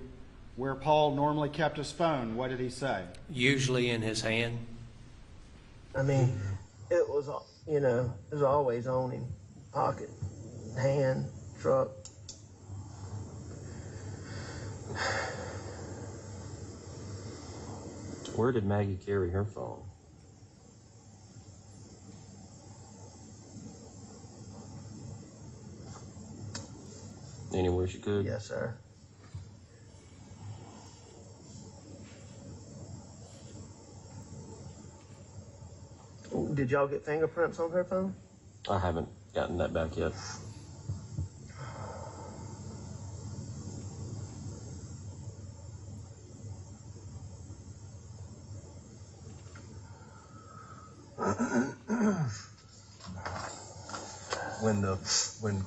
where Paul normally kept his phone. What did he say? Usually in his hand. I mean, it was, it was always on him. Pocket, hand, truck. Where did Maggie carry her phone? Anywhere she could? Yes, sir. Did y'all get fingerprints on her phone? I haven't gotten that back yet.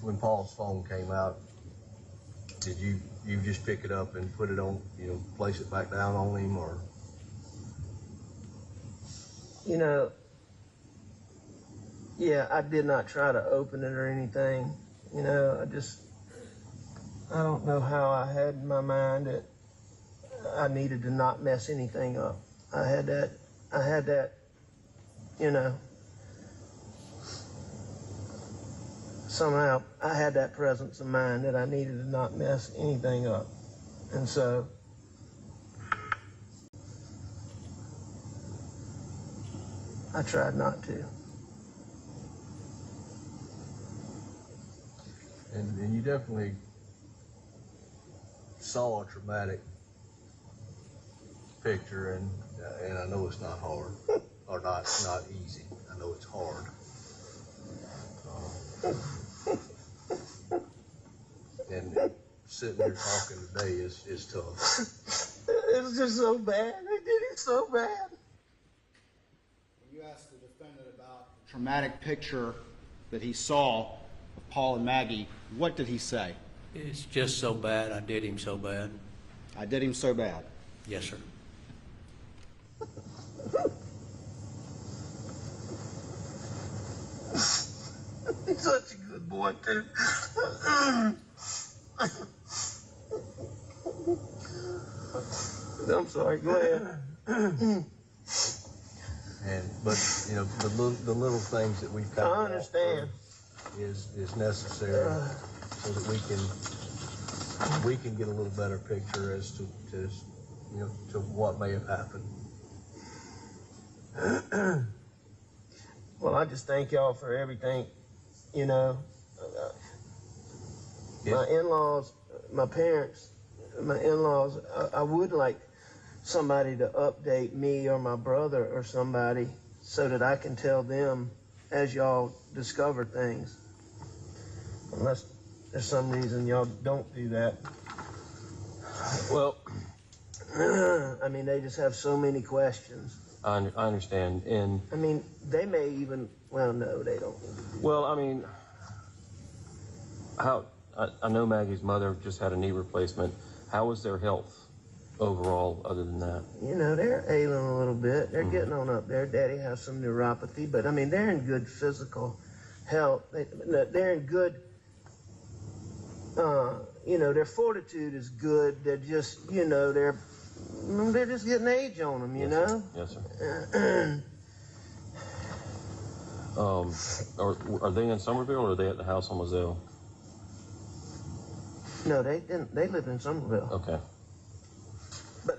When Paul's phone came out, did you just pick it up and put it on, place it back down on him, or? Yeah, I did not try to open it or anything. I don't know how I had in my mind that I needed to not mess anything up. I had that, somehow I had that presence of mind that I needed to not mess anything up. And so I tried not to. And you definitely saw a traumatic picture, and I know it's not hard, or not easy. I know it's hard. And sitting here talking today is tough. It was just so bad. They did it so bad. When you asked the defendant about the traumatic picture that he saw of Paul and Maggie, what did he say? It's just so bad. I did him so bad. I did him so bad. Yes, sir. He's such a good boy, too. I'm sorry, go ahead. But the little things that we've got. I understand. Is necessary so that we can get a little better picture as to what may have happened. Well, I just thank y'all for everything. My in-laws, my parents, my in-laws, I would like somebody to update me or my brother or somebody so that I can tell them as y'all discover things. Unless there's some reason y'all don't do that. Well, I mean, they just have so many questions. I understand, and I mean, they may even, well, no, they don't. well, I mean, I know Maggie's mother just had a knee replacement. How is their health overall, other than that? They're ailing a little bit. They're getting on up there. Daddy has some neuropathy, but I mean, they're in good physical health. They're in good, their fortitude is good. They're just, they're just getting age on them, know? Yes, sir. Are they in Somerville or are they at the house on Moselle? No, they live in Somerville. Okay. But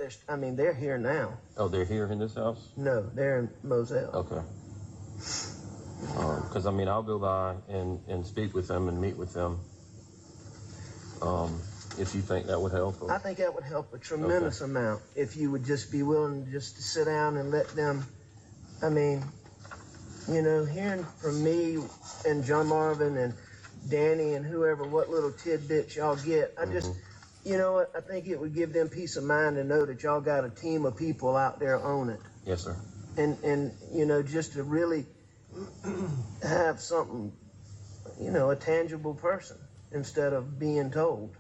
they're here now. Oh, they're here in this house? No, they're in Moselle. Okay. Because, I mean, I'll go by and speak with them and meet with them. If you think that would help. I think that would help a tremendous amount if you would just be willing just to sit down and let them, I mean, you know, hearing from me and John Marvin and Danny and whoever, what little tidbits y'all get, I just, you know what, I think it would give them peace of mind to know that y'all got a team of people out there on it. Yes, sir. And you know, just to really have something, you know, a tangible person instead of being told.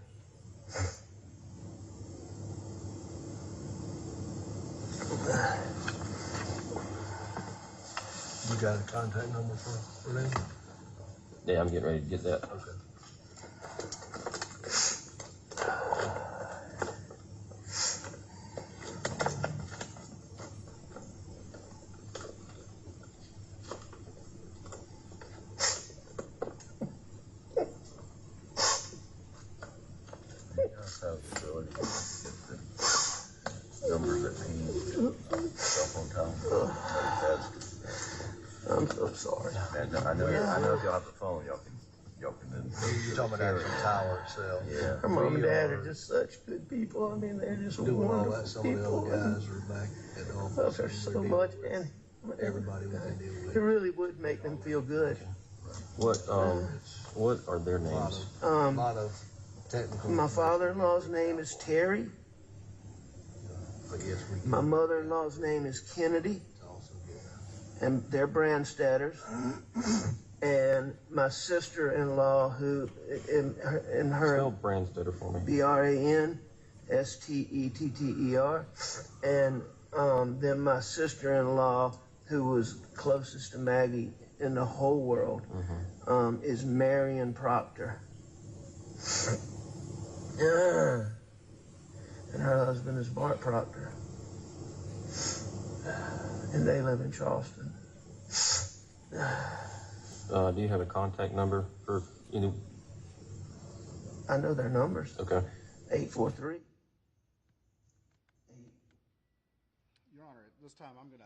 You got a contact number for them? Yeah, I'm getting ready to get that. Okay. Numbers that he stuff on time. I'm so sorry. And I know if y'all have the phone, y'all can then. You're talking about the tower itself. Yeah. Her mom and dad are just such good people. I mean, they're just Doing all wonderful that, some of the people. other guys are back at the office. Love her so much, and Everybody we can deal with. it really would make them feel good. What are their names? A lot of technical. My father-in-law's name is Terry. But yes, we My mother-in-law's name is Kennedy, can also get and they're Brandstetters. And my sister-in-law, who in her Spell Brandstetter for me. Branstetter, and then my sister-in-law, who was closest to Maggie in the whole world, is Marion Proctor. Yeah. And her husband is Bart Proctor. And they live in Charleston. Do you have a contact number for any? I know their numbers. Okay. 843. Your Honor, at this time, I'm going to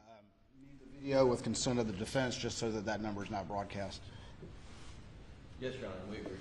need the video with consent of the defense just so that that number is not broadcast. Yes, Your Honor, we agree.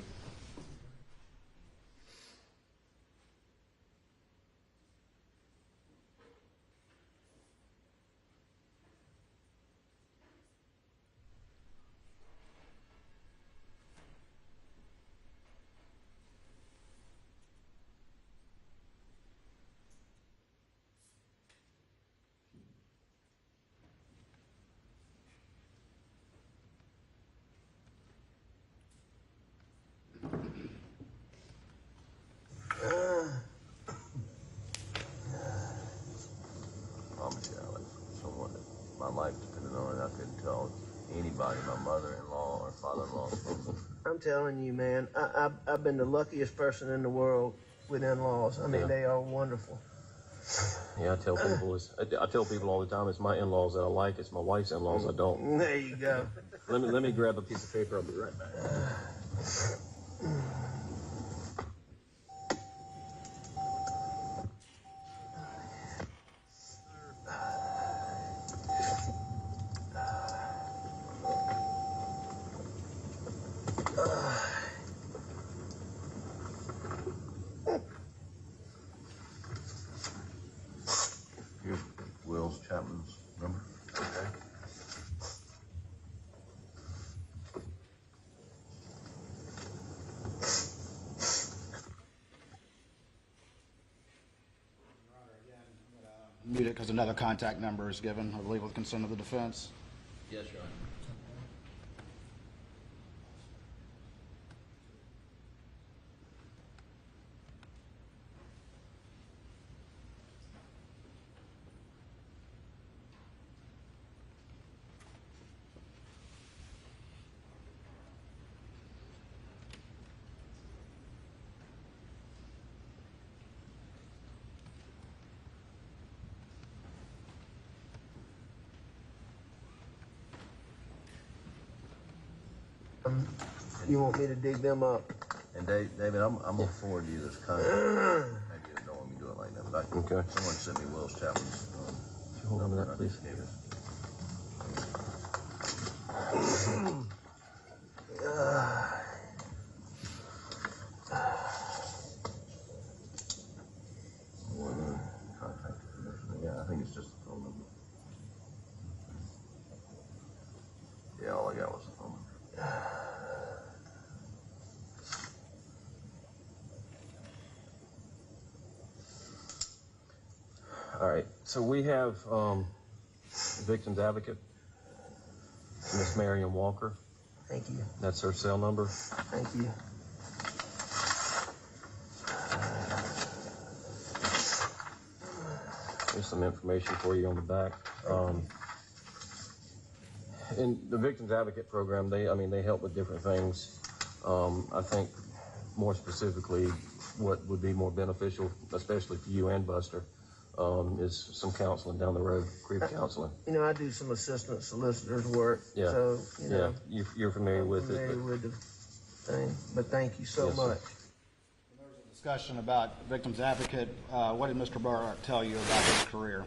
Promise you, Alex, someone that my life depended on it, I couldn't tell anybody, my mother-in-law or father-in-law. I'm telling you, man, I've been the luckiest person in the world with in-laws. I mean, they are wonderful. Yeah, I tell people all the time, it's my in-laws that I like, it's my wife's in-laws I don't. There you go. Let me grab a piece of paper, I'll be right back. Here's Will's Chapman's number. Okay. Mute it because another contact number is given, I believe, with consent of the defense. Yes, Your Honor. You want me to dig them up? And David, I'm gonna forward you this contract. Maybe you don't want me to do it like that, but Okay. someone sent me Will's Chapman's. Hold on to that, please. David. all y'all was on. All right, so we have victim's advocate, Miss Marion Walker. Thank you. That's her cell number. Thank you. There's some information for you on the back. In the Victims Advocate Program, they help with different things. I think more specifically, what would be more beneficial, especially for you and Buster, is some counseling down the road, grief counseling. You know, I do some assistant solicitor's work, Yeah. so, you know. Yeah, you're familiar with it. Familiar with the thing, but thank you so Yes, sir. much. There was a discussion about victim's advocate. What did Mr. Murdaugh tell you about his career?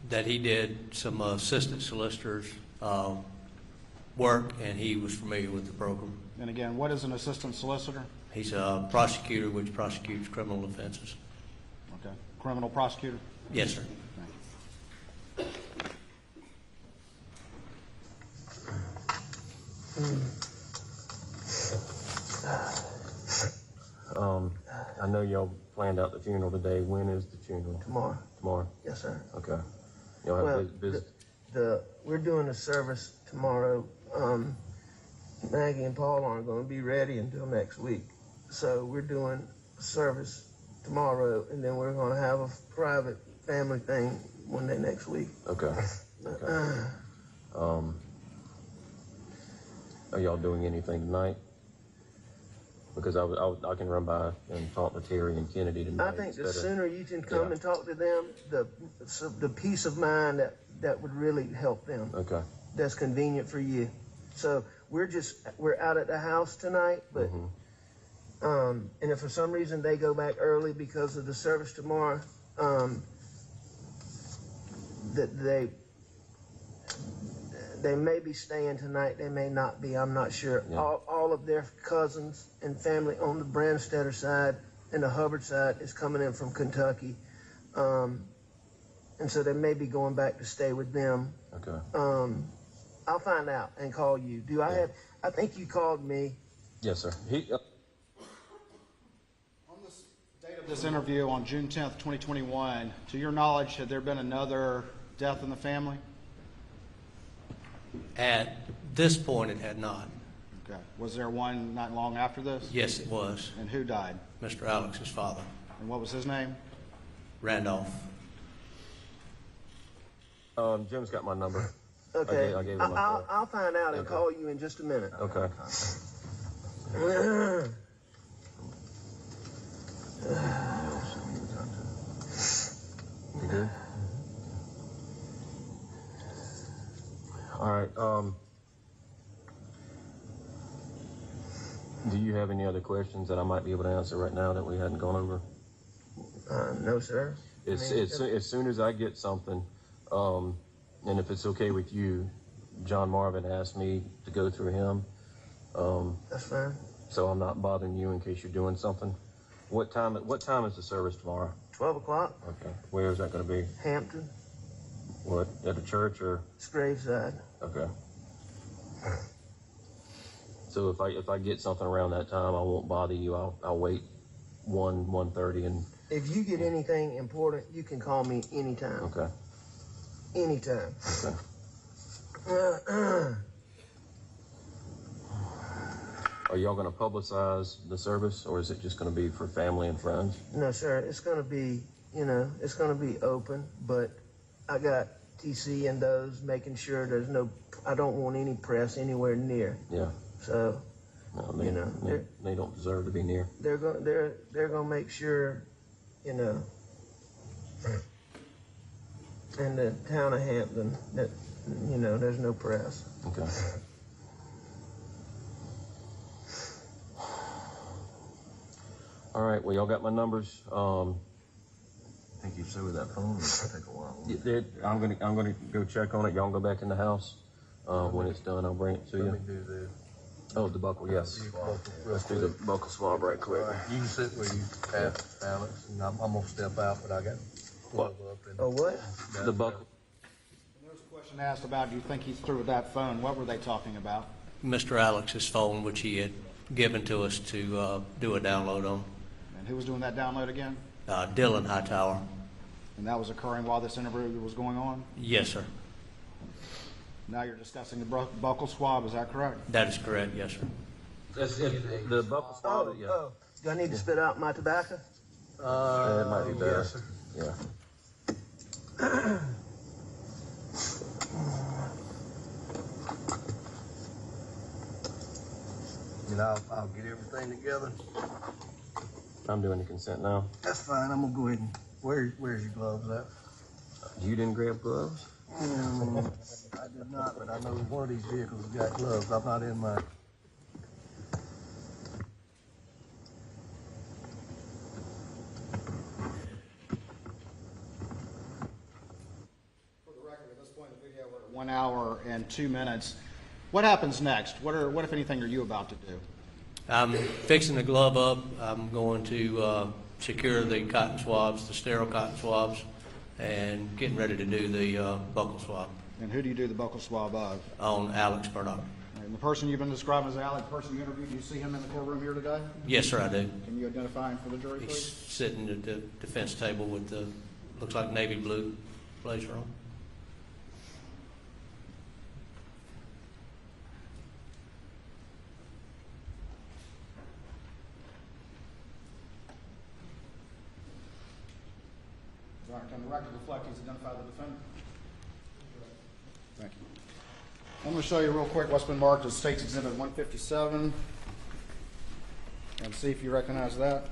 That he did some assistant solicitors work, and he was familiar with the program. And again, what is an assistant solicitor? He's a prosecutor which prosecutes criminal offenses. Okay. Criminal prosecutor? Yes, sir. I know y'all planned out the funeral today. When is the funeral? Tomorrow. Tomorrow? Yes, sir. Okay. Y'all have Well, business? we're doing a service tomorrow. Maggie and Paul aren't going to be ready until next week. So we're doing a service tomorrow, and then we're going to have a private family thing one day next week. Okay. Okay. Are y'all doing anything tonight? Because I can run by and talk to Terry and Kennedy tonight. I think the instead of- sooner you can come Yeah. and talk to them, the peace of mind that would really help them. Okay. That's convenient for you. So we're out at the house tonight, but and if for some reason they go back early because of the service tomorrow, that they may be staying tonight, they may not be, I'm not sure. Yeah. All of their cousins and family on the Branstetter side and the Hubbard side is coming in from Kentucky. And so they may be going back to stay with them. Okay. I'll find out and call you. I think you called me. Yes, sir. On this date of this interview on June 10th, 2021, to your knowledge, had there been another death in the family? At this point, it had not. Okay. Was there one not long after this? Yes, it was. And who died? Mr. Alex's father, And what was his name? Randolph. Jim's got my number. Okay. I gave him my phone. I'll find out and Okay. call you in just a minute. Okay. You good? All right. Do you have any other questions that I might be able to answer right now that we hadn't gone over? No, sir. As soon as I get something, and if it's okay with you, John Marvin asked me to go through him. That's fine. So I'm not bothering you in case you're doing something. What time is the service tomorrow? 12 o'clock, Okay. Where is that going to be? Hampton, What, at the church or? it's Graveside. Okay. So if I get something around that time, I won't bother you. I'll wait 1:30 and. If you get anything important, you can call me anytime. Okay. Anytime. Okay. Are y'all going to publicize the service, or is it just going to be for family and friends? No, sir. It's going to be, it's going to be open, but I got TC and those making sure I don't want any press anywhere near. Yeah. So, No, they don't deserve to be near. they're going to make sure, in the town of Hampton that, there's no press. Okay. All right. Well, y'all got my numbers. I think you said with that phone, it's gonna take a while. I'm gonna go check on it. Y'all go back in the house. When it's done, I'll bring it to Let you. me do this. Oh, the buckle, yes. Real Let's do the quick. buckle swab right quick. You can sit where you have, Alex, and I'm gonna step out, but I got 12 up. And Oh, what? The buckle. There's a question Question asked about, do you think he's through with that phone? What were they talking about? Mr. Alex's phone, which he had given to us to do a download on. And who was doing that download again? Dylan Hightower. And that was occurring while this interview was going on? Yes, sir. Now you're discussing the buccal swab, is that correct? That is correct, yes, sir. The buccal swab, yeah. Do I need to spit out my tobacco? It might be better. Yes, sir. Yeah. And I'll get everything together. I'm doing the consent now. That's fine. I'm gonna go ahead and where's your gloves at? You didn't grab gloves? I did not, but I know one of these vehicles has got gloves. I'm not in mine. For the record, at this point in the video, we're at 1 hour and 2 minutes. What happens next? What, if anything, are you about to do? I'm fixing the glove up. I'm going to secure the cotton swabs, the sterile cotton swabs, and getting ready to do the buccal swab And who do you do the buccal swab of? on Alex Murdaugh. And the person you've been describing as Alex, the person you interviewed, do you see him in the courtroom here today? Yes, sir, I do. Can you identify him for the jury, He's please? sitting at the defense table with the, looks like navy blue blazer on. All right, can the record reflect he's identified the defendant? Thank you. I'm going to show you real quick what's been marked as State's Exhibit 157 and see if you recognize that.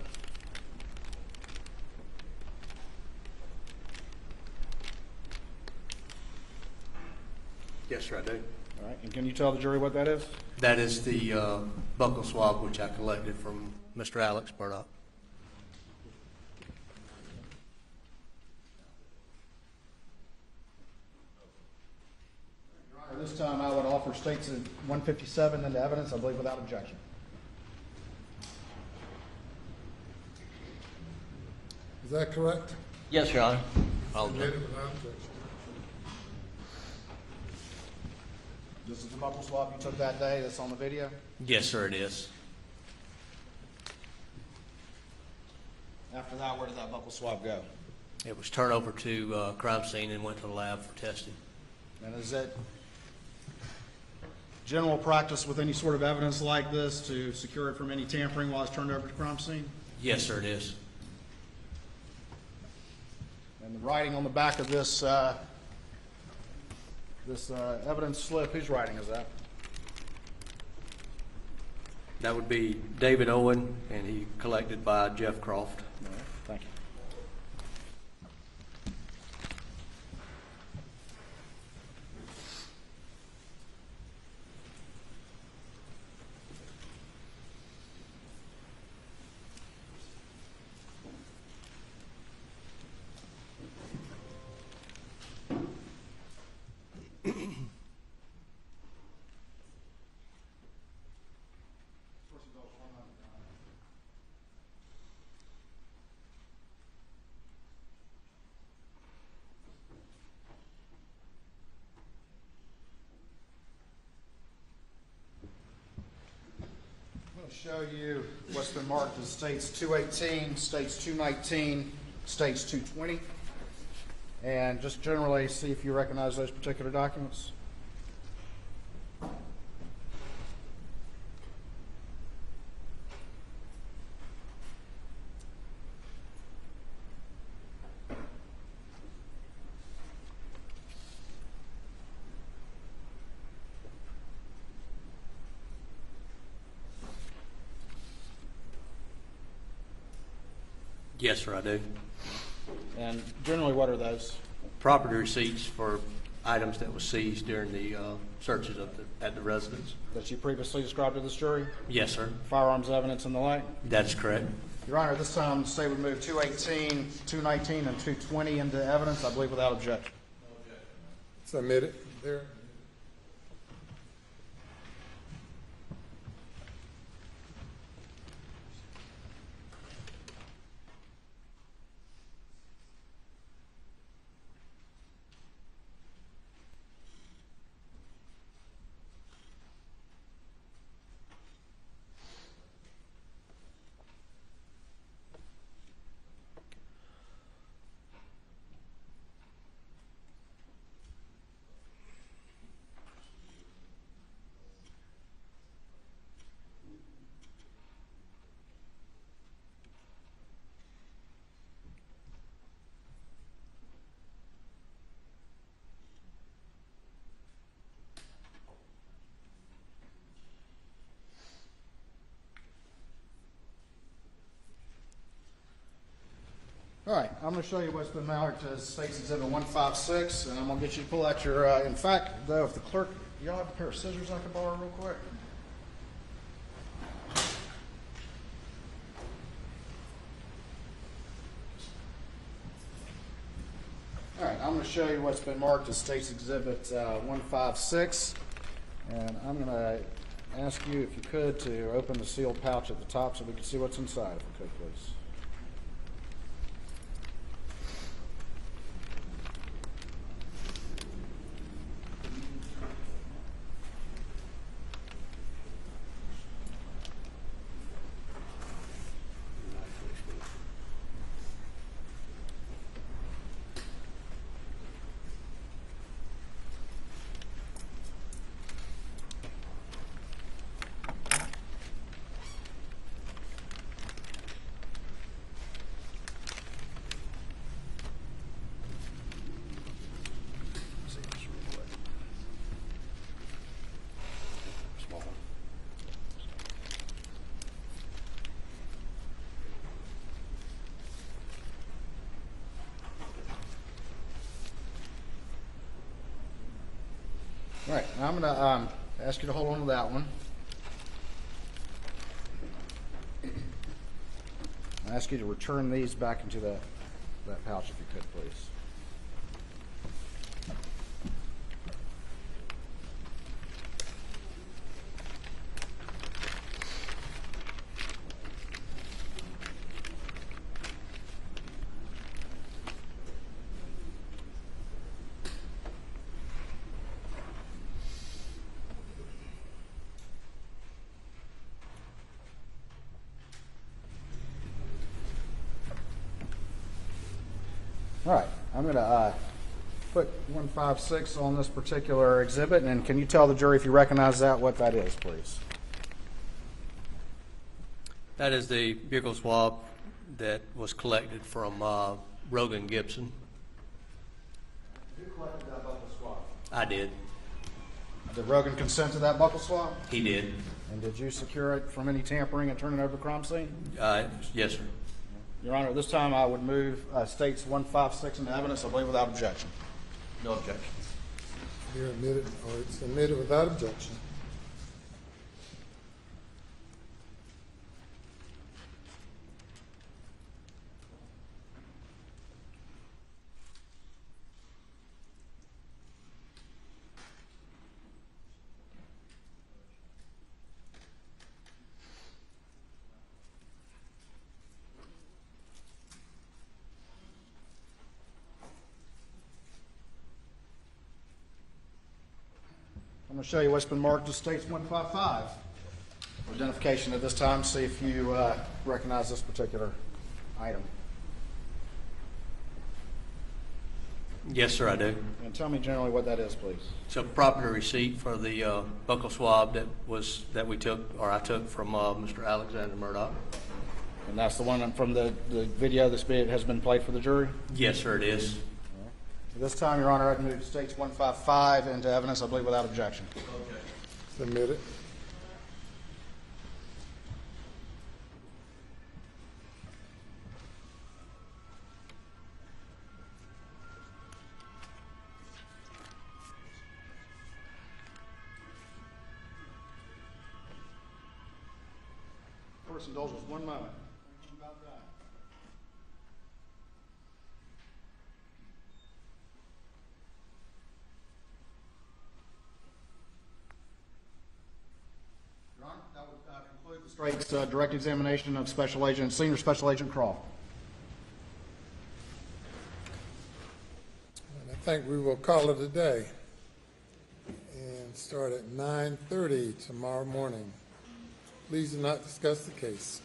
Yes, sir, I do. All right, and can you tell the jury what that is? That is the buccal swab which I collected from Mr. Alex Murdaugh. Your Honor, this time I would offer State's 157 into evidence, I believe without objection. Is that correct? Yes, Your Honor. Submitted without objection. This is the buccal swab you took that day that's on the video? Yes, sir, it is. After that, where did that buccal swab go? It was turned over to crime scene and went to the lab for testing. And is it general practice with any sort of evidence like this to secure it from any tampering while it's turned over to crime scene? Yes, sir, it is. And the writing on the back of this evidence slip, whose writing is that? That would be David Owen, and he collected by Jeff Croft. No, thank you. I'm going to show you what's been marked as States 218, States 219, States 220, and just generally see if you recognize those particular documents. Yes, sir, I do. And generally, what are those? Property receipts for items that were seized during the searches at the residence. That you previously described to this jury? Yes, sir. Firearms evidence and the like? That's correct. Your Honor, this time the State would move 218, 219, and 220 into evidence, I believe without objection. Submitted. There. All right, I'm going to show you what's been marked as State's Exhibit 156, and I'm going to get you to pull out your, in fact, though, if the clerk, y'all have a pair of scissors I can borrow real quick? All right, I'm going to show you what's been marked as State's Exhibit 156, and I'm going to ask you, if you could, to open the sealed pouch at the top so we can see what's inside, if you could, please. All right, now I'm going to ask you to hold on to that one. I ask you to return these back into that pouch if you could, please. All right, I'm going to put 156 on this particular exhibit, and can you tell the jury, if you recognize that, what that is, please? That is the buccal swab that was collected from Rogan Gibson. Who collected that buccal swab? I did. Did Rogan consent to that buccal swab? He did. And did you secure it from any tampering and turn it over to the crime scene? Yes, sir. Your Honor, this time I would move States 156 into evidence, I believe, without objection. No objection. You're admitted, or it's admitted without objection. I'm going to show you what's been marked as States 155. Identification at this time, see if you recognize this particular item. Yes, sir, I do. And tell me generally what that is, please. It's a property receipt for the buccal swab that we took, or I took from Mr. Alexander Murdaugh. And that's the one from the video that has been played for the jury? Yes, sir, it is. This time, Your Honor, I'd move States 155 into evidence, I believe, without objection. Submitted. Court's indulgence, 1 moment. Your Honor, that would conclude the Straight's direct examination of Senior Special Agent Croft. And I think we will call it a day and start at 9:30 tomorrow morning. Please do not discuss the case.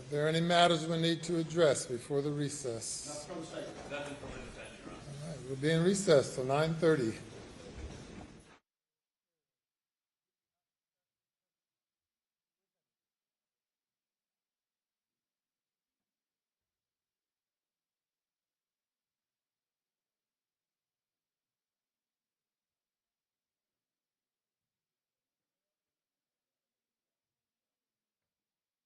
there any matters we need to address before the recess? Nothing from the defense, Your Honor. All right, we'll be in recess till 9:30.